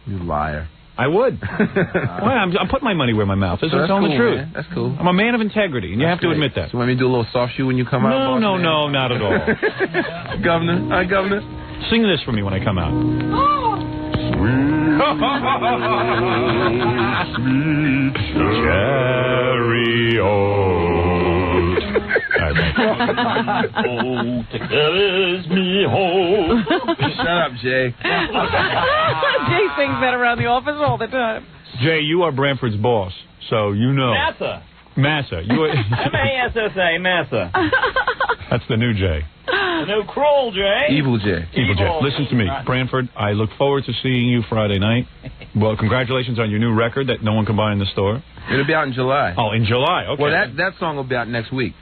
[SPEAKER 17] You liar.
[SPEAKER 1] I would. Why? I'm putting my money where my mouth is. I'm telling the truth.
[SPEAKER 17] Man. That's cool.
[SPEAKER 1] I'm a man of integrity, and you have to admit that.
[SPEAKER 17] So want me to do a little soft shoe when you come out?
[SPEAKER 1] No, not at all.
[SPEAKER 17] Governor. Hi, Governor.
[SPEAKER 1] Sing this for me when I come out. Sweet chariot.
[SPEAKER 2] carries me home.
[SPEAKER 17] Shut up, Jay.
[SPEAKER 3] Jay sings that around the office all the time.
[SPEAKER 1] Jay, you are Branford's boss, so you know. Massa. You are
[SPEAKER 16] M-A-S-S-A, Massa.
[SPEAKER 1] That's the new Jay.
[SPEAKER 16] The new cruel Jay.
[SPEAKER 17] Evil Jay.
[SPEAKER 1] Evil Jay. Listen to me, Branford. I look forward to seeing you Friday night. Well, congratulations on your new record that no one can buy in the store.
[SPEAKER 17] It'll be out in July.
[SPEAKER 1] Oh, in July. Okay.
[SPEAKER 17] Well, that song will be out next week.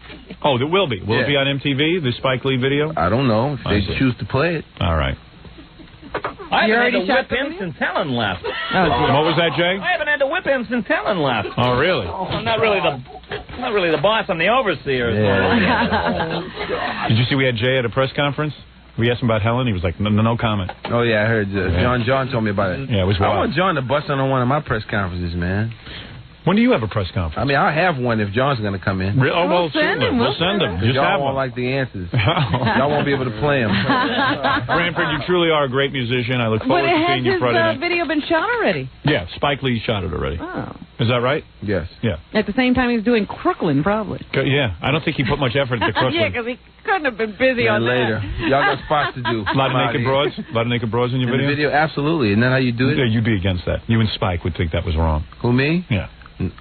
[SPEAKER 1] Oh, there will be. Will it be on MTV, the Spike Lee video?
[SPEAKER 17] I don't know if they choose to play it.
[SPEAKER 1] All right.
[SPEAKER 16] I haven't had to whip him since Helen left.
[SPEAKER 1] What was that, Jay?
[SPEAKER 16] I haven't had to whip him since Helen left.
[SPEAKER 1] Oh, really?
[SPEAKER 16] I'm not really the boss. I'm the overseer.
[SPEAKER 17] Yeah.
[SPEAKER 1] Did you see we had Jay at a press conference? We asked him about Helen. He was like, no comment.
[SPEAKER 17] Oh, yeah, I heard. John told me about it.
[SPEAKER 1] Yeah, it was wild.
[SPEAKER 17] I want John to bust on one of my press conferences, man.
[SPEAKER 1] When do you have a press conference?
[SPEAKER 17] I mean, I'll have one if John's going to come in.
[SPEAKER 1] Oh, well, send him. We'll send him. Just
[SPEAKER 17] y'all
[SPEAKER 1] have
[SPEAKER 17] won't
[SPEAKER 1] one.
[SPEAKER 17] like the answers. Y'all won't be able to play them.
[SPEAKER 1] Branford, you truly are a great musician. I look forward to seeing you Friday night.
[SPEAKER 3] But has his video been shot already?
[SPEAKER 1] Yeah, Spike Lee shot it already.
[SPEAKER 3] Oh.
[SPEAKER 1] Is that right?
[SPEAKER 17] Yes.
[SPEAKER 1] Yeah.
[SPEAKER 3] At the same time he's doing Crooklyn, probably.
[SPEAKER 1] Yeah, I don't think he put much effort into Crooklyn.
[SPEAKER 3] Yeah, because he couldn't have been busy on
[SPEAKER 17] later.
[SPEAKER 3] that.
[SPEAKER 17] Y'all got spots to do.
[SPEAKER 1] A lot of naked broads? A lot of naked broads in your video?
[SPEAKER 17] The video, absolutely. Isn't that how you do it?
[SPEAKER 1] Yeah, you'd be against that. You and Spike would think that was wrong.
[SPEAKER 17] Who, me?
[SPEAKER 1] Yeah.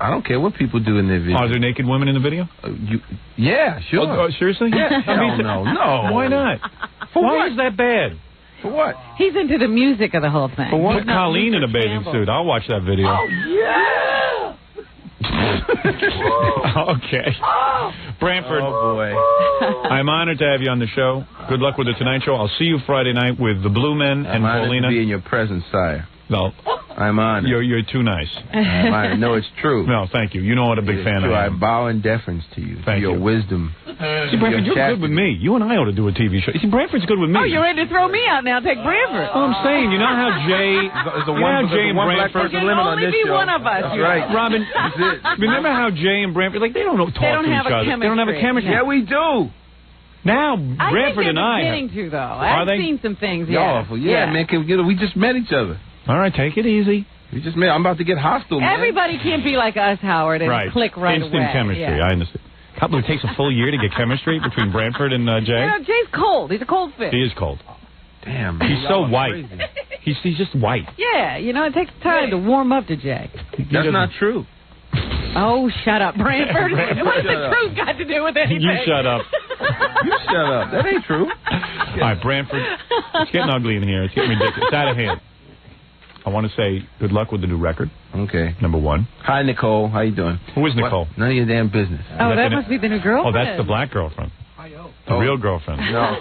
[SPEAKER 17] I don't care what people do in their video.
[SPEAKER 1] Are there naked women in the video?
[SPEAKER 17] Yeah, sure.
[SPEAKER 1] Oh, seriously?
[SPEAKER 17] Yeah. No.
[SPEAKER 1] Why not? Why is that bad?
[SPEAKER 17] For what?
[SPEAKER 3] He's into the music of the whole thing.
[SPEAKER 1] For what? Put Colleen in a bathing suit. I'll watch that video.
[SPEAKER 2] Oh, yeah!
[SPEAKER 1] Okay. Branford.
[SPEAKER 17] Oh, boy.
[SPEAKER 1] I'm honored to have you on the show. Good luck with the Tonight Show. I'll see you Friday night with the Blue Men and
[SPEAKER 17] I'm honored
[SPEAKER 1] Paulina.
[SPEAKER 17] to be in your presence, sire.
[SPEAKER 1] No.
[SPEAKER 17] I'm honored.
[SPEAKER 1] You're too nice.
[SPEAKER 17] I'm honored. No, it's true.
[SPEAKER 1] No, thank you. You know what a big fan
[SPEAKER 17] true.
[SPEAKER 1] I
[SPEAKER 17] I
[SPEAKER 1] am.
[SPEAKER 17] bow in deference to you.
[SPEAKER 1] Thank
[SPEAKER 17] your
[SPEAKER 1] you.
[SPEAKER 17] wisdom.
[SPEAKER 1] See, Branford, you're good with me. You and I ought to do a TV show. See, Branford's good with me.
[SPEAKER 3] Oh, you're ready to throw me out now. Take Branford.
[SPEAKER 1] Oh, I'm saying, you know how Jay... Jay and Branford...
[SPEAKER 3] There can only be one of us.
[SPEAKER 17] That's right.
[SPEAKER 1] Robin, remember how Jay and Branford... Like, they don't talk to each other. They don't have a chemistry.
[SPEAKER 17] Yeah, we do.
[SPEAKER 1] Now, Branford and I...
[SPEAKER 3] I think they're beginning to, though. I've seen some things,
[SPEAKER 17] yeah, man. We just met each other.
[SPEAKER 1] All right, take it easy.
[SPEAKER 17] We just met. I'm about to get hostile, man.
[SPEAKER 3] Everybody can't be like us, Howard, and click right
[SPEAKER 1] Instant
[SPEAKER 3] away.
[SPEAKER 1] chemistry.
[SPEAKER 3] Yeah.
[SPEAKER 1] I understand. Can't believe it takes a full year to get chemistry between Branford and Jay.
[SPEAKER 3] You know, Jay's cold. He's a cold fish.
[SPEAKER 1] He is cold.
[SPEAKER 17] Damn.
[SPEAKER 1] He's so white. He's just white.
[SPEAKER 3] Yeah, you know, it takes time to warm up to Jay.
[SPEAKER 17] That's not true.
[SPEAKER 3] Oh, shut up, Branford. What's the
[SPEAKER 17] up.
[SPEAKER 3] truth got to do with anything?
[SPEAKER 1] You shut up.
[SPEAKER 17] You shut up. That ain't true.
[SPEAKER 1] All right, Branford, it's getting ugly in here. It's getting ridiculous. It's out of hand. I want to say good luck with the new record.
[SPEAKER 17] Okay.
[SPEAKER 1] Number one.
[SPEAKER 17] Hi, Nicole. How you doing?
[SPEAKER 1] Who is Nicole?
[SPEAKER 17] What? None of your damn business.
[SPEAKER 3] Oh, that must be the new girlfriend.
[SPEAKER 1] Oh, that's the black girlfriend. The real girlfriend.
[SPEAKER 17] No.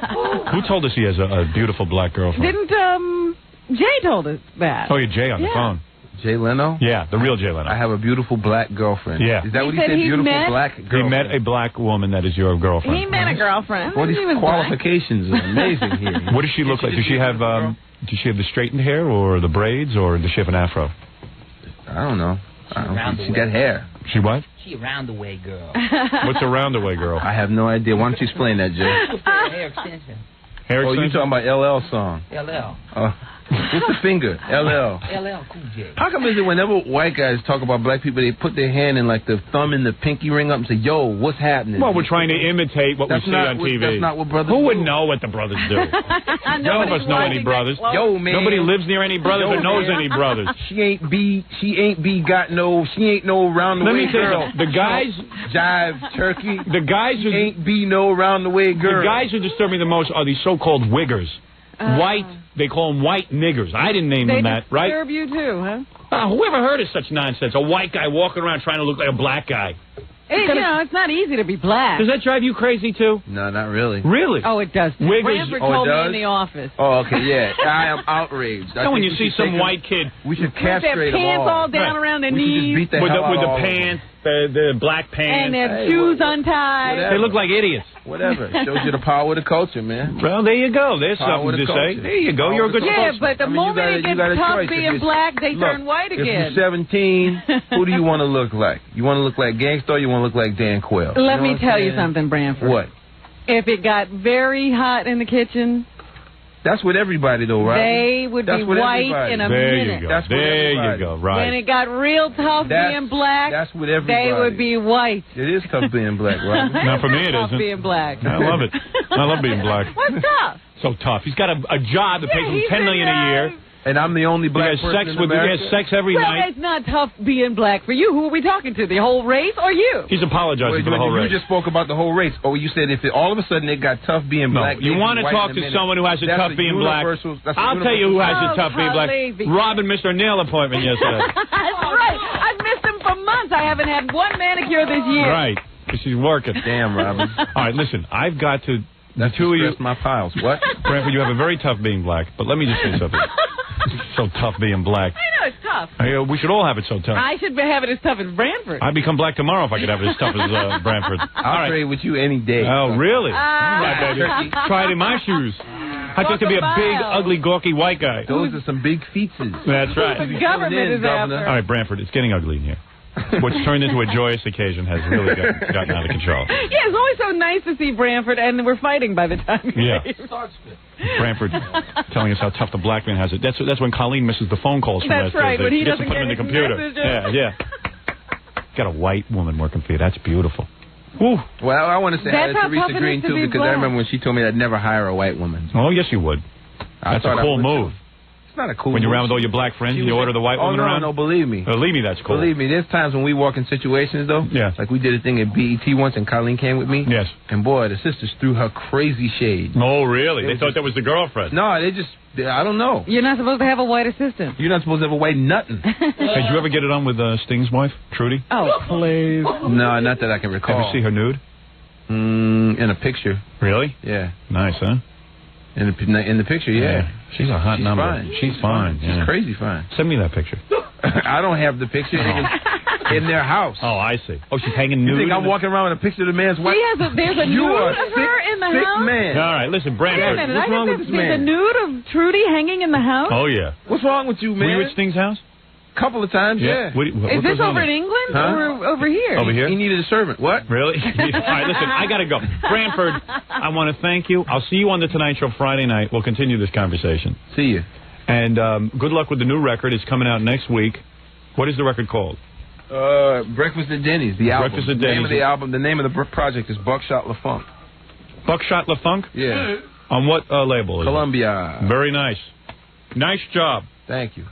[SPEAKER 1] Who told us he has a beautiful black girlfriend?
[SPEAKER 3] Didn't Jay told us that?
[SPEAKER 1] Oh, yeah, Jay on the phone.
[SPEAKER 17] Jay Leno?
[SPEAKER 1] Yeah, the real Jay Leno.
[SPEAKER 17] I have a beautiful black girlfriend.
[SPEAKER 1] Yeah.
[SPEAKER 17] Is that what he said? Beautiful black girlfriend.
[SPEAKER 1] He met a black woman that is your girlfriend.
[SPEAKER 3] He met a girlfriend.
[SPEAKER 17] Well, these
[SPEAKER 3] He was
[SPEAKER 17] qualifications are amazing here.
[SPEAKER 1] What does she look like? Does she have the straightened hair or the braids or does she have an afro?
[SPEAKER 17] I don't know. She got hair.
[SPEAKER 1] She what?
[SPEAKER 11] She a roundaway girl.
[SPEAKER 1] What's a roundaway girl?
[SPEAKER 17] I have no idea. Why don't you explain that, Jay?
[SPEAKER 11] Hair extension.
[SPEAKER 1] Hair
[SPEAKER 17] Oh, you
[SPEAKER 1] extension?
[SPEAKER 17] talking about LL song?
[SPEAKER 11] LL.
[SPEAKER 17] What's the finger? LL.
[SPEAKER 11] LL Cool J.
[SPEAKER 17] How come is it whenever white guys talk about black people, they put their hand in like the thumb and the pinky ring up and say, yo, what's happening?
[SPEAKER 1] Well, we're trying to imitate what we see on TV.
[SPEAKER 17] That's not what brothers
[SPEAKER 1] Who
[SPEAKER 17] do.
[SPEAKER 1] would know what the brothers do? None of us know any brothers.
[SPEAKER 17] Yo, man.
[SPEAKER 1] Nobody lives near any brothers or knows any brothers.
[SPEAKER 17] She ain't no round the
[SPEAKER 1] Let
[SPEAKER 17] way
[SPEAKER 1] me tell you
[SPEAKER 17] girl.
[SPEAKER 1] something. The guys,
[SPEAKER 17] jive turkey.
[SPEAKER 1] the guys who
[SPEAKER 17] ain't be no round the way girl.
[SPEAKER 1] The guys who disturb me the most are these so-called wiggers. White, they call them white niggers. I didn't name them that, right?
[SPEAKER 3] They disturb you too, huh?
[SPEAKER 1] Whoever heard of such nonsense? A white guy walking around trying to look like a black guy.
[SPEAKER 3] Hey, you know, it's not easy to be black.
[SPEAKER 1] Does that drive you crazy too?
[SPEAKER 17] No, not really.
[SPEAKER 1] Really?
[SPEAKER 3] Oh, it does.
[SPEAKER 1] Wiggers.
[SPEAKER 3] Branford told me in the office.
[SPEAKER 17] Oh, okay, yeah. I am outraged.
[SPEAKER 1] So when you see some white kid
[SPEAKER 17] we should
[SPEAKER 3] with their
[SPEAKER 17] castrate them
[SPEAKER 3] pants all down
[SPEAKER 1] Right.
[SPEAKER 3] around their
[SPEAKER 17] We should just
[SPEAKER 3] knees,
[SPEAKER 17] beat the
[SPEAKER 1] with
[SPEAKER 17] hell out
[SPEAKER 1] the
[SPEAKER 17] of all of
[SPEAKER 1] pants, the black pants.
[SPEAKER 3] and their shoes untied.
[SPEAKER 17] whatever.
[SPEAKER 1] They look like idiots.
[SPEAKER 17] Whatever. Shows you the power of the culture, man.
[SPEAKER 1] Well, there you go. There's
[SPEAKER 17] Power
[SPEAKER 1] something
[SPEAKER 17] of the
[SPEAKER 1] to say.
[SPEAKER 17] culture.
[SPEAKER 1] There you go. You're a good
[SPEAKER 3] Yeah,
[SPEAKER 1] spokesman.
[SPEAKER 3] but the moment it gets tough being black, they turn white
[SPEAKER 17] If
[SPEAKER 3] again.
[SPEAKER 17] you're 17, who do you want to look like? You want to look like Gangsta or you want to look like Dan Quayle?
[SPEAKER 3] Let me tell you something, Branford.
[SPEAKER 17] What?
[SPEAKER 3] If it got very hot in the kitchen,
[SPEAKER 17] That's with everybody, though, right?
[SPEAKER 3] they would be white in a
[SPEAKER 1] There
[SPEAKER 3] minute.
[SPEAKER 1] you go.
[SPEAKER 17] That's with
[SPEAKER 1] There you
[SPEAKER 17] everybody.
[SPEAKER 1] go.
[SPEAKER 3] When
[SPEAKER 1] Right.
[SPEAKER 3] it got real tough being black,
[SPEAKER 17] That's with everybody.
[SPEAKER 3] they would be white.
[SPEAKER 17] It is tough being black, right?
[SPEAKER 1] Not for me, it
[SPEAKER 3] Tough
[SPEAKER 1] isn't.
[SPEAKER 3] being black.
[SPEAKER 1] I love it. I love being black.
[SPEAKER 3] What's tough?
[SPEAKER 1] So tough. He's got a job that pays him
[SPEAKER 3] he's
[SPEAKER 1] $10 million a year.
[SPEAKER 17] And I'm the only black
[SPEAKER 1] He has
[SPEAKER 17] person
[SPEAKER 1] sex
[SPEAKER 17] in
[SPEAKER 1] with. He
[SPEAKER 17] America.
[SPEAKER 1] has sex every
[SPEAKER 3] Well,
[SPEAKER 1] night.
[SPEAKER 3] it's not tough being black for you. Who are we talking to? The whole race or you?
[SPEAKER 1] He's apologizing for the whole
[SPEAKER 17] you
[SPEAKER 1] race.
[SPEAKER 17] just spoke about the whole race. Oh, you said if all of a sudden it got tough being
[SPEAKER 1] No,
[SPEAKER 17] black.
[SPEAKER 1] you
[SPEAKER 17] they'd
[SPEAKER 1] want
[SPEAKER 17] be
[SPEAKER 1] to
[SPEAKER 17] white
[SPEAKER 1] talk
[SPEAKER 17] in a
[SPEAKER 1] to
[SPEAKER 17] minute.
[SPEAKER 1] someone who has a
[SPEAKER 17] That's
[SPEAKER 1] tough being black.
[SPEAKER 17] that's a
[SPEAKER 1] I'll tell you who has a tough being black.
[SPEAKER 3] Holly.
[SPEAKER 1] Robin missed her nail appointment yesterday.
[SPEAKER 3] That's right. I've missed him for months. I haven't had one manicure this year.
[SPEAKER 1] Right. 'Cause she's working.
[SPEAKER 17] Damn, Robin.
[SPEAKER 1] All right, listen. I've got to. The
[SPEAKER 17] That's
[SPEAKER 1] two of you.
[SPEAKER 17] my piles. What?
[SPEAKER 1] Branford, you have a very tough being black. But let me just say something. So tough being black.
[SPEAKER 3] I know it's tough.
[SPEAKER 1] We should all have it so tough.
[SPEAKER 3] I should have it as tough as Branford.
[SPEAKER 1] I'd become black tomorrow if I could have it as tough as Branford.
[SPEAKER 17] I'll trade with you any day.
[SPEAKER 1] Oh, really?
[SPEAKER 3] Ah.
[SPEAKER 1] All right, baby. Try it in my shoes. I just to be a big, ugly, gawky white guy.
[SPEAKER 17] Those are some big features.
[SPEAKER 1] That's right.
[SPEAKER 3] The government is after.
[SPEAKER 1] All right, Branford, it's getting ugly in here. What's turned into a joyous occasion has really gotten out of control.
[SPEAKER 3] Yeah, it's always so nice to see Branford, and we're fighting by the time he
[SPEAKER 1] Yeah.
[SPEAKER 3] leaves.
[SPEAKER 1] Branford telling us how tough the black man has it. That's when Colleen misses the phone calls from
[SPEAKER 3] That's
[SPEAKER 1] last
[SPEAKER 3] right,
[SPEAKER 1] Thursday.
[SPEAKER 3] when he
[SPEAKER 1] She gets
[SPEAKER 3] doesn't
[SPEAKER 1] to put them in
[SPEAKER 3] get
[SPEAKER 1] the
[SPEAKER 3] his
[SPEAKER 1] computer.
[SPEAKER 3] messages.
[SPEAKER 1] Yeah. Got a white woman working for you. That's beautiful. Woo.
[SPEAKER 17] Well, I want to say hi
[SPEAKER 3] That's
[SPEAKER 17] to
[SPEAKER 3] how tough
[SPEAKER 17] Teresa
[SPEAKER 3] it
[SPEAKER 17] Green,
[SPEAKER 3] is to
[SPEAKER 17] too,
[SPEAKER 3] be
[SPEAKER 17] because
[SPEAKER 3] black.
[SPEAKER 17] I remember when she told me I'd never hire a white woman.
[SPEAKER 1] Oh, yes, you would. That's a cool move.
[SPEAKER 17] It's not a cool
[SPEAKER 1] When you're
[SPEAKER 17] move.
[SPEAKER 1] around with all your black friends and you order the white woman around?
[SPEAKER 17] No, believe me.
[SPEAKER 1] Believe me, that's cool.
[SPEAKER 17] Believe me, there's times when we walk in situations, though.
[SPEAKER 1] Yeah.
[SPEAKER 17] Like we did a thing at BET once, and Colleen came with me.
[SPEAKER 1] Yes.
[SPEAKER 17] And, boy, the sisters threw her crazy shade.
[SPEAKER 1] Oh, really? They thought that was the girlfriend.
[SPEAKER 17] No, I don't know.
[SPEAKER 3] You're not supposed to have a white assistant.
[SPEAKER 17] You're not supposed to have a white nothing.
[SPEAKER 1] Did you ever get it on with Sting's wife, Trudy?
[SPEAKER 3] Oh, please.
[SPEAKER 17] No, not that I can recall.
[SPEAKER 1] Ever see her nude?
[SPEAKER 17] In a picture.
[SPEAKER 1] Really?
[SPEAKER 17] Yeah.
[SPEAKER 1] Nice, huh?
[SPEAKER 17] In the picture, yeah.
[SPEAKER 1] She's a hot number.
[SPEAKER 17] Fine.
[SPEAKER 1] She's fine.
[SPEAKER 17] She's crazy fine.
[SPEAKER 1] Send me that picture.
[SPEAKER 17] I don't have the picture. It was in their house.
[SPEAKER 1] Oh, I see. Oh, she's hanging
[SPEAKER 17] You
[SPEAKER 1] nude?
[SPEAKER 17] think I'm walking around with a picture of the man's wife?
[SPEAKER 3] There's a
[SPEAKER 17] You
[SPEAKER 3] nude
[SPEAKER 17] are
[SPEAKER 3] of
[SPEAKER 17] sick,
[SPEAKER 3] her in the
[SPEAKER 17] sick
[SPEAKER 3] house?
[SPEAKER 17] man.
[SPEAKER 1] All right, listen,
[SPEAKER 3] Wait a
[SPEAKER 1] Branford.
[SPEAKER 3] minute.
[SPEAKER 17] What's wrong with this
[SPEAKER 3] There's a
[SPEAKER 17] man?
[SPEAKER 3] nude of Trudy hanging in the house?
[SPEAKER 1] Oh, yeah.
[SPEAKER 17] What's wrong with you, man?
[SPEAKER 1] Were you at Sting's house?
[SPEAKER 17] Couple of times, yeah.
[SPEAKER 1] What
[SPEAKER 3] Is this over in England or over here?
[SPEAKER 1] Over here?
[SPEAKER 17] He needed a servant. What?
[SPEAKER 1] Really? All right, listen, I got to go. Branford, I want to thank you. I'll see you on The Tonight Show Friday night. We'll continue this conversation.
[SPEAKER 17] See you.
[SPEAKER 1] And good luck with the new record. It's coming out next week. What is the record called?
[SPEAKER 6] Breakfast at Denny's, the album.
[SPEAKER 1] Breakfast at
[SPEAKER 6] The name
[SPEAKER 1] Denny's.
[SPEAKER 6] of the album, the name of the project is Buckshot LaFunk.
[SPEAKER 1] Buckshot LaFunk?
[SPEAKER 6] Yeah.
[SPEAKER 1] On what label? Is
[SPEAKER 6] Columbia.
[SPEAKER 1] it? Very nice. Nice job.
[SPEAKER 6] Thank you.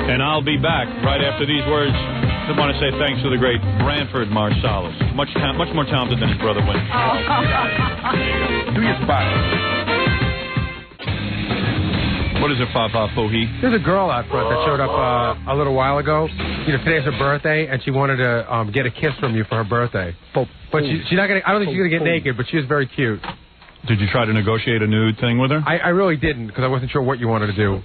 [SPEAKER 1] And I'll be back right after these words. I want to say thanks to the great Branford Marsalis. Much more talented than his brother Wayne.
[SPEAKER 6] Do your spot.
[SPEAKER 1] What is it, Fa Foo-hee?
[SPEAKER 5] There's a girl out front that showed up a little while ago. Today's her birthday, and she wanted to get a kiss from you for her birthday. But she's not gonna. I don't think she's gonna get naked, but she is very cute.
[SPEAKER 1] Did you try to negotiate a nude thing with her?
[SPEAKER 5] I really didn't, because I wasn't sure what you wanted to do.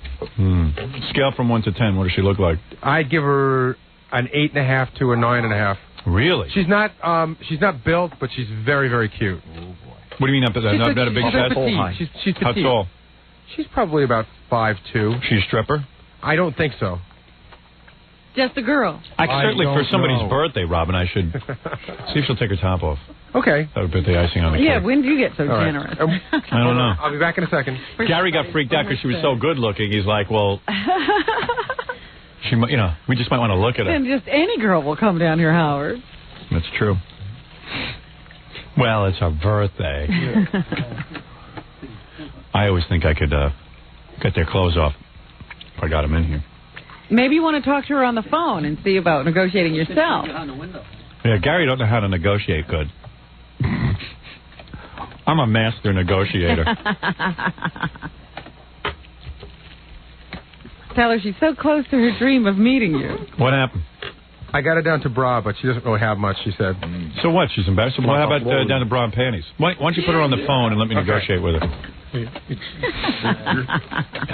[SPEAKER 1] Scale from 1 to 10. What does she look like?
[SPEAKER 5] I'd give her an 8.5 to a 9.5.
[SPEAKER 1] Really?
[SPEAKER 5] She's not built, but she's very, very cute.
[SPEAKER 1] What do you mean not a big chest?
[SPEAKER 5] She's petite.
[SPEAKER 1] How tall?
[SPEAKER 5] She's probably about 5'2".
[SPEAKER 1] She's a stripper?
[SPEAKER 5] I don't think so.
[SPEAKER 3] Just a girl.
[SPEAKER 1] Certainly for somebody's birthday, Robin, I should see if she'll take her top off.
[SPEAKER 5] Okay.
[SPEAKER 1] That would put the icing on the cake.
[SPEAKER 3] Yeah, when do you get so
[SPEAKER 5] All right.
[SPEAKER 3] generous?
[SPEAKER 1] I don't know.
[SPEAKER 5] I'll be back in a second.
[SPEAKER 1] Gary got freaked out because she was so good looking. He's like, well, she, we just might want to look at her.
[SPEAKER 3] And just any girl will come down here, Howard.
[SPEAKER 1] That's true. Well, it's her birthday. I always think I could get their clothes off if I got them in here.
[SPEAKER 3] Maybe you want to talk to her on the phone and see about negotiating yourself.
[SPEAKER 1] Yeah, Gary don't know how to negotiate good. I'm a master negotiator.
[SPEAKER 3] Tell her she's so close to her dream of meeting you.
[SPEAKER 1] What happened?
[SPEAKER 5] I got her down to bra, but she doesn't really have much, she said.
[SPEAKER 1] So what? She's embarrassed? Well, how about down to bra and panties? Why don't you put her on the phone and let me negotiate with her? I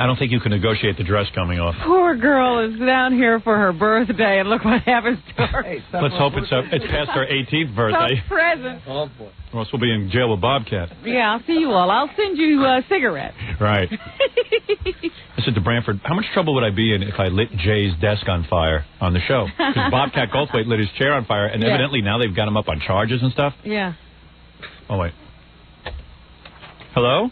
[SPEAKER 1] don't think you can negotiate the dress coming off.
[SPEAKER 3] Poor girl is down here for her birthday, and look what happens to her.
[SPEAKER 1] Let's hope it's past her 18th birthday.
[SPEAKER 3] Some present.
[SPEAKER 1] Oh, boy. Or else we'll be in jail with Bobcat.
[SPEAKER 3] Yeah, I'll see you all. I'll send you cigarettes.
[SPEAKER 1] Right. I said to Branford, how much trouble would I be in if I lit Jay's desk on fire on the show? Because Bobcat Goldthwait lit his chair on fire, and evidently now they've got him up on charges and stuff.
[SPEAKER 3] Yeah.
[SPEAKER 1] Oh, wait. Hello?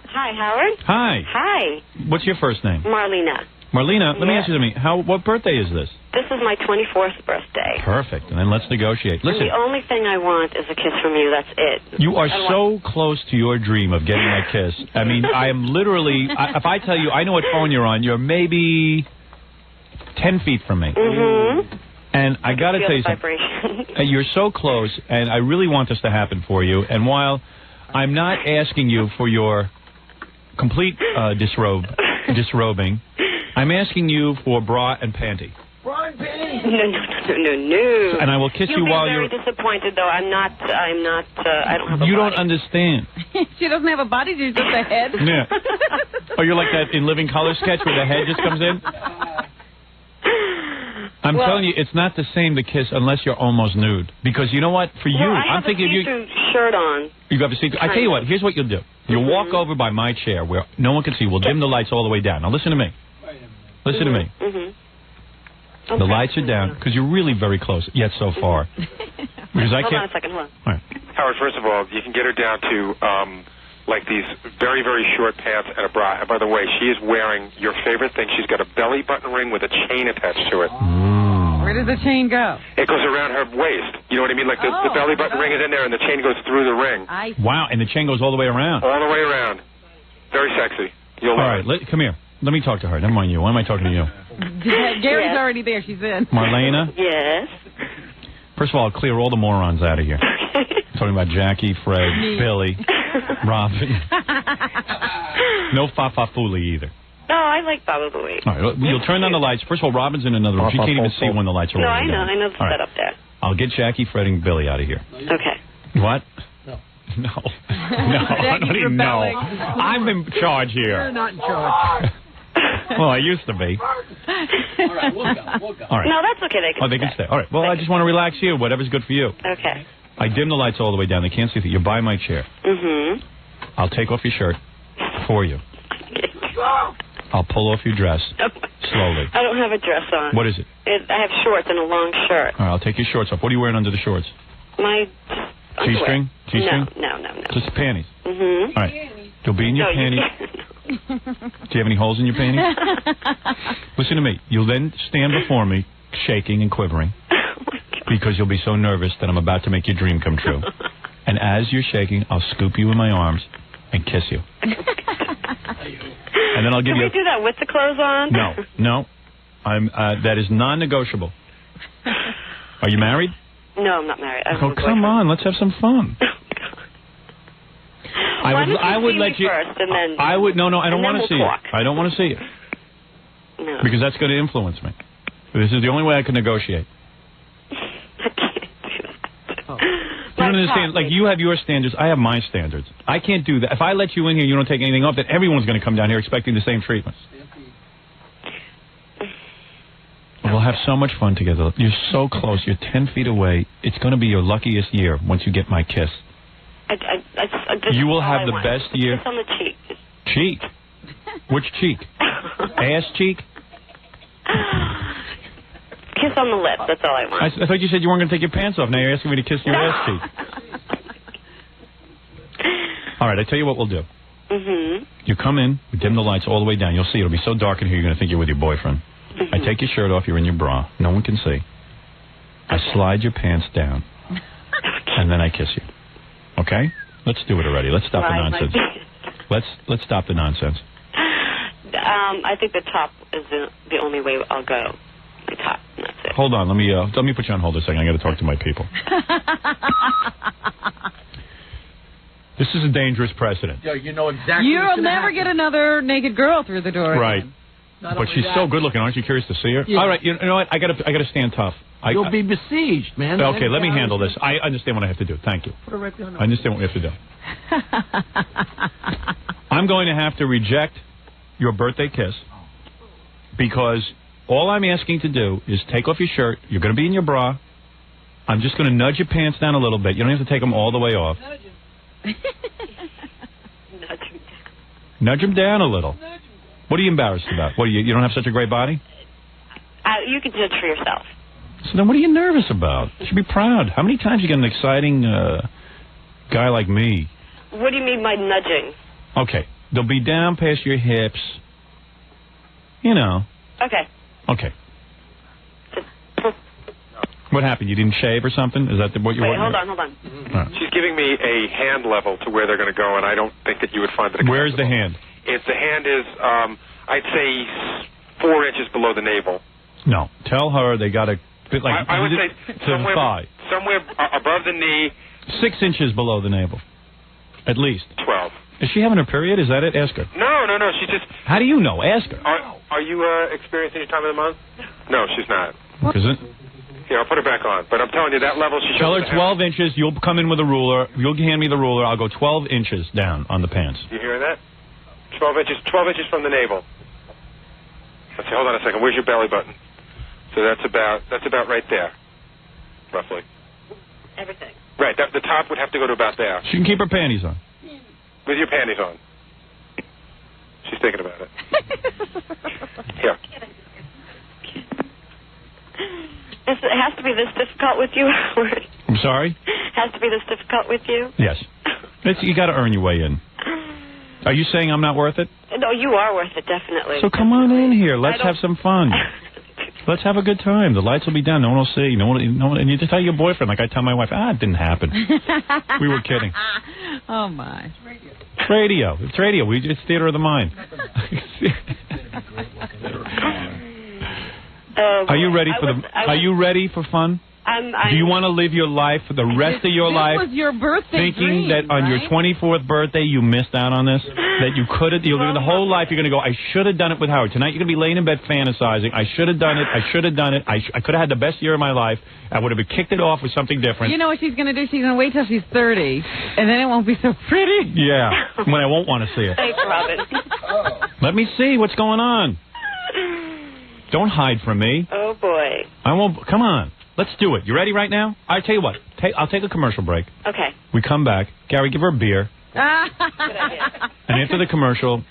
[SPEAKER 19] Hi, Howard.
[SPEAKER 1] Hi.
[SPEAKER 19] Hi.
[SPEAKER 1] What's your first name?
[SPEAKER 19] Marlena.
[SPEAKER 1] Marlena, let me ask you something. What birthday is this?
[SPEAKER 19] This is my 24th birthday.
[SPEAKER 1] Perfect. And then let's negotiate. Listen.
[SPEAKER 19] And the only thing I want is a kiss from you. That's it.
[SPEAKER 1] You are so close to your dream of getting that kiss. I mean, I am literally, if I tell you I know what phone you're on, you're maybe 10 feet from me.
[SPEAKER 19] Mm-hmm.
[SPEAKER 1] And I got to tell you something. You're so close, and I really want this to happen for you. And while I'm not asking you for your complete disrobing, I'm asking you for bra and panty.
[SPEAKER 19] No.
[SPEAKER 1] And I will kiss you while you're...
[SPEAKER 19] You'll be very disappointed, though. I don't have a
[SPEAKER 1] You
[SPEAKER 19] body.
[SPEAKER 1] don't understand.
[SPEAKER 3] She doesn't have a body, she's just a head.
[SPEAKER 1] Yeah. Oh, you're like that in Living Color sketch where the head just comes in? I'm telling you, it's not the same to kiss unless you're almost nude. Because you know what? For you, I'm thinking of you...
[SPEAKER 19] I have a see-through shirt on.
[SPEAKER 1] You have a see-through... I tell you what, here's what you'll do. You'll walk over by my chair where no one can see. We'll dim the lights all the way down. Now listen to me. Listen to me.
[SPEAKER 19] Mm-hmm.
[SPEAKER 1] The lights are down because you're really very close, yet so far. Because I
[SPEAKER 19] Hold
[SPEAKER 1] can't...
[SPEAKER 19] on a second, hold on.
[SPEAKER 1] All right.
[SPEAKER 20] Howard, first of all, you can get her down to like these very, very short pants and a bra. And by the way, she is wearing your favorite thing. She's got a belly button ring with a chain attached to it.
[SPEAKER 3] Where does the chain go?
[SPEAKER 20] It goes around her waist. You know what I mean? Like the belly button ring is in there and the chain goes through the ring.
[SPEAKER 1] Wow, and the chain goes all the way around.
[SPEAKER 20] All the way around. Very sexy. You'll
[SPEAKER 1] All right, come here. Let me talk to her. Never mind you. Why am I talking to you?
[SPEAKER 3] Gary's already there. She's in.
[SPEAKER 1] Marlena?
[SPEAKER 19] Yes.
[SPEAKER 1] First of all, I'll clear all the morons out of here. Talking about Jackie, Fred, Billy, Robin. No fa-fa-fooly either.
[SPEAKER 19] No, I like Baba Booey.
[SPEAKER 1] All right, you'll turn on the lights. First of all, Robin's in another room. She can't even see when the lights are
[SPEAKER 19] No,
[SPEAKER 1] all
[SPEAKER 19] I know.
[SPEAKER 1] down.
[SPEAKER 19] I know the
[SPEAKER 1] All right.
[SPEAKER 19] setup there.
[SPEAKER 1] I'll get Jackie, Fred, and Billy out of here.
[SPEAKER 19] Okay.
[SPEAKER 1] What? No. No. I don't even know. I'm in charge here.
[SPEAKER 8] You're not in charge.
[SPEAKER 1] Well, I used to be.
[SPEAKER 8] All right, we'll go.
[SPEAKER 1] All right.
[SPEAKER 19] No, that's okay. They can
[SPEAKER 1] they can stay. All right. Well, I just want to relax here. Whatever's good for you.
[SPEAKER 19] Okay.
[SPEAKER 1] I dim the lights all the way down. They can't see that. You're by my chair.
[SPEAKER 19] Mm-hmm.
[SPEAKER 1] I'll take off your shirt for you. I'll pull off your dress slowly.
[SPEAKER 19] I don't have a dress on.
[SPEAKER 1] What is it?
[SPEAKER 19] I have shorts and a long shirt.
[SPEAKER 1] All right, I'll take your shorts off. What are you wearing under the shorts?
[SPEAKER 19] My
[SPEAKER 1] G-string? G-string?
[SPEAKER 19] No.
[SPEAKER 1] Just panties.
[SPEAKER 19] Mm-hmm.
[SPEAKER 1] All right. You'll be in your panties. Do you have any holes in your panties? Listen to me. You'll then stand before me, shaking and quivering, because you'll be so nervous that I'm about to make your dream come true. And as you're shaking, I'll scoop you in my arms and kiss you. And then I'll give
[SPEAKER 19] Can
[SPEAKER 1] you.
[SPEAKER 19] we do that with the clothes on?
[SPEAKER 1] No. That is non-negotiable. Are you married?
[SPEAKER 19] No, I'm not married.
[SPEAKER 1] Oh, come on. Let's have some fun. I would let you
[SPEAKER 19] first, and then
[SPEAKER 1] I would no, I don't want to
[SPEAKER 19] we'll
[SPEAKER 1] see
[SPEAKER 19] talk.
[SPEAKER 1] it. I don't want to see it.
[SPEAKER 19] No.
[SPEAKER 1] Because that's going to influence me. This is the only way I can negotiate. You don't understand. Like, you have your standards, I have my standards. I can't do that. If I let you in here, you don't take anything off, then everyone's going to come down here expecting the same treatment. We'll have so much fun together. You're so close. You're 10 feet away. It's going to be your luckiest year once you get my kiss. You will have the best year.
[SPEAKER 19] Kiss on the cheek.
[SPEAKER 1] Cheek? Which cheek? Ass cheek?
[SPEAKER 19] Kiss on the lips. That's all I want.
[SPEAKER 1] I thought you said you weren't going to take your pants off. Now you're asking me to kiss your ass cheek. All right, I tell you what we'll do. You come in, we dim the lights all the way down. You'll see it'll be so dark in here you're going to think you're with your boyfriend. I take your shirt off, you're in your bra. No one can see. I slide your pants down. And then I kiss you. Okay? Let's do it already. Let's stop the nonsense. Let's stop the nonsense.
[SPEAKER 19] I think the top is the only way I'll go. The top, and that's it.
[SPEAKER 1] Hold on, let me put you on hold a second. I got to talk to my people. This is a dangerous precedent.
[SPEAKER 8] Yo, you know exactly.
[SPEAKER 3] You'll never get another naked girl through the door.
[SPEAKER 1] Right.
[SPEAKER 3] Again.
[SPEAKER 1] But she's so good looking. Aren't you curious to see her?
[SPEAKER 8] Yeah.
[SPEAKER 1] All right, you know what? I got to stand tough.
[SPEAKER 8] You'll be besieged, man.
[SPEAKER 1] Okay, let me handle this. I understand what I have to do. Thank you.
[SPEAKER 8] Put it right behind
[SPEAKER 1] I understand what we have to do. I'm going to have to reject your birthday kiss because all I'm asking to do is take off your shirt. You're going to be in your bra. I'm just going to nudge your pants down a little bit. You don't have to take them all the way off. Nudge them down a little. What are you embarrassed about? What, you don't have such a great body?
[SPEAKER 19] You can judge for yourself.
[SPEAKER 1] So then what are you nervous about? You should be proud. How many times you get an exciting guy like me?
[SPEAKER 19] What do you mean by nudging?
[SPEAKER 1] Okay. They'll be down past your hips. You know.
[SPEAKER 19] Okay.
[SPEAKER 1] Okay. What happened? You didn't shave or something? Is that what you're...
[SPEAKER 19] Wait, hold on.
[SPEAKER 1] Right.
[SPEAKER 20] She's giving me a hand level to where they're going to go, and I don't think that you would find that acceptable.
[SPEAKER 1] Where's the hand?
[SPEAKER 20] The hand is, I'd say, 4 inches below the navel.
[SPEAKER 1] No. Tell her they got to... Like,
[SPEAKER 20] I would say
[SPEAKER 1] to the thigh.
[SPEAKER 20] Somewhere above the knee.
[SPEAKER 1] 6 inches below the navel. At least.
[SPEAKER 20] 12.
[SPEAKER 1] Is she having her period? Is that it? Ask her.
[SPEAKER 20] No. She just...
[SPEAKER 1] How do you know? Ask her.
[SPEAKER 20] Are you experiencing your time of the month? No, she's not.
[SPEAKER 1] Is it?
[SPEAKER 20] Here, I'll put her back on. But I'm telling you, that level she should...
[SPEAKER 1] Tell her 12 inches. You'll come in with a ruler. You'll hand me the ruler. I'll go 12 inches down on the pants.
[SPEAKER 20] You hearing that? 12 inches from the navel. Let's see, hold on a second. Where's your belly button? So that's about right there, roughly.
[SPEAKER 19] Everything.
[SPEAKER 20] Right, the top would have to go to about there.
[SPEAKER 1] She can keep her panties on.
[SPEAKER 20] With your panties on. She's thinking about it. Here.
[SPEAKER 19] It has to be this difficult with you, Howard.
[SPEAKER 1] I'm sorry?
[SPEAKER 19] Has to be this difficult with you?
[SPEAKER 1] Yes. You got to earn your way in. Are you saying I'm not worth it?
[SPEAKER 19] No, you are worth it, definitely.
[SPEAKER 1] So come on in here. Let's have some fun. Let's have a good time. The lights will be down. No one will see. No one, and you just tell your boyfriend, like I tell my wife, it didn't happen. We were kidding.
[SPEAKER 3] Oh, my.
[SPEAKER 1] It's radio. It's radio. It's theater of the mind. Are you ready for Are you ready for fun? Do you want to live your life for the rest of your life?
[SPEAKER 3] This was your birthday
[SPEAKER 1] thinking
[SPEAKER 3] dream,
[SPEAKER 1] that on your 24th birthday you missed out on this? That you could have, you'll live the whole life, you're going to go, I should have done it with Howard. Tonight you're going to be laying in bed fantasizing, I should have done it, I should have done it, I could have had the best year of my life, I would have kicked it off with something different.
[SPEAKER 3] You know what she's going to do? She's going to wait till she's 30, and then it won't be so pretty.
[SPEAKER 1] Yeah, when I won't want to see it.
[SPEAKER 19] Thanks, Robin.
[SPEAKER 1] Let me see what's going on. Don't hide from me.
[SPEAKER 19] Oh, boy.
[SPEAKER 1] I won't, come on. Let's do it. You ready right now? I tell you what. I'll take a commercial break.
[SPEAKER 19] Okay.
[SPEAKER 1] We come back. Gary, give her a beer.
[SPEAKER 19] Good idea.
[SPEAKER 1] And after the commercial,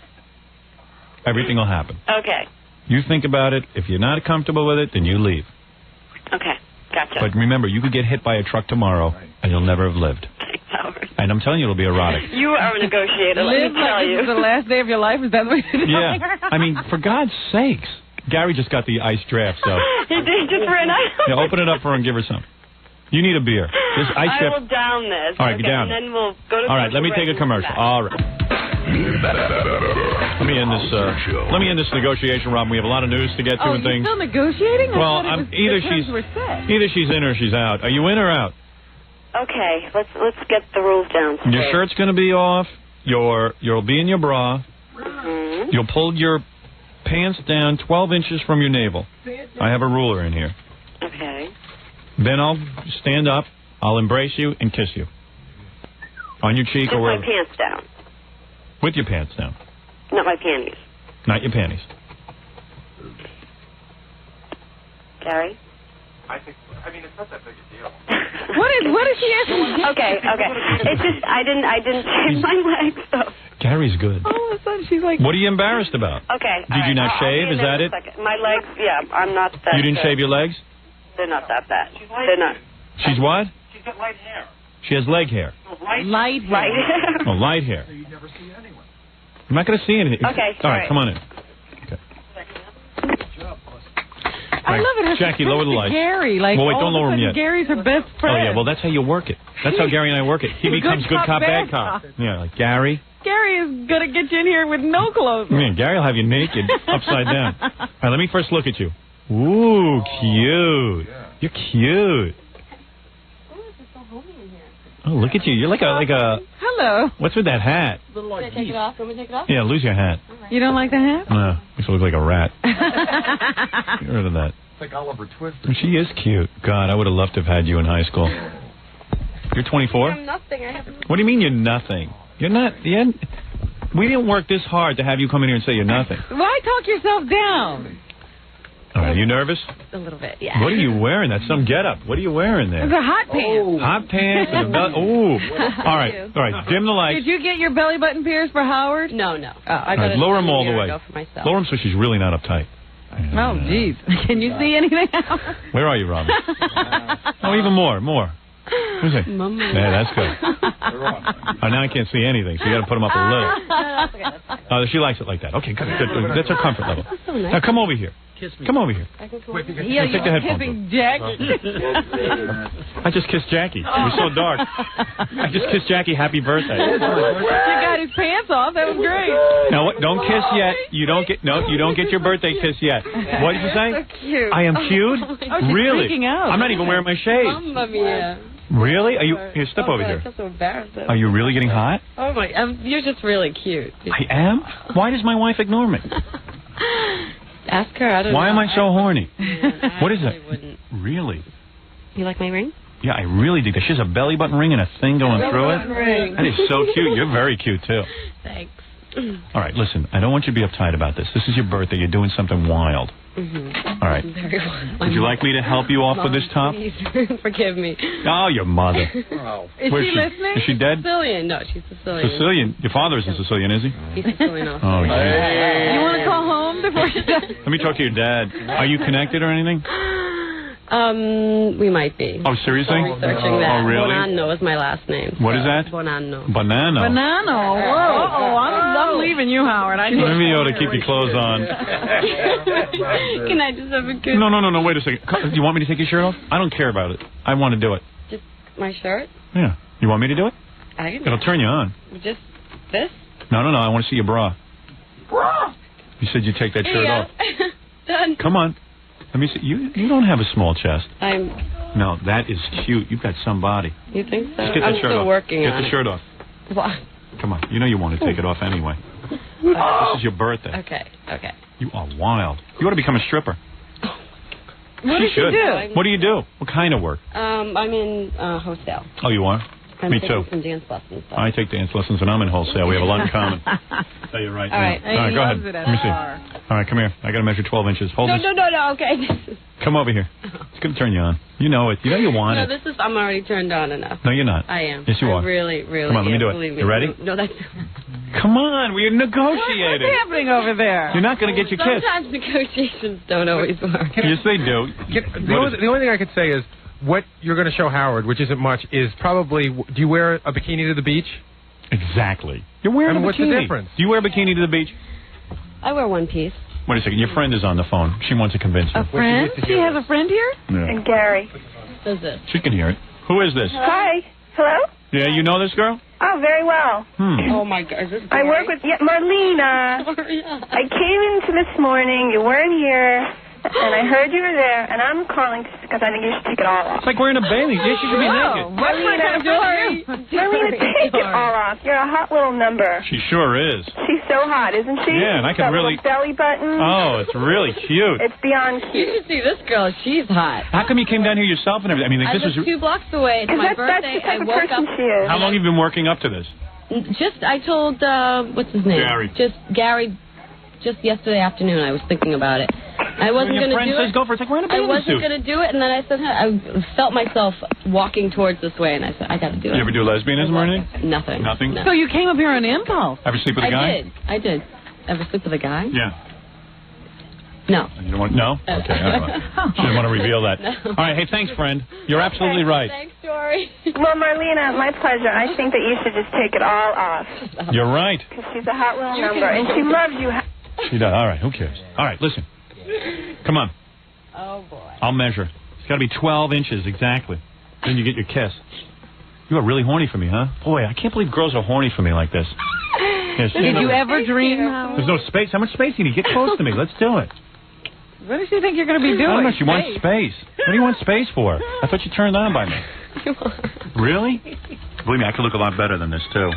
[SPEAKER 1] everything will happen.
[SPEAKER 19] Okay.
[SPEAKER 1] You think about it. If you're not comfortable with it, then you leave.
[SPEAKER 19] Okay. Gotcha.
[SPEAKER 1] But remember, you could get hit by a truck tomorrow, and you'll never have lived.
[SPEAKER 19] Thanks, Howard.
[SPEAKER 1] And I'm telling you, it'll be erotic.
[SPEAKER 10] You are a negotiator, let me
[SPEAKER 3] Live
[SPEAKER 10] tell
[SPEAKER 3] like
[SPEAKER 10] you.
[SPEAKER 3] this is the last day of your life. Is that what you're doing?
[SPEAKER 1] Yeah. I mean, for God's sakes. Gary just got the iced draft, so.
[SPEAKER 10] He did just for an ice.
[SPEAKER 1] Yeah, open it up for her and give her some. You need a beer. This ice
[SPEAKER 10] I
[SPEAKER 1] draft.
[SPEAKER 10] will down this.
[SPEAKER 1] All right,
[SPEAKER 10] okay,
[SPEAKER 1] down.
[SPEAKER 10] And then we'll go to
[SPEAKER 1] all right, let me take a commercial. All right. Let me end this negotiation, Rob. We have a lot of news to get to and
[SPEAKER 3] you're
[SPEAKER 1] things.
[SPEAKER 3] still negotiating?
[SPEAKER 1] Well,
[SPEAKER 3] either she's
[SPEAKER 1] in or she's out. Are you in or out?
[SPEAKER 10] Okay, let's get the rules down.
[SPEAKER 1] Your shirt's going to be off. You'll be in your bra.
[SPEAKER 10] Mm-hmm.
[SPEAKER 1] You'll pull your pants down 12 inches from your navel. I have a ruler in here.
[SPEAKER 10] Okay.
[SPEAKER 1] Then I'll stand up. I'll embrace you and kiss you. On your cheek
[SPEAKER 10] Just
[SPEAKER 1] or
[SPEAKER 10] my
[SPEAKER 1] wherever.
[SPEAKER 10] pants down.
[SPEAKER 1] With your pants down.
[SPEAKER 10] Not my panties.
[SPEAKER 1] Not your panties.
[SPEAKER 10] Gary?
[SPEAKER 20] I mean, it's not that big a deal.
[SPEAKER 3] What is she asking?
[SPEAKER 10] Okay. It's just, I didn't shave my legs, so.
[SPEAKER 1] Gary's good.
[SPEAKER 3] All of a sudden, she's like...
[SPEAKER 1] What are you embarrassed about?
[SPEAKER 10] Okay.
[SPEAKER 1] Did you not shave? Is that it?
[SPEAKER 10] My legs, yeah, I'm not that
[SPEAKER 1] You didn't shave your legs?
[SPEAKER 10] They're not that bad. They're not.
[SPEAKER 1] She's what?
[SPEAKER 20] She's got light hair.
[SPEAKER 1] She has leg hair.
[SPEAKER 3] Light hair.
[SPEAKER 1] Oh, light hair.
[SPEAKER 20] So you never see anyone.
[SPEAKER 1] I'm not going to see anything.
[SPEAKER 10] Okay.
[SPEAKER 1] All right, come on in.
[SPEAKER 3] I love it.
[SPEAKER 1] Jackie, lower the lights.
[SPEAKER 3] Gary, like,
[SPEAKER 1] well, wait, don't lower him yet.
[SPEAKER 3] Gary's her best friend.
[SPEAKER 1] Oh, yeah, well, that's how you work it. That's how Gary and I work it. He becomes good cop, bad cop. Yeah, like Gary.
[SPEAKER 3] Gary is going to get you in here with no clothes.
[SPEAKER 1] Man, Gary will have you naked, upside down. All right, let me first look at you. Ooh, cute. You're cute. Oh, look at you. You're like a...
[SPEAKER 3] Hello.
[SPEAKER 1] What's with that hat?
[SPEAKER 15] Can I take it off? Can we take it off?
[SPEAKER 1] Yeah, lose your hat.
[SPEAKER 3] You don't like the hat?
[SPEAKER 1] No, makes her look like a rat. Get rid of that.
[SPEAKER 20] It's like Oliver Twist.
[SPEAKER 1] She is cute. God, I would have loved to have had you in high school. You're 24?
[SPEAKER 15] I'm nothing. I have...
[SPEAKER 1] What do you mean you're nothing? You're not... We didn't work this hard to have you come in here and say you're nothing.
[SPEAKER 3] Why talk yourself down?
[SPEAKER 1] All right, you nervous?
[SPEAKER 15] A little bit, yeah.
[SPEAKER 1] What are you wearing? That's some getup. What are you wearing there?
[SPEAKER 3] It's a hot pants.
[SPEAKER 1] Hot pants and a belt. Ooh. All right. Dim the lights.
[SPEAKER 3] Did you get your belly button pierced for Howard?
[SPEAKER 15] No.
[SPEAKER 3] I
[SPEAKER 1] All right, lower them all the way. Lower them so she's really not uptight.
[SPEAKER 3] Oh, jeez. Can you see anything else?
[SPEAKER 1] Where are you, Robin? Oh, even more. Who's it? Yeah, that's good. Oh, now I can't see anything, so you got to put them up a little. Oh, she likes it like that. Okay, good. That's her comfort level.
[SPEAKER 15] So nice.
[SPEAKER 1] Now come over here.
[SPEAKER 8] Kiss me.
[SPEAKER 1] Come over here.
[SPEAKER 3] Wait,
[SPEAKER 1] take the headphones
[SPEAKER 3] kissing Jackie.
[SPEAKER 1] I just kissed Jackie. It was so dark. I just kissed Jackie. Happy birthday.
[SPEAKER 3] You got his pants off. That was great.
[SPEAKER 1] Now, don't kiss yet. You don't get your birthday kiss yet. What did you say?
[SPEAKER 3] So cute.
[SPEAKER 1] I am cute?
[SPEAKER 3] Oh, she's
[SPEAKER 1] really?
[SPEAKER 3] freaking out.
[SPEAKER 1] I'm not even wearing my shades.
[SPEAKER 15] Mamma mia.
[SPEAKER 1] Really? Are you? Here, step over
[SPEAKER 15] God,
[SPEAKER 1] here.
[SPEAKER 15] I feel so embarrassed.
[SPEAKER 1] Are you really getting hot?
[SPEAKER 15] Oh my! You're just really cute.
[SPEAKER 1] I am? Why does my wife ignore me?
[SPEAKER 15] Ask her. I don't know.
[SPEAKER 1] Why am I so horny?
[SPEAKER 15] Yeah,
[SPEAKER 1] What is it?
[SPEAKER 15] Wouldn't.
[SPEAKER 1] Really?
[SPEAKER 15] You like my ring?
[SPEAKER 1] Yeah, I really dig that. She has a belly button ring and a thing going through it.
[SPEAKER 15] Ring.
[SPEAKER 1] That is so cute. You're very cute, too.
[SPEAKER 15] Thanks.
[SPEAKER 1] All right, listen, I don't want you to be uptight about this. This is your birthday. You're doing something wild.
[SPEAKER 15] Mm-hmm.
[SPEAKER 1] All right.
[SPEAKER 15] Very well.
[SPEAKER 1] Would you like me to help you off with this top?
[SPEAKER 15] Please, forgive me.
[SPEAKER 1] Oh, your mother.
[SPEAKER 15] Is
[SPEAKER 1] Where's
[SPEAKER 15] she listening?
[SPEAKER 1] Is she dead?
[SPEAKER 15] Sicilian. No, she's Sicilian.
[SPEAKER 1] Sicilian? Your father isn't Sicilian, is he?
[SPEAKER 15] He's Sicilian also.
[SPEAKER 1] Oh, yeah.
[SPEAKER 3] You want to call home before she does?
[SPEAKER 1] Let me talk to your dad. Are you connected or anything?
[SPEAKER 15] We might be.
[SPEAKER 1] Oh, seriously?
[SPEAKER 15] I'm researching that.
[SPEAKER 1] Oh, really?
[SPEAKER 15] Bonanno is my last name.
[SPEAKER 1] What is that?
[SPEAKER 15] Bonanno.
[SPEAKER 1] Banana.
[SPEAKER 3] Banana. Whoa. I'm leaving you, Howard.
[SPEAKER 1] Maybe you ought to keep your clothes on.
[SPEAKER 15] Can I just have a good...
[SPEAKER 1] No, wait a second. You want me to take your shirt off? I don't care about it. I want to do it.
[SPEAKER 15] Just my shirt?
[SPEAKER 1] Yeah. You want me to do it?
[SPEAKER 15] I can.
[SPEAKER 1] It'll turn you on.
[SPEAKER 15] Just this?
[SPEAKER 1] No, I want to see your bra.
[SPEAKER 15] Bra?
[SPEAKER 1] You said you'd take that shirt off.
[SPEAKER 15] Done.
[SPEAKER 1] Come on. Let me see. You don't have a small chest. No, that is cute. You've got some body.
[SPEAKER 15] You think so?
[SPEAKER 1] Just get the
[SPEAKER 15] I'm
[SPEAKER 1] shirt
[SPEAKER 15] still
[SPEAKER 1] off.
[SPEAKER 15] working
[SPEAKER 1] Get
[SPEAKER 15] on
[SPEAKER 1] the shirt off.
[SPEAKER 15] What?
[SPEAKER 1] Come on. You know you want to take it off anyway. This is your birthday.
[SPEAKER 15] Okay.
[SPEAKER 1] You are wild. You ought to become a stripper.
[SPEAKER 3] What does she do?
[SPEAKER 1] What do you do? What kind of work?
[SPEAKER 15] I'm in wholesale.
[SPEAKER 1] Oh, you are? Me
[SPEAKER 15] taking
[SPEAKER 1] too.
[SPEAKER 15] some dance lessons. So.
[SPEAKER 1] I take dance lessons and I'm in wholesale. We have a lot in common. I'll tell you right
[SPEAKER 15] All
[SPEAKER 1] now.
[SPEAKER 15] right.
[SPEAKER 1] All right, go ahead. Let me see. All right, come here. I got to measure 12 inches. Hold this.
[SPEAKER 15] No, okay.
[SPEAKER 1] Come over here. It's going to turn you on. You know it. You know you want it.
[SPEAKER 15] No, I'm already turned on enough.
[SPEAKER 1] No, you're not.
[SPEAKER 15] I am.
[SPEAKER 1] Yes, you are.
[SPEAKER 15] I really.
[SPEAKER 1] Come on, let me do it.
[SPEAKER 15] Believe me.
[SPEAKER 1] You ready?
[SPEAKER 15] No, that's...
[SPEAKER 1] Come on, we negotiated.
[SPEAKER 3] What's happening over there?
[SPEAKER 1] You're not going to get your kiss.
[SPEAKER 15] Sometimes negotiations don't always work.
[SPEAKER 1] Yes, they do.
[SPEAKER 5] The only thing I could say is, what you're going to show Howard, which isn't much, is probably, do you wear a bikini to the beach?
[SPEAKER 1] Exactly. You're wearing a bikini.
[SPEAKER 5] What's the difference?
[SPEAKER 1] Do you wear a bikini to the beach?
[SPEAKER 15] I wear one piece.
[SPEAKER 1] Wait a second. Your friend is on the phone. She wants to convince you.
[SPEAKER 3] A friend? She has a friend here?
[SPEAKER 1] Yeah.
[SPEAKER 21] And Gary.
[SPEAKER 15] Who's this?
[SPEAKER 1] She can hear it. Who is this?
[SPEAKER 21] Hi. Hello?
[SPEAKER 1] Yeah, you know this girl?
[SPEAKER 21] Oh, very well.
[SPEAKER 15] Oh, my God. Is this
[SPEAKER 21] I work with Marlena. I came into this morning. You weren't here. And I heard you were there, and I'm calling because I think you should take it all off.
[SPEAKER 1] It's like wearing a bathing suit. You should be naked.
[SPEAKER 21] Marlena, take it all off. You're a hot little number.
[SPEAKER 1] She sure is.
[SPEAKER 21] She's so hot, isn't she?
[SPEAKER 1] Yeah, and I can
[SPEAKER 21] that
[SPEAKER 1] really...
[SPEAKER 21] little belly button.
[SPEAKER 1] Oh, it's really cute.
[SPEAKER 21] It's beyond cute.
[SPEAKER 3] You should see this girl. She's hot.
[SPEAKER 1] How come you came down here yourself and everything? I mean, like,
[SPEAKER 15] I
[SPEAKER 1] this
[SPEAKER 15] live
[SPEAKER 1] was...
[SPEAKER 15] 2 blocks away. It's my birthday.
[SPEAKER 21] That's the type
[SPEAKER 15] I
[SPEAKER 21] of
[SPEAKER 15] woke
[SPEAKER 21] person
[SPEAKER 15] up.
[SPEAKER 21] she is.
[SPEAKER 1] How long have you been working up to this?
[SPEAKER 15] I told, what's his name? Gary, just yesterday afternoon I was thinking about it. I wasn't going to do it.
[SPEAKER 1] Go for it. It's like wearing a bathing
[SPEAKER 15] I wasn't
[SPEAKER 1] suit.
[SPEAKER 15] going to do it, and then I said, I felt myself walking towards this way, and I said, I got to do it.
[SPEAKER 1] You ever do lesbianism or anything?
[SPEAKER 15] Nothing.
[SPEAKER 1] Nothing?
[SPEAKER 15] No.
[SPEAKER 3] So you came up here on impulse.
[SPEAKER 1] Ever sleep with a guy?
[SPEAKER 15] I did. Ever sleep with a guy?
[SPEAKER 1] Yeah.
[SPEAKER 15] No.
[SPEAKER 1] You don't want... No? Okay. She didn't want to reveal that.
[SPEAKER 15] No.
[SPEAKER 1] All right. Hey, thanks, friend. You're absolutely right.
[SPEAKER 15] Thanks, Dory.
[SPEAKER 21] Well, Marlena, my pleasure. I think that you should just take it all off.
[SPEAKER 1] You're right.
[SPEAKER 21] Because she's a hot little number, and she loves you.
[SPEAKER 1] She does. All right. Who cares? All right. Listen. Come on.
[SPEAKER 15] Oh, boy.
[SPEAKER 1] I'll measure. It's got to be 12 inches exactly. Then you get your kiss. You are really horny for me, huh? Boy, I can't believe girls are horny for me like this. Yes,
[SPEAKER 3] Did you ever dream?
[SPEAKER 1] There's no space. How much space do you need? Get close to me. Let's do it.
[SPEAKER 3] What does she think you're going to be doing?
[SPEAKER 1] I don't know. She wants space. What do you want space for? I thought you turned on by me. Really? Believe me, I could look a lot better than this, too.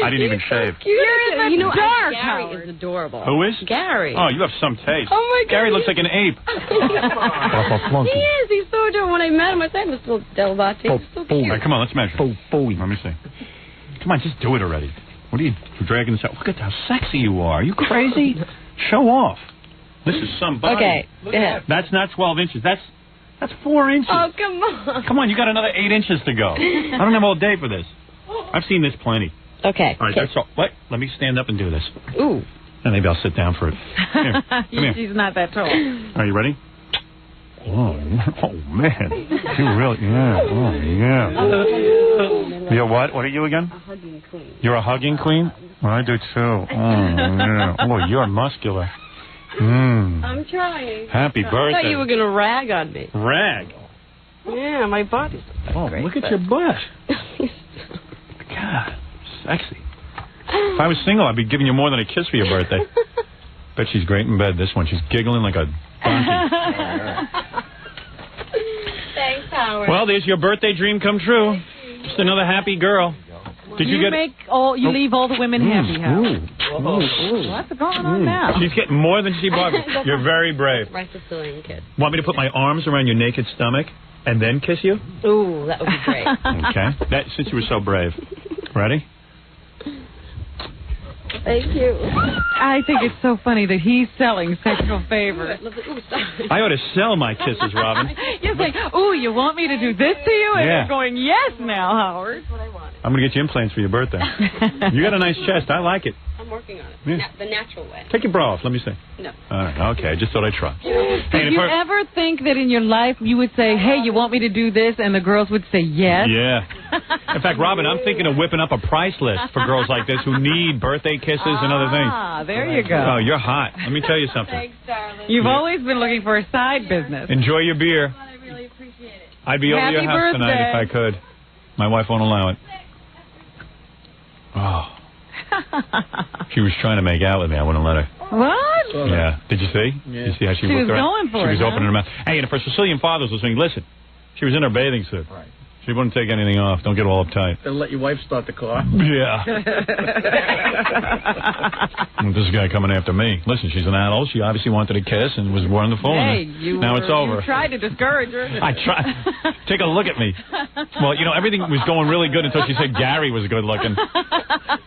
[SPEAKER 1] I didn't even shave.
[SPEAKER 15] You know,
[SPEAKER 3] dark,
[SPEAKER 15] Gary
[SPEAKER 3] Howard.
[SPEAKER 15] is adorable.
[SPEAKER 1] Who is?
[SPEAKER 15] Gary.
[SPEAKER 1] Oh, you have some taste.
[SPEAKER 15] Oh, my God.
[SPEAKER 1] Gary looks like an ape.
[SPEAKER 15] He is. He's so adorable. When I met him, I said, Mr. Delvati. He's so cute.
[SPEAKER 1] All right, come on, let's measure. Let me see. Come on, just do it already. What are you dragging this out? Look at how sexy you are. Are you crazy? Show off. This is somebody.
[SPEAKER 15] Okay. Yeah.
[SPEAKER 1] That's not 12 inches. That's 4 inches.
[SPEAKER 15] Oh, come on.
[SPEAKER 1] Come on, you got another 8 inches to go. I don't have all day for this. I've seen this plenty.
[SPEAKER 15] Okay.
[SPEAKER 1] All right, that's all. Wait, let me stand up and do this.
[SPEAKER 15] Ooh.
[SPEAKER 1] And maybe I'll sit down for it. Here, come here.
[SPEAKER 3] She's not that tall.
[SPEAKER 1] Are you ready? Oh man. You really, yeah. Oh, yeah. You're what? What are you again?
[SPEAKER 15] A hugging queen.
[SPEAKER 1] You're a hugging queen? Well, I do too. Oh, yeah. Oh, you're muscular.
[SPEAKER 15] I'm trying.
[SPEAKER 1] Happy birthday.
[SPEAKER 15] I thought you were going to rag on me.
[SPEAKER 1] Rag?
[SPEAKER 15] Yeah, my body's great.
[SPEAKER 1] Look at your butt. God, sexy. If I was single, I'd be giving you more than a kiss for your birthday. Bet she's great in bed, this one. She's giggling like a donkey.
[SPEAKER 15] Thanks, Howard.
[SPEAKER 1] Well, there's your birthday dream come true. Just another happy girl. Did you get...
[SPEAKER 3] You leave all the women happy, Howard.
[SPEAKER 1] Ooh.
[SPEAKER 3] What's going on now?
[SPEAKER 1] She's getting more than she bought. You're very brave.
[SPEAKER 15] Right Sicilian kid.
[SPEAKER 1] Want me to put my arms around your naked stomach and then kiss you?
[SPEAKER 15] Ooh, that would be great.
[SPEAKER 1] Okay. Since you were so brave. Ready?
[SPEAKER 15] Thank you.
[SPEAKER 3] I think it's so funny that he's selling sexual favors.
[SPEAKER 15] Ooh, sorry.
[SPEAKER 1] I ought to sell my kisses, Robin.
[SPEAKER 3] You're saying, ooh, you want me to do this to you? And
[SPEAKER 1] Yeah.
[SPEAKER 3] you're going, yes now, Howard.
[SPEAKER 15] That's what I want.
[SPEAKER 1] I'm going to get you implants for your birthday. You got a nice chest. I like it.
[SPEAKER 15] I'm working on it.
[SPEAKER 1] Yeah.
[SPEAKER 15] The natural way.
[SPEAKER 1] Take your bra off. Let me see.
[SPEAKER 15] No.
[SPEAKER 1] All right. Okay. I just thought I'd try.
[SPEAKER 3] Did you ever think that in your life you would say, hey, you want me to do this, and the girls would say yes?
[SPEAKER 1] Yeah. In fact, Robin, I'm thinking of whipping up a price list for girls like this who need birthday kisses and other things.
[SPEAKER 3] Ah, there you go.
[SPEAKER 1] Oh, you're hot. Let me tell you something.
[SPEAKER 15] Thanks, darling.
[SPEAKER 3] You've always been looking for a side business.
[SPEAKER 1] Enjoy your beer.
[SPEAKER 15] I really appreciate it.
[SPEAKER 1] I'd be over
[SPEAKER 3] Happy
[SPEAKER 1] your house tonight if I
[SPEAKER 3] birthday.
[SPEAKER 1] could. My wife won't allow it. Oh. She was trying to make out with me. I wouldn't let her.
[SPEAKER 3] What?
[SPEAKER 1] Yeah. Did you see?
[SPEAKER 8] Yeah.
[SPEAKER 1] You see how she
[SPEAKER 3] She was
[SPEAKER 1] looked around?
[SPEAKER 3] going for
[SPEAKER 1] She
[SPEAKER 3] it,
[SPEAKER 1] was opening her
[SPEAKER 3] huh?
[SPEAKER 1] mouth. Hey, and if her Sicilian father was listening, listen. She was in her bathing suit.
[SPEAKER 8] Right.
[SPEAKER 1] She wouldn't take anything off. Don't get all uptight.
[SPEAKER 8] Then let your wife start the car.
[SPEAKER 1] Yeah. This guy coming after me. Listen, she's an adult. She obviously wanted a kiss and was wonderful.
[SPEAKER 3] Hey,
[SPEAKER 1] now it's over.
[SPEAKER 3] You tried to discourage her.
[SPEAKER 1] I tried. Take a look at me. Well, you know, everything was going really good until she said Gary was good looking.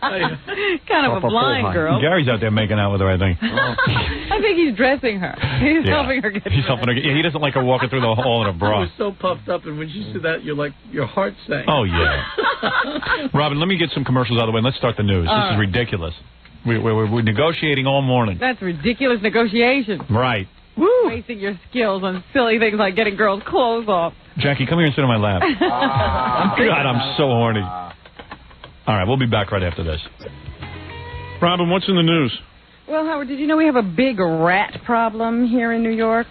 [SPEAKER 3] Kind of a blind girl.
[SPEAKER 1] Gary's out there making out with her, I think.
[SPEAKER 3] I think he's dressing her. He's helping her get
[SPEAKER 1] He's helping her. Yeah, he doesn't like her walking through the hall in a
[SPEAKER 8] I
[SPEAKER 1] bra.
[SPEAKER 8] was so puffed up, and when she said that, you're like, your heart sank.
[SPEAKER 1] Oh, yeah. Robin, let me get some commercials out of the way and let's start the news. This is ridiculous. We're negotiating all morning.
[SPEAKER 3] That's ridiculous negotiation.
[SPEAKER 1] Right.
[SPEAKER 3] wasting your skills on silly things like getting girls' clothes off.
[SPEAKER 1] Jackie, come here and sit on my lap. God, I'm so horny. All right, we'll be back right after this. Robin, what's in the news?
[SPEAKER 3] Well, Howard, did you know we have a big rat problem here in New York?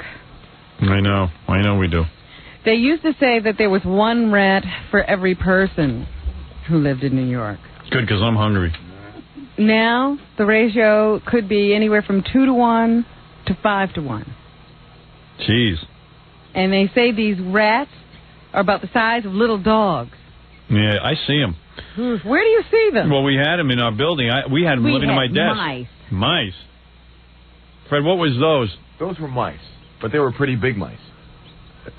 [SPEAKER 1] I know we do.
[SPEAKER 3] They used to say that there was one rat for every person who lived in New York.
[SPEAKER 1] Good, because I'm hungry.
[SPEAKER 3] Now, the ratio could be anywhere from 2 to 1 to 5 to 1.
[SPEAKER 1] Jeez.
[SPEAKER 3] And they say these rats are about the size of little dogs.
[SPEAKER 1] Yeah, I see them.
[SPEAKER 3] Where do you see them?
[SPEAKER 1] Well, we had them in our building. We had them living in my desk.
[SPEAKER 3] Mice.
[SPEAKER 1] Mice. Fred, what was those?
[SPEAKER 7] Those were mice, but they were pretty big mice.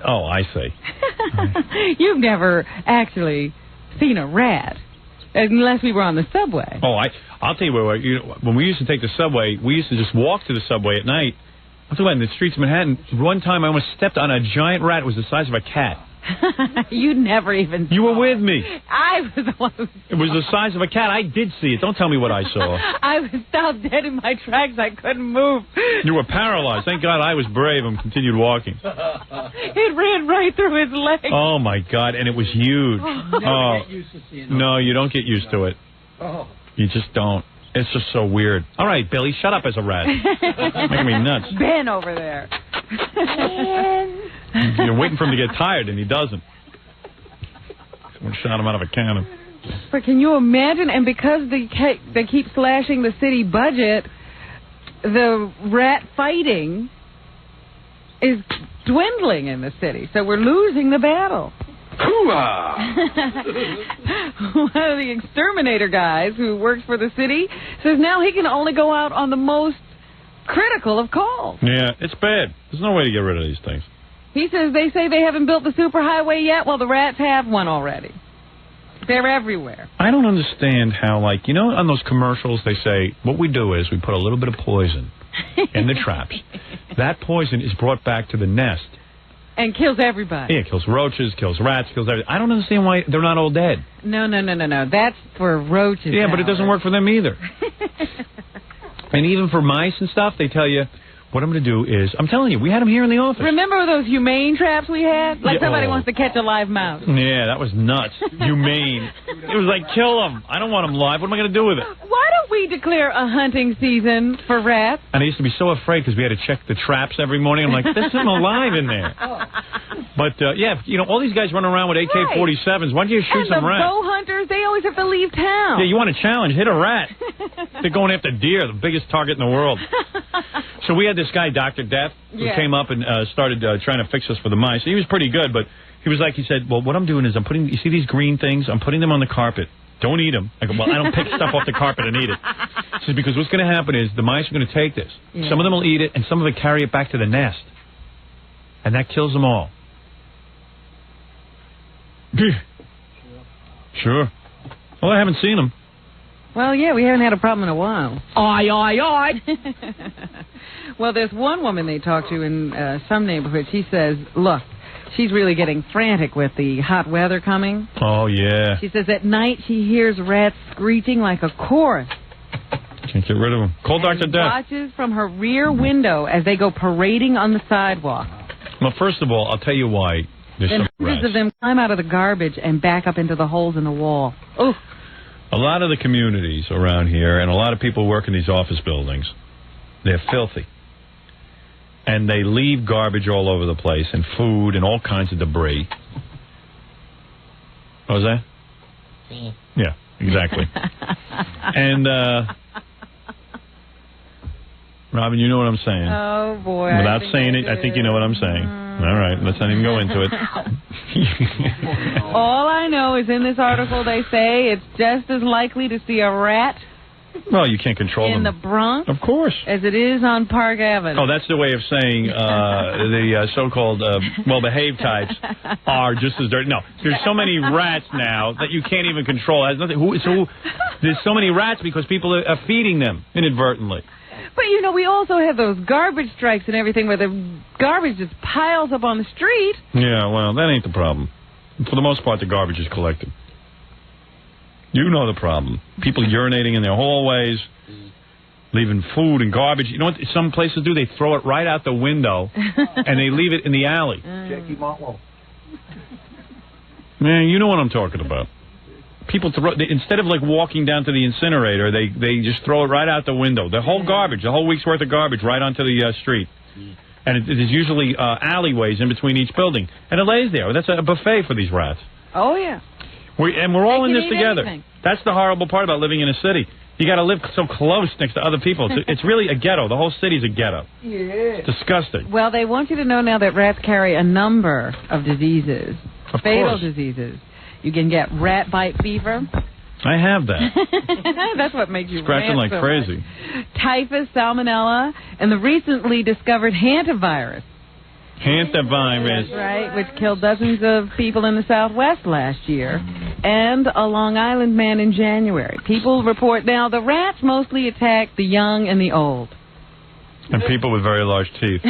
[SPEAKER 1] Oh, I see.
[SPEAKER 3] You've never actually seen a rat, unless we were on the subway.
[SPEAKER 1] Oh, I'll tell you what. When we used to take the subway, we used to just walk to the subway at night. I'm talking about in the streets of Manhattan. One time I almost stepped on a giant rat. It was the size of a cat.
[SPEAKER 3] You never even saw.
[SPEAKER 1] You were with me.
[SPEAKER 3] I was the one who saw.
[SPEAKER 1] It was the size of a cat. I did see it. Don't tell me what I saw.
[SPEAKER 3] I was stopped dead in my tracks. I couldn't move.
[SPEAKER 1] You were paralyzed. Thank God I was brave and continued walking.
[SPEAKER 3] It ran right through his leg.
[SPEAKER 1] Oh, my God. And it was huge.
[SPEAKER 8] Never get used to seeing it.
[SPEAKER 1] No, you don't get used to it.
[SPEAKER 8] Oh.
[SPEAKER 1] You just don't. It's just so weird. All right, Billy, shut up as a rat. Making me nuts.
[SPEAKER 3] Ben over there.
[SPEAKER 1] You're waiting for him to get tired, and he doesn't. Someone shot him out of a cannon.
[SPEAKER 3] But can you imagine? And because they keep slashing the city budget, the rat fighting is dwindling in the city. So we're losing the battle. One of the exterminator guys who works for the city says now he can only go out on the most critical of calls.
[SPEAKER 1] Yeah, it's bad. There's no way to get rid of these things.
[SPEAKER 3] He says they say they haven't built the superhighway yet. Well, the rats have one already. They're everywhere.
[SPEAKER 1] I don't understand how, like, you know, on those commercials they say, what we do is we put a little bit of poison in the traps. That poison is brought back to the nest.
[SPEAKER 3] And kills everybody.
[SPEAKER 1] Yeah, it kills roaches, kills rats, kills everything. I don't understand why they're not all dead.
[SPEAKER 3] No. That's for roaches.
[SPEAKER 1] Yeah, but it doesn't work for them either. And even for mice and stuff, they tell you, what I'm going to do is, I'm telling you, we had them here in the office.
[SPEAKER 3] Remember those humane traps we had? Like
[SPEAKER 1] Yeah,
[SPEAKER 3] somebody wants to catch a live mouse.
[SPEAKER 1] Yeah, that was nuts. Humane. It was like, kill them. I don't want them live. What am I going to do with it?
[SPEAKER 3] Why don't we declare a hunting season for rats?
[SPEAKER 1] And I used to be so afraid because we had to check the traps every morning. I'm like, there's something alive in there. But, yeah, you know, all these guys running around with AK-47s. Why don't you shoot some rats?
[SPEAKER 3] And the bow hunters, they always have to leave town.
[SPEAKER 1] Yeah, you want a challenge, hit a rat. They're going after deer, the biggest target in the world. So we had this guy, Dr. Death, who came up and started trying to fix us for the mice. He was pretty good, but he said, well, what I'm doing is you see these green things? I'm putting them on the carpet. Don't eat them. I go, well, I don't pick stuff off the carpet and eat it. He says, because what's going to happen is the mice are going to take this. Yeah. Some of them will eat it, and some of them carry it back to the nest. And that kills them all. Sure. Well, I haven't seen them.
[SPEAKER 3] Well, yeah, we haven't had a problem in a while.
[SPEAKER 8] Aye.
[SPEAKER 3] Well, there's one woman they talk to in some neighborhoods. She says, look, she's really getting frantic with the hot weather coming.
[SPEAKER 1] Oh, yeah.
[SPEAKER 3] She says at night she hears rats screeching like a chorus.
[SPEAKER 1] Can't get rid of them. Call Dr. Death.
[SPEAKER 3] Watches from her rear window as they go parading on the sidewalk.
[SPEAKER 1] Well, first of all, I'll tell you why there's
[SPEAKER 3] Then
[SPEAKER 1] some rats.
[SPEAKER 3] hundreds of them climb out of the garbage and back up into the holes in the wall. Ooh.
[SPEAKER 1] A lot of the communities around here and a lot of people who work in these office buildings, they're filthy. And they leave garbage all over the place and food and all kinds of debris. What was that? Yeah, exactly. And, Robin, you know what I'm saying.
[SPEAKER 3] Oh, boy.
[SPEAKER 1] Without saying it, I think you know what I'm saying. All right, let's not even go into it.
[SPEAKER 3] All I know is in this article they say it's just as likely to see a rat
[SPEAKER 1] Well, you can't control them.
[SPEAKER 3] in the Bronx
[SPEAKER 1] Of course.
[SPEAKER 3] as it is on Park Avenue.
[SPEAKER 1] Oh, that's the way of saying the so-called well-behaved types are just as dirty. No, there's so many rats now that you can't even control. It has nothing. There's so many rats because people are feeding them inadvertently.
[SPEAKER 3] But, you know, we also have those garbage strikes and everything where the garbage just piles up on the street.
[SPEAKER 1] Yeah, well, that ain't the problem. For the most part, the garbage is collected. You know the problem. People urinating in their hallways. leaving food and garbage. You know what some places do? They throw it right out the window, and they leave it in the alley.
[SPEAKER 7] Jackie Martlow.
[SPEAKER 1] Man, you know what I'm talking about. People instead of like walking down to the incinerator, they just throw it right out the window. The whole garbage, the whole week's worth of garbage, right onto the street. And there's usually alleyways in between each building, and it lays there. That's a buffet for these rats.
[SPEAKER 3] Oh yeah.
[SPEAKER 1] We're all in this together.
[SPEAKER 3] Anything.
[SPEAKER 1] That's the horrible part about living in a city. You got to live so close next to other people. It's really a ghetto. The whole city's a ghetto.
[SPEAKER 3] Yeah.
[SPEAKER 1] It's disgusting.
[SPEAKER 3] Well, they want you to know now that rats carry a number of diseases, fatal
[SPEAKER 1] course.
[SPEAKER 3] diseases. You can get rat bite fever.
[SPEAKER 1] I have that.
[SPEAKER 3] That's what makes you
[SPEAKER 1] Scratching like
[SPEAKER 3] so
[SPEAKER 1] crazy.
[SPEAKER 3] much. Typhus, salmonella, and the recently discovered hantavirus.
[SPEAKER 1] Hantavirus.
[SPEAKER 3] That's right, which killed dozens of people in the Southwest last year, and a Long Island man in January. People report now the rats mostly attack the young and the old.
[SPEAKER 1] And people with very large teeth.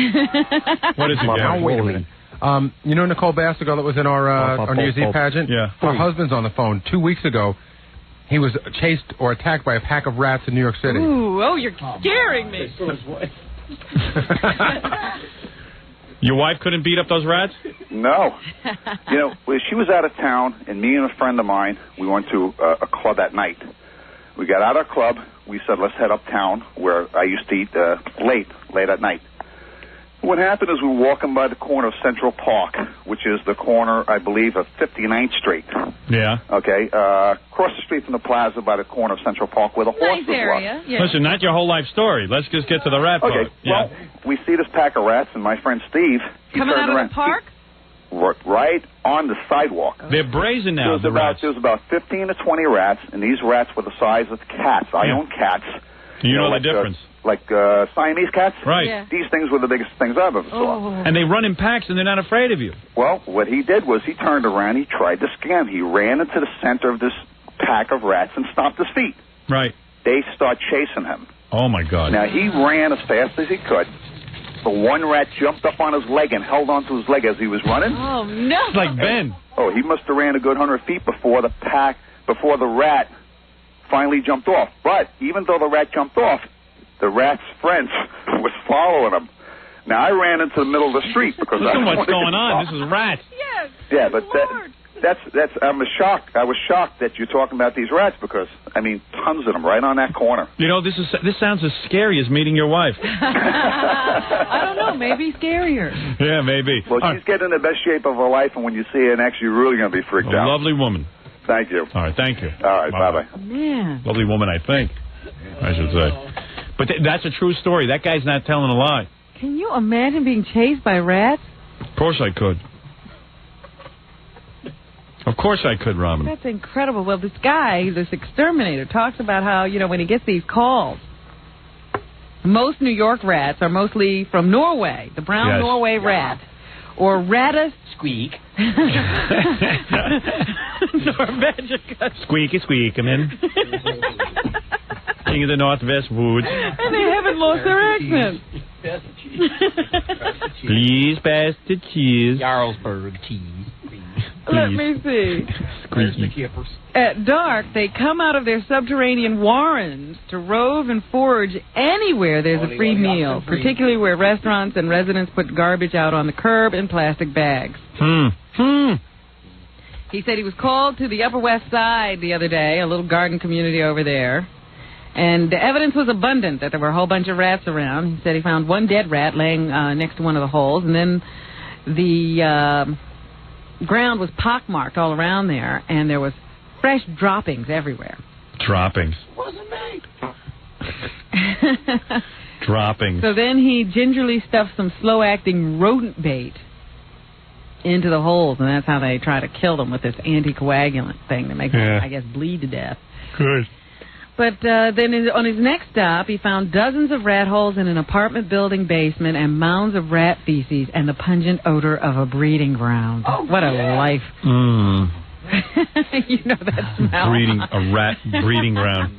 [SPEAKER 1] What is it, Gary?
[SPEAKER 5] Wait a minute. You know Nicole Bastigal that was in our New Year's Eve pageant?
[SPEAKER 1] Yeah.
[SPEAKER 5] Her husband's on the phone. 2 weeks ago, he was chased or attacked by a pack of rats in New York City.
[SPEAKER 3] Ooh, oh, you're scaring me.
[SPEAKER 1] Your wife couldn't beat up those rats?
[SPEAKER 4] No. You know, she was out of town, and me and a friend of mine, we went to a club at night. We got out of our club. We said, let's head uptown, where I used to eat late at night. What happened is we were walking by the corner of Central Park, which is the corner, I believe, of 59th Street.
[SPEAKER 1] Yeah.
[SPEAKER 4] Okay. Across the street from the plaza by the corner of Central Park where the horses
[SPEAKER 3] area.
[SPEAKER 4] run.
[SPEAKER 3] Yeah.
[SPEAKER 1] Listen, not your whole life story. Let's just get to the rat part.
[SPEAKER 4] Okay. Well, we see this pack of rats, and my friend Steve...
[SPEAKER 3] Coming out of the park?
[SPEAKER 4] Right on the sidewalk.
[SPEAKER 1] They're brazen now, the rats.
[SPEAKER 4] There was about 15 to 20 rats, and these rats were the size of cats. I own cats.
[SPEAKER 1] You know the difference.
[SPEAKER 4] Like Siamese cats?
[SPEAKER 1] Right. Yeah.
[SPEAKER 4] These things were the biggest things I've ever saw.
[SPEAKER 1] And they run in packs, and they're not afraid of you.
[SPEAKER 4] Well, what he did was he turned around, he tried to scam. He ran into the center of this pack of rats and stomped his feet.
[SPEAKER 1] Right.
[SPEAKER 4] They start chasing him.
[SPEAKER 1] Oh, my God.
[SPEAKER 4] Now, he ran as fast as he could. The one rat jumped up on his leg and held onto his leg as he was running.
[SPEAKER 3] Oh, no.
[SPEAKER 1] It's like Ben.
[SPEAKER 4] Oh, he must have ran a good 100 feet before the rat finally jumped off. But even though the rat jumped off, the rat's friends was following him. Now, I ran into the middle of the street because
[SPEAKER 1] Listen what's going on. This is rats.
[SPEAKER 3] Yes.
[SPEAKER 4] Yeah, but I was shocked that you're talking about these rats because, I mean, tons of them right on that corner.
[SPEAKER 1] You know, this sounds as scary as meeting your wife.
[SPEAKER 3] I don't know. Maybe scarier.
[SPEAKER 1] Yeah, maybe.
[SPEAKER 4] Well, she's getting in the best shape of her life, and when you see her next, you're really going to be freaked out.
[SPEAKER 1] Lovely woman.
[SPEAKER 4] Thank you.
[SPEAKER 1] All right, thank you.
[SPEAKER 4] All right, bye-bye.
[SPEAKER 3] Man.
[SPEAKER 1] Lovely woman, I think, I should say. But that's a true story. That guy's not telling a lie.
[SPEAKER 3] Can you imagine being chased by rats?
[SPEAKER 1] Of course I could. Of course I could, Robin.
[SPEAKER 3] That's incredible. Well, this guy, this exterminator, talks about how, you know, when he gets these calls, most New York rats are mostly from Norway, the brown Norway rat, or Rattus
[SPEAKER 16] Squeak.
[SPEAKER 3] Norvegica.
[SPEAKER 1] Squeaky squeak, I'm in. King of the Northwest Woods.
[SPEAKER 3] And they haven't lost their accent.
[SPEAKER 1] Please pass the cheese.
[SPEAKER 16] Jarlsberg cheese.
[SPEAKER 3] Let me see.
[SPEAKER 1] Squeaky.
[SPEAKER 3] At dark, they come out of their subterranean warrens to rove and forage anywhere there's a free meal, particularly where restaurants and residents put garbage out on the curb in plastic bags. He said he was called to the Upper West Side the other day, a little garden community over there, and the evidence was abundant that there were a whole bunch of rats around. He said he found one dead rat laying next to one of the holes, and then the ground was pockmarked all around there, and there was fresh droppings everywhere.
[SPEAKER 1] Droppings.
[SPEAKER 16] Wasn't me.
[SPEAKER 1] Droppings.
[SPEAKER 3] So then he gingerly stuffed some slow-acting rodent bait into the holes, and that's how they try to kill them, with this anticoagulant thing that makes them, I guess, bleed to death.
[SPEAKER 1] Good.
[SPEAKER 3] But then on his next stop, he found dozens of rat holes in an apartment building basement and mounds of rat feces and the pungent odor of a breeding ground. Oh, what a life. You know that smell.
[SPEAKER 1] A rat breeding ground.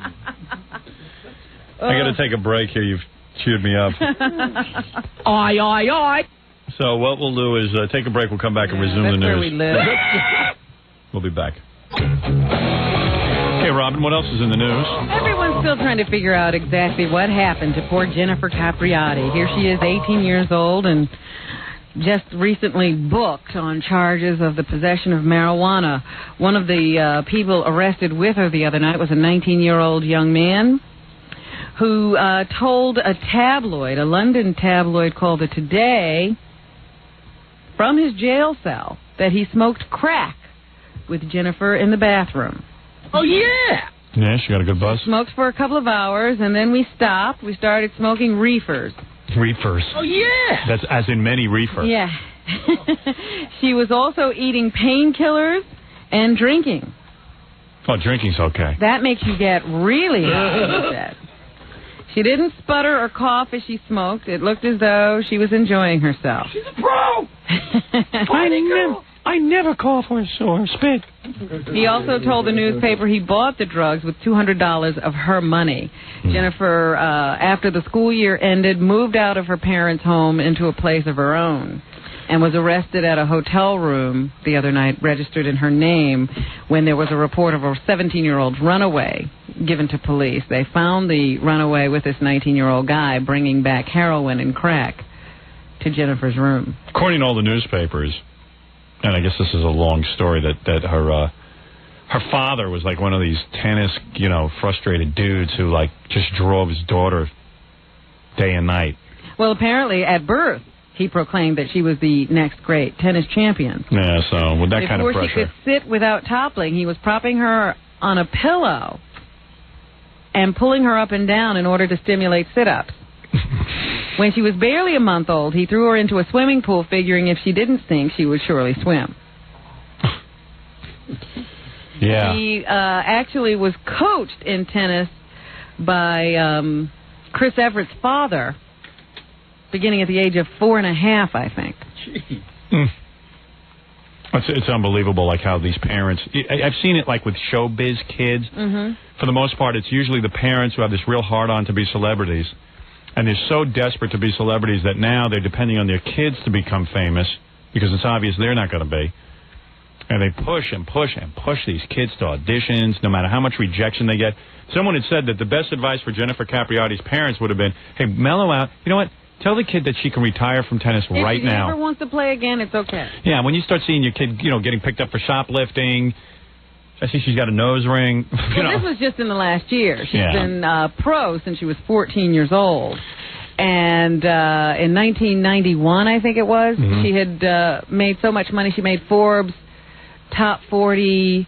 [SPEAKER 1] I got to take a break here. You've cheered me up.
[SPEAKER 3] Aye.
[SPEAKER 1] So what we'll do is take a break. We'll come back and resume the news.
[SPEAKER 3] That's where we live.
[SPEAKER 1] We'll be back. Okay, Robin, what else is in the news?
[SPEAKER 3] Everyone's still trying to figure out exactly what happened to poor Jennifer Capriotti. Here she is, 18 years old, and just recently booked on charges of the possession of marijuana. One of the people arrested with her the other night was a 19-year-old young man who told a tabloid, a London tabloid called The Today, from his jail cell that he smoked crack with Jennifer in the bathroom.
[SPEAKER 8] Oh, yeah!
[SPEAKER 1] Yeah, she got a good buzz.
[SPEAKER 3] Smoked for a couple of hours, and then we stopped. We started smoking reefers.
[SPEAKER 1] Reefers.
[SPEAKER 8] Oh, yeah!
[SPEAKER 1] That's as in many reefer.
[SPEAKER 3] Yeah. She was also eating painkillers and drinking.
[SPEAKER 1] Oh, drinking's okay.
[SPEAKER 3] That makes you get really upset. She didn't sputter or cough as she smoked. It looked as though she was enjoying herself.
[SPEAKER 8] She's a pro!
[SPEAKER 1] I never cough or spit.
[SPEAKER 3] He also told the newspaper he bought the drugs with $200 of her money. Jennifer, after the school year ended, moved out of her parents' home into a place of her own and was arrested at a hotel room the other night, registered in her name, when there was a report of a 17-year-old runaway given to police. They found the runaway with this 19-year-old guy bringing back heroin and crack to Jennifer's room.
[SPEAKER 1] According to all the newspapers, and I guess this is a long story, that her father was like one of these tennis, frustrated dudes who like just drove his daughter day and night.
[SPEAKER 3] Well, apparently at birth he proclaimed that she was the next great tennis champion.
[SPEAKER 1] Yeah, so with that kind of pressure.
[SPEAKER 3] Before she could sit without toppling, he was propping her on a pillow and pulling her up and down in order to stimulate sit-ups. When she was barely a month old, he threw her into a swimming pool, figuring if she didn't sink, she would surely swim.
[SPEAKER 1] Yeah.
[SPEAKER 3] He actually was coached in tennis by Chris Everett's father, beginning at the age of 4.5, I think.
[SPEAKER 1] It's unbelievable, like how these parents... I've seen it like with showbiz kids. For the most part, it's usually the parents who have this real hard-on to be celebrities. And they're so desperate to be celebrities that now they're depending on their kids to become famous because it's obvious they're not going to be. And they push and push and push these kids to auditions, no matter how much rejection they get. Someone had said that the best advice for Jennifer Capriotti's parents would have been, hey, mellow out. You know what? Tell the kid that she can retire from tennis right now.
[SPEAKER 3] If she never wants to play again, it's okay.
[SPEAKER 1] Yeah, when you start seeing your kid, getting picked up for shoplifting... I see she's got a nose ring.
[SPEAKER 3] Well, this was just in the last year. She's been pro since she was 14 years old. And in 1991, I think it was, she had made so much money, she made Forbes' top 40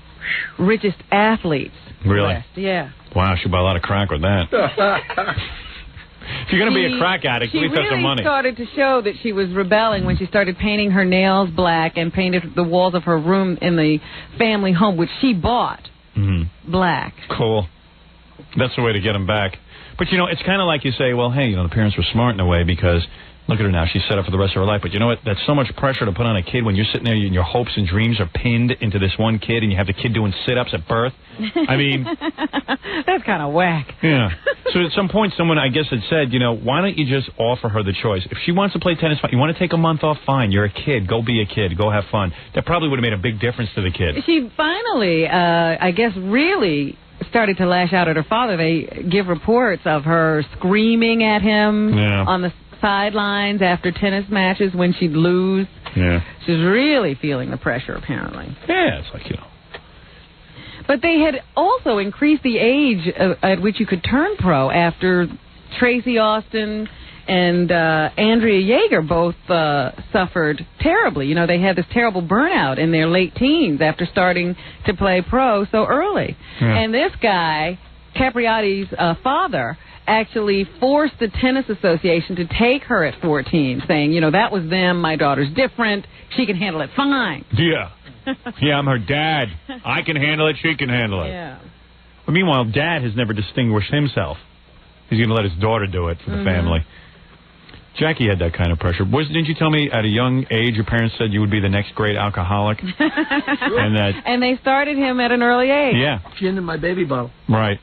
[SPEAKER 3] richest athletes.
[SPEAKER 1] Really?
[SPEAKER 3] List. Yeah.
[SPEAKER 1] Wow, she bought a lot of crack with that. If you're going to be a crack addict, at least have some money.
[SPEAKER 3] She really started to show that she was rebelling when she started painting her nails black and painted the walls of her room in the family home, which she bought, black.
[SPEAKER 1] Cool. That's the way to get them back. But, it's kind of like you say, well, hey, the parents were smart in a way because look at her now. She's set up for the rest of her life. But you know what? That's so much pressure to put on a kid when you're sitting there and your hopes and dreams are pinned into this one kid and you have the kid doing sit-ups at birth. I mean...
[SPEAKER 3] That's kind of whack.
[SPEAKER 1] Yeah. So at some point, someone, I guess, had said, why don't you just offer her the choice? If she wants to play tennis, fine. You want to take a month off? Fine. You're a kid. Go be a kid. Go have fun. That probably would have made a big difference to the kid.
[SPEAKER 3] She finally, I guess, really started to lash out at her father. They give reports of her screaming at him on the sidelines after tennis matches when she'd lose.
[SPEAKER 1] Yeah.
[SPEAKER 3] She's really feeling the pressure, apparently.
[SPEAKER 1] Yeah, it's like,
[SPEAKER 3] But they had also increased the age at which you could turn pro after Tracy Austin and Andrea Jaeger both suffered terribly. They had this terrible burnout in their late teens after starting to play pro so early. Yeah. And this guy, Capriotti's father, actually forced the tennis association to take her at 14, saying, that was them, my daughter's different, she can handle it fine.
[SPEAKER 1] Yeah. Yeah, I'm her dad. I can handle it, she can handle it.
[SPEAKER 3] Yeah.
[SPEAKER 1] But meanwhile, Dad has never distinguished himself. He's going to let his daughter do it for the family. Jackie had that kind of pressure. Didn't you tell me at a young age your parents said you would be the next great alcoholic?
[SPEAKER 3] And they started him at an early age.
[SPEAKER 1] Yeah.
[SPEAKER 8] Gin in my baby bottle.
[SPEAKER 1] Right.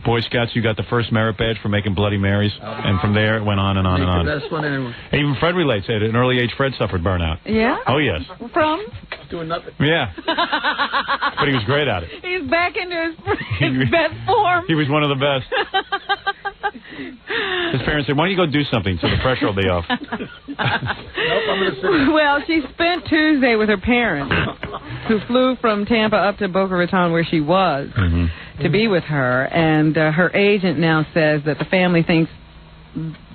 [SPEAKER 1] Boy Scouts, you got the first merit badge for making Bloody Marys. And from there, it went on and on and on.
[SPEAKER 8] That's one anyway.
[SPEAKER 1] Even Fred relates. At an early age, Fred suffered burnout.
[SPEAKER 3] Yeah?
[SPEAKER 1] Oh, yes.
[SPEAKER 3] From?
[SPEAKER 8] Doing nothing.
[SPEAKER 1] Yeah. But he was great at it.
[SPEAKER 3] He's back into his best form.
[SPEAKER 1] He was one of the best. His parents said, why don't you go do something so the pressure will be off?
[SPEAKER 3] Well, she spent Tuesday with her parents, who flew from Tampa up to Boca Raton where she was to be with her. And her agent now says that the family thinks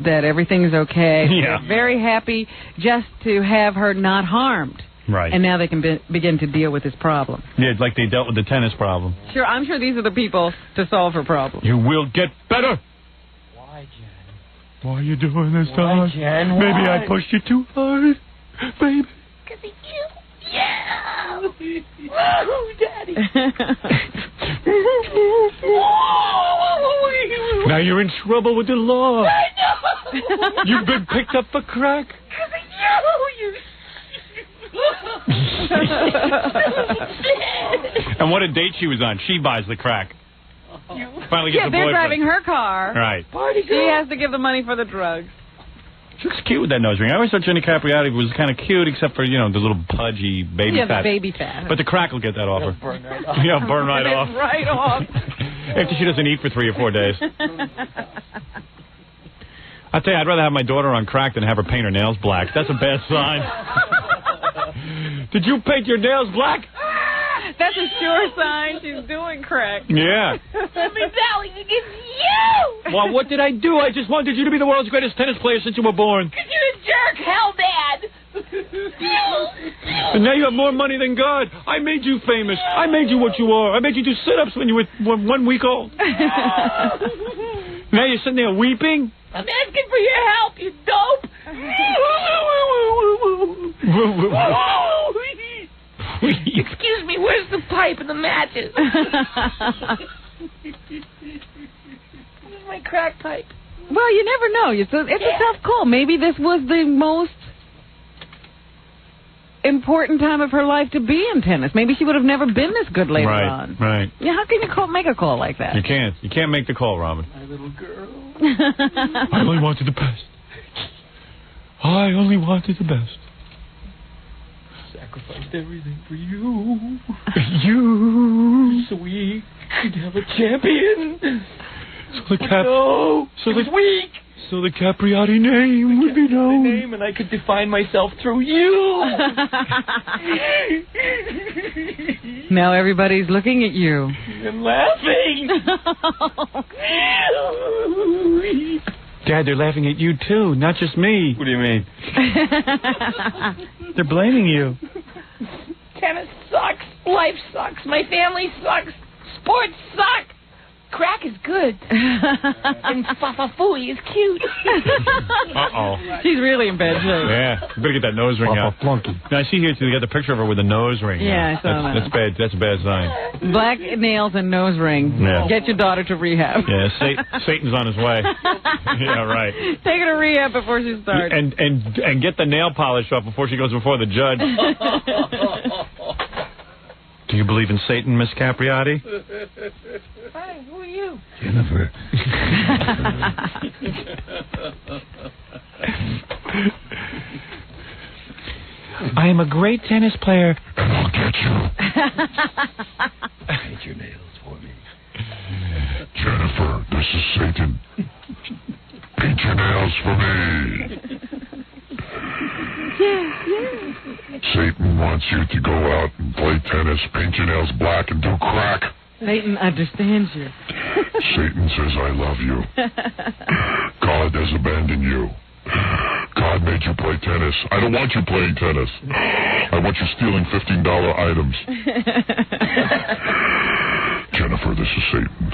[SPEAKER 3] that everything's okay.
[SPEAKER 1] Yeah.
[SPEAKER 3] They're very happy just to have her not harmed.
[SPEAKER 1] Right.
[SPEAKER 3] And now they can begin to deal with this problem.
[SPEAKER 1] Yeah, like they dealt with the tennis problem.
[SPEAKER 3] Sure, I'm sure these are the people to solve her problem.
[SPEAKER 1] You will get better.
[SPEAKER 8] Why, Jen?
[SPEAKER 1] Why are you doing this, Don?
[SPEAKER 8] Jen?
[SPEAKER 1] Maybe I pushed you too hard. Baby.
[SPEAKER 9] Because of you. Yeah. Oh, Daddy.
[SPEAKER 1] Now you're in trouble with the law.
[SPEAKER 9] I know.
[SPEAKER 1] You've been picked up for crack.
[SPEAKER 9] Because of you.
[SPEAKER 1] And what a date she was on. She buys the crack. Finally gets a
[SPEAKER 3] they're
[SPEAKER 1] boyfriend.
[SPEAKER 3] driving her car.
[SPEAKER 1] Right.
[SPEAKER 3] She has to give the money for the drugs.
[SPEAKER 1] She looks cute with that nose ring. I always thought Jenny Capriotti was kind of cute, except for, the little pudgy baby fat.
[SPEAKER 3] Yeah, the baby fat.
[SPEAKER 1] But the crack will get that off her.
[SPEAKER 8] Burn right off.
[SPEAKER 1] Yeah, burn right off.
[SPEAKER 3] Right off.
[SPEAKER 1] After she doesn't eat for 3 or 4 days. I'll tell you, I'd rather have my daughter on crack than have her paint her nails black. That's a bad sign. Did you paint your nails black?
[SPEAKER 3] That's a sure sign she's doing crack.
[SPEAKER 1] Yeah.
[SPEAKER 9] Let me tell you, it's you.
[SPEAKER 1] Well, what did I do? I just wanted you to be the world's greatest tennis player since you were born.
[SPEAKER 9] Because you're a jerk, hell, Dad.
[SPEAKER 1] And now you have more money than God. I made you famous. I made you what you are. I made you do sit-ups when you were 1 week old. Now you're sitting there weeping?
[SPEAKER 9] I'm asking for your help, you dope. Excuse me, where's the pipe and the matches? Where's my crack pipe?
[SPEAKER 3] Well, you never know. It's a tough call. Maybe this was the most important time of her life to be in tennis. Maybe she would have never been this good later on.
[SPEAKER 1] Right.
[SPEAKER 3] Yeah, how can you make a call like that?
[SPEAKER 1] You can't. You can't make the call, Robin.
[SPEAKER 8] My little girl.
[SPEAKER 1] I only wanted the best. I only wanted the best.
[SPEAKER 8] Sacrificed everything for you.
[SPEAKER 1] You.
[SPEAKER 8] So we could have a champion.
[SPEAKER 1] So the
[SPEAKER 8] weak.
[SPEAKER 1] So the Capriotti name would be known.
[SPEAKER 8] Name, and I could define myself through you.
[SPEAKER 3] Now everybody's looking at you.
[SPEAKER 8] And laughing.
[SPEAKER 1] Dad, they're laughing at you too, not just me.
[SPEAKER 8] What do you mean?
[SPEAKER 1] They're blaming you.
[SPEAKER 9] Tennis sucks. Life sucks. My family sucks. Sports suck. Crack is good. And Fafafui is cute.
[SPEAKER 1] Uh-oh.
[SPEAKER 3] She's really in bad shape.
[SPEAKER 1] Yeah. You better get that nose ring out.
[SPEAKER 5] Flunky.
[SPEAKER 1] Now, I see here, they got the picture of her with a nose ring.
[SPEAKER 3] Yeah, I saw that.
[SPEAKER 1] That's bad. That's a bad sign.
[SPEAKER 3] Black nails and nose ring.
[SPEAKER 1] Yeah.
[SPEAKER 3] Get your daughter to rehab.
[SPEAKER 1] Yeah, Satan's on his way. Yeah, right.
[SPEAKER 3] Take her to rehab before she starts.
[SPEAKER 1] And get the nail polish off before she goes before the judge. Do you believe in Satan, Miss Capriotti?
[SPEAKER 9] Hi, who are you?
[SPEAKER 2] Jennifer.
[SPEAKER 1] I am a great tennis player.
[SPEAKER 2] And I'll get you. Paint your nails for me. Jennifer, this is Satan. Paint your nails for me. Satan wants you to go out and play tennis, paint your nails black, and do crack.
[SPEAKER 3] Satan understands you.
[SPEAKER 2] Satan says, I love you. God has abandoned you. God made you play tennis. I don't want you playing tennis. I want you stealing $15 items. Jennifer, this is Satan.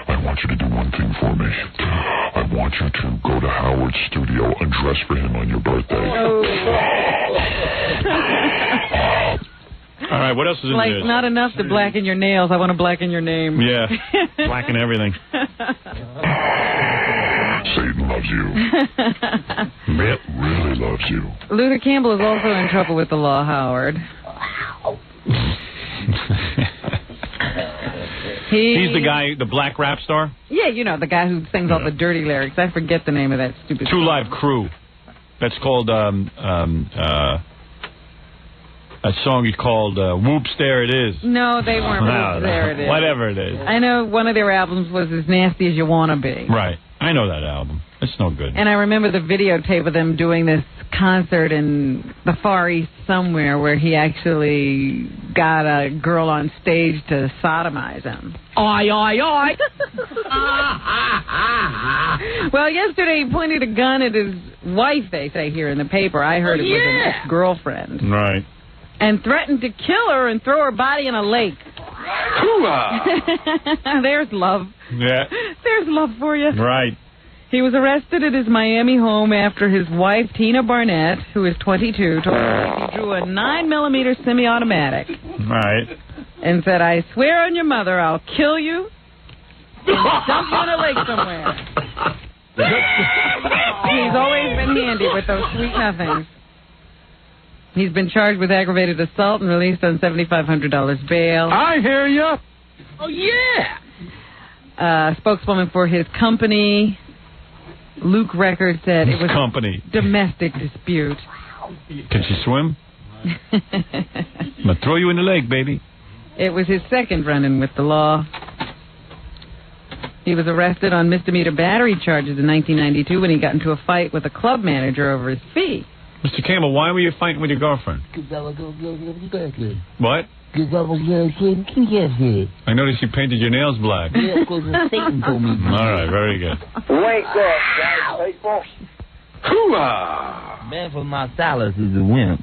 [SPEAKER 2] I want you to do one thing for me. I want you to go to Howard's studio and dress for him on your birthday.
[SPEAKER 1] All right, what else is in
[SPEAKER 3] Like,
[SPEAKER 1] this?
[SPEAKER 3] not enough to blacken your nails. I want to blacken your name.
[SPEAKER 1] Yeah, blacken everything.
[SPEAKER 2] Satan loves you. Matt really loves you.
[SPEAKER 3] Luther Campbell is also in trouble with the law, Howard.
[SPEAKER 1] He's the guy, the black rap star?
[SPEAKER 3] Yeah, you know, the guy who sings all the dirty lyrics. I forget the name of that stupid
[SPEAKER 1] True Live Crew. That's called, a song is called Whoops, There It Is.
[SPEAKER 3] No, they weren't Whoops, There It Is.
[SPEAKER 1] Whatever it is.
[SPEAKER 3] I know one of their albums was As Nasty As You Wanna Be.
[SPEAKER 1] Right. I know that album. It's no good.
[SPEAKER 3] And I remember the videotape of them doing this concert in the Far East somewhere where he actually got a girl on stage to sodomize him.
[SPEAKER 8] Oi, oi, oi.
[SPEAKER 3] Well, yesterday he pointed a gun at his wife, they say here in the paper. I heard it was an ex-girlfriend.
[SPEAKER 1] Right.
[SPEAKER 3] And threatened to kill her and throw her body in a lake. There's love.
[SPEAKER 1] Yeah.
[SPEAKER 3] There's love for you.
[SPEAKER 1] Right.
[SPEAKER 3] He was arrested at his Miami home after his wife, Tina Barnett, who is 22, told him he drew a 9mm semi-automatic.
[SPEAKER 1] Right.
[SPEAKER 3] And said, I swear on your mother, I'll kill you and dump you in a lake somewhere. He's always been handy with those sweet nothings. He's been charged with aggravated assault and released on $7,500 bail.
[SPEAKER 8] I hear you. Oh, yeah.
[SPEAKER 3] Spokeswoman for his company, Luke Record, said it was a domestic dispute.
[SPEAKER 1] Can she swim? I'm going to throw you in the lake, baby.
[SPEAKER 3] It was his second run-in with the law. He was arrested on misdemeanor battery charges in 1992 when he got into a fight with a club manager over his fee.
[SPEAKER 1] Mr. Campbell, why were you fighting with your girlfriend? What? I noticed you painted your nails black.
[SPEAKER 18] Yeah, because Satan told me.
[SPEAKER 1] All right, very good.
[SPEAKER 18] Wake up, guys, people.
[SPEAKER 1] Hooah!
[SPEAKER 18] Branford Marsalis is a wimp.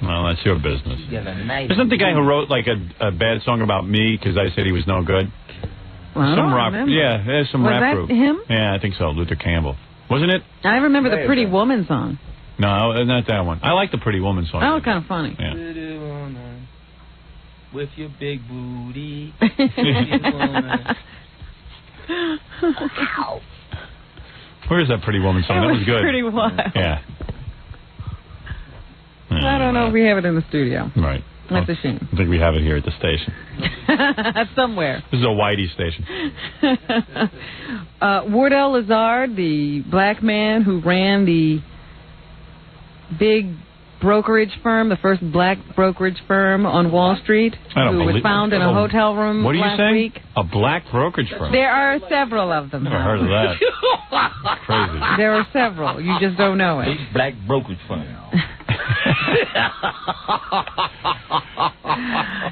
[SPEAKER 1] Well, that's your business. Isn't the guy who wrote like a bad song about me because I said he was no good?
[SPEAKER 3] Well,
[SPEAKER 1] some rock. Yeah, there's some rap group.
[SPEAKER 3] Was that him?
[SPEAKER 1] Yeah, I think so. Luther Campbell. Wasn't it?
[SPEAKER 3] I remember the Pretty Woman song.
[SPEAKER 1] No, not that one. I like the Pretty Woman song.
[SPEAKER 3] Oh, kind of funny.
[SPEAKER 1] Yeah.
[SPEAKER 18] With your big booty.
[SPEAKER 1] Where's that Pretty Woman song? That was good.
[SPEAKER 3] Pretty wild.
[SPEAKER 1] Yeah.
[SPEAKER 3] I don't know if we have it in the studio.
[SPEAKER 1] Right.
[SPEAKER 3] That's a shame.
[SPEAKER 1] I think we have it here at the station.
[SPEAKER 3] Somewhere.
[SPEAKER 1] This is a Whitey station.
[SPEAKER 3] Wardell Lazard, the black man who ran the big brokerage firm, the first black brokerage firm on Wall Street, who was found in a hotel room
[SPEAKER 1] What are you
[SPEAKER 3] last
[SPEAKER 1] saying?
[SPEAKER 3] week.
[SPEAKER 1] A black brokerage firm?
[SPEAKER 3] There are several of them.
[SPEAKER 1] Never heard of that. Crazy.
[SPEAKER 3] There are several. You just don't know it.
[SPEAKER 18] Black brokerage firm.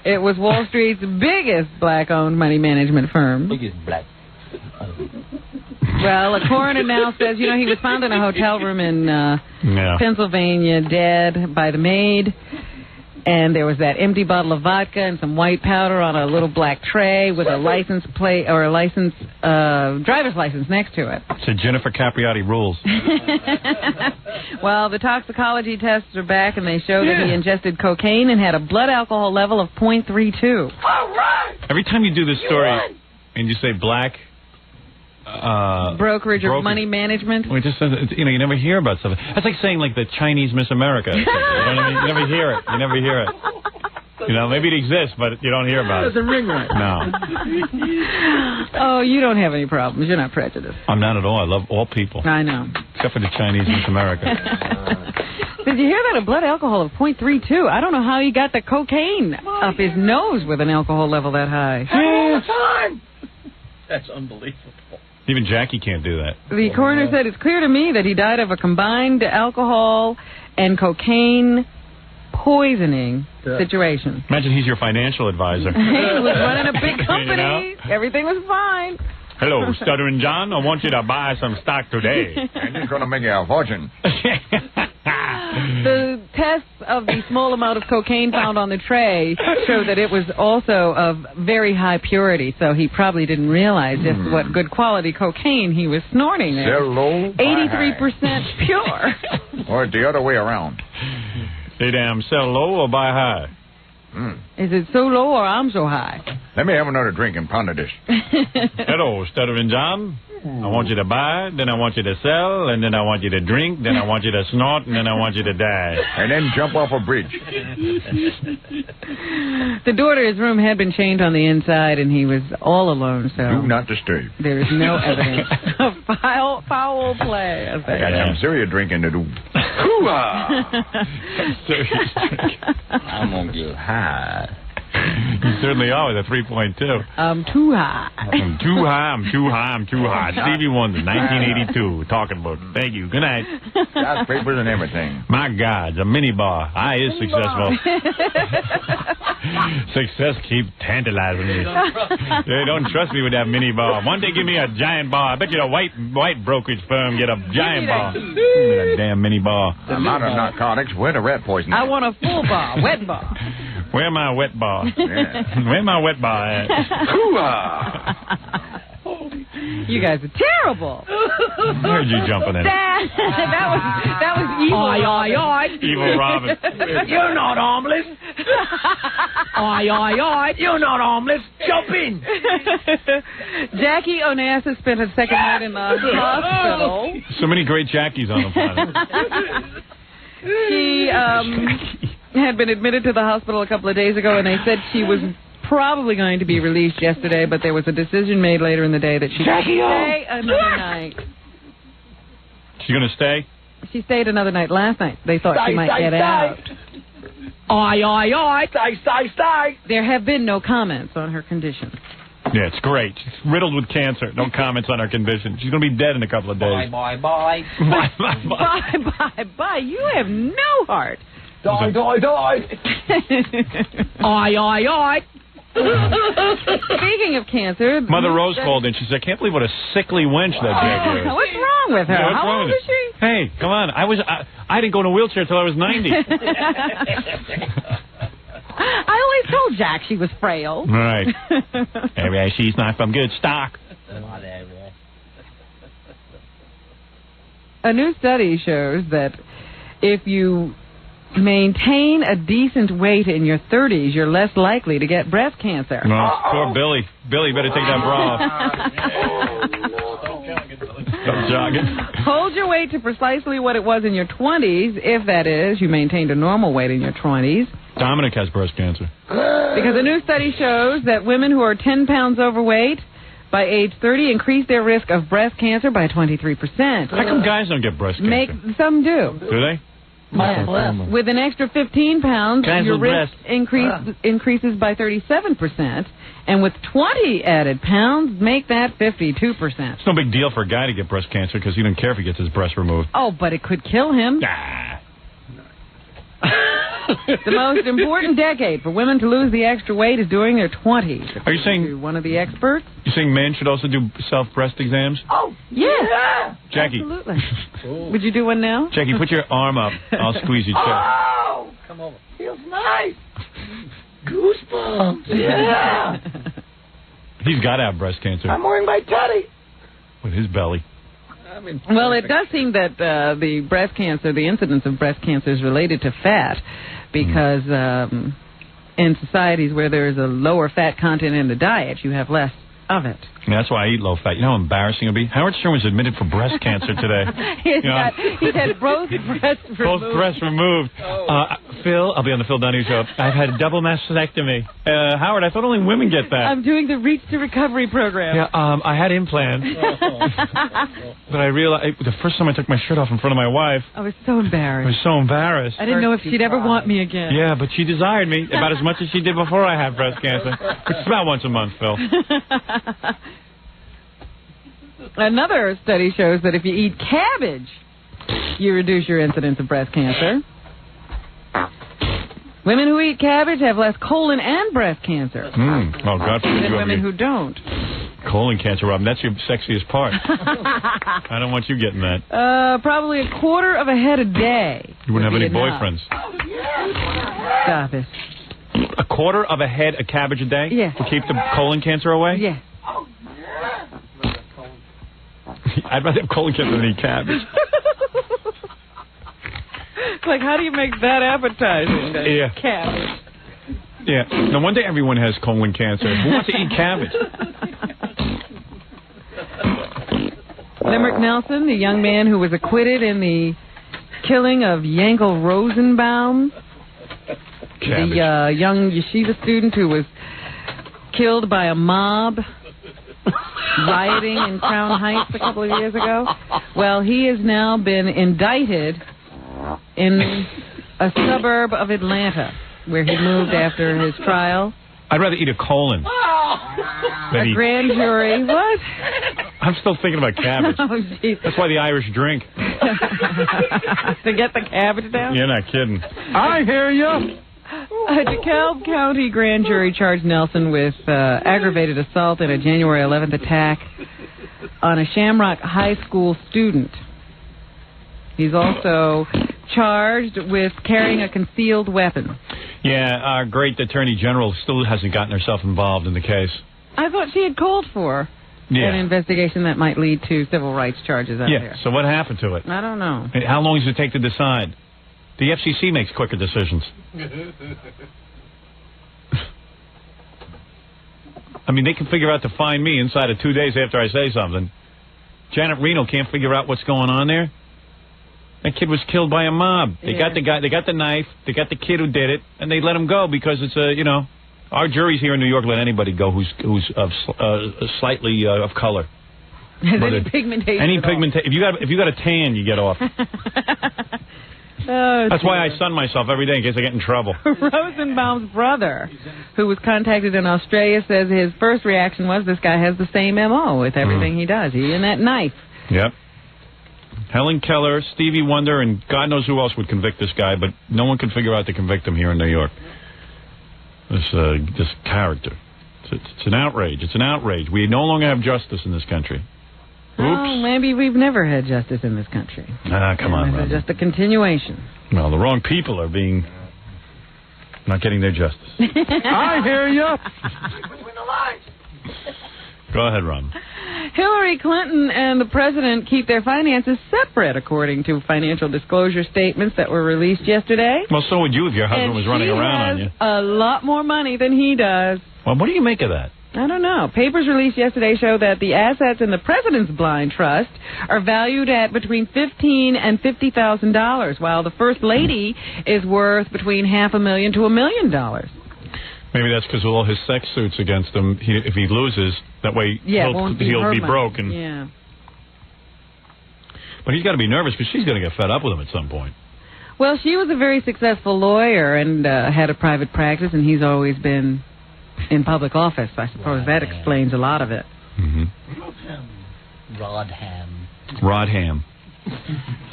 [SPEAKER 3] It was Wall Street's biggest black-owned money management firm.
[SPEAKER 18] Biggest black.
[SPEAKER 3] Well, a coroner now says, he was found in a hotel room in Pennsylvania, dead by the maid. And there was that empty bottle of vodka and some white powder on a little black tray with a license plate or a driver's license next to it.
[SPEAKER 1] So Jennifer Capriotti rules.
[SPEAKER 3] Well, the toxicology tests are back, and they show that he ingested cocaine and had a blood alcohol level of 0.32.
[SPEAKER 1] All right. Every time you do this story and you say black
[SPEAKER 3] brokerage or money management.
[SPEAKER 1] Well, it just says, you never hear about stuff. That's like saying like the Chinese Miss America. You know what I mean? You never hear it. You never hear it. Maybe it exists, but you don't hear about it.
[SPEAKER 8] It doesn't ring right.
[SPEAKER 1] No.
[SPEAKER 3] Oh, you don't have any problems. You're not prejudiced.
[SPEAKER 1] I'm not at all. I love all people.
[SPEAKER 3] I know.
[SPEAKER 1] Except for the Chinese Miss America.
[SPEAKER 3] Did you hear that? A blood alcohol of 0.32. I don't know how he got the cocaine up his nose with an alcohol level that high.
[SPEAKER 8] All the time. That's unbelievable.
[SPEAKER 1] Even Jackie can't do that.
[SPEAKER 3] The coroner said it's clear to me that he died of a combined alcohol and cocaine poisoning situation.
[SPEAKER 1] Imagine he's your financial advisor.
[SPEAKER 3] He was running a big company. Everything was fine.
[SPEAKER 1] Hello, Stuttering John. I want you to buy some stock today.
[SPEAKER 12] And you're going to make a fortune.
[SPEAKER 3] The tests of the small amount of cocaine found on the tray show that it was also of very high purity, so he probably didn't realize just what good quality cocaine he was snorting there.
[SPEAKER 12] Sell low,
[SPEAKER 3] 83% pure.
[SPEAKER 12] Or the other way around.
[SPEAKER 1] They damn sell low or buy high?
[SPEAKER 3] Is it so low or I'm so high?
[SPEAKER 12] Let me have another drink and ponder this.
[SPEAKER 1] Hello, Stuttering John. I want you to buy, then I want you to sell, and then I want you to drink, then I want you to snort, and then I want you to die.
[SPEAKER 12] And then jump off a bridge.
[SPEAKER 3] The door to his room had been chained on the inside, and he was all alone, so...
[SPEAKER 12] Do not disturb.
[SPEAKER 3] There is no evidence of foul play.
[SPEAKER 12] I got some serious drinking to do.
[SPEAKER 1] Serious drinking.
[SPEAKER 11] I'm going to get high.
[SPEAKER 1] You certainly are with a 3.2.
[SPEAKER 3] I'm too high.
[SPEAKER 1] I'm too high, I'm too high, I'm too high. Stevie Wonder, 1982, talking about it. Thank you. Good night.
[SPEAKER 12] Got papers and everything.
[SPEAKER 1] My God, a mini bar. I is successful. Success keeps tantalizing me. They don't trust me with that mini bar. One day give me a giant bar. I bet you a white brokerage firm get a giant bar. That damn mini bar.
[SPEAKER 12] I'm out of narcotics. Where the rat poison?
[SPEAKER 3] I want a full bar, wet bar.
[SPEAKER 1] Where my wet bar?
[SPEAKER 12] Yeah.
[SPEAKER 1] Where my wet bar at?
[SPEAKER 3] You guys are terrible.
[SPEAKER 1] Where'd you jumping in?
[SPEAKER 3] That was evil.
[SPEAKER 1] Evil Robin.
[SPEAKER 16] You're not harmless. You're not harmless. Jump in.
[SPEAKER 3] Jackie Onassis spent her second night in the hospital.
[SPEAKER 1] So many great Jackies on the planet.
[SPEAKER 3] She had been admitted to the hospital a couple of days ago, and they said she was probably going to be released yesterday, but there was a decision made later in the day that she should stay another night.
[SPEAKER 1] She's going to stay?
[SPEAKER 3] She stayed another night last night. They thought she might get out.
[SPEAKER 16] Stay.
[SPEAKER 3] There have been no comments on her condition.
[SPEAKER 1] Yeah, it's great. She's riddled with cancer. No comments on her condition. She's going to be dead in a couple of days.
[SPEAKER 11] Bye.
[SPEAKER 3] Bye. You have no heart.
[SPEAKER 16] Die.
[SPEAKER 3] Speaking of cancer...
[SPEAKER 1] Mother Rose called in. She said, I can't believe what a sickly wench that Jackie is.
[SPEAKER 3] What's wrong with her?
[SPEAKER 1] Yeah,
[SPEAKER 3] How old is she?
[SPEAKER 1] Hey, come on. I didn't go in a wheelchair until I was 90.
[SPEAKER 3] I always told Jack she was frail.
[SPEAKER 1] Right. Maybe she's not from good stock.
[SPEAKER 3] A new study shows that if you maintain a decent weight in your 30s, you're less likely to get breast cancer.
[SPEAKER 1] No, poor Billy. Billy, better take that bra off. Stop jogging.
[SPEAKER 3] Hold your weight to precisely what it was in your 20s, if that is, you maintained a normal weight in your 20s.
[SPEAKER 1] Dominic has breast cancer.
[SPEAKER 3] Because a new study shows that women who are 10 pounds overweight by age 30 increase their risk of breast cancer by 23%.
[SPEAKER 1] How come guys don't get breast cancer?
[SPEAKER 3] Some do.
[SPEAKER 1] Do they?
[SPEAKER 3] Yes. With an extra 15 pounds, your risk increases by 37%. And with 20 added pounds, make that 52%.
[SPEAKER 1] It's no big deal for a guy to get breast cancer because he doesn't care if he gets his breast removed.
[SPEAKER 3] Oh, but it could kill him.
[SPEAKER 1] Nah.
[SPEAKER 3] The most important decade for women to lose the extra weight is during their 20s.
[SPEAKER 1] Are you saying
[SPEAKER 3] one of the experts?
[SPEAKER 1] You're saying men should also do self-breast exams?
[SPEAKER 3] Oh, yeah.
[SPEAKER 1] Jackie.
[SPEAKER 3] Absolutely. Would you do one now?
[SPEAKER 1] Jackie, put your arm up. I'll squeeze your chest.
[SPEAKER 16] Oh, come over. Feels nice. Goosebumps. Yeah.
[SPEAKER 1] He's got to have breast cancer.
[SPEAKER 16] I'm wearing my teddy.
[SPEAKER 1] With his belly.
[SPEAKER 3] Well, it does seem that the breast cancer, the incidence of breast cancer is related to fat because in societies where there is a lower fat content in the diet, you have less of it.
[SPEAKER 1] Yeah, that's why I eat low fat. You know how embarrassing it'll be? Howard Stern was admitted for breast cancer today.
[SPEAKER 3] He's had both breasts removed.
[SPEAKER 1] Both breasts removed. Phil, I'll be on the Phil Donahue show. I've had a double mastectomy. Howard, I thought only women get that.
[SPEAKER 3] I'm doing the Reach to Recovery program.
[SPEAKER 1] Yeah, I had implants. But I realized, the first time I took my shirt off in front of my wife,
[SPEAKER 3] I was so embarrassed.
[SPEAKER 1] I was so embarrassed.
[SPEAKER 3] I didn't know if she'd ever want me again.
[SPEAKER 1] Yeah, but she desired me about as much as she did before I had breast cancer. Which is about once a month, Phil.
[SPEAKER 3] Another study shows that if you eat cabbage, you reduce your incidence of breast cancer. Women who eat cabbage have less colon and breast cancer.
[SPEAKER 1] Oh, God forbid
[SPEAKER 3] than
[SPEAKER 1] you
[SPEAKER 3] women who don't.
[SPEAKER 1] Colon cancer, Robin. That's your sexiest part. I don't want you getting that.
[SPEAKER 3] Probably a quarter of a head a day.
[SPEAKER 1] You wouldn't have any
[SPEAKER 3] enough.
[SPEAKER 1] boyfriends.
[SPEAKER 3] Stop it.
[SPEAKER 1] A quarter of a head of cabbage a day?
[SPEAKER 3] Yeah.
[SPEAKER 1] To keep the colon cancer away?
[SPEAKER 3] Yeah.
[SPEAKER 1] I'd rather have colon cancer than eat cabbage.
[SPEAKER 3] Like, how do you make that appetizing?
[SPEAKER 1] Yeah.
[SPEAKER 3] Cabbage.
[SPEAKER 1] Yeah. No wonder everyone has colon cancer. Who wants to eat cabbage?
[SPEAKER 3] Limerick Nelson, the young man who was acquitted in the killing of Yankel Rosenbaum, the young yeshiva student who was killed by a mob rioting in Crown Heights a couple of years ago. Well, he has now been indicted in a suburb of Atlanta, where he moved after his trial.
[SPEAKER 1] I'd rather eat a colon.
[SPEAKER 3] A grand jury. What?
[SPEAKER 1] I'm still thinking about cabbage.
[SPEAKER 3] Oh, geez.
[SPEAKER 1] That's why the Irish drink.
[SPEAKER 3] To get the cabbage down?
[SPEAKER 1] You're not kidding. I hear you.
[SPEAKER 3] A DeKalb County grand jury charged Nelson with aggravated assault in a January 11th attack on a Shamrock High School student. He's also charged with carrying a concealed weapon.
[SPEAKER 1] Yeah, our great Attorney General still hasn't gotten herself involved in the case.
[SPEAKER 3] I thought she had called for an investigation that might lead to civil rights charges out there.
[SPEAKER 1] So what happened to it?
[SPEAKER 3] I don't know.
[SPEAKER 1] How long does it take to decide? The FCC makes quicker decisions. I mean, they can figure out to find me inside of 2 days after I say something. Janet Reno can't figure out what's going on there. That kid was killed by a mob. They got the guy, they got the knife, they got the kid who did it, and they let him go because it's our juries here in New York let anybody go who's of slightly of color.
[SPEAKER 3] Any pigmentation?
[SPEAKER 1] Any pigmentation? If you got a tan, you get off. That's why I sun myself every day in case I get in trouble.
[SPEAKER 3] Rosenbaum's brother, who was contacted in Australia, says his first reaction was this guy has the same MO with everything he does. He and that knife.
[SPEAKER 1] Yep. Helen Keller, Stevie Wonder, and God knows who else would convict this guy, but no one can figure out to convict him here in New York. This character. It's an outrage. It's an outrage. We no longer have justice in this country. Oops.
[SPEAKER 3] Oh, maybe we've never had justice in this country.
[SPEAKER 1] Come on, Robin.
[SPEAKER 3] It's just a continuation.
[SPEAKER 1] Well, the wrong people are not getting their justice. I hear you.
[SPEAKER 9] Between the lines.
[SPEAKER 1] Go ahead, Robin.
[SPEAKER 3] Hillary Clinton and the president keep their finances separate, according to financial disclosure statements that were released yesterday.
[SPEAKER 1] Well, so would you if your husband was running around on you.
[SPEAKER 3] A lot more money than he does.
[SPEAKER 1] Well, what do you make of that?
[SPEAKER 3] I don't know. Papers released yesterday show that the assets in the president's blind trust are valued at between $15,000 and $50,000, while the first lady is worth between $500,000 to $1 million.
[SPEAKER 1] Maybe that's because of all his sex suits against him. If he loses, that way he'll be broke.
[SPEAKER 3] Yeah.
[SPEAKER 1] But he's got to be nervous because she's going to get fed up with him at some point.
[SPEAKER 3] Well, she was a very successful lawyer and had a private practice, and he's always been in public office. I suppose that explains a lot of it.
[SPEAKER 1] Mm-hmm.
[SPEAKER 8] Rod ham.
[SPEAKER 1] Rod ham.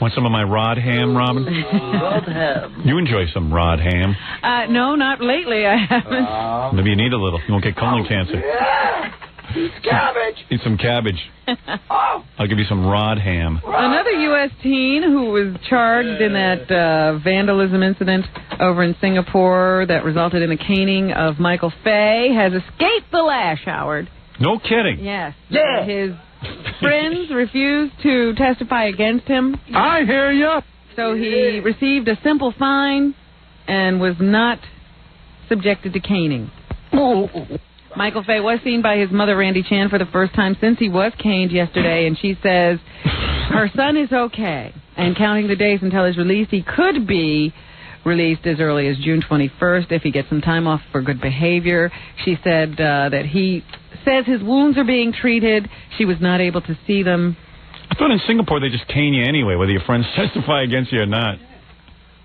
[SPEAKER 1] Want some of my rod ham, Robin?
[SPEAKER 8] Rod ham.
[SPEAKER 1] You enjoy some rod ham.
[SPEAKER 3] No, not lately. I haven't.
[SPEAKER 1] Maybe you need a little. You won't get colon cancer.
[SPEAKER 9] Yeah. Eat cabbage.
[SPEAKER 1] Eat some cabbage. I'll give you some rod ham.
[SPEAKER 3] Another U.S. teen who was charged in that vandalism incident over in Singapore that resulted in the caning of Michael Fay has escaped the lash, Howard.
[SPEAKER 1] No kidding.
[SPEAKER 3] Yes. Yeah. His friends refused to testify against him.
[SPEAKER 1] I hear you.
[SPEAKER 3] So he received a simple fine and was not subjected to caning. Michael Fay was seen by his mother, Randy Chan, for the first time since he was caned yesterday, and she says her son is okay. And counting the days until his release, he could be released as early as June 21st if he gets some time off for good behavior. She said that he says his wounds are being treated. She was not able to see them.
[SPEAKER 1] I thought in Singapore they just cane you anyway, whether your friends testify against you or not.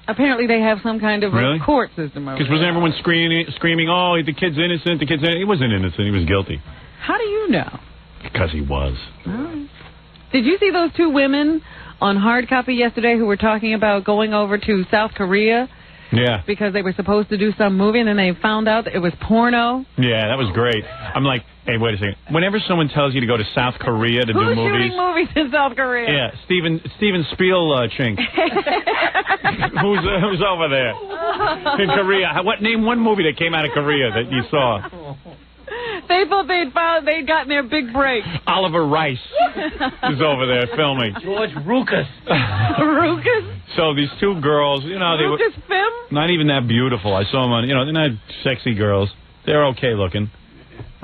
[SPEAKER 3] Apparently they have some kind of a court system over there.
[SPEAKER 1] Because wasn't everyone screaming, oh, the kid's innocent, the kid's innocent? He wasn't innocent, he was guilty.
[SPEAKER 3] How do you know?
[SPEAKER 1] Because he was.
[SPEAKER 3] Oh. Did you see those two women on Hard Copy yesterday who were talking about going over to South Korea?
[SPEAKER 1] Yeah.
[SPEAKER 3] Because they were supposed to do some movie and then they found out that it was porno?
[SPEAKER 1] Yeah, that was great. I'm like, hey, wait a second. Whenever someone tells you to go to South Korea to do movies...
[SPEAKER 3] Who's shooting movies in South Korea?
[SPEAKER 1] Yeah, Steven Spielchink. Who's over there in Korea? Name one movie that came out of Korea that you saw.
[SPEAKER 3] They thought they'd gotten their big break.
[SPEAKER 1] Oliver Rice is over there filming.
[SPEAKER 8] George Ruckus.
[SPEAKER 3] Ruckus?
[SPEAKER 1] So these two girls, they were
[SPEAKER 3] Fim?
[SPEAKER 1] not even that beautiful. I saw them on, they're not sexy girls. They're okay looking.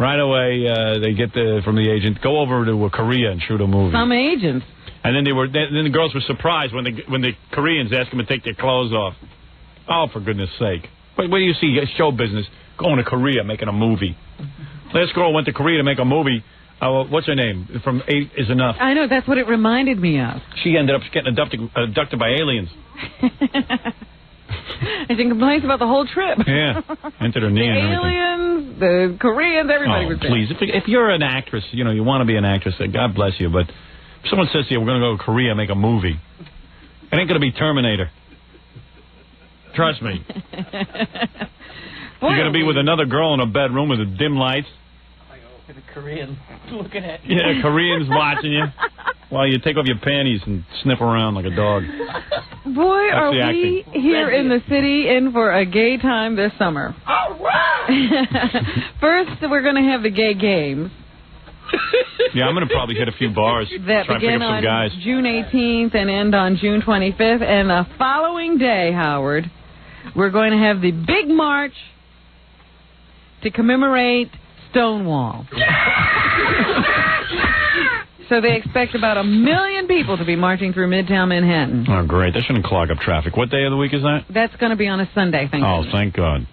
[SPEAKER 1] Right away, they get from the agent, go over to Korea and shoot a movie.
[SPEAKER 3] Some agents.
[SPEAKER 1] And then then the girls were surprised when the Koreans asked them to take their clothes off. Oh, for goodness sake! But when you see show business going to Korea making a movie, last girl went to Korea to make a movie. What's her name? From 8 is Enough.
[SPEAKER 3] I know, that's what it reminded me of.
[SPEAKER 1] She ended up getting abducted by aliens.
[SPEAKER 3] And she complains about the whole trip.
[SPEAKER 1] Yeah, entered her knee and everything.
[SPEAKER 3] Aliens, the Koreans, everybody was there.
[SPEAKER 1] Please, if you're an actress, you want to be an actress, God bless you, but if someone says to you, we're going to go to Korea and make a movie, it ain't going to be Terminator. Trust me. You're going to be with another girl in a bedroom with dim lights.
[SPEAKER 8] The Korean looking at
[SPEAKER 1] you. Yeah, Koreans watching you while you take off your panties and sniff around like a dog.
[SPEAKER 3] Boy, are we here in the city in for a gay time this summer.
[SPEAKER 8] All right!
[SPEAKER 3] First, we're going to have the gay games.
[SPEAKER 1] Yeah, I'm going to probably hit a few bars.
[SPEAKER 3] That
[SPEAKER 1] try to pick
[SPEAKER 3] begin
[SPEAKER 1] up some
[SPEAKER 3] on
[SPEAKER 1] guys.
[SPEAKER 3] June 18th and end on June 25th. And the following day, Howard, we're going to have the big march to commemorate Stonewall. So they expect about 1 million people to be marching through Midtown Manhattan.
[SPEAKER 1] Oh, great. That shouldn't clog up traffic. What day of the week is that?
[SPEAKER 3] That's going to be on a Sunday, thank
[SPEAKER 1] Oh, thank God.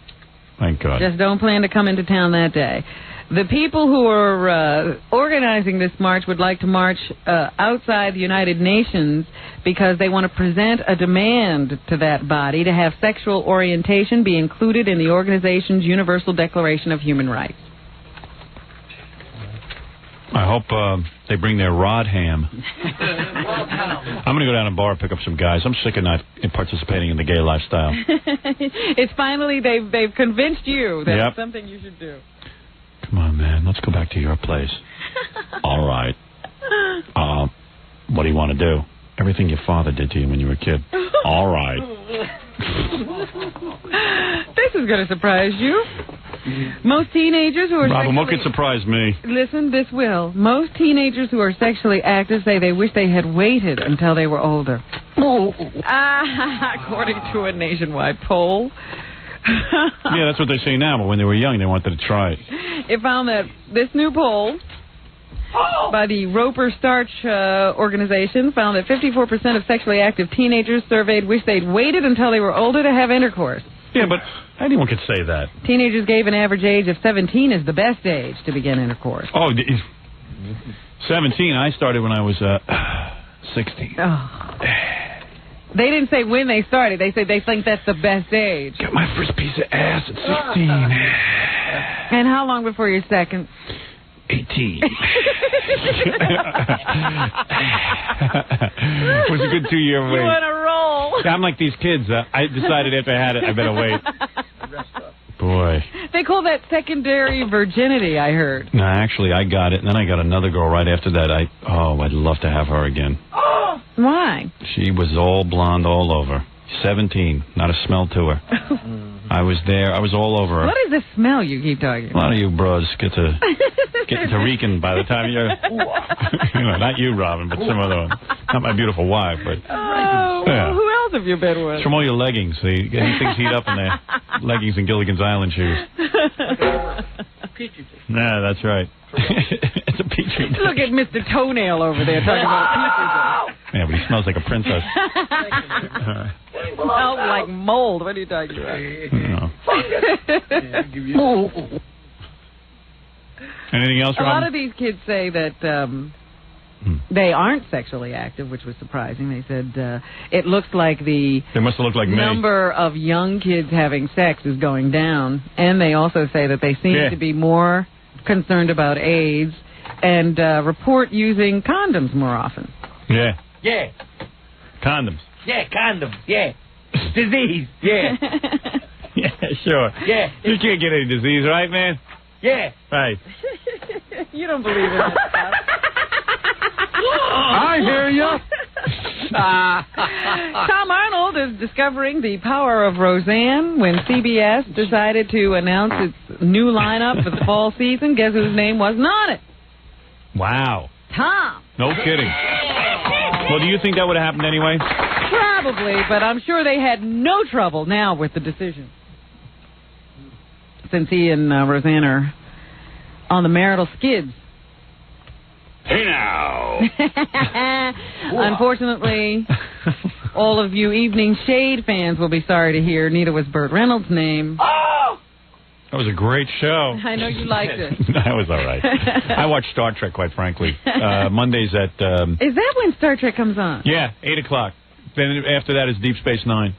[SPEAKER 1] Thank God.
[SPEAKER 3] Just don't plan to come into town that day. The people who are organizing this march would like to march outside the United Nations because they want to present a demand to that body to have sexual orientation be included in the organization's Universal Declaration of Human Rights.
[SPEAKER 1] I hope they bring their rod ham. I'm going to go down to a bar and pick up some guys. I'm sick of not participating in the gay lifestyle.
[SPEAKER 3] It's finally, they've convinced you that
[SPEAKER 1] Yep.
[SPEAKER 3] it's something you should do.
[SPEAKER 1] Come on, man. Let's go back to your place. All right. What do you want to do? Everything your father did to you when you were a kid. All right.
[SPEAKER 3] This is going to surprise you. Most teenagers who are
[SPEAKER 1] Robin, what
[SPEAKER 3] sexually...
[SPEAKER 1] could surprise me?
[SPEAKER 3] Listen, this will. Most teenagers who are sexually active say they wish they had waited until they were older. According to a nationwide poll.
[SPEAKER 1] Yeah, that's what they say now, but when they were young, they wanted to try it.
[SPEAKER 3] It found that this new poll by the Roper Starch organization found that 54% of sexually active teenagers surveyed wish they'd waited until they were older to have intercourse.
[SPEAKER 1] Yeah, but anyone could say that.
[SPEAKER 3] Teenagers gave an average age of 17 as the best age to begin intercourse.
[SPEAKER 1] Oh, 17. I started when I was 16.
[SPEAKER 3] Oh. They didn't say when they started. They said they think that's the best age.
[SPEAKER 1] Got my first piece of ass at 16.
[SPEAKER 3] And how long before your second?
[SPEAKER 1] 18. It was a good 2-year wait.
[SPEAKER 3] You on a roll.
[SPEAKER 1] I'm like these kids. I decided after I had it, I better wait. Boy.
[SPEAKER 3] They call that secondary virginity, I heard.
[SPEAKER 1] No, actually, I got it, and then I got another girl right after that. I'd love to have her again.
[SPEAKER 3] Why?
[SPEAKER 1] She was all blonde all over. 17, not a smell to her. I was there. I was all over her.
[SPEAKER 3] What is the smell you keep talking
[SPEAKER 1] A lot of you bros get to reeking by the time you're... not you, Robin, but some other one. Not my beautiful wife, but...
[SPEAKER 3] Oh, well, who else have you been with?
[SPEAKER 1] It's from all your leggings. Things heat up in there. Leggings and Gilligan's Island shoes. Nah, that's right. It's a petri dish.
[SPEAKER 3] Look at Mr. Toenail over there talking about a petri dish.
[SPEAKER 1] Yeah, but he smells like a princess.
[SPEAKER 3] Smells like mold. What are you talking about?
[SPEAKER 1] Anything else,
[SPEAKER 3] A
[SPEAKER 1] Robin?
[SPEAKER 3] lot of these kids say that they aren't sexually active, which was surprising. They said it looks like they
[SPEAKER 1] must have looked like
[SPEAKER 3] number of young kids having sex is going down. And they also say that they seem to be more concerned about AIDS and report using condoms more often.
[SPEAKER 1] Yeah.
[SPEAKER 16] Yeah.
[SPEAKER 1] Condoms.
[SPEAKER 16] Yeah, condoms. Yeah. Disease. Yeah.
[SPEAKER 1] Yeah, sure.
[SPEAKER 16] Yeah.
[SPEAKER 1] You can't get any disease, right, man?
[SPEAKER 16] Yeah.
[SPEAKER 1] Right.
[SPEAKER 3] You don't believe in that stuff.
[SPEAKER 5] I hear you.
[SPEAKER 3] Tom Arnold is discovering the power of Roseanne when CBS decided to announce its new lineup for the fall season. Guess whose name wasn't on it?
[SPEAKER 1] Wow.
[SPEAKER 3] Tom.
[SPEAKER 1] No kidding. Well, do you think that would have happened anyway?
[SPEAKER 3] Probably, but I'm sure they had no trouble now with the decision. Since he and Roseanne are on the marital skids.
[SPEAKER 2] Hey now.
[SPEAKER 3] Unfortunately, all of you Evening Shade fans will be sorry to hear Nita was Burt Reynolds' name.
[SPEAKER 1] That was a great show.
[SPEAKER 3] I know you liked it.
[SPEAKER 1] That was all right. I watch Star Trek, quite frankly. Mondays at...
[SPEAKER 3] Is that when Star Trek comes on?
[SPEAKER 1] Yeah, 8 o'clock. Then after that is Deep Space Nine.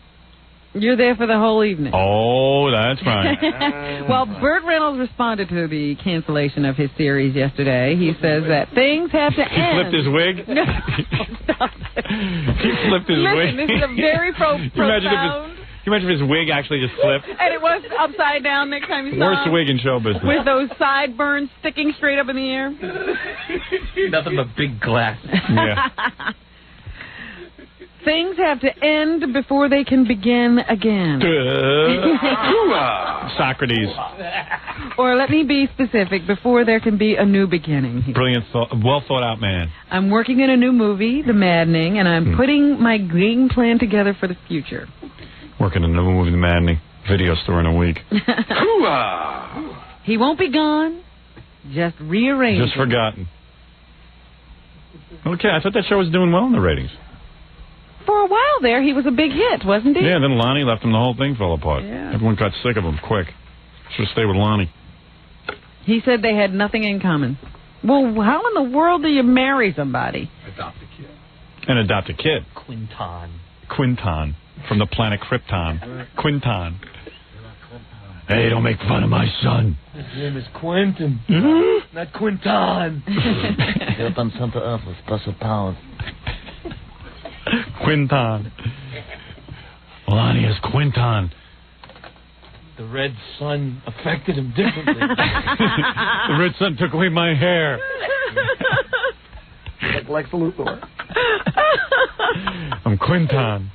[SPEAKER 3] You're there for the whole evening.
[SPEAKER 1] Oh, that's right.
[SPEAKER 3] Well, Burt Reynolds responded to the cancellation of his series yesterday. He says that things have to end.
[SPEAKER 1] He flipped his wig?
[SPEAKER 3] No, stop it.
[SPEAKER 1] He flipped his wig?
[SPEAKER 3] Listen, this is a very profound...
[SPEAKER 1] Can you imagine if his wig actually just flipped?
[SPEAKER 3] And it was upside down next time you saw
[SPEAKER 1] Worst
[SPEAKER 3] him.
[SPEAKER 1] wig in show business.
[SPEAKER 3] With those sideburns sticking straight up in the air.
[SPEAKER 8] Nothing but big glass.
[SPEAKER 1] Yeah.
[SPEAKER 3] Things have to end before they can begin again.
[SPEAKER 1] Socrates.
[SPEAKER 3] Or let me be specific, before there can be a new beginning.
[SPEAKER 1] Brilliant, well thought out man.
[SPEAKER 3] I'm working in a new movie, The Maddening, and I'm putting my game plan together for the future.
[SPEAKER 1] Working in a new movie, The Maddening. Video store in a week.
[SPEAKER 3] He won't be gone, just rearranged.
[SPEAKER 1] Just forgotten. Okay, I thought that show was doing well in the ratings.
[SPEAKER 3] For a while there, he was a big hit, wasn't he?
[SPEAKER 1] Yeah, then Lonnie left him, the whole thing fell apart.
[SPEAKER 3] Yeah.
[SPEAKER 1] Everyone got sick of him quick. Should have stayed with Lonnie.
[SPEAKER 3] He said they had nothing in common. Well, how in the world do you marry somebody?
[SPEAKER 7] Adopt a kid.
[SPEAKER 1] And adopt a kid. Quinton. From the planet Krypton. Quinton. Hey, don't make fun of my son.
[SPEAKER 18] His name is Quentin. Not Quinton. Help him sent to Earth with special powers.
[SPEAKER 1] Quinton. Lonnie is Quinton.
[SPEAKER 18] The red sun affected him differently.
[SPEAKER 1] The red sun took away my hair.
[SPEAKER 18] Like Lex Luthor.
[SPEAKER 1] I'm Quinton.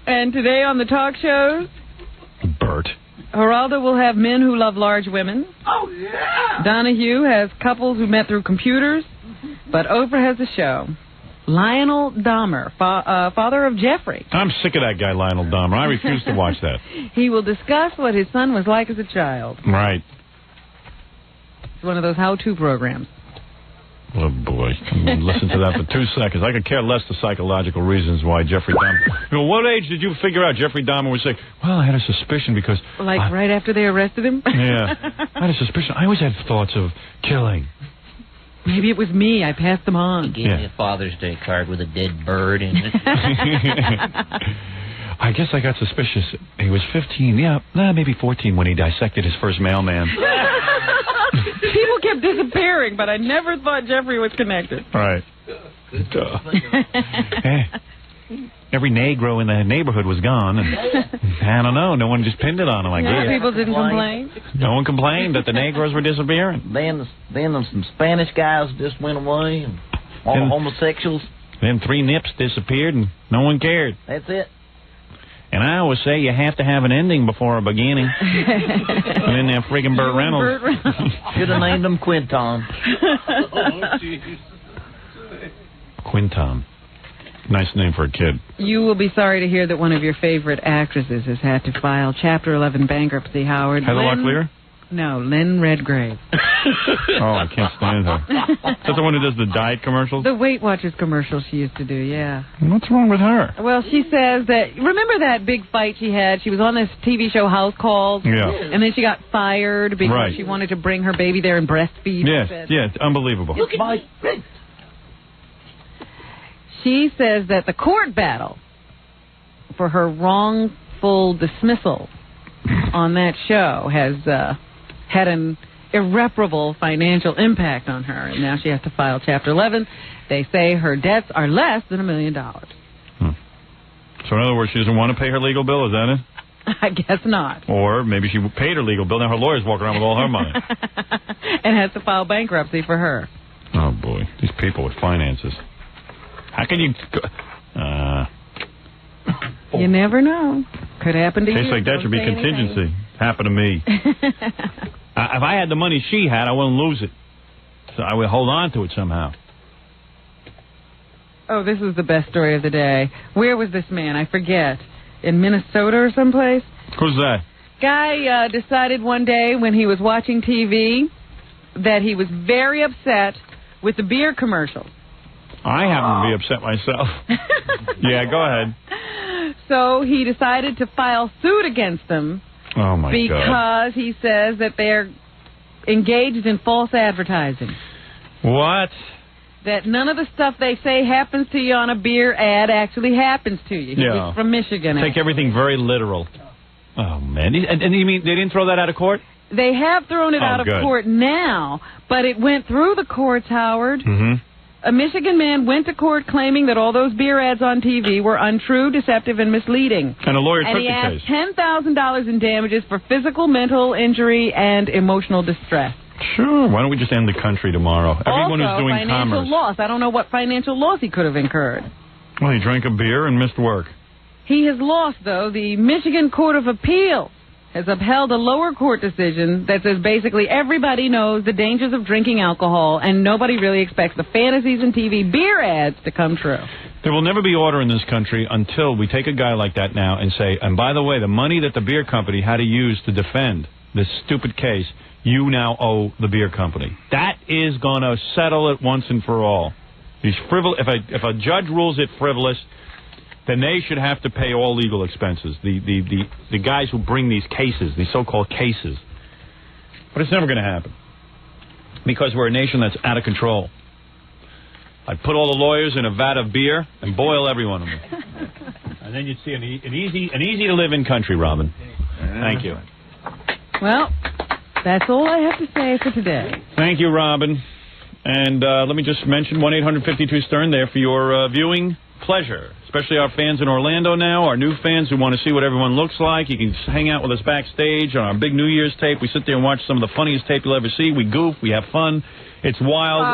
[SPEAKER 3] And today on the talk shows,
[SPEAKER 1] Bert.
[SPEAKER 3] Geraldo will have men who love large women.
[SPEAKER 18] Oh, yeah!
[SPEAKER 3] Donahue has couples who met through computers. But Oprah has a show. Lionel Dahmer, father of Jeffrey.
[SPEAKER 1] I'm sick of that guy, Lionel Dahmer. I refuse to watch that.
[SPEAKER 3] He will discuss what his son was like as a child.
[SPEAKER 1] Right.
[SPEAKER 3] It's one of those how-to programs.
[SPEAKER 1] Oh, boy. Listen to that for 2 seconds. I could care less the psychological reasons why Jeffrey Dahmer... You know, what age did you figure out Jeffrey Dahmer was sick? Well, I had a suspicion because...
[SPEAKER 3] Like right after they arrested him?
[SPEAKER 1] Yeah. I had a suspicion. I always had thoughts of killing.
[SPEAKER 3] Maybe it was me. I passed them on.
[SPEAKER 18] He gave me a Father's Day card with a dead bird in it.
[SPEAKER 1] I guess I got suspicious. He was 15, maybe 14 when he dissected his first mailman.
[SPEAKER 3] People kept disappearing, but I never thought Jeffrey was connected.
[SPEAKER 1] Right. Every Negro in the neighborhood was gone, and I don't know. No one just pinned it on him, I guess.
[SPEAKER 3] People didn't complain.
[SPEAKER 1] No one complained that the Negroes were disappearing.
[SPEAKER 18] Then some Spanish guys just went away, and all the homosexuals.
[SPEAKER 1] Then 3 nips disappeared, and no one cared.
[SPEAKER 18] That's it.
[SPEAKER 1] And I always say you have to have an ending before a beginning. And then that friggin' Burt Reynolds.
[SPEAKER 18] Should have named him Quinton.
[SPEAKER 1] Quinton. Nice name for a kid.
[SPEAKER 3] You will be sorry to hear that one of your favorite actresses has had to file Chapter 11 bankruptcy, Howard.
[SPEAKER 1] Heather Locklear?
[SPEAKER 3] No, Lynn Redgrave.
[SPEAKER 1] Oh, I can't stand her. Is that the one who does the diet commercials?
[SPEAKER 3] The Weight Watchers commercial she used to do, yeah.
[SPEAKER 1] What's wrong with her?
[SPEAKER 3] Well, she says that... Remember that big fight she had? She was on this TV show House Calls.
[SPEAKER 1] Yeah.
[SPEAKER 3] And then she got fired because she wanted to bring her baby there and breastfeed.
[SPEAKER 1] Yes, it's unbelievable.
[SPEAKER 18] Look at my...
[SPEAKER 3] She says that the court battle for her wrongful dismissal on that show has had an irreparable financial impact on her, and now she has to file Chapter 11. They say her debts are less than $1 million.
[SPEAKER 1] So in other words, she doesn't want to pay her legal bill, is that it?
[SPEAKER 3] I guess not.
[SPEAKER 1] Or maybe she paid her legal bill, now her lawyer's walking around with all her money.
[SPEAKER 3] And has to file bankruptcy for her.
[SPEAKER 1] Oh, boy. These people with finances. How can you...
[SPEAKER 3] You never know. Could happen to you.
[SPEAKER 1] Case like that should be contingency. Happened to me. If I had the money she had, I wouldn't lose it. So I would hold on to it somehow.
[SPEAKER 3] Oh, this is the best story of the day. Where was this man? I forget. In Minnesota or someplace?
[SPEAKER 1] Who's that?
[SPEAKER 3] Guy decided one day when he was watching TV that he was very upset with the beer commercials.
[SPEAKER 1] I happen to be upset myself. Yeah, go ahead.
[SPEAKER 3] So he decided to file suit against them.
[SPEAKER 1] Oh, my God.
[SPEAKER 3] Because he says that they're engaged in false advertising.
[SPEAKER 1] What?
[SPEAKER 3] That none of the stuff they say happens to you on a beer ad actually happens to you. He was from Michigan.
[SPEAKER 1] Take everything very literal. Oh, man. And you mean they didn't throw that out of court?
[SPEAKER 3] They have thrown it out of court now, but it went through the courts, Howard.
[SPEAKER 1] Mm-hmm.
[SPEAKER 3] A Michigan man went to court claiming that all those beer ads on TV were untrue, deceptive, and misleading.
[SPEAKER 1] And a lawyer took the case.
[SPEAKER 3] And he asked $10,000 in damages for physical, mental injury, and emotional distress.
[SPEAKER 1] Sure. Why don't we just end the country tomorrow? Everyone who's doing
[SPEAKER 3] financial
[SPEAKER 1] commerce.
[SPEAKER 3] loss. I don't know what financial loss he could have incurred.
[SPEAKER 1] Well, he drank a beer and missed work.
[SPEAKER 3] He has lost, though. The Michigan Court of Appeals has upheld a lower court decision that says basically everybody knows the dangers of drinking alcohol, and nobody really expects the fantasies in TV beer ads to come true.
[SPEAKER 1] There will never be order in this country until we take a guy like that now and say, and by the way, the money that the beer company had to use to defend this stupid case, you now owe the beer company. That is going to settle it once and for all. These if a judge rules it frivolous, then they should have to pay all legal expenses. The guys who bring these cases, these so-called cases. But it's never going to happen because we're a nation that's out of control. I'd put all the lawyers in a vat of beer and boil every one of them. And then you'd see an easy to live in country, Robin. Thank you.
[SPEAKER 3] Well, that's all I have to say for today.
[SPEAKER 1] Thank you, Robin. And let me just mention 1-800-52-STERN there for your viewing pleasure, especially our fans in Orlando now, our new fans who want to see what everyone looks like. You can hang out with us backstage on our big New Year's tape. We sit there and watch some of the funniest tape you'll ever see. We goof, we have fun. It's wild,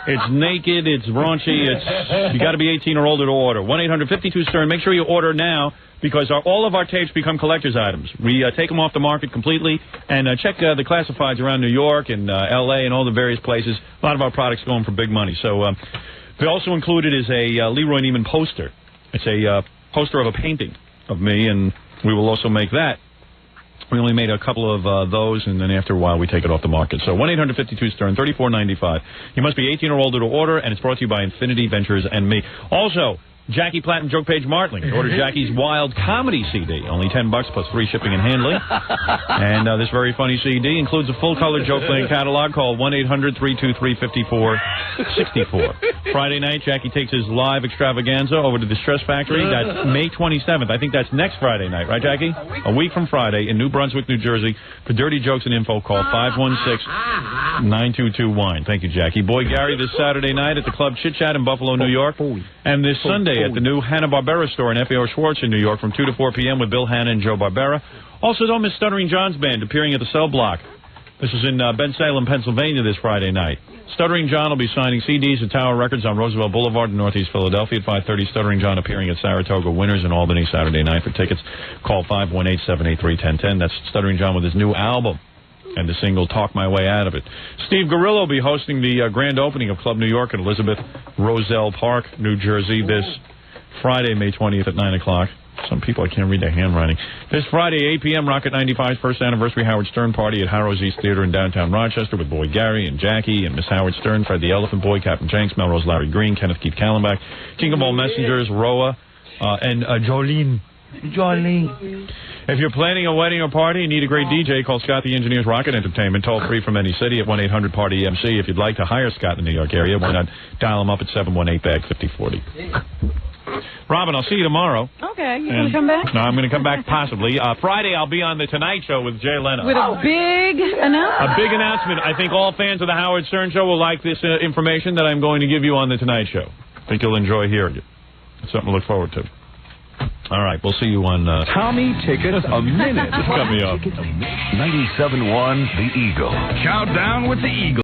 [SPEAKER 1] it's naked, it's raunchy. You got to be 18 or older to order. 1-800-52-STERN. Make sure you order now because all of our tapes become collector's items. We take them off the market completely and check the classifieds around New York and L.A. and all the various places. A lot of our products going for big money. So they also included is a Leroy Neiman poster. It's a poster of a painting of me, and we will also make that. We only made a couple of those, and then after a while we take it off the market. So 1-800-52-STERN, $34.95. You must be 18 or older to order, and it's brought to you by Infinity Ventures and me. Also, Jackie Platt and Joke Page Martling. Order Jackie's Wild Comedy CD. Only $10 plus free shipping and handling. And this very funny CD includes a full-color joke playing catalog called 1-800-323-5464. Friday night, Jackie takes his live extravaganza over to the Stress Factory. That's May 27th. I think that's next Friday night, right, Jackie? A week from Friday in New Brunswick, New Jersey. For dirty jokes and info, call 516-922-WINE. Thank you, Jackie. Boy Gary this Saturday night at the Club Chit Chat in Buffalo, New York. And this Sunday at the new Hanna-Barbera store in F.A.O. Schwartz in New York from 2 to 4 p.m. with Bill Hanna and Joe Barbera. Also, don't miss Stuttering John's band appearing at the Cell Block. This is in Bensalem, Pennsylvania this Friday night. Stuttering John will be signing CDs at Tower Records on Roosevelt Boulevard in Northeast Philadelphia at 5:30. Stuttering John appearing at Saratoga Winners in Albany Saturday night. For tickets, call 518-783-1010. That's Stuttering John with his new album and the single Talk My Way Out of It. Steve Gorillo will be hosting the grand opening of Club New York at Elizabeth Roselle Park, New Jersey, this Friday, May 20th at 9 o'clock. Some people, I can't read their handwriting. This Friday, 8 p.m., Rocket 95's first anniversary Howard Stern party at Harrow's East Theater in downtown Rochester with Boy Gary and Jackie and Miss Howard Stern, Fred the Elephant Boy, Captain Jenks, Melrose Larry Green, Kenneth Keith Kallenbach, Jingle Ball Messengers, Roa, and Jolene. If you're planning a wedding or party and need a great DJ, call Scott the Engineer's Rocket Entertainment, toll free from any city at 1-800-PARTY-MC. If you'd like to hire Scott in the New York area, why not dial him up at 718-BAG-5040. Robin, I'll see you tomorrow.
[SPEAKER 3] Okay, you going to come back?
[SPEAKER 1] No, I'm going to come back possibly. Friday, I'll be on The Tonight Show with Jay Leno.
[SPEAKER 3] With a big announcement?
[SPEAKER 1] A big announcement. I think all fans of the Howard Stern Show will like this information that I'm going to give you on The Tonight Show. I think you'll enjoy hearing it. It's something to look forward to. All right, we'll see you on...
[SPEAKER 14] Tommy Tickets a Minute.
[SPEAKER 1] Just cut me off.
[SPEAKER 14] 97.1 The Eagle. Countdown with the Eagle.